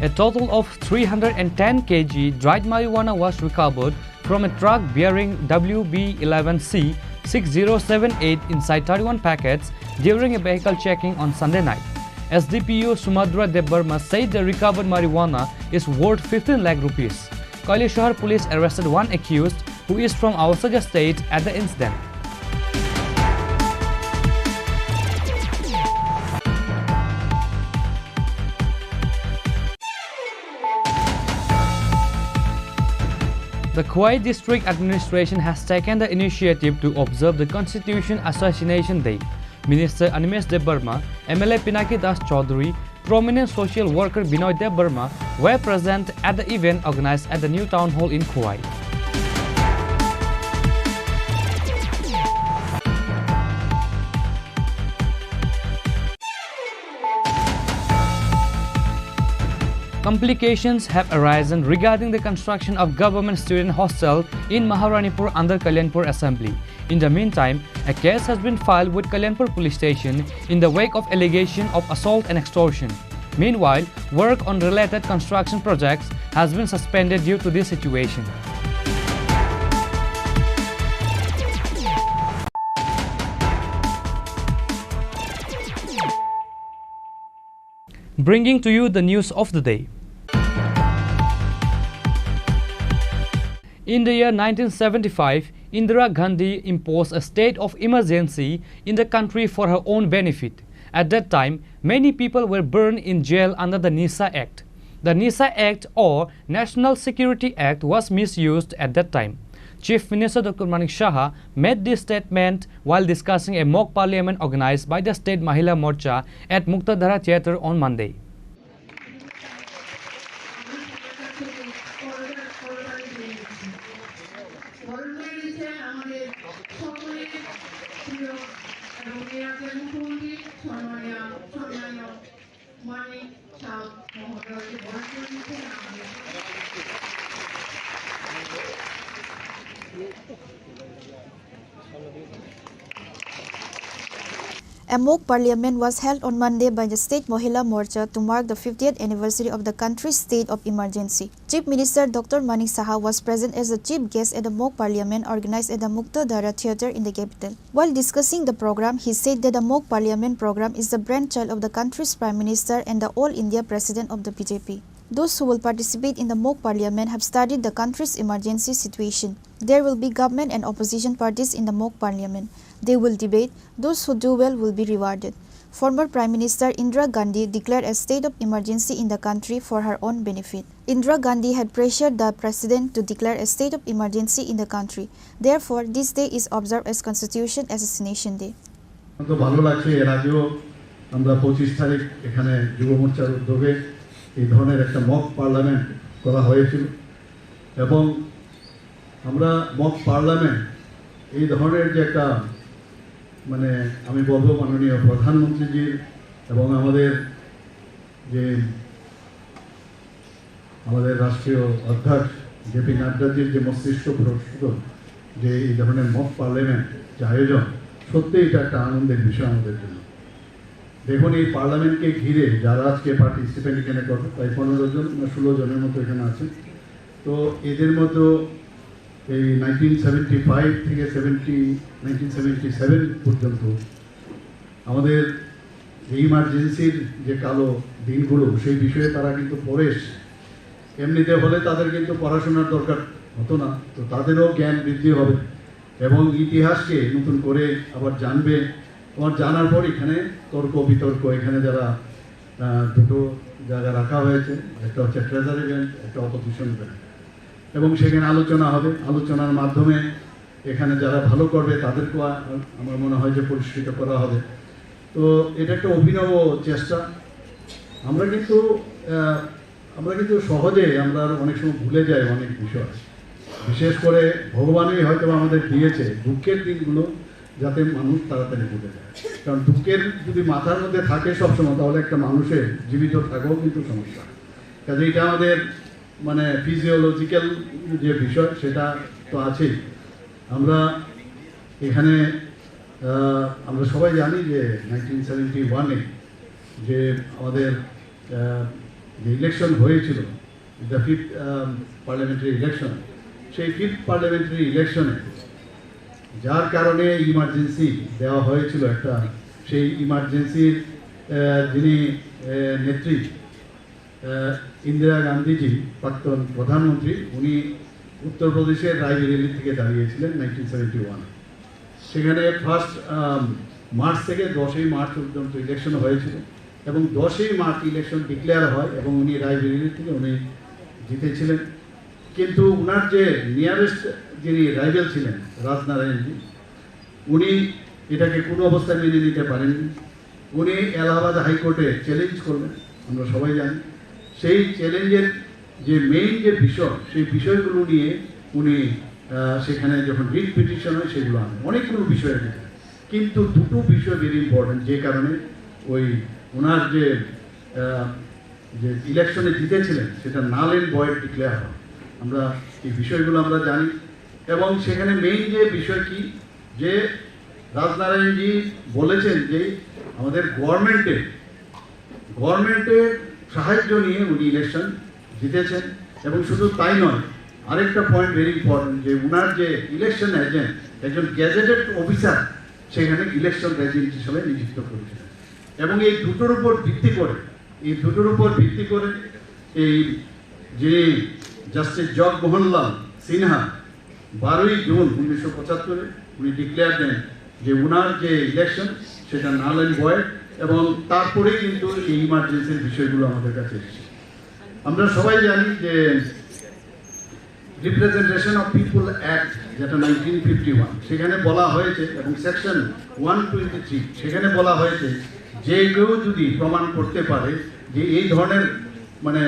A total of 310 kg dried marijuana was recovered from a truck bearing WB11C 6078 inside 31 packets during a vehicle checking on Sunday night. SDPU Sumadra Debbarma said the recovered marijuana is worth 15 lakh rupees. Kailashahar police arrested one accused who is from Ausaja state at the incident. The Khwai District Administration has taken the initiative to observe the Constitution Assassination Day. Minister Animesh Debbarma, MLA Pinaki Das Chaudhary, prominent social worker Binoy Debbarma were present at the event organized at the new town hall in Khwai. Complications have arisen regarding the construction of government student hostel in Maharanipur under Kalyanpur Assembly. In the meantime, a case has been filed with Kalyanpur police station in the wake of allegation of assault and extortion. Meanwhile, work on related construction projects has been suspended due to this situation. Bringing to you the news of the day. In the year 1975, Indira Gandhi imposed a state of emergency in the country for her own benefit. At that time, many people were burned in jail under the NISA Act. the NISA Act or National Security Act was misused at that time. Chief Minister Dr. Manik Saha made this statement while discussing a mock parliament organized by the State Mahila Morcha at Muktadhara Theatre on Monday. A mock parliament was held on Monday by the State Mahila Morcha to mark the 50th anniversary of the country's state of emergency. Chief Minister Dr. Manik Saha was present as the chief guest at the mock parliament organized at the Muktadhara Theatre in the capital. While discussing the program, he said that the mock parliament program is the brainchild of the country's Prime Minister and the All India President of the BJP. Those who will participate in the mock parliament have studied the country's emergency situation. There will be government and opposition parties in the mock parliament. They will debate. Those who do well will be rewarded. Former Prime Minister Indira Gandhi declared a state of emergency in the country for her own benefit. Indira Gandhi had pressured the president to declare a state of emergency in the country. Therefore, this day is observed as Constitution Assassination Day. এই ধরনের একটা mock parliament করা হয়েছিল এবং আমরা mock parliament এই ধরনের যে একটা মানে আমি বলবো মাননীয় প্রধানমন্ত্রীজির এবং আমাদের রাষ্ট্রীয় অধ্যক্ষ জেপি নাড্ডাজির যে মস্তিষ্ক প্রস্তুত যে এই ধরনের মক পার্লামেন্ট যে আয়োজন সত্যি এটা একটা আনন্দের বিষয় আমাদের জন্য। দেখুন এই পার্লামেন্টকে ঘিরে যারা আজকে পার্টিসিপেন্ট এখানে করে প্রায় 15 জন না 16 জনের মতো এখানে আছে। তো এদের মধ্যে এই 1975 থেকে 1977 পর্যন্ত আমাদের ইমার্জেন্সির যে কালো দিনগুলো সেই বিষয়ে তারা কিন্তু পড়ে এসছে। এমনিতে হলে তাদের কিন্তু পড়াশোনার দরকার হতো না, তো তাদেরও জ্ঞান বৃদ্ধি হবে এবং ইতিহাসকে নতুন করে আবার জানবে। আমার জানার পর এখানে তর্ক বিতর্ক এখানে যারা দুটো জায়গা রাখা হয়েছে, একটা হচ্ছে ট্রেজারি ইভেন্ট, একটা অপোজিশন ইভেন্ট, এবং সেখানে আলোচনা হবে। আলোচনার মাধ্যমে এখানে যারা ভালো করবে তাদেরকেও আমার মনে হয় যে পুরস্কৃত করা হবে। তো এটা একটা অভিনব চেষ্টা। আমরা কিন্তু সহজে আমরা অনেক সময় ভুলে যাই অনেক বিষয়, বিশেষ করে ভগবানই হয়তো আমাদের দিয়েছে দুঃখের দিনগুলো যাতে মানুষ তাড়াতাড়ি ভুলে যায়। কারণ দুঃখের যদি মাথার মধ্যে থাকে সবসময় তাহলে একটা মানুষের জীবিত থাকাও কিন্তু সমস্যা। কাজে এটা আমাদের মানে ফিজিওলজিক্যাল যে বিষয় সেটা তো আছেই। আমরা এখানে আমরা সবাই জানি যে 1971-এ যে আমাদের যে ইলেকশন হয়েছিল, দ্য 5th পার্লামেন্টারি ইলেকশন, সেই 5th পার্লামেন্টারি ইলেকশনে যার কারণে ইমার্জেন্সি দেওয়া হয়েছিল একটা, সেই ইমার্জেন্সির যিনি নেত্রী ইন্দিরা গান্ধীজি প্রাক্তন প্রধানমন্ত্রী, উনি উত্তরপ্রদেশের রায়বেরেলি থেকে দাঁড়িয়েছিলেন 1971। সেখানে 1 মার্চ থেকে 10 মার্চ পর্যন্ত ইলেকশন হয়েছিল এবং 10 মার্চ ইলেকশন ডিক্লেয়ার হয় এবং উনি রায়বেরেলি থেকে উনি জিতেছিলেন। কিন্তু উনার যে নিয়ারেস্ট যিনি রাইভেল ছিলেন রাজনারায়ণজি, উনি এটাকে কোনো অবস্থায় মেনে নিতে পারেননি। উনি এলাহাবাদ হাইকোর্টে চ্যালেঞ্জ করলেন, আমরা সবাই জানি। সেই চ্যালেঞ্জের যে মেইন যে বিষয়, সেই বিষয়গুলো নিয়ে উনি সেখানে যখন রিট পিটিশন হয় সেগুলো আনেন, অনেকগুলো বিষয় আছে, কিন্তু দুটো বিষয় ভেরি ইম্পর্টেন্ট, যে কারণে ওই ওনার যে ইলেকশনে জিতেছিলেন সেটা নাল এন্ড ভয়েড ডিক্লেয়ার হয়। আমরা এই বিষয়গুলো আমরা জানি এবং সেখানে মেইন যে বিষয় কি, যে রাজনারায়ণজি বলেছেন যে আমাদের গভর্নমেন্টের সাহায্য নিয়ে উনি ইলেকশন জিতেছেন। এবং শুধু তাই নয়, আরেকটা পয়েন্ট ভেরি ইম্পর্টেন্ট, যে উনার যে ইলেকশন এজেন্ট একজন গ্যাজেটেড অফিসার সেখানে ইলেকশন এজেন্ট হিসেবে নিযুক্ত করেছিলেন। এবং এই দুটোর উপর ভিত্তি করে এই যে জাস্টিস জগমোহনলাল সিনহা 12 জুন 1975 উনি ডিক্লেয়ার দেন যে উনার যে ইলেকশন সেটা নাল এন্ড ভয়েড, এবং তারপরেই কিন্তু এই ইমার্জেন্সির বিষয়গুলো আমাদের কাছে এসেছে। আমরা সবাই জানি যে রিপ্রেজেন্টেশন অফ পিপল অ্যাক্ট যেটা 1951 সেখানে বলা হয়েছে এবং সেকশন 123 সেখানে বলা হয়েছে যে কেউ যদি প্রমাণ করতে পারে যে এই ধরনের মানে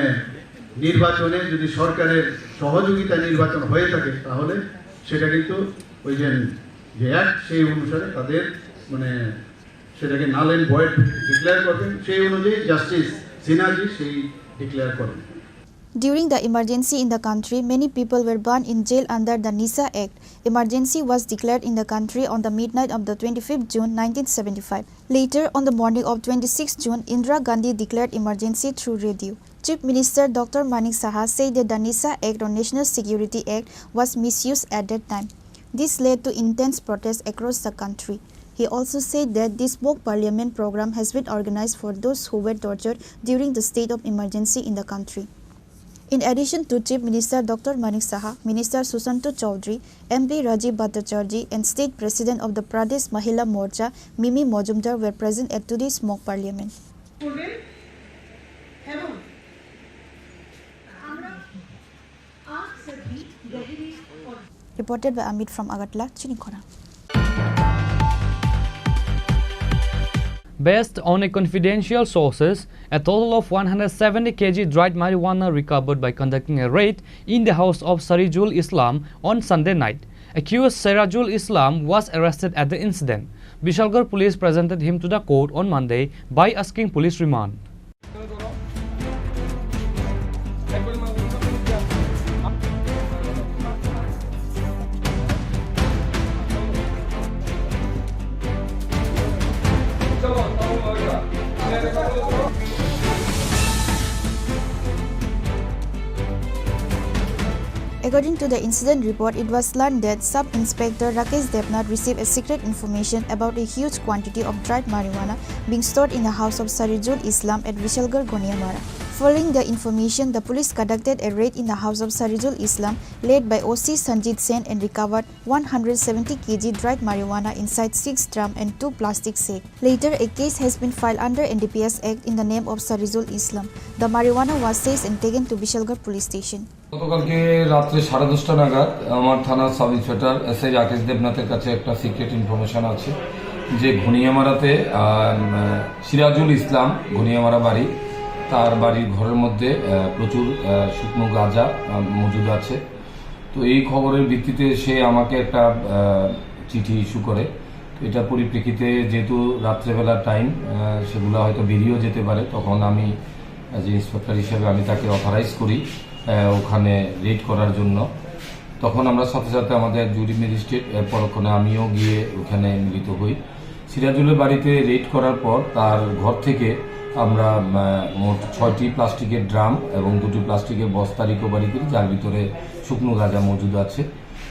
নির্বাচনে যদি সরকারের সহযোগিতা নির্বাচন হয়ে থাকে তাহলে সেটা কিন্তু ওই যে অ্যাক্ট সেই অনুসারে তাদের মানে সেটাকে নাল এন্ড ভয়েড ডিক্লেয়ার করবেন সেই অনুযায়ী জাস্টিস সিনহাজি সেই ডিক্লেয়ার করবেন। During the emergency in the country, many people were burned in jail under the NISA Act. Emergency was declared in the country on the midnight of the 25th June 1975. Later, on the morning of 26th June, Indira Gandhi declared emergency through radio. Chief Minister Dr. Manik Saha said that the NISA Act or National Security Act was misused at that time. This led to intense protests across the country. He also said that this mock parliament program has been organized for those who were tortured during the state of emergency in the country. In addition to Chief Minister Dr. Manik Saha, Minister Susanto Chaudhary, MP Rajiv Bhattacharjee and State President of the Pradesh Mahila Morcha, Mimi Mojumdar were present at today's mock parliament. Reported by Amit from Agartala, Chini Khorang. Based on a confidential sources, a total of 170 kg dried marijuana recovered by conducting a raid in the house of Sarijul Islam on Sunday night. Accused Sirajul Islam was arrested at the incident. Bishalgarh police presented him to the court on Monday by asking police remand. According to the incident report, it was learned that Sub-Inspector Rakesh Devnath received a secret information about a huge quantity of dried marijuana being stored in the house of Sarijul Islam at Vishalgarh, Goniamara. Following the information, the police conducted a raid in the house of Sarijul Islam led by OC Sanjit Sen and recovered 170 kg dried marijuana inside 6 drums and 2 plastic sacks. Later, a case has been filed under NDPS Act in the name of Sarijul Islam. The marijuana was seized and taken to Vishalgarh police station. গতকালকে রাত্রে 10:30 নাগাদ আমার থানার sub inspector SI Rakesh দেবনাথের কাছে একটা secret information আছে যে ঘনিয়ামারাতে সিরাজুল ইসলাম ঘনিয়ামারা বাড়ি তার বাড়ির ঘরের মধ্যে প্রচুর শুকনো গাঁজা মজুদ আছে। তো এই খবরের ভিত্তিতে সে আমাকে একটা চিঠি ইস্যু করে। এটার পরিপ্রেক্ষিতে যেহেতু রাত্রেবেলা টাইম সেগুলো হয়তো বেরিয়েও যেতে পারে, তখন আমি অ্যাজ এ ইন্সপেক্টর হিসেবে আমি তাকে অথরাইজ করি ওখানে রেড করার জন্য। তখন আমরা সাথে সাথে আমাদের জুরি ম্যাজিস্ট্রেট পরক্ষণে আমিও গিয়ে ওখানে মিলিত হই। সিরাজুলের বাড়িতে রেড করার পর তার ঘর থেকে আমরা মোট 6টি প্লাস্টিকের ড্রাম এবং 2টি প্লাস্টিকের বস্তা রিকভারি করি, যার ভিতরে শুকনো গাঁজা মজুদ আছে।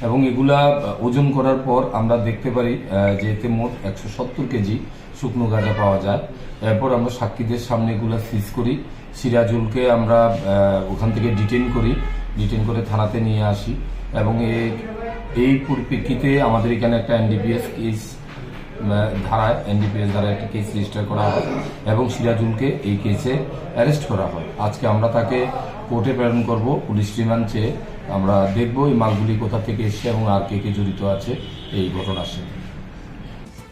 এবং এগুলা ওজন করার পর আমরা দেখতে পারি যে এতে মোট 170 কেজি শুকনো গাঁজা পাওয়া যায়। এরপর আমরা সাক্ষীদের সামনে এগুলা সিজ করি। সিরাজুলকে আমরা ওখান থেকে ডিটেইন করে থানাতে নিয়ে আসি এবং এই পরিপ্রেক্ষিতে আমাদের এখানে একটা এনডিপিএস কেস ধারায় একটা কেস রেজিস্টার করা হয় এবং সিরাজুলকে এই কেসে অ্যারেস্ট করা হয়। আজকে আমরা তাকে কোর্টে প্রেরণ করব পুলিশ রিমান্ড চেয়ে। আমরা দেখব এই মালগুলি কোথা থেকে এসেছে এবং আর কে কে জড়িত আছে এই ঘটনার সাথে।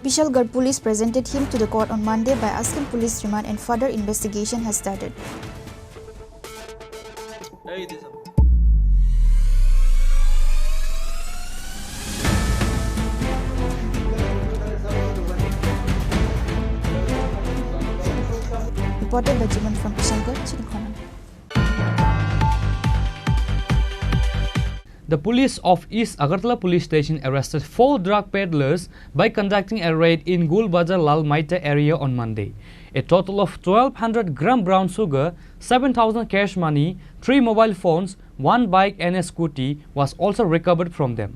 Vishalgarh police presented him to the court on Monday by asking police remand and further investigation has started. Reported by Jiman from Vishalgarh, Chini Khorang. The police of East Agartala police station arrested 4 drug peddlers by conducting a raid in Gulbazar Lal Maita area on Monday. A total of 1200 gram brown sugar, 7,000 cash money, 3 mobile phones, 1 bike and a scooty was also recovered from them.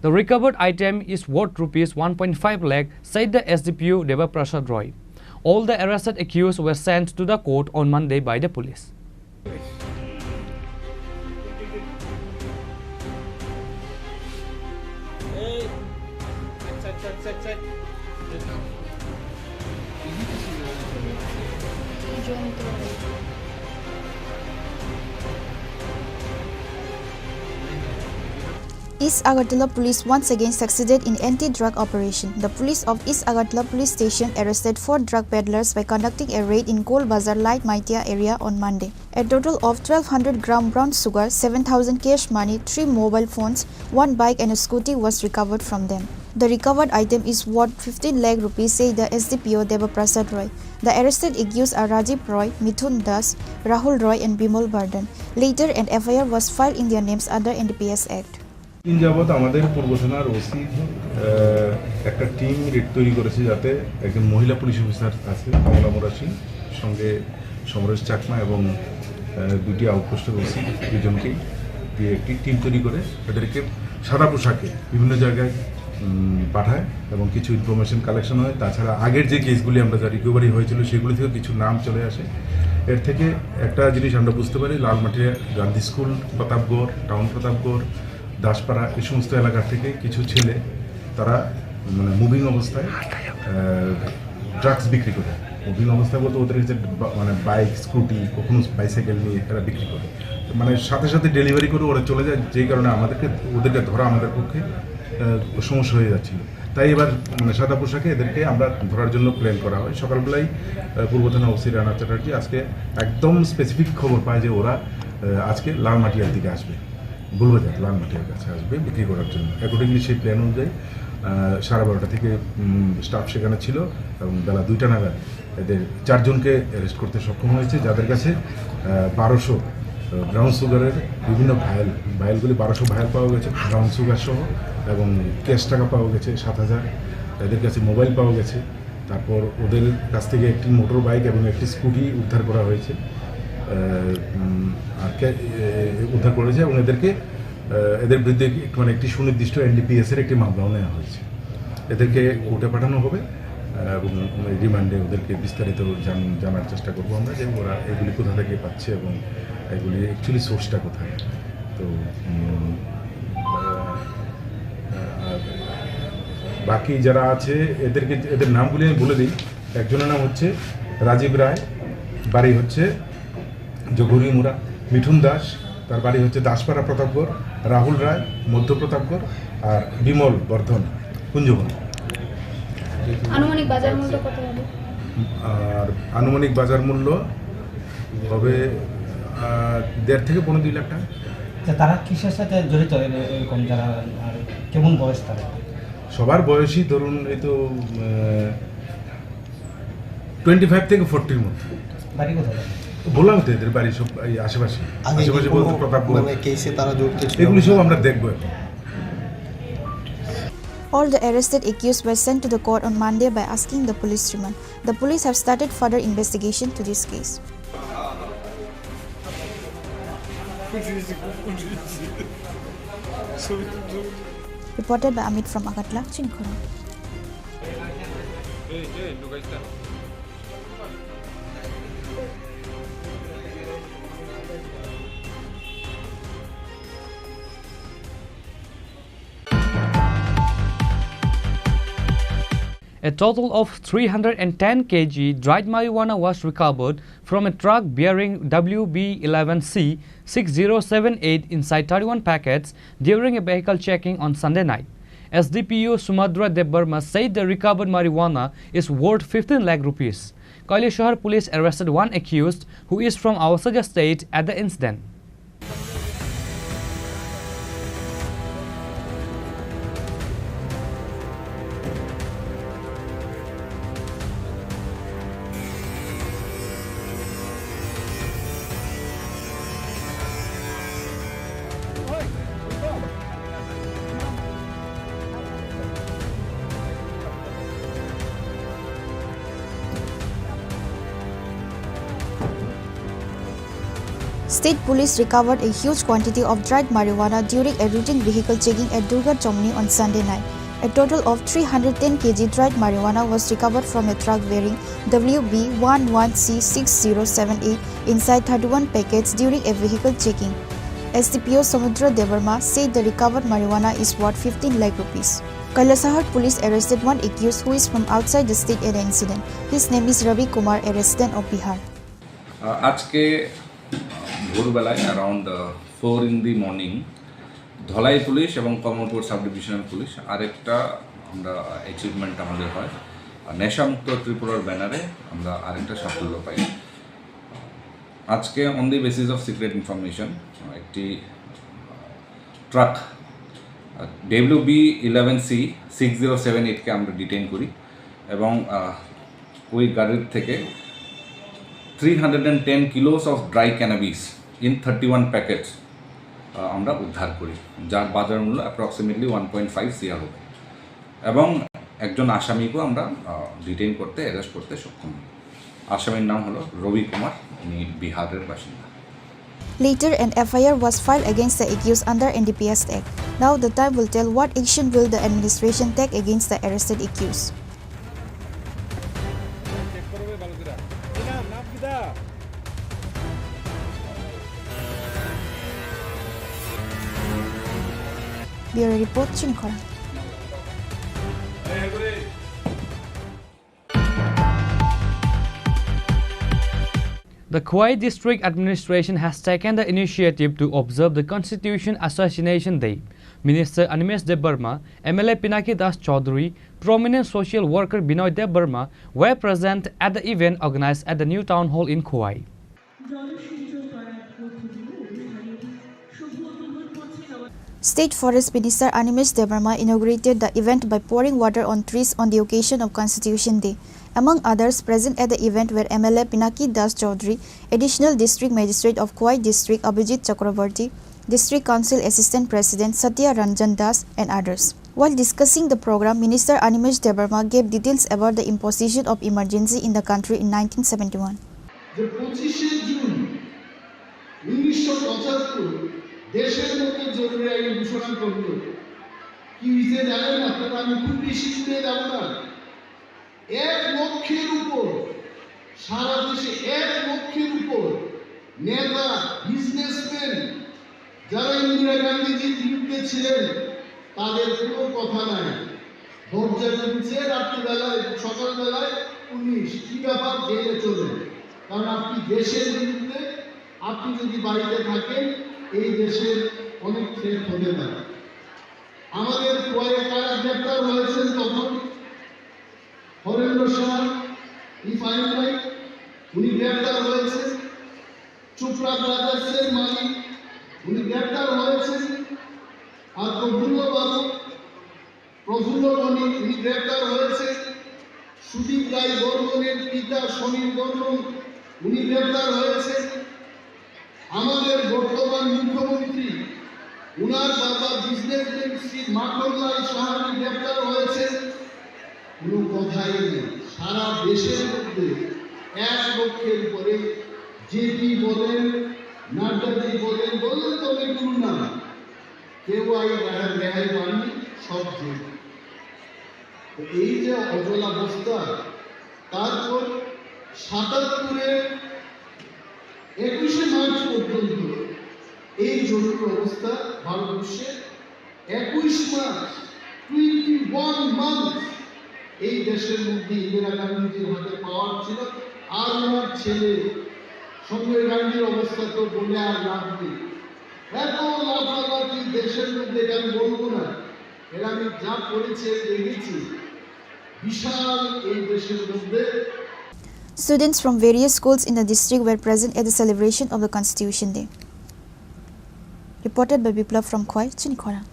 The recovered item is worth rupees 1.5 lakh, said the SDPU Deva Prasad Roy. All the arrested accused were sent to the court on Monday by the police. East Agartala police once again succeeded in anti-drug operation. The police of East Agartala police station arrested 4 drug peddlers by conducting a raid in Gold Bazar Light Maitia area on Monday. A total of 1200 gram brown sugar, 7000 cash money, 3 mobile phones, 1 bike and a scooty was recovered from them. The recovered item is worth 15 lakh rupees, said the SDPO Devaprasad Roy. The arrested accused are Rajiv Roy, Mithun Das, Rahul Roy and Bimal Burden. Later, an FIR was filed in their names under NDPS Act. দিন যাবৎ আমাদের পূর্ব থানার OC একটা team red তৈরি করেছে, যাতে একজন মহিলা পুলিশ অফিসার আছে কমলা মোরাসি, সঙ্গে সমরেশ চাকমা এবং 2টি আউটপোস্টের ওসি, 2জনকেই দিয়ে একটি টিম তৈরি করে এদেরকে সাদা পোশাকে বিভিন্ন জায়গায় পাঠায় এবং কিছু ইনফরমেশন কালেকশন হয়। তাছাড়া আগের যে কেসগুলি আমরা যা রিকভারি হয়েছিল সেগুলি থেকে কিছু নাম চলে আসে। এর থেকে একটা জিনিস আমরা বুঝতে পারি, লালমাটিয়া গান্ধী স্কুল, প্রতাপগড় টাউন, প্রতাপগড়, দাসপাড়া, এই সমস্ত এলাকার থেকে কিছু ছেলে তারা মানে মুভিং অবস্থায় ড্রাগস বিক্রি করে। মুভিং অবস্থায় বলতে ওদের যে মানে বাইক, স্কুটি, কখনো বাইসাইকেল নিয়ে তারা বিক্রি করে, মানে সাথে সাথে ডেলিভারি করে ওরা চলে যায়, যেই কারণে ওদেরকে ধরা আমাদের পক্ষে সমস্যা হয়ে যাচ্ছিল। তাই এবার মানে সাদা পোশাকে এদেরকে আমরা ধরার জন্য প্ল্যান করা হয়। সকালবেলায় পূর্ব থানা ওসি রানা চ্যাটার্জি আজকে একদম স্পেসিফিক খবর পায় যে ওরা আজকে লালমাটিয়ার দিকে আসবে, গুলবাজার লালমাটিয়ার কাছে আসবে বিক্রি করার জন্য। অ্যাকর্ডিংলি সেই প্ল্যান অনুযায়ী 12:30 থেকে স্টাফ সেখানে ছিল এবং বেলা 2টা নাগাদ এদের 4 জনকে অ্যারেস্ট করতে সক্ষম হয়েছে, যাদের কাছে 1200 ব্রাউন সুগারের বিভিন্ন ভায়ালগুলি 1200 ভায়াল পাওয়া গেছে ব্রাউন সুগার সহ, এবং ক্যাশ টাকা পাওয়া গেছে 7000। এদের কাছে মোবাইল পাওয়া গেছে। তারপর ওদের কাছ থেকে একটি মোটর বাইক এবং একটি স্কুটি উদ্ধার করা হয়েছে উদ্ধার করেছে এবং এদের বিরুদ্ধে মানে একটি সুনির্দিষ্ট NDPS-এর একটি মামলাও নেওয়া হয়েছে। এদেরকে কোর্টে পাঠানো হবে এবং রিমান্ডে ওদেরকে বিস্তারিত জানার চেষ্টা করবো আমরা, যে ওরা এগুলি কোথা থেকে পাচ্ছে এবং এগুলি অ্যাকচুয়ালি সোর্সটা কোথায়। তো বাকি যারা আছে এদের নামগুলি আমি বলে দিই। একজনের নাম হচ্ছে রাজীব রায়, বাড়ি হচ্ছে জগরিমুরা, মিঠুন দাস, তার বাড়ি হচ্ছে দাসপাড়া প্রতাপগড়, রাহুল রায় মধ্য প্রতাপগড়, আর বিমল বর্ধন কুঞ্জবন। আনুমানিক বাজার মূল্য কত হবে? আর আনুমানিক বাজার মূল্য হবে 1.5 থেকে 2 লাখ টাকা। তারা কিসের সাথে জড়িত এরকম, যারা আর কেমন বয়স তারা? সবার বয়সই ধরুন এই তো 25 থেকে 40-র মধ্যে। বাড়ি কোথায়? বললাম তো এদের বাড়ি সব এই আশেপাশে বলতে প্রতাপগড়, এগুলি সব আমরা দেখবো। All the arrested accused were sent to the court on Monday by asking the police remand. The police have started further investigation to this case. Reported by Amit from Agartala, Chini Khorang. A total of 310 kg dried marijuana was recovered from a truck bearing WB11C6078 inside 31 packets during a vehicle checking on Sunday night. SDPO Sumadra Debbarma said the recovered marijuana is worth 15 lakh rupees. Kailashahar police arrested one accused who is from Awasaja state at the incident. State police recovered a huge quantity of dried marijuana during a routine vehicle checking at Durga Chomni on Sunday night. A total of 310 kg dried marijuana was recovered from a truck bearing WB11C6078 inside 31 packets during a vehicle checking. SDPO Samudra Devarma said the recovered marijuana is worth 15 lakh rupees. Kailashahar police arrested one accused who is from outside the state at the incident. His name is Ravi Kumar, a resident of Bihar. आज के भोरबेलाয় around 4 in the morning Dhalai police এবং Kamalpur sub divisional police আরেকটা আমরা achievement আমাদের হয়, নেশামুক্ত ত্রিপুরার ব্যানারে আমরা আরেকটা সাফল্য পাই। আজকে on the basis of secret information একটি ট্রাক WB11C6078কে আমরা ডিটেইন করি এবং ওই গাড়ির থেকে 310 kilos of dry cannabis in 31 packets আমরা উদ্ধার করি, যার বাজার মূল্য অ্যাপ্রক্সিমেটলি 1.5 CR হবে এবং একজন আসামিকেও আমরা ডিটেইন করতে, অ্যারেস্ট করতে সক্ষম হই। আসামির নাম হলো রবি কুমার, উনি বিহারের বাসিন্দা। Later, an FIR was filed against the accused under NDPS Act. Now the time will tell what action will the administration take against the arrested accused. Bureau Report, Chini Khorang. The Khwai District Administration has taken the initiative to observe the Constitution Assassination Day. Minister Animesh Debbarma, MLA Pinaki Das Chaudhary, prominent social worker Binoy Debbarma were present at the event organized at the new town hall in Khwai. State Forest Minister Animesh Debbarma inaugurated the event by pouring water on trees on the occasion of Constitution Day. Among others present at the event were MLA Pinaki Das Chaudhary, Additional District Magistrate of Khwai District Abhijit Chakrabarty, District Council Assistant President Satya Ranjan Das and others. While discussing the program, Minister Animesh Debbarma gave details about the imposition of emergency in the country in 1971. দেশের মধ্যে জরুরি আইন ঘোষণা করলো, কি হয়েছে জানেন আপনারা? আমি খুব বেশি দূরে যাব না, 1 লক্ষের উপর সারা দেশে 1 লক্ষের উপর নেতা, বিজনেসম্যান যারা ইন্দিরা গান্ধীজির বিরুদ্ধে ছিলেন তাদের কোনো কথা নাই। দরজা খুলছে রাত্রিবেলায়, সকালবেলায় পুলিশ, কি ব্যাপার, জেলে চলে। কারণ আপনি দেশের বিরুদ্ধে, আপনি যদি বাড়িতে থাকেন এই দেশের অনেক থ্রেট হবে না। আমাদের কয়েক কারা গ্রেপ্তার হয়েছেন তখন? হরেন্দ্র শাহ, উনি গ্রেপ্তার হয়েছেন। চোপড়া ব্রাদার্সের মালিক, উনি গ্রেপ্তার হয়েছেন। আর প্রফুল্লমণি, উনি গ্রেপ্তার হয়েছে। সুদীপ রায় বর্মনের পিতা সমীর বর্মন, উনি গ্রেপ্তার হয়েছেন। আমাদের বর্তমান মুখ্যমন্ত্রী, উনার বাবা বিজনেসম্যান শ্রী মাখনলাল সাহানি গ্রেপ্তার হয়েছে। কোনো কথাই নেই, সারা দেশের মধ্যে 1 লক্ষের উপরে জেপি বলেন, নাড্ডাজি বলেন, বললেন তো অনেকগুলো নাম, কেউ রেহাই পাননি, সব জেল। এই যে অচল অবস্থা, তারপর 77-এর 21শে মার্চ পর্যন্ত এই জরুরি অবস্থা ভারতবর্ষে 21 মাস 21 মান্থ এই দেশের মধ্যে ইন্দিরা গান্ধীজির হাতে পাওয়ার ছিল। আর ওনার ছেলে সঞ্জয় গান্ধীর অবস্থা তো বলে আর লাভ নেই। এত লাফালাফি দেশের মধ্যে, আমি বলবো না, এরা আমি যা করেছে দেখেছি, বিশাল এই দেশের মধ্যে। Students from various schools in the district were present at the celebration of the Constitution Day. Reported by Biplav from Khwai, Chini Khorang.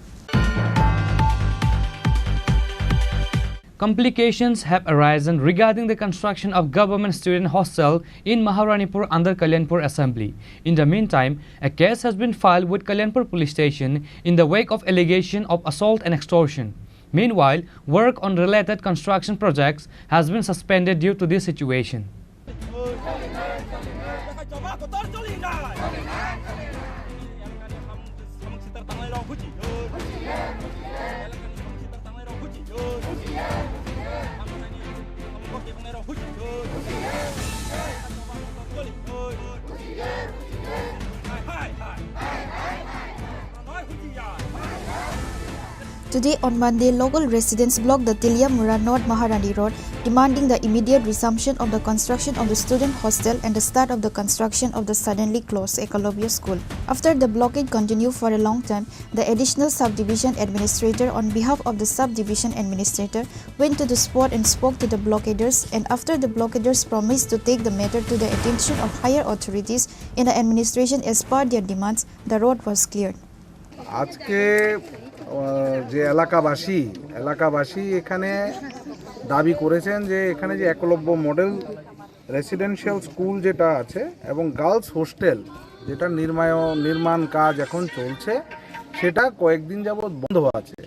Complications have arisen regarding the construction of government student hostel in Maharanipur under Kalyanpur Assembly. In the meantime, a case has been filed with Kalyanpur Police Station in the wake of allegation of assault and extortion. Meanwhile, work on related construction projects has been suspended due to this situation. Today on Monday, local residents blocked the Tilia Mura North Maharani Road demanding the immediate resumption of the construction of the student hostel and the start of the construction of the suddenly closed Ecolobia school. After the blockade continued for a long time, the additional subdivision administrator on behalf of the subdivision administrator went to the spot and spoke to the blockaders, and after the blockaders promised to take the matter to the attention of higher authorities in the administration as per their demands, the road was cleared. আজকে যে এলাকাবাসী এখানে দাবি করেছেন যে এখানে যে Eklavya model residential school যেটা আছে এবং গার্লস হোস্টেল যেটা নির্মাণ কাজ এখন চলছে সেটা কয়েকদিন যাবৎ বন্ধ আছে।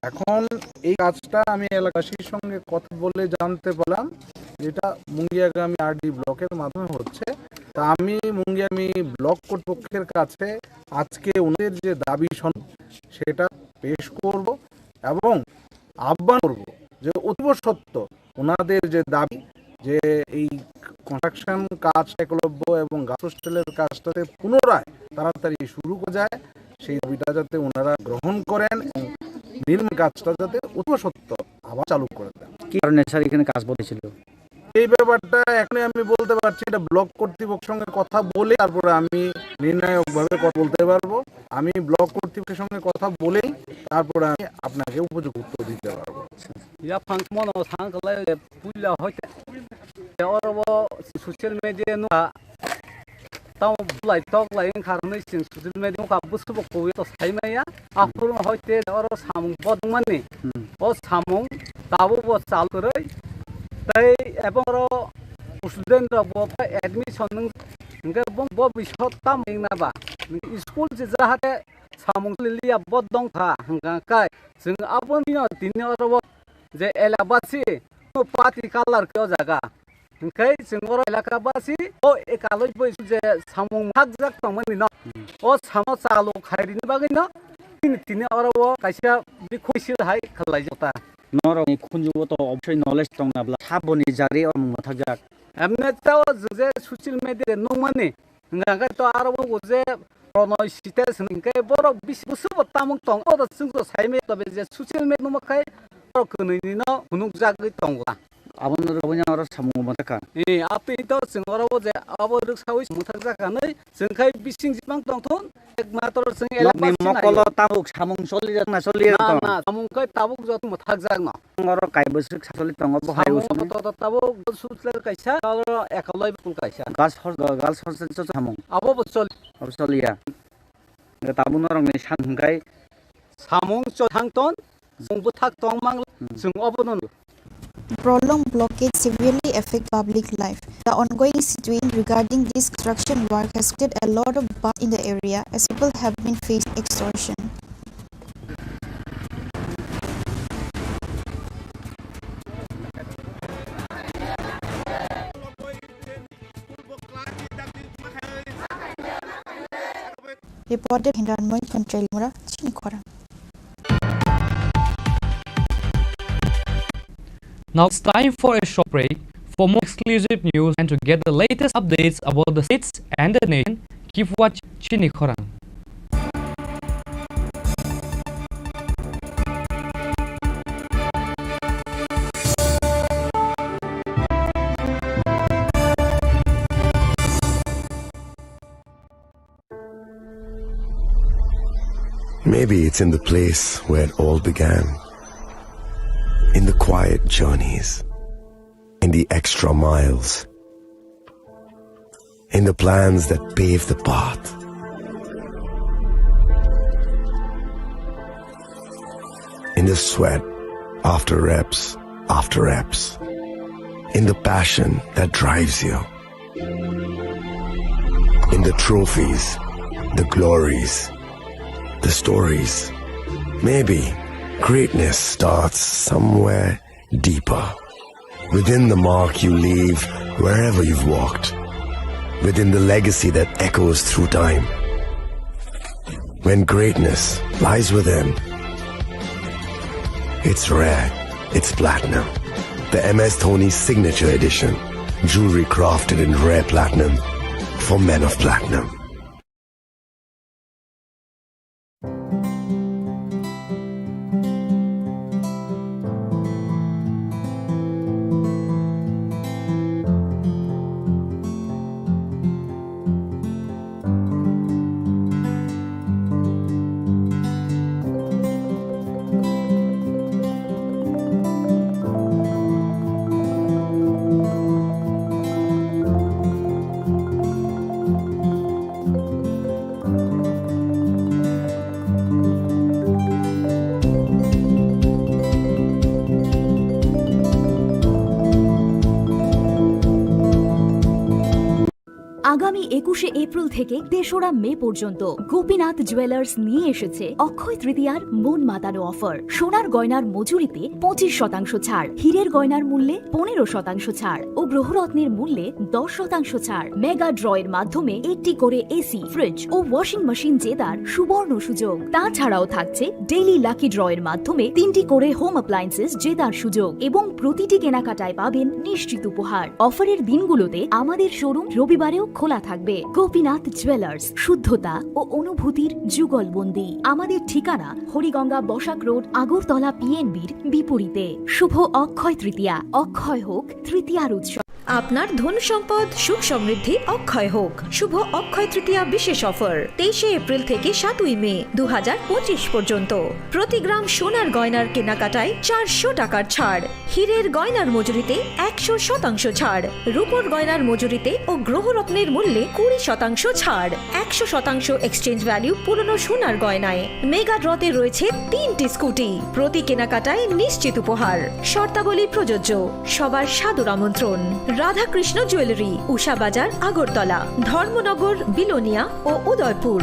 এখন এই কাজটা আমি এলাকাবাসীর সঙ্গে কথা বলে জানতে পারলাম যেটা মুঙ্গিয়াগামী আরডি ব্লকের মাধ্যমে হচ্ছে। তা আমি মুঙ্গিয়াগামী ব্লক কর্তৃপক্ষের কাছে আজকে ওদের যে দাবি সেটা পেশ করব এবং আহ্বান করব যে অতীব সত্য ওনাদের যে দাবি যে এই কনস্ট্রাকশন কাজ একলব্য এবং গার্লস হোস্টেলের কাজটাতে পুনরায় তাড়াতাড়ি শুরু করা যায় সেই দাবিটা যাতে ওনারা গ্রহণ করেন এবং নির্মাণ কাজটা যাতে অতীব সত্য আবার চালু করে দেন। কি কারণে স্যার এখানে কাজ বলেছিল এই ব্যাপারটা এখনই আমি বলতে পারছি, এটা ব্লক কর্তৃপক্ষের সঙ্গে কথা বলে তারপরে আমি নির্ণায়কভাবে কথা বলতে পারবো। আমি ব্লক কর্তৃপক্ষের সঙ্গে কথা বলেই তারপরে আমি আপনাকে উপযুক্ত উত্তর দিতে পারবো। social media no tao lai tok lai karnai sing social media ka busu bo ko to sai maya afur hoite oro samung bodung mani o samung tabu bo chal korai tai ebong ro student ro bo admission nge bo bisot tam na ba school je jahate samung lilia bodong tha hanga kai jing abon dino tin ro je elabasi no party color ko jaga Kai singoro elakabasi o ekaloi boi je samung hakjak tongmani no o samo chalo khairini bagui no tini oro kaisa bikhoisil hai khalai jota noro ni khunju to obsoi knowledge tongnabla saboni jari o mung thakjak amne to je social media no mani nga to aro go je pronoi site sinkai boro bisu tamung tong o singso saime to je social media no kai ro kunini no hunuk jagui tongla abon robanya oro samung mataka api to singoro je abor sawi muthak jakanai singkai bising jipang tongthon ekmatro sing elak mokolo tabuk samung soli na soli na na samung kai tabuk jot muthak jakna oro kaibosik soli tongo bo hayo to tabuk sutler kaisa oro ekaloi pul kaisa gas hostel samung abo soli ya tabun rong ni sangai samung cho thangton jung buthak tongmang jung obonon Prolonged blockade severely affect public life. The ongoing situation regarding this construction work has created a lot of buzz in the area as people have been facing extortion. Reported Hinranmoy from Tripura, Chini Khorang. Now it's time for a short break. For more exclusive news and to get the latest updates about the states and the nation, keep watching Chini Khorang. Maybe it's in the place where it all began. In the quiet journeys, in the extra miles, in the plans that pave the path. In the sweat after reps, in the passion that drives you, in the trophies, the glories, the stories. Maybe greatness starts somewhere deeper, within the mark you leave wherever you've walked, within the legacy that echoes through time. When greatness lies within, it's rare, it's platinum. The MS Dhoni Signature Edition, jewelry crafted in rare platinum for men of platinum. 21শে April থেকে 3রা মে পর্যন্ত Gopinath jewellers নিয়ে এসেছে অক্ষয় তৃতীয়ার মন মাতানো offer. সোনার গয়নার মজুরিতে 25% ছাড়, হীরের গয়নার মূল্যে 15% ছাড় ও গ্রহরত্নের মূল্যে 10% ছাড়। মেগা ড্রয়ের মাধ্যমে একটি করে এসি, ফ্রিজ ও ওয়াশিং মেশিন জেতার সুবর্ণ সুযোগ। তাছাড়াও থাকছে ডেইলি লাকি ড্রয়ের মাধ্যমে 3টি করে হোম অ্যাপ্লায়েন্সেস জেতার সুযোগ এবং প্রতিটি কেনাকাটায় পাবেন নিশ্চিত উপহার। অফারের দিনগুলোতে আমাদের শোরুম রবিবারেও খোলা থাকবে। গোপীনাথ জুয়েলার্স, শুদ্ধতা ও অনুভূতির যুগলবন্দি। আমাদের ঠিকানা হরিগঙ্গা বসাক রোড, আগরতলা পিএনবির বিপরীতে। শুভ অক্ষয় তৃতীয়া, অক্ষয় হোক তৃতীয়ার উৎসব। আপনার ধন সম্পদ সুখ সমৃদ্ধি অক্ষয় হোক। শুভ অক্ষয় তৃতীয়া বিশেষ অফার 23শে এপ্রিল থেকে 7ই মে 2025 পর্যন্ত। প্রতি গ্রাম সোনার গয়নার কেনাকাটায় 400 টাকার ছাড়, হীরের গয়নার মজুরিতে 100% ছাড়, রূপোর গয়নার মজুরিতে ও গ্রহরত্নের মূল্যে 20% ছাড়, 100% এক্সচেঞ্জ ভ্যালু পুরনো সোনার গয়নায়। মেগা ড্রতে রয়েছে 3টি স্কুটি, প্রতি কেনাকাটায় নিশ্চিত উপহার। শর্তাবলী প্রযোজ্য। সবার সাদর আমন্ত্রণ। রাধাকৃষ্ণ জুয়েলারি, উষা বাজার, আগরতলা, ধর্মনগর, বিলোনিয়া ও Udaipur.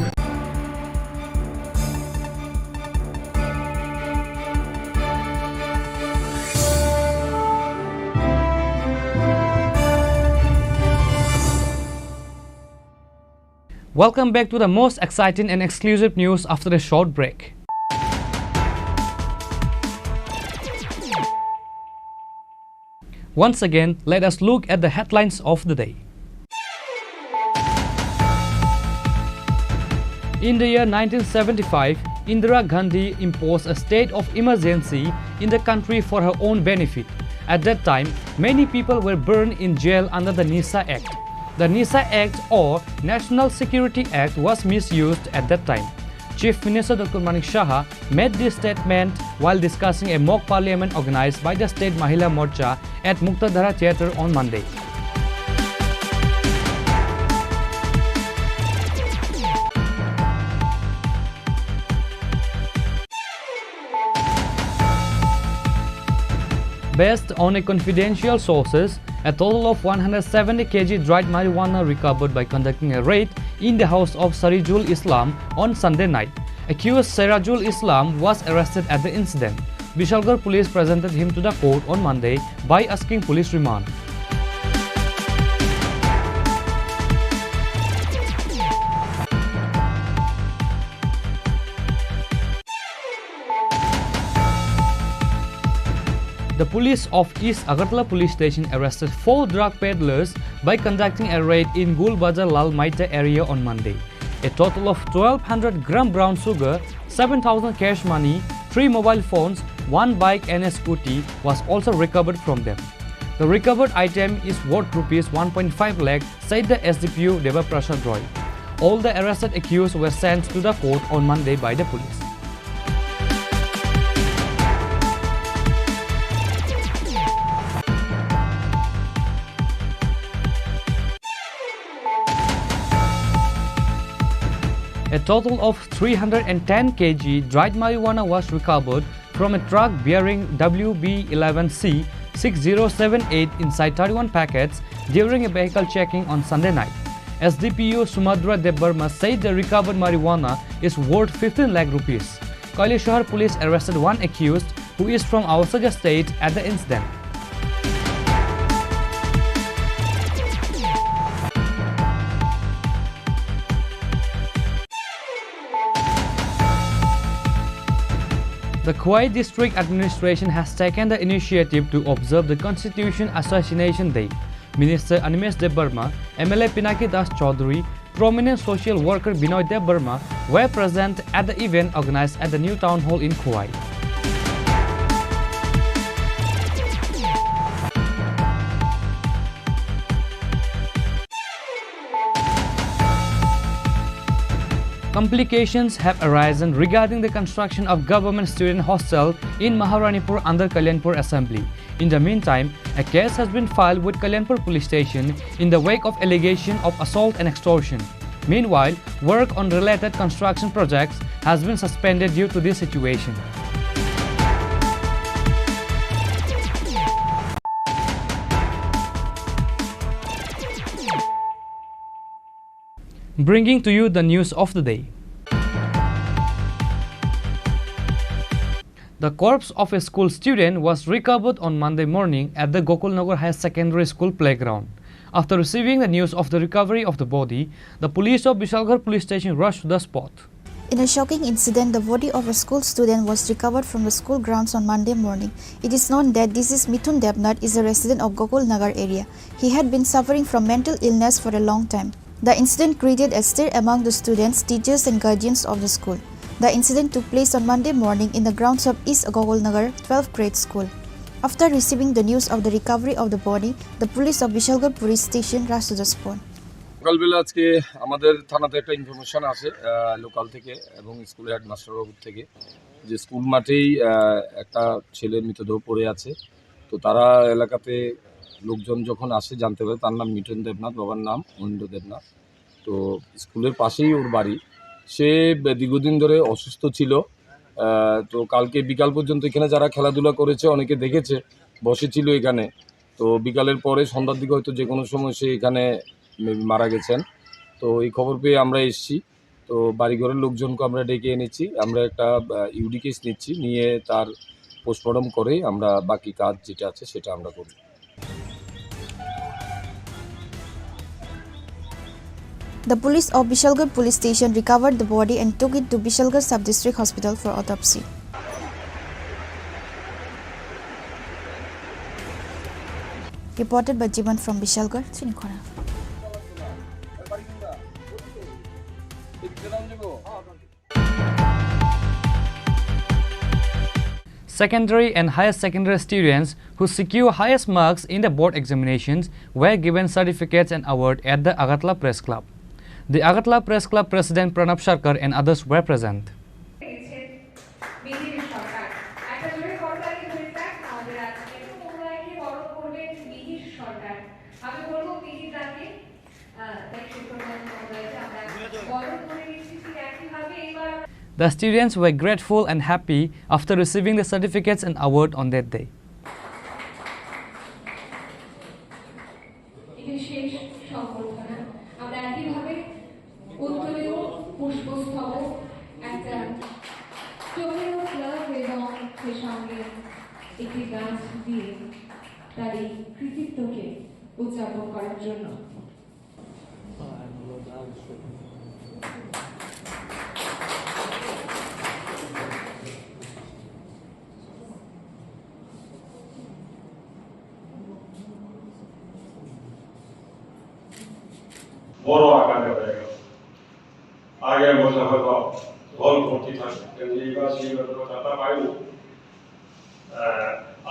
Welcome back to the most exciting and exclusive news after a short break. Once again, let us look at the headlines of the day. In the year 1975, Indira Gandhi imposed a state of emergency in the country for her own benefit. At that time, many people were burned in jail under the NISA Act. The NISA Act or National Security Act was misused at that time. Chief Minister Dr. Manik Saha made this statement while discussing a mock parliament organized by the State Mahila Morcha at Muktadhara Theatre on Monday. Based on a confidential sources, a total of 170 kg dried marijuana recovered by conducting a raid in the house of Sarijul Islam on Sunday night. Accused Sirajul Islam was arrested at the incident. Bishalgarh police presented him to the court on Monday by asking police remand. The police of East Agartala police station arrested 4 drug peddlers by conducting a raid in Gulbajar Lal Maita area on Monday. A total of 1200 gram brown sugar, 7000 cash money, 3 mobile phones, 1 bike and a scooty was also recovered from them. The recovered item is worth rupees 1.5 lakh, said the SDPU Deva Prasad Roy. All the arrested accused were sent to the court on Monday by the police. A total of 310 kg dried marijuana was recovered from a truck bearing WB11C 6078 inside 31 packets during a vehicle checking on Sunday night. SDPU Sumadra Debbarma said the recovered marijuana is worth 15 lakh rupees. Kailashahar police arrested one accused who is from Awasaja state at the incident. The Khwai District Administration has taken the initiative to observe the Constitution Assassination Day. Minister Animesh Debbarma, MLA Pinaki Das Chaudhary, prominent social worker Binoy Debbarma were present at the event organized at the new town hall in Khwai. Complications have arisen regarding the construction of government student hostel in Maharanipur under Kalyanpur Assembly. In the meantime, a case has been filed with Kalyanpur Police Station in the wake of allegation of assault and extortion. Meanwhile, work on related construction projects has been suspended due to this situation. Bringing to you the news of the day. The corpse of a school student was recovered on Monday morning at the Gokulnagar High Secondary School playground. After receiving the news of the recovery of the body, the police of Bishalgarh police station rushed to the spot. In a shocking incident, the body of a school student was recovered from the school grounds on Monday morning. It is known that this is Mithun Devnath is a resident of Gokulnagar area. He had been suffering from mental illness for a long time. The incident created a stir among the students, teachers and guardians of the school. The incident took place on Monday morning in the grounds of East Gokulnagar 12th grade school. After receiving the news of the recovery of the body, the police of Bishalgarh police station rushed to the spot. সকালবেলা আজকে আমাদের থানাতে একটা information আসে local থেকে এবং স্কুলের headmaster বাবুর থেকে যে স্কুল মাঠেই একটা ছেলের মৃতদেহ পড়ে আছে। তো তারা এলাকাতে লোকজন যখন আসে জানতে পারে তার নাম মিঠুন দেবনাথ, বাবার নাম মহেন্দ্র দেবনাথ। তো স্কুলের পাশেই ওর বাড়ি। সে দীর্ঘদিন ধরে অসুস্থ ছিল। তো কালকে বিকাল পর্যন্ত এখানে যারা খেলাধুলা করেছে অনেকে দেখেছে বসেছিল এখানে। তো বিকালের পরে সন্ধ্যার দিকে হয়তো যে কোনো সময় সে এখানে মারা গেছেন। তো এই খবর পেয়ে আমরা এসেছি। তো বাড়িঘরের লোকজনকে আমরা ডেকে এনেছি। আমরা একটা ইউডি কেস নিচ্ছি, নিয়ে তার পোস্টমর্টম করে আমরা বাকি কাজ যেটা আছে সেটা আমরা করব। The police of Bishalgarh police station recovered the body and took it to Bishalgarh sub-district hospital for autopsy. Reported by Jivan from Bishalgarh, Chini Khorang. Secondary and higher secondary students who secure highest marks in the board examinations were given certificates and award at the Agartala Press Club. The Agartala Press Club President Pranab Sharkar and others were present. The students were grateful and happy after receiving the certificates and award on that day. বড় আকারে হয়ে গেল। আগের বছর হয়তো হল ভর্তি থাকবে, কিন্তু এইবার সেই ব্যবস্থাটা পাইনি।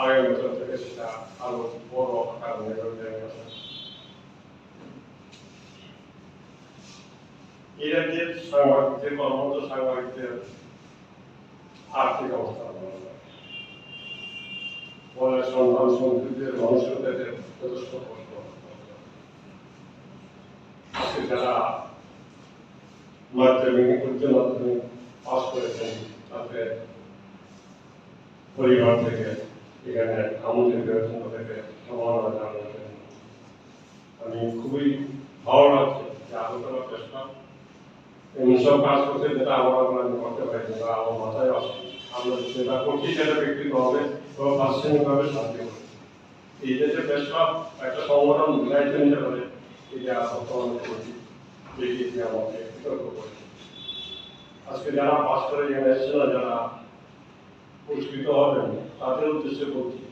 আগের বছর থেকে সেটা আরো বড় আকার হয়ে গেছে। এরা যে সাংবাদিকদের কর্মরত সাংবাদিকদের আর্থিক অবস্থা বলে সন্তান সন্ততিদের ভবিষ্যতের যথেষ্ট কষ্ট। যারা মাধ্যমিক উচ্চ মাধ্যমিক পাস করেছেন তাদের পরিবার থেকে এখানে আমাদের বেতন থেকে সম্মাননা জানাচ্ছেন। আমি খুবই ভালো লাগছে যে আলোচনা চেষ্টা এইসব কাজ করতে যেটা আমার আমি করতে পারি না, আমার মাথায় আসে। আমরা সেটা করছি সেটা ব্যক্তিগতভাবে এবং প্রাথমিকভাবে শান্তি করি। এই দেশে বেশ একটা সংগঠন দায়িত্ব নিতে পারে, এটা বর্তমানে করছি। আমাকে বিতর্ক করে আজকে যারা পাস করে এখানে এসছে না, যারা পুরস্কৃত হবেন তাদের উদ্দেশ্যে বলছি,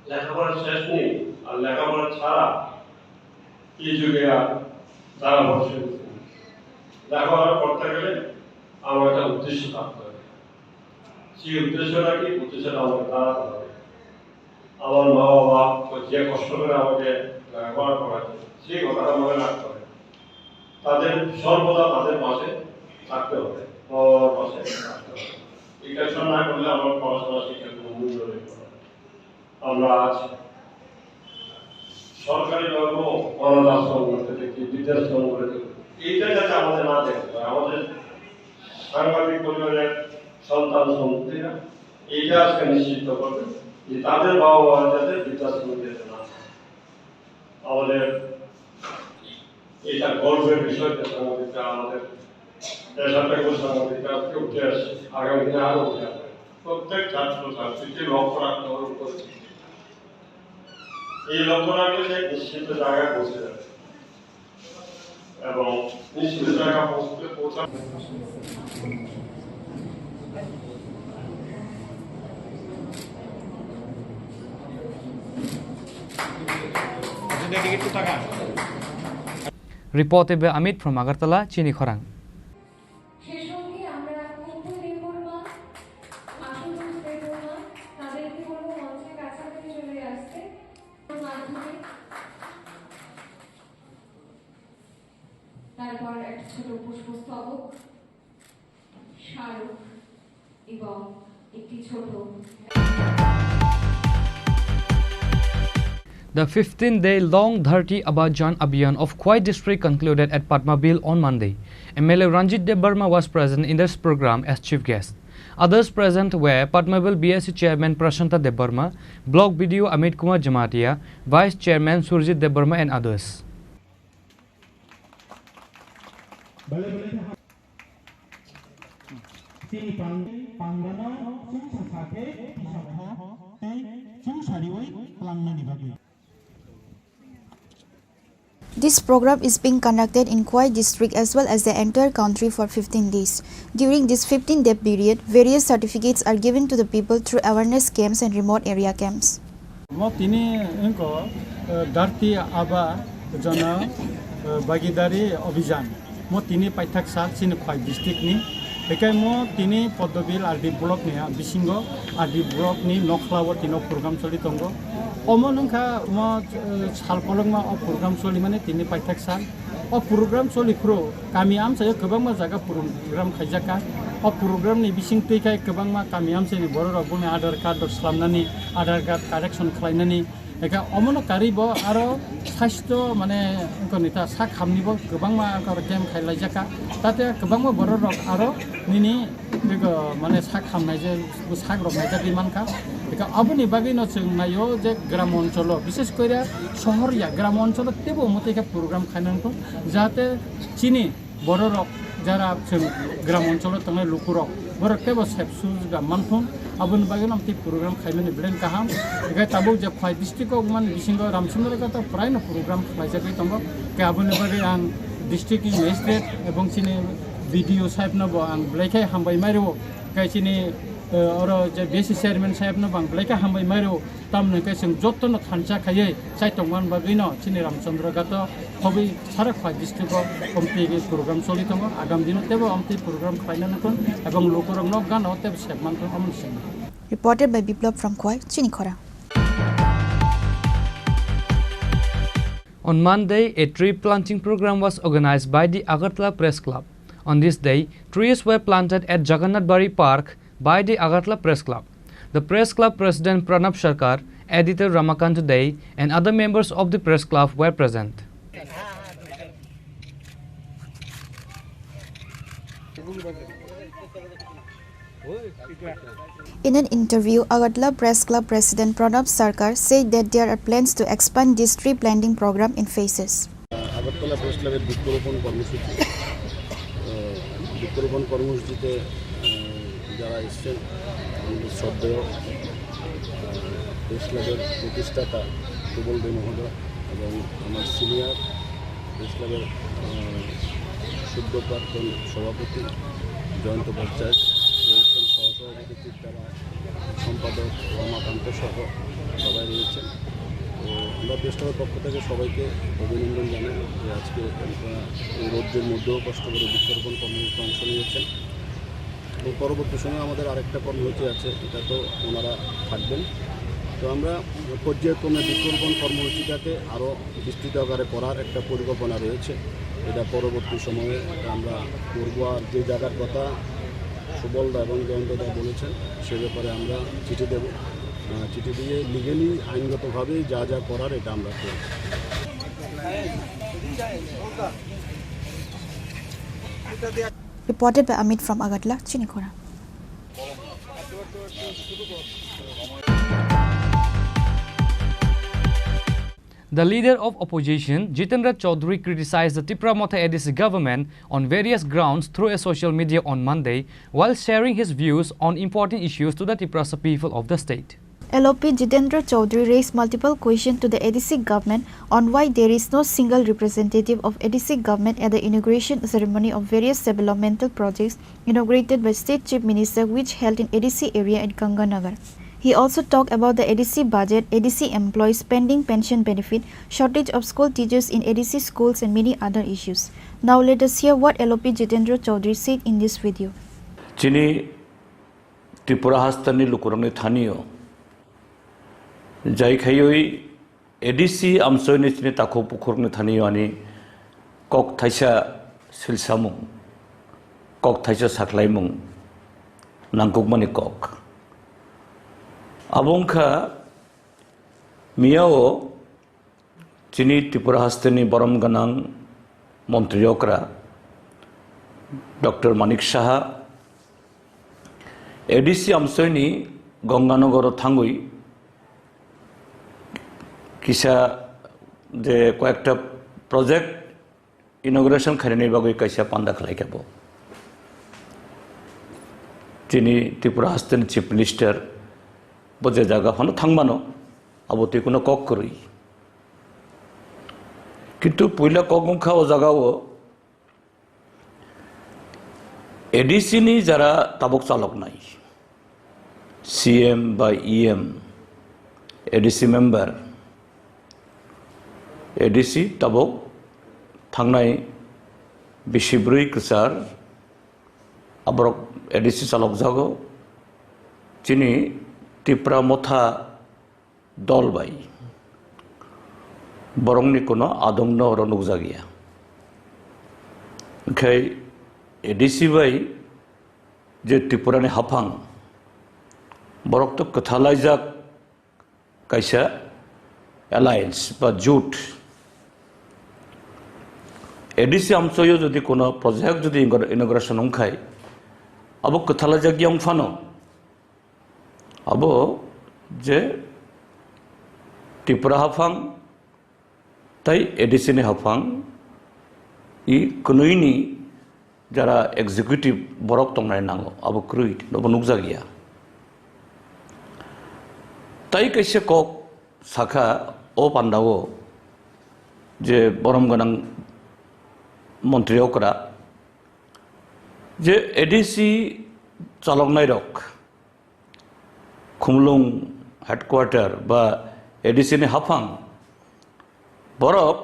লেখাপড়ার শেষ নেই। আর লেখাপড়া ছাড়া এই যুগে তারা বসে লেখাপড়া করতে গেলে আমার একটা উদ্দেশ্য থাকতে হবে। সেই উদ্দেশ্যটা কি? উদ্দেশ্যটা আমাকে দাঁড়াতে হবে। আমার মা বাবা যে কষ্ট করে আমাকে লেখাপড়া করাচ্ছে সেই কথাটা মনে রাখতে হবে। তাদের সর্বদা তাদের পাশে থাকতে হবে, পাশে থাকতে হবে। এই কাজটা না করলে আমার পড়াশোনা শিক্ষার কোনো মূল্য নেই। আমরা আজ সরকারিভাবে অনাথ আশ্রম করতে দেখি, বৃদ্ধাশ্রম করে দেখি। এইটা যাতে আমাদের না দেখতে হয়, আমাদের সাংবাদিক পরিবারের সন্তান সন্ততিরা এইটা আজকে নিশ্চিত করবে যে তাদের বাবা মা যাতে বৃদ্ধাশ্রম যেতে না। আমাদের এটা গর্বের বিষয় যে সাংবাদিকরা আমাদের পেশাটাকে সাংবাদিকরা আজকে উঠে আসছে, আগামী দিনে আরো উঠে আসবে। প্রত্যেক ছাত্র ছাত্রীকে লক্ষ্য রাখতে হবে উপরে। এই লক্ষ্য রাখলে সে নিশ্চিত জায়গায় পৌঁছে যাবে এবং নিশ্চিত জায়গায় পৌঁছাবে। Reported by Amit from Agartala, Chini Khorang. তারপর একটা ছোট পুষ্পস্তবক, স্মারক এবং একটি ছোট The 15-day-long Dharti Abajan Abhiyan of Khwai district concluded at Padmabil on Monday. MLA Ranjit Debarma was present in this program as chief guest. Others present were Padmabil BSc Chairman Prashanta Debarma, Block BDO Amit Kumar Jamatia, Vice Chairman Surjit Debarma and others. This program is being conducted in Khwai district as well as the entire country for 15 days. During this 15-day period, various certificates are given to the people through awareness camps and remote area camps. Dharti Aba Jana Bagidari Abhijan mo tini paithak sa Chini Khorang district ni bekai mo tini Padmabil RD block ni bisingo RD block ni nokhlawo tino program choli tongo omo nungkha mo salkolongma o program choli mane tini paithak sa o program choli pro kami amsa gobangma jaga program khaijaka o program ni bising tuikai gobangma kami amsa ni boro rok buni aadhar card slamnani aadhar card correction khlainani eka omono karibo aro sastho mane konita sak hamnibo gobangma game khailajaka tate gobangma boro rok aro nini bego mane sak hamnai je sak rok naijak manka eka aboni bagi no nayo je gram oncholo bishesh kore শহর ya gram oncholo tebo mote eka program khainanko jate chini boro rok jara gram oncholo tangai lukurok boro tebo sepsu ga manthon aboni bagi no program khaimani blen kaham eka tabo je Khwai district ok man bisingo ramsundar ka to pray no program khlaijak tongo ke aboni bagi an district magistrate ebong chini video sahib no bo an blekai hambai mairo kai chini oro je besi chairman sahib no bang blekai hambai mairo tamne kai sing jotno thancha khaye chai tongman bagi no chini ramchandra ga to hobi sara Khwai district ko komti ge program choli tongo agam dino tebo amti program khaina kon ebong lokorong no gano tebo sebman kon amon sing. Reported by Biplab from Khwai, Chini Khorang. On Monday, a tree planting program was organized by the Agartala Press Club. On this day, trees were planted at Jagannath Bari Park by the Agartala Press Club. The Press Club President Pranab Sarkar, Editor Ramakant Dey, and other members of the Press Club were present. In an interview, Agartala Press Club President Pranab Sarkar said that there are plans to expand this tree planting program in phases. Agartala Press Club বৃক্ষরোপণ কর্মসূচিতে যারা এসছেন আমাদের শ্রদ্ধেয় press ক্লাবের প্রতিষ্ঠাতা সুবল দে মহোদয় এবং আমার সিনিয়র প্রেস ক্লাবের সদ্য প্রাক্তন সভাপতি জয়ন্ত ভট্টাচার্য রয়েছেন, সহসভাপতি তারা সম্পাদক রমাকান্ত সহ সবাই রয়েছেন। তো আমরা প্রেস ক্লাবের পক্ষ থেকে সবাইকে অভিনন্দন জানাই যে আজকে এই রৌদ্রের মধ্যেও কষ্ট করে বৃক্ষরোপণ কর্মসূচিতে অংশ নিয়েছেন। এবং পরবর্তী সময়ে আমাদের আরেকটা কর্মসূচি আছে, এটা তো ওনারা থাকবেন। তো আমরা পর্যায়ক্রমে বৃক্ষরোপণ কর্মসূচিটাকে আরও বিস্তৃত আকারে করার একটা পরিকল্পনা রয়েছে। এটা পরবর্তী সময়ে আমরা করব। আর যে জায়গার কথা সুবলদা এবং জয়ন্তদা বলেছেন সে ব্যাপারে আমরা চিঠি দেব, চিঠি দিয়ে লিগেলি আইনগতভাবে যা যা করার এটা আমরা করব। Reported by Amit from Agartala, Chini Khorang. The leader of opposition, Jitendra Chaudhary, criticized the Tripura Motha ADC government on various grounds through a social media on Monday, while sharing his views on important issues to the Tripura people of the state. LOP Jitendra Chaudhary raised multiple questions to the ADC government on why there is no single representative of ADC government at the inauguration ceremony of various developmental projects inaugurated by State Chief Minister which held in ADC area at Ganganagar. He also talked about the ADC budget, ADC employees, pending pension benefit, shortage of school teachers in ADC schools and many other issues. Now let us hear what LOP Jitendra Chaudhary said in this video. Chini Tripura hastani lukurangni thaniyo jai khayoi ADC amsoini chini takho pukhurngni thaniyo ani kok thaisa silsamung kok thaisa saklaimung nangkukmani kok abongkha miyao chini Tripura hastani borom ganang montriyokra Dr. Manik Saha ADC amsoini Ganganagar thangui kisa de koyekta project inauguration kharini bagui kaisa panda khlai kebo chini Tripura hastani chief minister boje jaga hono thangmano aboti kuno kok kori kintu puila kokungkha o jagao ADC ni jara tabok chalok nai CM by EM ADC member ADC tabok thangnai bishibrui kusar abrok ADC chalok jago chini Tripura Motha dol bai borongni kono adongno ronuk jagia kai ADC bai je Tripura ni hafang borok to kathalai jak kaisa alliance ba jut ADC amsoyo jodi kono project jodi inauguration ongkhai abo kathalai jak yang phano abo je Tripura hafang tai ADC ni hafang I kunoini jara executive borok tongnai nango abo krui nobo nukjagia tai kaise kok sakha o pandao je borom ganang montri okra je ADC chaloknai rok khumlung headquarter ba ADC ni hafang borok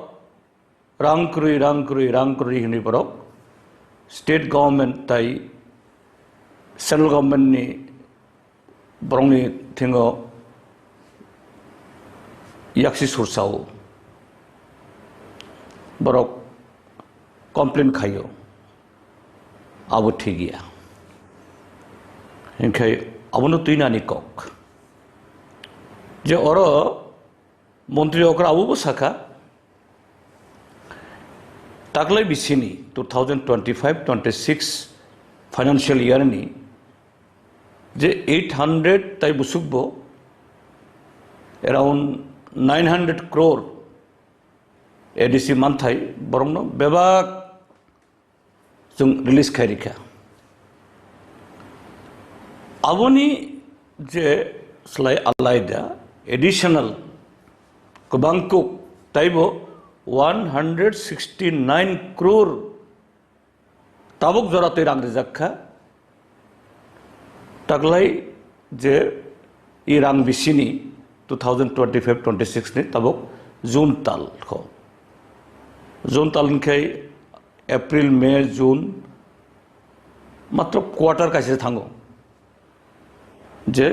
rangkrui hini borok state government tai central government ni borongni thingo yaksi sursao borok complaint khayo abo thigia enkai abono tuinani kok je oro montri okra abu sakha taklai bisini 2025-26 financial year ni je 800 tai busukbo around 900 crore ADC manthai borongno bebak jung release khairika aboni je slai alaida additional kubangkuk taibo 169 crore tabuk jorate rang rejakha taglai je irang bisini 2025-26 ni tabuk June tal kho June tal kai April May June matro quarter kaise thango je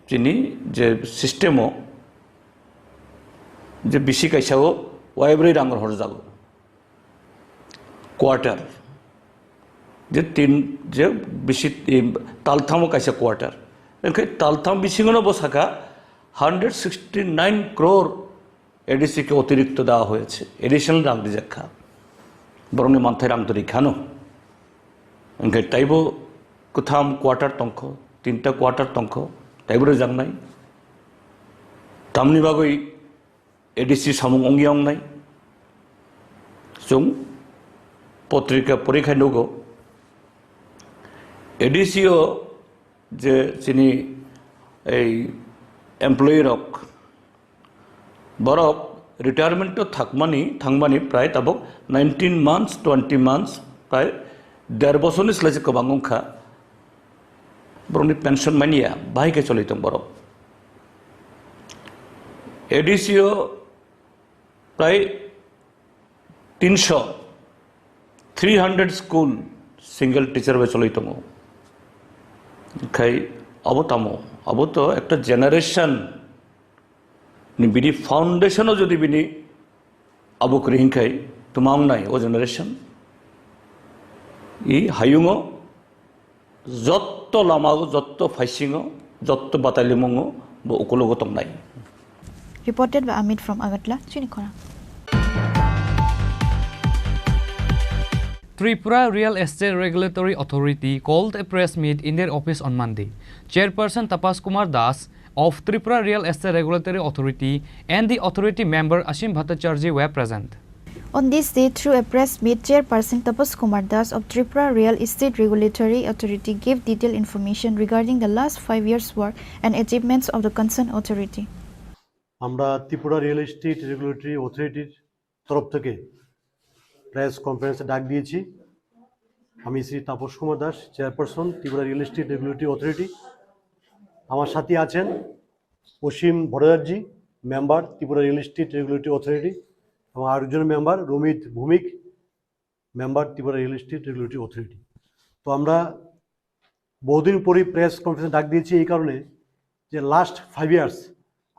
chini je systemo je bisi kaisao waibri rangor hor jago quarter je tin je bisi talthamo kaisa quarter enkai taltham bisingono bosaka 169 crore ADC ke অতিরিক্ত দেওয়া হয়েছে additional রাং রিজাক্কা বরং মানথাই রাং তরি খানো enkai taibo kutham quarter tongkho tinta quarter tongkho taibo jang nai tamni bagoi ADC samung ongyong nai sung potrika porikha nogo ADC o je chini ei employee rok borok retirement to thangmani pray tabok 19 months 20 months pray 1.5 বছর ni slaje ko bangongkha boroni pension mania bai ke cholitom borok ADC o pray 300 school single teacher be cholitom khai abotamo aboto ekta generation ni bini foundation o jodi bini abok ringkai tumang nai o generation I hayungo jotto lamago jotto faisingo jotto batalimongo bo ukologo tong nai. Reported by Amit from Agatla, Chini Khorang. Tripura Real Estate Regulatory Authority called a press meet in their office on Monday. Chairperson Tapas Kumar Das of Tripura Real Estate Regulatory Authority and the authority member Ashim Bhattacharjee were present. On this day, through a press meet, Chairperson Tapas Kumar Das of Tripura Real Estate Regulatory Authority gave detailed information regarding the last 5 years' work and achievements of the concerned authority. আমরা Tripura real estate regulatory অথরিটির তরফ থেকে press কনফারেন্সে ডাক দিয়েছি। আমি Shri Tapas Kumar Das, chairperson Tripura real estate regulatory authority. আমার সাথে আছেন Asim Bhattacharya, member Tripura real estate regulatory authority, এবং আরেকজন member Ramit Bhowmik, member Tripura real estate regulatory authority. তো আমরা বহুদিন পরই প্রেস কনফারেন্সে ডাক দিয়েছি এই কারণে যে লাস্ট 5 ইয়ার্স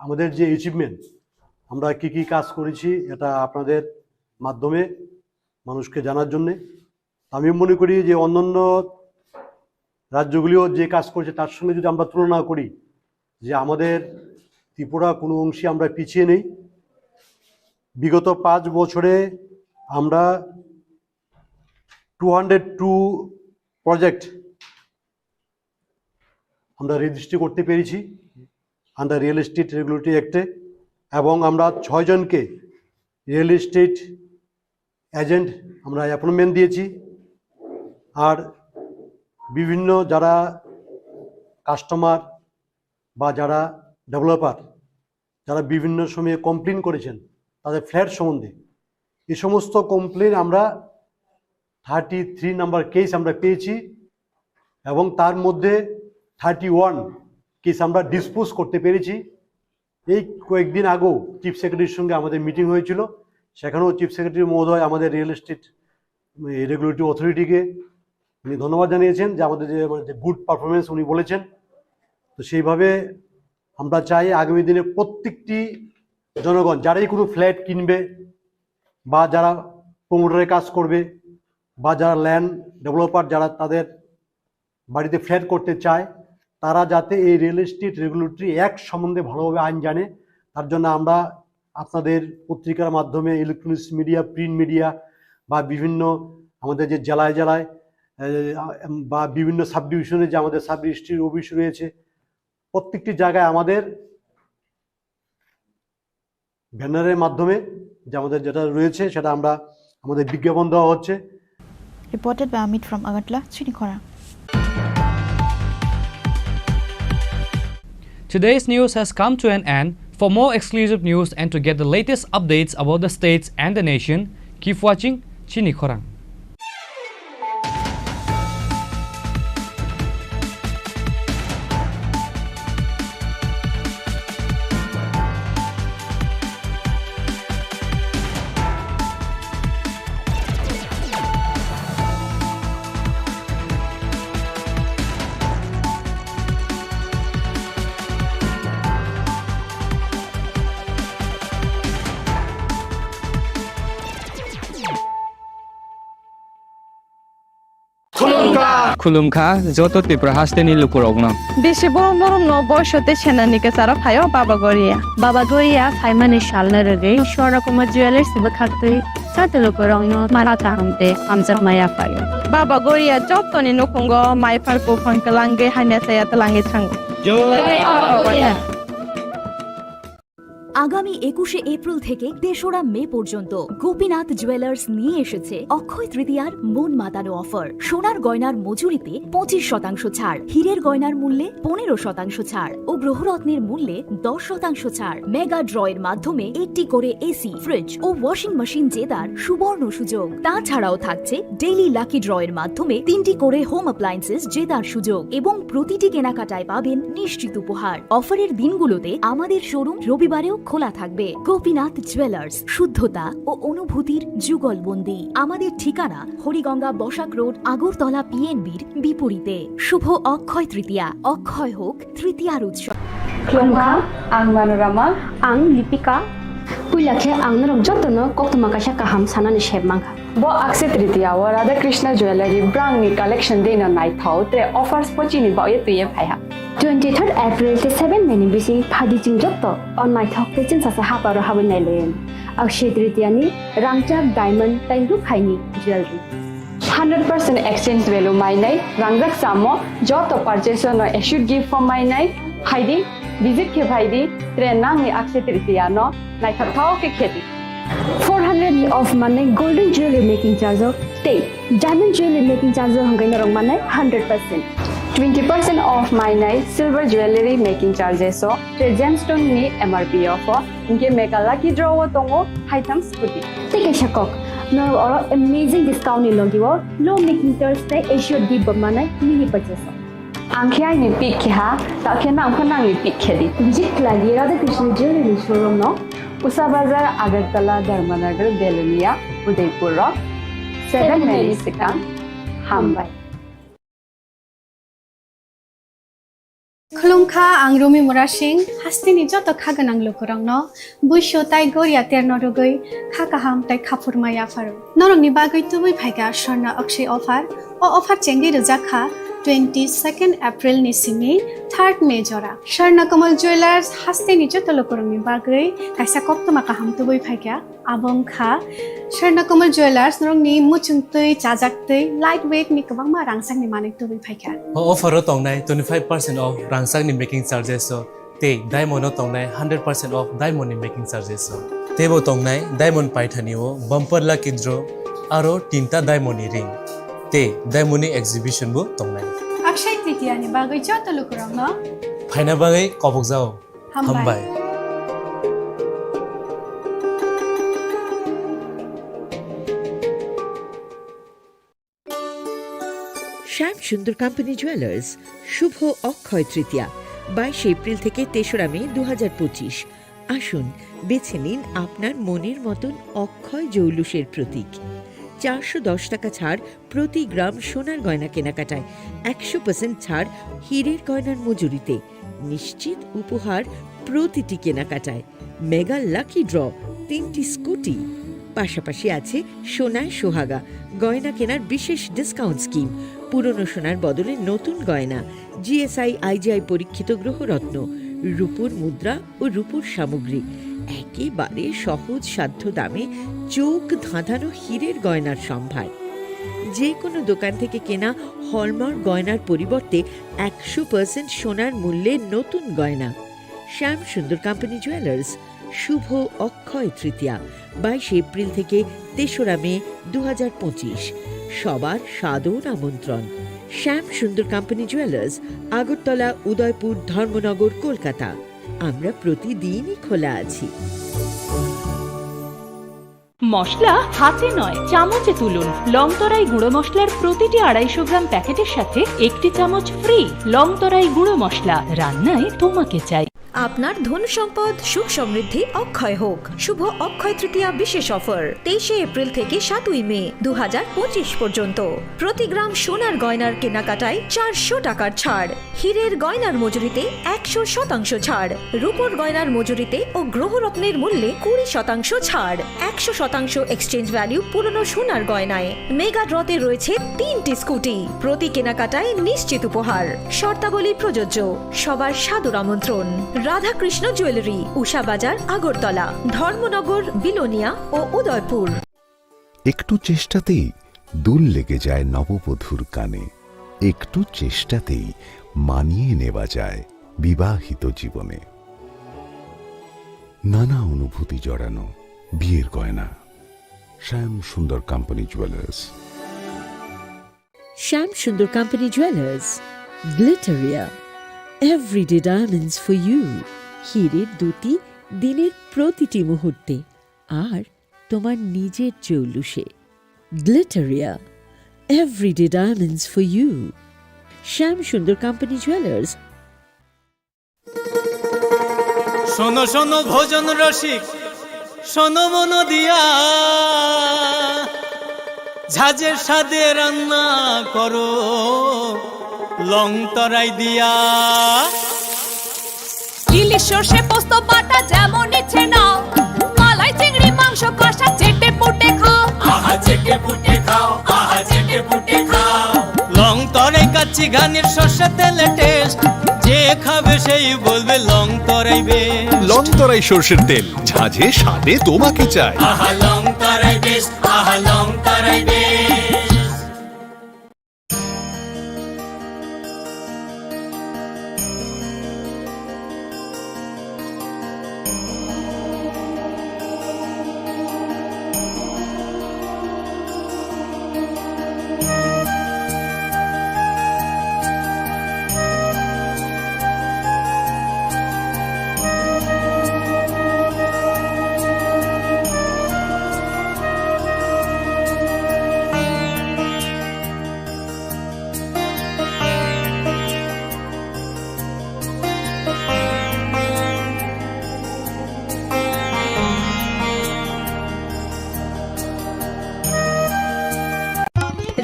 আমাদের যে অ্যাচিভমেন্ট, আমরা কি কি কাজ করেছি এটা আপনাদের মাধ্যমে মানুষকে জানার জন্যে। আমি মনে করি যে অন্যান্য রাজ্যগুলিও যে কাজ করেছে তার সঙ্গে যদি আমরা তুলনা করি যে আমাদের ত্রিপুরা কোনো অংশে আমরা পিছিয়ে নেই। বিগত 5 বছরে আমরা 202 প্রজেক্ট আমরা রেজিস্ট্রি করতে পেরেছি আন্ডার রিয়েল এস্টেট রেগুলেটরি অ্যাক্টে, এবং আমরা 6 জনকে রিয়েল এস্টেট এজেন্ট আমরা অ্যাপয়েন্টমেন্ট দিয়েছি। আর বিভিন্ন যারা কাস্টমার বা যারা ডেভেলপার যারা বিভিন্ন সময়ে কমপ্লেন করেছেন তাদের ফ্ল্যাট সম্বন্ধে, এই সমস্ত কমপ্লেন আমরা 33 নাম্বার কেস আমরা পেয়েছি, এবং তার মধ্যে 31 কেস আমরা ডিসপোজ করতে পেরেছি। এই কয়েকদিন আগেও চিফ সেক্রেটারির সঙ্গে আমাদের মিটিং হয়েছিল, সেখানেও চিফ সেক্রেটারি মহোদয় আমাদের রিয়েল এস্টেট রেগুলেটরি অথরিটিকে উনি ধন্যবাদ জানিয়েছেন যে আমাদের যে গুড পারফরমেন্স উনি বলেছেন। তো সেইভাবে আমরা চাই আগামী দিনে প্রত্যেকটি জনগণ যারাই কোনো ফ্ল্যাট কিনবে বা যারা প্রমোটারের কাজ করবে বা যারা ল্যান্ড ডেভেলপার যারা তাদের বাড়িতে ফ্ল্যাট করতে চায়, তারা যাতে এই রিয়েল এস্টেট রেগুলেটরি অ্যাক্ট সম্বন্ধে ভালোভাবে আইন জানে, তার জন্য আমরা আপনাদের পত্রিকার মাধ্যমে, ইলেকট্রনিক্স মিডিয়া, প্রিন্ট মিডিয়া বা বিভিন্ন আমাদের যে জেলায় জেলায় বা বিভিন্ন সাব ডিভিশনে যে আমাদের সাব রেজিস্ট্রি অফিস রয়েছে, প্রত্যেকটি জায়গায় আমাদের ব্যানারের মাধ্যমে যে আমাদের যেটা রয়েছে সেটা আমরা আমাদের বিজ্ঞাপন দেওয়া হচ্ছে। Reported by Amit from Agatla, Chini Khorang. Today's news has come to an end. For more exclusive news and to get the latest updates about the states and the nation, keep watching Chini Khorang. खुलुमखा जत त्रिपुरा हास्टेनि लुकुरगनो बेसे बरम बरम न बयसते सेनानिके सारा फायो बाबा गरिया फाइमानि सालने रगे शोरा Kumar jewellers सिबा खातै साते लुकुरगनो माराता हमते हमजा माया फायो बाबा गरिया जतनि नखंगो माइफारको फनकलांगे हाइना साया तलांगे थांगो আগামী 21শে এপ্রিল থেকে 3রা মে পর্যন্ত গোপীনাথ জুয়েলার্স নিয়ে এসেছে অক্ষয় তৃতীয়ার মন মাতানো অফার। সোনার গয়নার মজুরিতে 25% ছাড়, হীরের গয়নার মূল্যে 15% ছাড় ও গ্রহরত্নের মূল্যে 10% ছাড়। মেগা ড্রয়ের মাধ্যমে একটি করে এসি, ফ্রিজ ও ওয়াশিং মেশিন জেতার সুবর্ণ সুযোগ। তাছাড়াও থাকছে ডেইলি লাকি ড্রয়ের মাধ্যমে 3টি করে হোম অ্যাপ্লায়েন্সেস জেতার সুযোগ এবং প্রতিটি কেনাকাটায় পাবেন নিশ্চিত উপহার। অফারের দিনগুলোতে আমাদের শোরুম রবিবারেও খোলা থাকবে। গোপীনাথ জুয়েলার্স, শুদ্ধতা ও অনুভূতির যুগলবন্দি। আমাদের ঠিকানা হরিগঙ্গা বসাক রোড, আগরতলা পিএনবির বিপরীতে। শুভ অক্ষয় তৃতীয়া, অক্ষয় হোক তৃতীয়ার উৎসব। Klongkha, ang Manorama, ang Lipika. Puilakhe ang narok jotono koktuma kasha kaham sanani shebmangkha. Bo Akshay Tritiya wa Radha Krishna Jewelry brand ni collection dena nai thau tre offers pochini ba ye tuye phaiha. 23rd April te 7 May ni bisi phadi jing jotto on my thok te chin sa ha paro ha nai len. Akshay Tritiya ni rangchak diamond tai ru phaini jewelry. 100% exchange value mai nai rangjak samo joto purchase no issued gift for mai nai haidi visit ke bhaidi tre nang ni Akshay Tritiya no nai thau ke kheti 400 of money golden jewelry making charge of stay diamond jewelry making charge of hangai rong manai 100% 20% off my night silver jewelry making charges so tre gemstone ni MRP of inke mega lucky draw tongo items puti take a shakok no or amazing discount ni logiwo low making charge te assured give manai mini purchase angkhya ni pick kha ta khena angkhana ni pick khedi visit lagi Radha Krishna jewelry showroom no Usa Bazar, Agartala, Dharmanagar, Belunia, Udaipur, 7 May Sikang, Hambai. Klongkha ang Rumi Murashing, hastini joto khaganang lukurang no, buisho tai goria terno rugoi, khakaham tai khapurmaya faru. Norong ni bagoi tubui phaiga Swarna Akshay offer, o offer chengi rujakha 22nd April ni simi 3rd May jora. Swarna Kamal Jewelers hastini joto lukurang ni bagoi, kaisa koktuma kaham tubui phaiga, abong kha, Swarna Kamal Jewelers norong ni muchungtui, chajaktui, lightweight ni kabangma rangsang ni manik tubui phaiga. Offer tongnai 25% off rangsang ni making charges so te diamond tongnai 100% off diamond ni making charges so tebo tongnai diamond paithani o bumper lucky draw aro tinta diamond ni ring te diamond ni exhibition bu tongnai Akshay Tritiya ni bagoi joto lukurang no phaina bagai kobok jao hambai Shyam Sundar company jewellers Shubho Akshaya Tritiya 22 April থেকে 3রা মে 2025। আসুন বেছে নিন আপনার মনের মতন অক্ষয় জৌলুসের প্রতীক। 410 টাকা ছাড় প্রতি গ্রাম সোনার গয়না কেনাকাটায়, 100% ছাড় হীরের গয়নার মজুরিতে, নিশ্চিত উপহার প্রতিটি কেনাকাটায়, মেগা লাকি ড্র 3টি স্কুটি, পাশাপাশি আছে সোনায় সোহাগা গয়না কেনার বিশেষ ডিসকাউন্ট স্কিম, পুরনো সোনার বদলে নতুন গয়না, GSI IGI পরীক্ষিত গ্রহরত্ন, রূপোর মুদ্রা ও রূপোর সামগ্রী, একেবারে সহজ সাধ্য দামে চোখ ধাঁধানো হীরের গয়নার সম্ভার। যে কোনো দোকান থেকে কেনা হলমার্ক গয়নার পরিবর্তে 100% সোনার মূল্যে নতুন গয়না। শ্যাম সুন্দর কোম্পানি জুয়েলার্স শুভ অক্ষয় তৃতীয়া 22 এপ্রিল থেকে 3রা মে 2025। সবার সাদর আমন্ত্রণ। শ্যাম সুন্দর কোম্পানি জুয়েলার্স, আগরতলা, উদয়পুর, ধর্মনগর, কলকাতা। আমরা প্রতিদিনই খোলা আছি। মশলা হাতে নয় চামচে তুলুন। লংতরাই গুঁড়ো মশলার প্রতিটি 250 গ্রাম প্যাকেটের সাথে 1টি চামচ ফ্রি। লংতরাই গুঁড়ো মশলা, রান্নায় তোমাকে চাই। আপনার ধন সম্পদ সুখ সমৃদ্ধি অক্ষয় হোক। শুভ অক্ষয় তৃতীয়া বিশেষ অফার 23 এপ্রিল থেকে 7 মে 2025 পর্যন্ত। প্রতি গ্রাম সোনার গয়নার কেনাকাটায় 400 টাকার ছাড়, হীরের গয়নার মজুরিতে 100% ছাড়, রূপোর গয়নার মজুরিতে ও গ্রহরত্নের মূল্যে 20% ছাড়, 100% এক্সচেঞ্জ ভ্যালু পুরনো সোনার গয়নায়। মেগা ড্রতে রয়েছে 3টি স্কুটি, প্রতি কেনাকাটায় নিশ্চিত উপহার। শর্তাবলী প্রযোজ্য। সবার সাদর আমন্ত্রণ। রাধা কৃষ্ণ জুয়েলারি, উষা বাজার, আগরতলা, ধর্মনগর, বিলোনিয়া ও উদয়পুর। একটু চেষ্টাতেই দুল লেগে যায় নববধূর কানে, একটু চেষ্টাতেই মানিয়ে নেওয়া যায় বিবাহিত জীবনে। নানা অনুভূতি জড়ানো বিয়ের গয়না। শ্যাম Sundar company jewellers. Shyam Sundar company jewellers, Glitteria, everyday diamonds for you. হীরের দুটি দিনের প্রতিটি মুহূর্তে আর তোমার নিজের জৌলুসে। Glitteria, everyday diamonds for you. Shyam Sundar company jewellers. শোনো শোনো ভোজন রসিক, শোনো মন দিয়া, ঝাঁঝের স্বাদে রান্না করো লং তরাই দিয়া। ইলিশ সর্ষে পোস্ত বাটা যেমন ইচ্ছে নাও, মালাই চিংড়ি মাংস কষা চেটে পুটে খাও, আহা চেটে পুটে খাও, আহা চেটে পুটে খাও। লং তরাই কাচ্চি ঘানির সর্ষে তেলে টেস্ট, যে খাবে সেই বলবে লং তরাই বেশ। লং তরাই সর্ষের তেল, ঝাঁঝে স্বাদে তোমাকে চাই। আহা লং তরাই বেশ, আহা লং তরাই বেশ।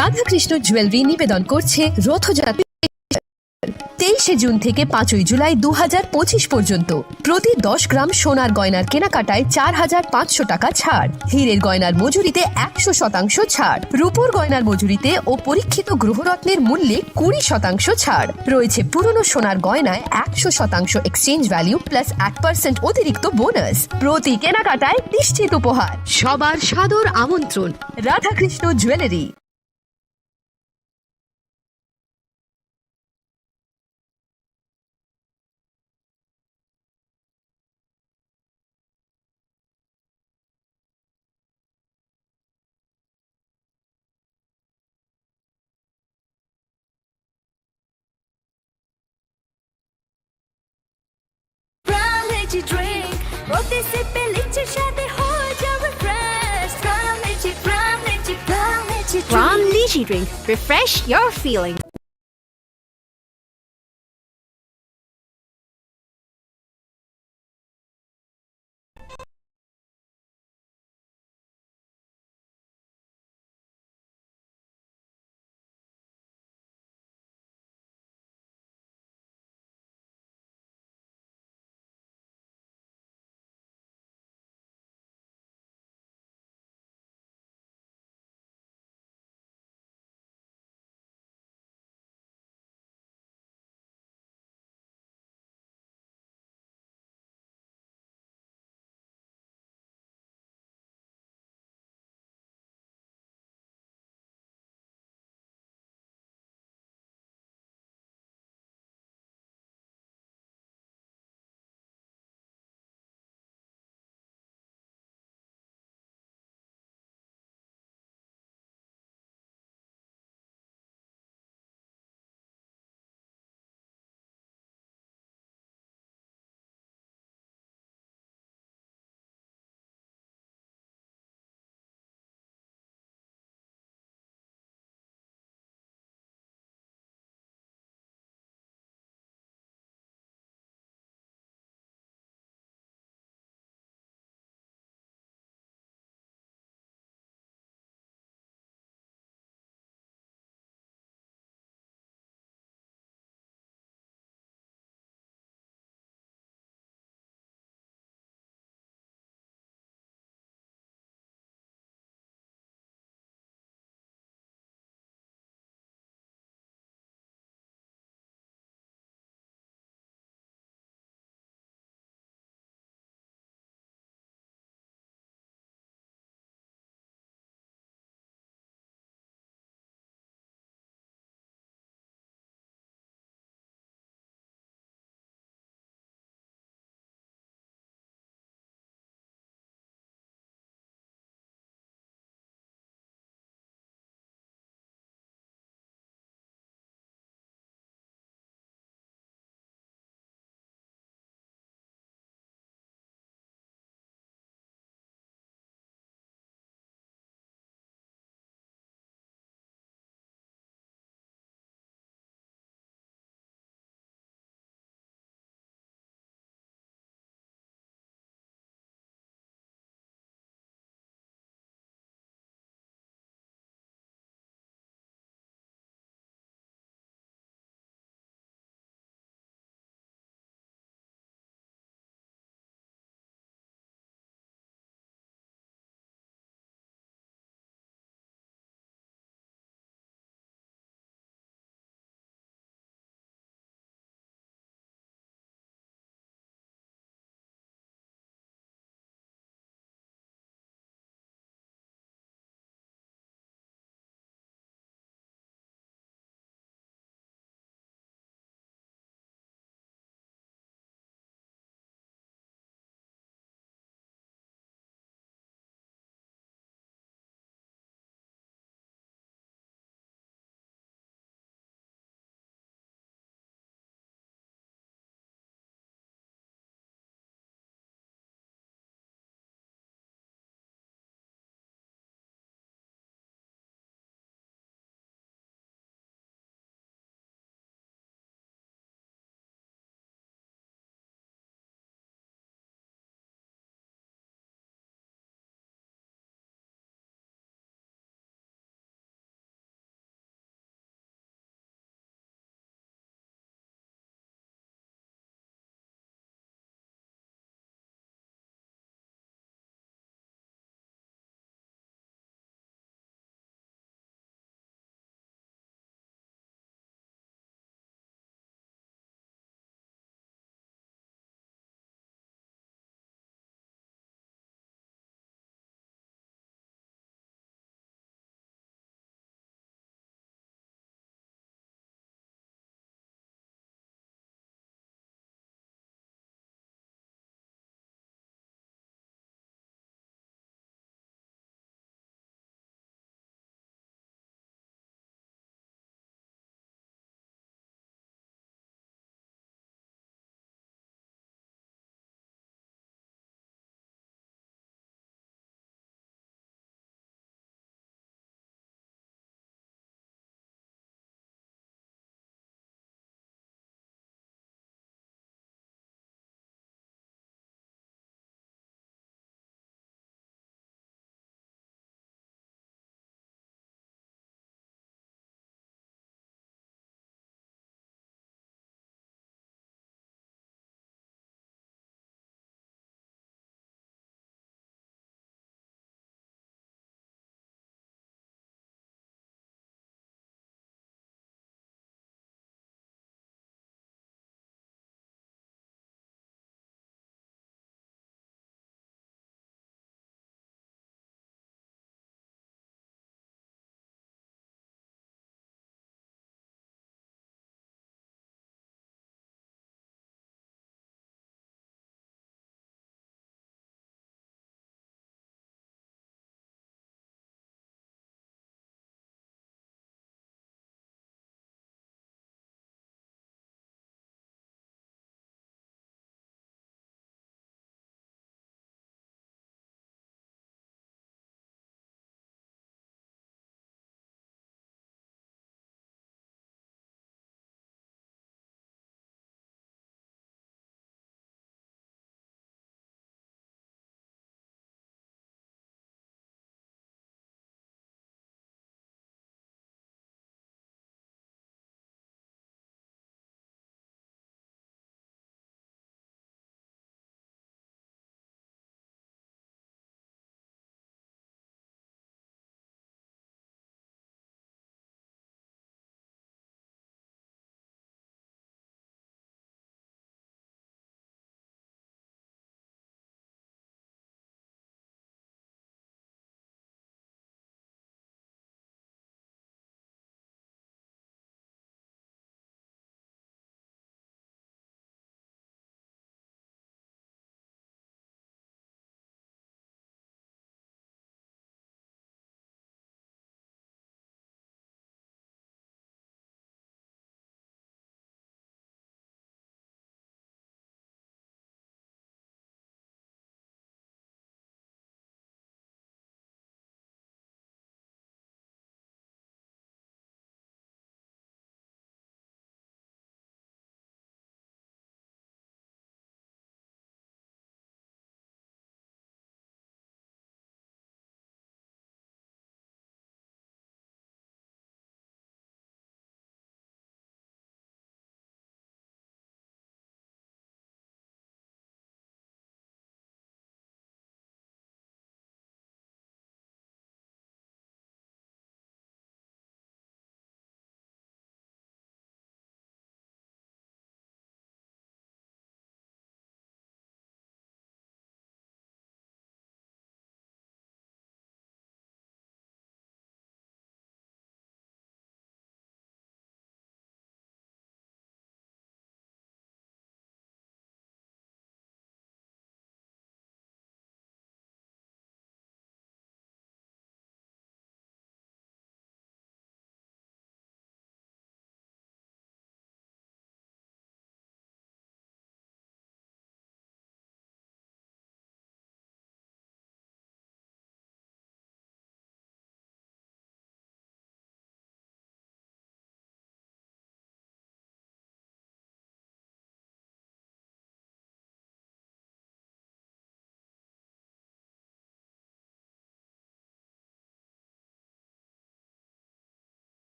রাধাকৃষ্ণ জুয়েলারি নিবেদন করছে রথযাত্রা 23 জুন থেকে 5 জুলাই 2025 পর্যন্ত প্রতি 10 গ্রাম সোনার গয়নার কেনাকাটায় 4500 টাকা ছাড়, হীরের গয়নার মজুরিতে 100% ছাড়, রূপোর গয়নার মজুরিতে ও পরীক্ষিত গ্রহরত্নের মূল্যে 20% ছাড় রয়েছে। পুরনো সোনার গয়নায় 100% এক্সচেঞ্জ ভ্যালু প্লাস 1% অতিরিক্ত বোনাস। প্রতি কেনাকাটায় নিশ্চিত উপহার। সবার সাদর আমন্ত্রণ রাধাকৃষ্ণ জুয়েলারি। Drink, প্রতি সিপে লিচি সাথে হয়ে যাবে fresh. Crown Lychee Drink, refresh your feeling.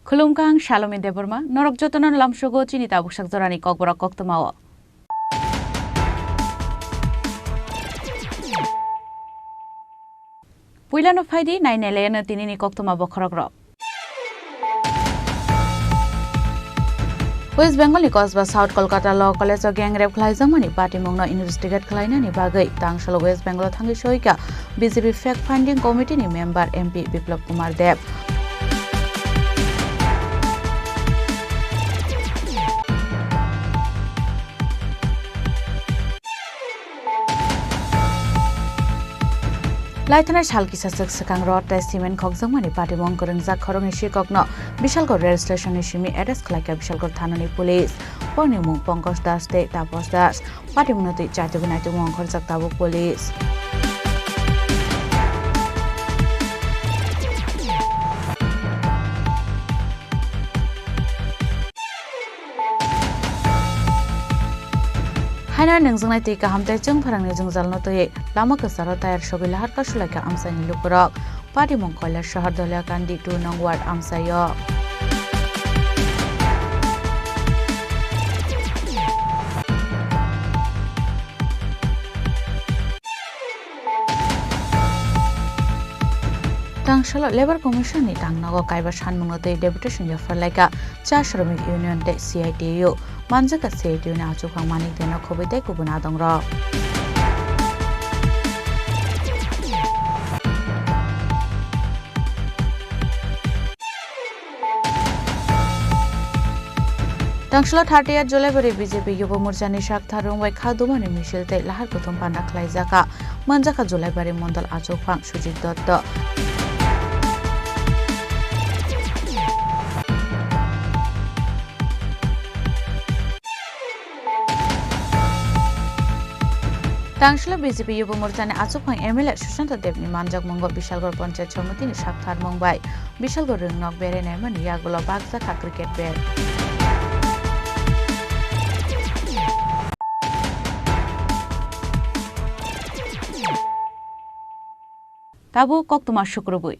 Khulumkang Shalom Deborma, Norok Jotonon Lamshogo, Chinita Bushak Zorani Kokbora Koktomao. Puilan of Heidi, 9 Elena Tinini Koktoma Bokorogro. West Bengal Cosba South Kolkata Law College of Gang Rape Klaizamani Party Mongno Investigate Klainani Bagai, Tangshal West Bengal Thangi Shoika, BJP Fact Finding Committee member MP Biplab Kumar Dev. Laithana Shalki Sasak Sakang Rod Testament Kogsamani Party Monkorang Zak Khorang Shikokno, Bishalko Rail Station Shimi Edes Klaka Bishalko Thanani Police, Ponimu Pongos Das State Tapos Das, Party Munoti Chatugunatu Monkor Zaktabu Police. Haina nengzungnai ti kaham te chung pharangni jungzal no toye lama ka saro tayar shobi lahar ka shulaka amsani lukurok Party Mongkola shahar dolya kandi 2 nong ward amsayo Tangshalo Labor Commission ni tangnago kaiba shanmungno te deputation ya farlaika cha shramik union te CITU manjaka CITU na achukang manik dena khobite kubuna dongra Tangshalo 30 July bari BJP Yuba Morcha ni shak tharung bai khadumani mishil te lahar kuthum pana khlaijaka manjaka July bari mondal achukang Sujit Dotto Tangshalo BJP Yuba Morcha ni achukang MLA Sushanta Dev ni manjak mongo Bishalgor Panchayat Samiti ni shak thar mongbai Bishalgor ringnok bere neman yagulo bagza ka cricket bet Tabu Koktuma Shukrubui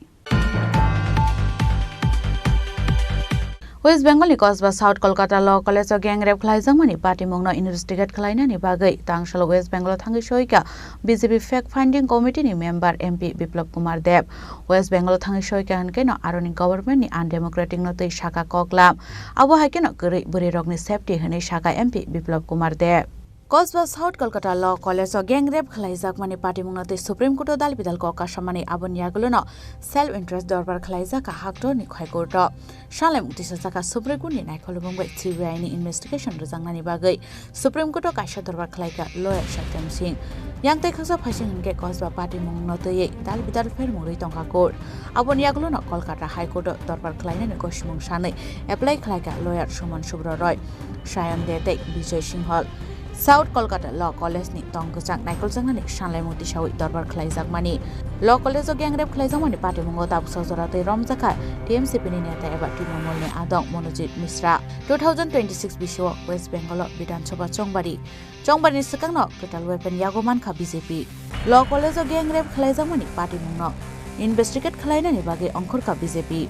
West Bengal Cosba South Kolkata Law College of Gang Rape Klaizamani Party Mongno Investigate Klainani Bagai Tangshalo West Bengal Thangi Shoika BJP Fact Finding Committee ni member MP Biplab Kumar Dev West Bengal Thangi Shoika hankeno aroni government ni undemocratic no tei shaka koklam abo haikeno guri buri rogni safety hene shaka MP Biplab Kumar Dev Cosba South Kolkata Law College of Gang Rape Khlaijak mani party mungno te Supreme Court dal bidal ko kasamani abon yagulo self interest dorbar khlaijak ka haktor ni khoi court shalem utisaka Supreme Court ni naikolobong bai CBI ni investigation rajangani bagai Supreme Court kaisa dorbar khlaika lawyer Satyam Singh yang te khasa phasing hingke Cosba party mungno te dal bidal fer murui tongka court abon yagulo Kolkata High Court dorbar khlaina ni koshmung sanai apply khlaika lawyer Suman Subra Roy Shayan Dete Vijay Singh Hall South Kolkata Law College ni tongkachak naikolchang ni shanlai muti shawi dorbar khlaijak mani Law College of Gang Rape khlaijak mani party mungo tab sojora te romjaka TMC pini neta eba Trinamool ni adong Monojit Misra 2026 bisho West Bengal Bidhan Sabha Chongbari ni sakangno total weapon yagoman kha BJP Law College of Gang Rape khlaijak mani party mungo investigate khlaina ni bage ongkhor ka BJP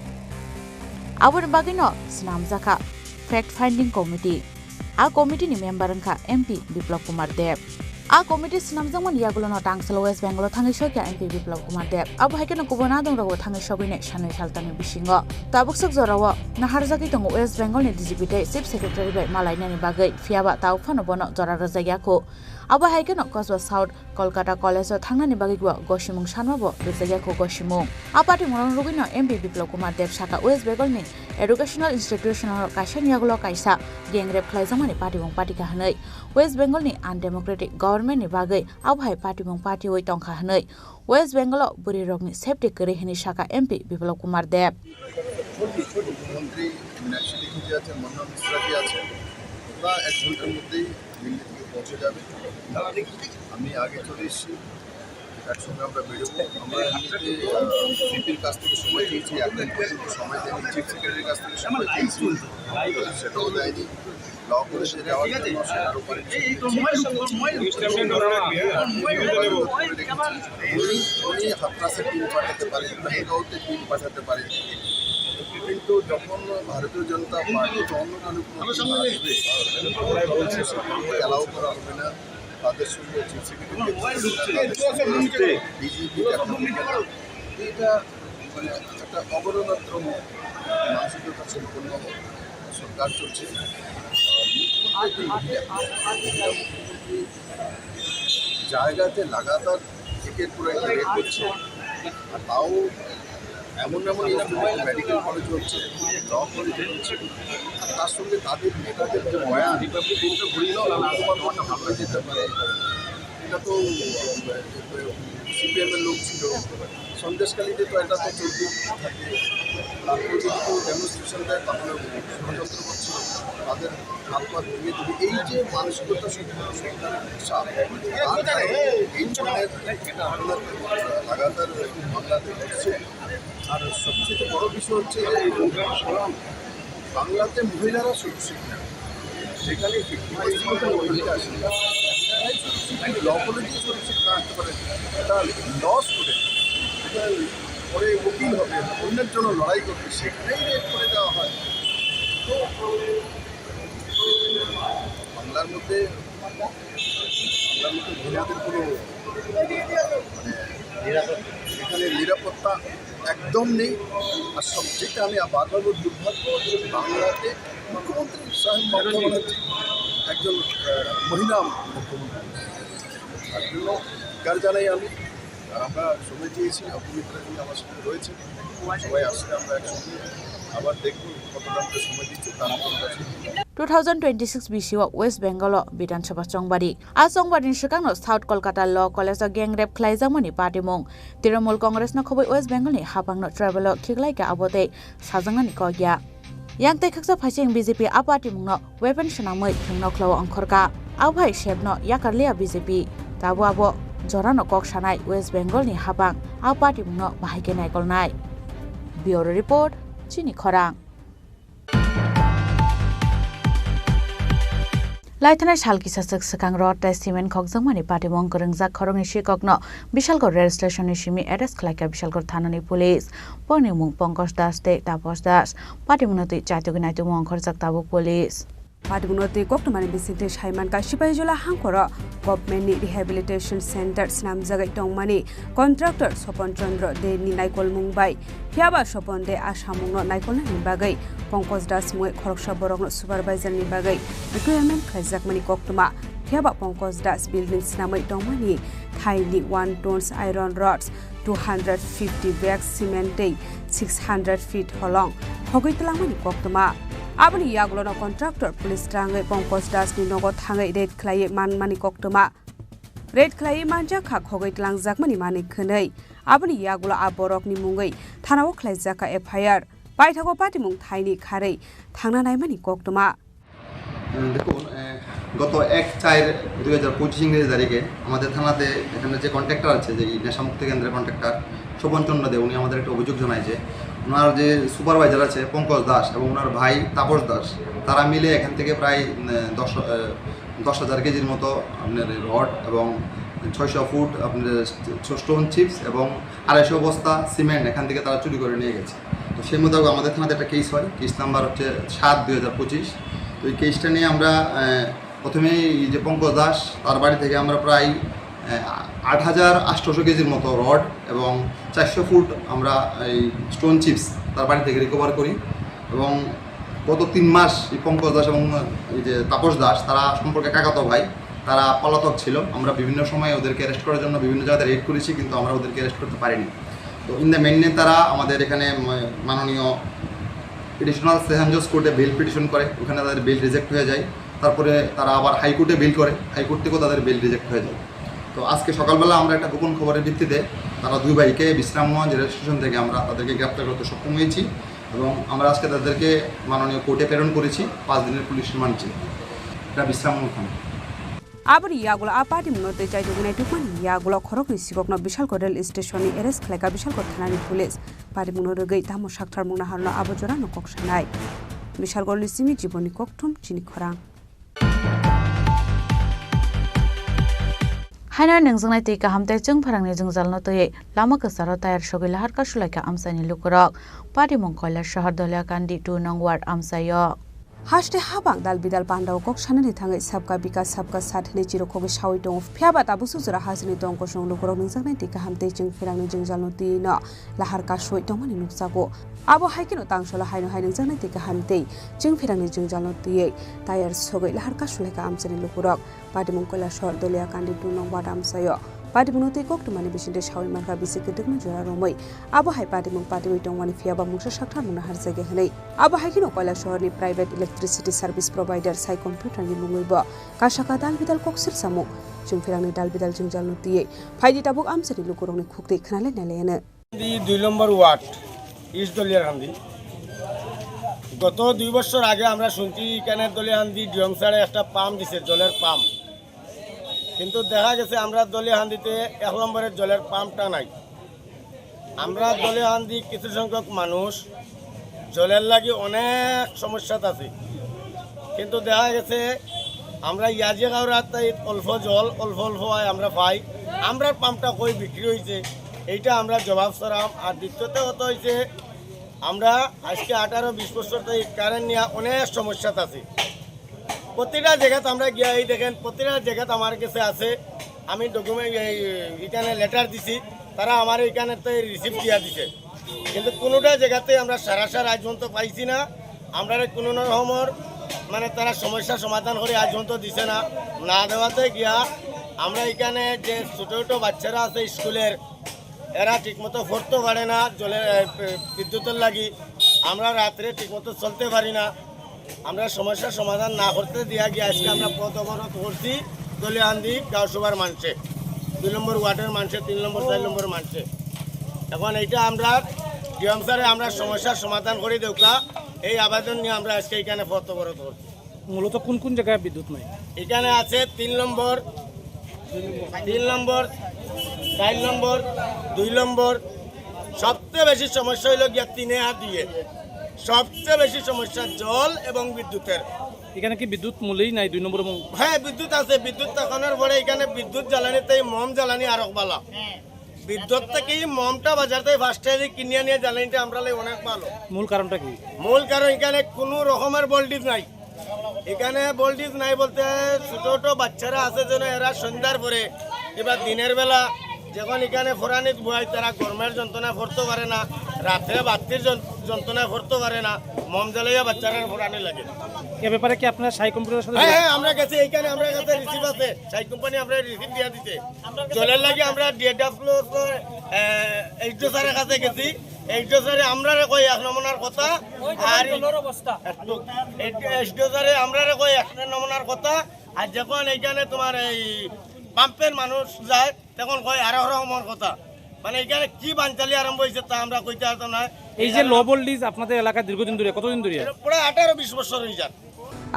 abon bage no snamjaka fact finding committee A committee ni member angka MP Biplab Kumar Dev. A committee senamjangman yagulo no Tangshalo West Bengal thangi shokia MP Biplab Kumar Dev. Abo haikeno kubona dong rogo thangi shobine shanai saltani bisingo. Tabuk sak jorawo naharjagi tongo West Bengal ni DGP tei Chief Secretary bai malainani bagai fiaba tau phano bono jora rajagya abo haikeno Kosba South Kolkata College o thangnani bagui go gosimung sanwabo rajagya gosimung apati morong rugino MP Biplop Kumar Dev Saka West Bengal ni educational institution kaisa niagulo kaisa gengrep khlaijamani patibong patika hanai West Bengal ni undemocratic government ni bagai abo hai patibong party oi tongkha hanai West Bengal buri rogni safety kare hini Saka MP Biplop Kumar Dev মন্ত্রী nationally খুঁজে আছেন মনোহর মিশ্রাজি আছেন বা 1 ঘন্টার মধ্যেই দিল্লি থেকে পৌঁছে যাবে আমি আগে চলে এসেছি একসঙ্গে আমরা বেরোবো আমরা এমনিতে সিপির কাছ থেকে সময় চেয়েছি এখন পর্যন্ত সময় দেয়নি চিফ সেক্রেটারির কাছ থেকে সময় চেয়েছি সেটাও দেয়নি ল কলেজে যাওয়ার জন্য সেটারও উনি হাতরাসে টিম পাঠাতে পারেন মেহেগাঁওতে টিম পাঠাতে পারেন কিন্তু যখন ভারতীয় জনতা পার্টি অন্য কোনো আসবে অ্যালাউ করা হবে না তাদের সঙ্গে চিফ সেক্রেটারি বিজেপি এটা মানে একটা অবরণাত্র মানসিকতা সম্পন্ন সরকার চলছে জায়গাতে লাগাতার একের পর এক রেট করছে আর তাও এমন মেডিকেল কলেজ হচ্ছে ল কলেজ হচ্ছে আর তার সঙ্গে তাদের নেতাদের যে বয়ান তিনটা ঘুরিয়েও ঘন্টা ভাবনা যেতে পারে এটা তো সিপিএমের লোক ছিল সন্দেশকালীতে তো এটা তো চলতেই থাকে তারপরে যদি কেউ ডেমনস্ট্রেশন দেয় তাহলে ষড়যন্ত্র করছিল তাদের হাত পা ভেঙে দেবে এই যে মানসিকতা সরকারের এই ধরনের লাগাতার বাংলাতে ঘটছে আর সবচেয়ে বড় বিষয় হচ্ছে বাংলাতে মহিলারা সুরক্ষিত না সেখানে মহিলা আসে ল কলেজে সুরক্ষিত না আসতে পারে এটা লস করে পরে উকিল হবে অন্যের জন্য লড়াই করবে সেখানেই রেট করে দেওয়া হয় তো বাংলার মধ্যে মহিলাদের কোনো এখানে নিরাপত্তা একদম নেই আর সবচেয়ে আমি বারবার দুর্ভাগ্য বাংলাতে মুখ্যমন্ত্রী সাহেব মমতা ব্যানার্জি একজন মহিলা মুখ্যমন্ত্রী তার জন্য কার জানাই আমি আমরা সময় চেয়েছি অপমিত্রাজি আমার সঙ্গে রয়েছে সবাই আসলে আমরা একসঙ্গে আবার দেখব কতটা সময় দিচ্ছে তার 2026 BC West Bengal Bidan Sabha Chongbari a Chongbari Shikano South Kolkata Law College gengrep khlaijamani party mong Trinamool Congress na khoboi West Bengal ni hapangno travel khiklai ka abote sajangnani kogya yang te khaksa phasing BJP a party mongno weapon shanamoi thungno khlaw angkhorka awhai shebno yakarlia BJP tabu abo jorano kok sanai West Bengal ni hapang a party mongno bahike naikolnai Bureau Report Chini Khorang Laithana Shalki Sasak Sakang Rod Testament Kokjangmani Party Mong Korengjak Khorongni Shikokno Bishalgor Rail Station ni Shimi arrest khlaika Bishalgor Thanani Police Poni Mung Pankaj Das te Tapos Das Party Munoti Chaitogina tu Mong Khorjak Tabu Police Party Munoti Koktomani Bisinte Shaiman ka Sipaijula Hangkora Government Rehabilitation Center Snam Jagai Tongmani Contractor Sopon Chandra de ni Naikol Mumbai Phiaba Sopon de Ashamungno Naikol ni bagai Pankaj Das Mui Khoroksa Borogno Supervisor ni bagai Requirement Khajakmani Koktoma Phiaba Pankaj Das Building Snamai Tongmani Thaini 1 tons iron rods 250 bags cement 600 feet holong Hogoitlamani Koktoma Abani Yaglono contractor police trangai Pankaj Das ni nogo thangai red khlai manmani koktoma red khlai manja kha khogai tlangjak mani mani khonai abani yaglo aborok ni mungai thanao khlaijaka FIR paithago party mung thaini kharei thangna nai mani koktoma দেখুন গত 1/4/2025 ইংরেজি তারিখে আমাদের থানাতে এখানে যে contractor আছে যে নেশামুক্তি কেন্দ্রের কন্ট্রাক্টর শোভন চন্দ্র দে উনি আমাদের একটা অভিযোগ জানায় যে ওনার যে সুপারভাইজার আছে পঙ্কজ দাস এবং ওনার ভাই তাপস দাস তারা মিলে এখান থেকে প্রায় 10,000 কেজির মতো আপনার রড এবং 600 ফুট আপনার স্টোন চিপস এবং 250 বস্তা সিমেন্ট এখান থেকে তারা চুরি করে নিয়ে গেছে তো সেই মোতাবেক আমাদের থানাতে একটা কেস হয় কেস নাম্বার হচ্ছে 7/2025 তো এই কেসটা নিয়ে আমরা প্রথমেই যে পঙ্কজ দাস তার বাড়ি থেকে আমরা প্রায় 8,800 কেজির মতো রড এবং 400 ফুট আমরা এই স্টোন চিপস তার বাড়ি থেকে রিকভার করি এবং গত 3 মাস এই পঙ্কজ দাস এবং এই যে তাপস দাস তারা সম্পর্কে কাকাতো ভাই, তারা পলাতক ছিল। আমরা বিভিন্ন সময় ওদেরকে অ্যারেস্ট করার জন্য বিভিন্ন জায়গায় রেড করেছি, কিন্তু আমরা ওদেরকে অ্যারেস্ট করতে পারিনি। তো ইন দ্য মেইনে তারা আমাদের এখানে মাননীয় এডিশনাল সেশন জজ কোর্টে বেল পিটিশন করে, ওখানে তাদের বেল রিজেক্ট হয়ে যায়। তারপরে তারা আবার হাইকোর্টে বেল করে, হাইকোর্ট থেকেও তাদের বেল রিজেক্ট হয়ে যায়। তো আজকে সকালবেলা আমরা একটা গোপন খবরের ভিত্তিতে তারা 2 ভাইকে বিশ্রামগঞ্জ রেল স্টেশন থেকে আমরা তাদেরকে গ্রেপ্তার করতে সক্ষম হয়েছি এবং আমরা আজকে তাদেরকে মাননীয় কোর্টে প্রেরণ করেছি 5 দিনের পুলিশ রিমান্ডে। এটা বিশ্রামগঞ্জ থানা। আবার ইয়াগুলো আপাটি মনতে চাই দুগুনাই টুকুন ইয়াগুলো খরকনি সিগকন বিশালক রেল স্টেশননি এরেস্ট খালাইকা বিশালক থানানি পুলিশ পারি মনর গৈ তামো সাকথার মুনা হারনো আবজরা নকক সানাই বিশালক লিসিমি জীবনী ককথুম চিনি খরাং हायना नोंजोंनाय तै गाहामते जों फारांनि जों जालनो तै लामा गोसारो टायार सगै लाहार का सुलायका आमसानि लुकरक पारि मंखला शहर दलिया कान्दी 2 नং वार्ड आमसायो हास्टे हाबां दाल बिदाल बान्दाव कक साननि थाङै सबका बिकास सबका साथ नै चिरखौबो सावै दं फ्याबा ताबु सुजुरा हाजनि दं कसं लुकरक नोंजोंनाय तै गाहामते जों फारांनि जों जालनो तै न लाहार का सय दंमानि नुकसागो आबो हायकिनो तांसला हायनो हाय नोंजोंनाय तै गाहामते जों फारांनि जों जालनो तै टायार सगै लाहार का सुलायका आमसानि लुकरक पारि मंखला शहर दलिया कान्दी 2 नং वार्ड आमसायो पादिमुनो तै कक्टमानि बिसिन्टे सावै मानका बिसे गदगनो जरा रमै आबो हाय पादिमुं पादिवै दंमानि फियाबा मुंसा साकथार मुना हार जायगा हनै आबो हायकिनो कयला शहरनि प्राइवेट इलेक्ट्रिसिटी सर्विस प्रोवाइडर साइ कम्पिउटारनि मुङैबो कासाका दाल बिदाल कक्सिर सामु जों फिरांनि दाल बिदाल जों जालनो तियै फायदि ताबुक आमसानि लुकरंनि खुक्ति खनाले नालेयानो 2 নম্বর ওয়ার্ড ইস্ট দলিয়াকান্দি গত 2 বছর আগে আমরা শুনছি এখানে দলিয়াকান্দি ডিয়ংসারে একটা পাম্প দিছে জলের পাম্প, কিন্তু দেখা গেছে আমরা দলিয়াকান্দিতে 1 নম্বরের জলের পাম্পটা নাই। আমরা দলিয়াকান্দি কিছু সংখ্যক মানুষ জলের লাগি অনেক সমস্যাত আছে, কিন্তু দেখা গেছে আমরা ইয়াজি গাঁওরাতে অল্প জল অল্প অল্প আমরা পাই, আমরা পাম্পটা কই বিক্রি হয়েছে এইটা আমরা জবাব চালাম। আর দ্বিতীয়ত হতো হয়েছে আমরা আজকে 18-20 বছর থেকে কারেন্ট নিয়ে অনেক সমস্যাত আছে। প্রতিটা জায়গাতে আমরা গিয়ে এই দেখেন প্রতিটা জায়গাতে আমার কাছে আছে, আমি ডকুমেন্ট এখানে লেটার দিছি, তারা আমার এখানে তো রিসিভ দিয়া দিছে, কিন্তু কোনোটা জায়গাতে আমরা সারা আজ পর্যন্ত পাইছি না। আমরা কোনো রকমের মানে তারা সমস্যার সমাধান করে আজ পর্যন্ত দিছে না। না দেওয়াতে গিয়া আমরা এখানে যে ছোটো ছোটো বাচ্চারা আছে স্কুলের, এরা ঠিকমতো পড়তে পারে না জলের বিদ্যুতের লাগি, আমরা রাত্রে ঠিকমতো চলতে পারি না। আমরা সমস্যার সমাধান না করতে দিয়া গিয়ে আজকে আমরা পথ অবরোধ করছি দলিয়াকান্দি গাঁওসভার মানুষে, 2 নম্বর ওয়ার্ডের মানুষে, 3 নম্বর 4 নম্বর মানুষে। এখন এইটা আমরা ডিএমসারে আমরা সমস্যার সমাধান করে দেওয়া এই আবেদন নিয়ে আমরা আজকে এখানে পথ অবরোধ করছি। মূলত কোন কোন জায়গায় বিদ্যুৎ নাই? এখানে আছে 3 নম্বর 4 নম্বর 2 নম্বর। সবচেয়ে বেশি সমস্যা হইল গিয়া 3 আর 2 সবচেয়ে বেশি সমস্যা জল এবং বিদ্যুতের। এখানে কি বিদ্যুৎ মূলেই নাই 2 নম্বর? হ্যাঁ বিদ্যুৎ আছে, বিদ্যুৎ তখনের পরে এখানে বিদ্যুৎ জ্বালানিতে মম জ্বালানি আরো ভালো। বিদ্যুৎ থেকে মমটা বাজার থেকে ফার্স্টে কিনে নিয়ে জ্বালানিটা আমরা অনেক ভালো। মূল কারণটা কি? মূল কারণ এখানে কোনো রকমের ভোল্টেজ নাই। এখানে ভোল্টেজ নাই বলতে ছোট ছোট বাচ্চারা আছে যেন এরা সন্ধ্যার পরে এবার দিনের বেলা যখন এখানে ফোরানিত বয় তারা গরমের যন্ত্রণায় পড়তে পারে না, রাত্রে বাতির যন্ত্রণায় পড়তে পারে না, মম জ্বালাইয়া বাচ্চারা ফোরানি লাগে। এ ব্যাপারে কি আপনার সাই কম্পিউটারের সাথে? হ্যাঁ আমরা গেছি, এইখানে আমরা কাছে রিসিভ আছে, সাই কোম্পানি আমরা রিসিভ দিয়া দিতে। জলের লাগে আমরা ডিএডব্লিউ এইচডি স্যারের কাছে গেছি, এইচডি স্যারে আমরা কই 1 নমুনার কথা, আর এইচডি স্যারে আমরা কই 1 নমুনার কথা। আর যখন এইখানে তোমার এই পাম্পের মানুষ যায় তখন কয় আরো রকমের কথা। মানে এখানে কি বানচালি আরম্ভ হয়েছে তা আমরা কইতে পারতাম না। এই যে লো ভোল্টেজ আপনাদের এলাকায় দীর্ঘদিন ধরে, কতদিন ধরে? প্রায় 18-20 বছর হয়ে যায়।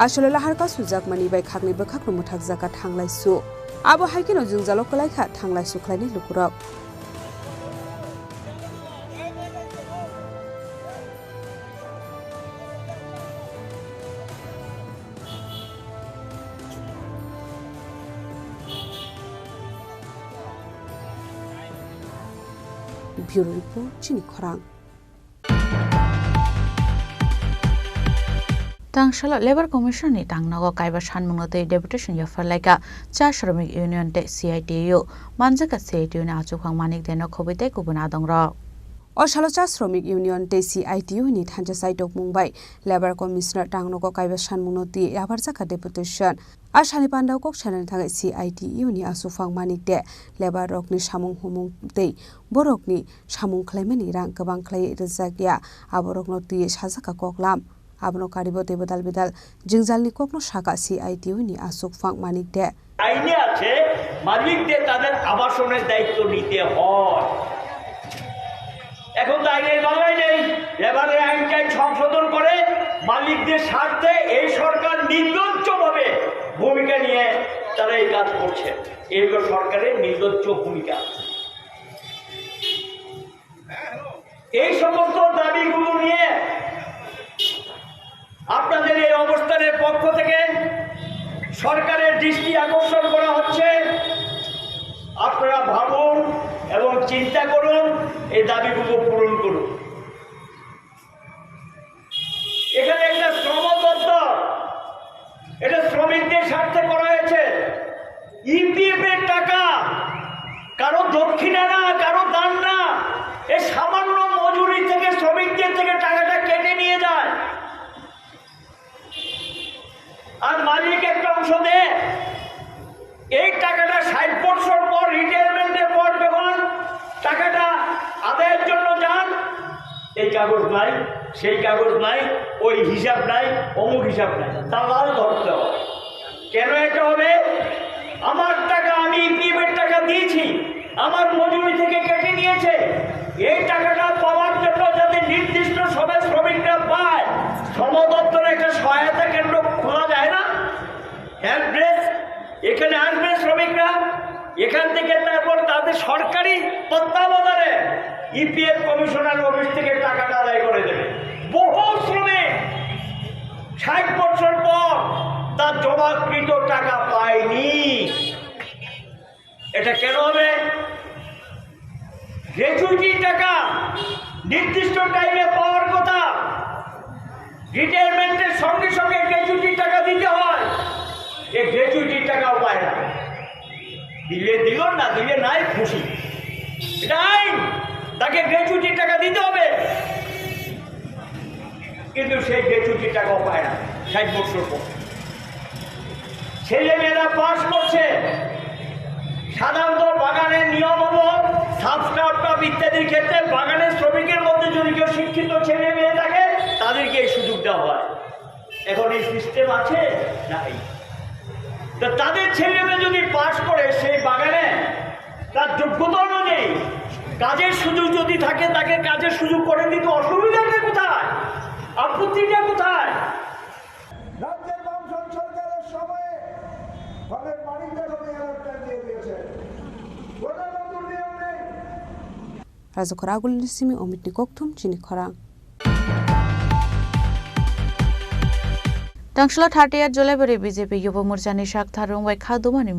আসলে লাহার का सुजाक मानि बाय खागनि बखाक मुथाक जाका थांलाय सु आबो हायकिनो जों जालो कलायखा थांलाय सुख्लायनि लुकुराव ब्यूरो रिपोर्ट चिनी खरां। तांशाला लेबर कमिशन नि तांगनागो काइबा सानमुंगते डेपुटेशन यफरलाइका चा श्रमिक यूनियन ते सीआईटीयू मानजाका सीआईटीयू ना आचुखां मानिक देनो खबैते गुबुन आदंग्र Oshalocha Shromik Union te CITU ni thanja saitok Mumbai Labor Commissioner Tangnoko Kaiba Shanmunoti Yabarjaka Deputation Ashani Pandau Kok Chanan Thagai CITU ni Asufang Manik de Labor Rokni Samung Humung te Borokni Samung Klemani Rang Kabang Klai Rezagya Aborokno ti Shazaka Koklam Abno Karibo Debodal Bidal Jingzalni Kokno Shaka CITU ni Asufang Manik de আইনে আছে মালিকদের তাদের আবাসনের দায়িত্ব নিতে হয় এখন তো আইনের বাংলায় নেই এবারে আইনটাই সংশোধন করে মালিকদের স্বার্থে এই সরকার নির্লজ্জভাবে ভূমিকা নিয়ে তারা এই কাজ করছে এইগুলো সরকারের নির্লজ্জ ভূমিকা এই সমস্ত দাবিগুলো নিয়ে আপনাদের এই অবস্থানের পক্ষ থেকে সরকারের দৃষ্টি আকর্ষণ করা হচ্ছে আপনারা ভাবুন এবং চিন্তা করুন এই দাবিগুলো পূরণ করুন এখানে একটা শ্রম দপ্তর এটা শ্রমিকদের স্বার্থে করা হয়েছে ইপিএফ এর টাকা কারো দক্ষিণা না কারো দান না এই সামান্য মজুরি থেকে শ্রমিকদের থেকে টাকাটা কেটে নিয়ে যায় আর মালিক একটা অংশ দেয় এই টাকাটা 60 বছর পর রিটায়ারমেন্টের পর যখন টাকাটা আদায়ের জন্য যান এই কাগজ নাই সেই কাগজ নাই ওই হিসাব নাই অমুক হিসাব নাই দালাল ধরতে হবে কেন এটা হবে আমার টাকা আমি ইপিএফের টাকা দিয়েছি আমার মজুরি থেকে কেটে নিয়েছে এই টাকাটা পাওয়ার জন্য যাতে নির্দিষ্ট সময় শ্রমিকরা পায় শ্রম দপ্তরে একটা সহায়তা কেন্দ্র খোলা যায় না হেল্পডেস্ক এখানে আসবে শ্রমিকরা এখান থেকে তারপর তাদের সরকারি তত্ত্বাবধানে ইপিএফ কমিশনার অফিস থেকে টাকাটা আদায় করে দেবে বহু শ্রমিক 60 বছর পর তার জমাকৃত টাকা পায়নি এটা কেন হবে গ্র্যাচুইটি টাকা নির্দিষ্ট টাইমে পাওয়ার কথা রিটায়ারমেন্টের সঙ্গে সঙ্গে গ্র্যাচুইটি টাকা দিতে হয় এই গ্র্যাচুইটির টাকাও পায় না দিলে দিল না দিলে নাই খুশি এটা আইন তাকে গ্র্যাচুইটির টাকা দিতে হবে কিন্তু সেই গ্র্যাচুইটির টাকাও পায় না 60 বছর পর ছেলেমেয়েরা পাস করছে সাধারণত বাগানের নিয়ম হলো সাবস্টার্টআপ ইত্যাদির ক্ষেত্রে বাগানের শ্রমিকের মধ্যে যদি কেউ শিক্ষিত ছেলে মেয়ে থাকে তাদেরকে এই সুযোগ দেওয়া হয় এখন এই সিস্টেম আছে নাই তো তাদের ছেলে মেয়ে যদি পাস করে সেই বাগানে তার যোগ্যতা অনুযায়ী কাজের সুযোগ যদি থাকে তাকে কাজের সুযোগ করে দিতে অসুবিধাটা কোথায় আপত্তিটা কোথায় রাজ্যের বামফ্রন্ট সরকারের সময়ে ফলের মালিকদের অ্যালার্টটা দিয়ে দিয়েছে কোনো নতুন নিয়ম নেই Razokoragul Nisimi Omit Nikoktum Chini Khorang Tangshla 30 July BJP Yuva Morchani Shak Tharung Wai Khadumani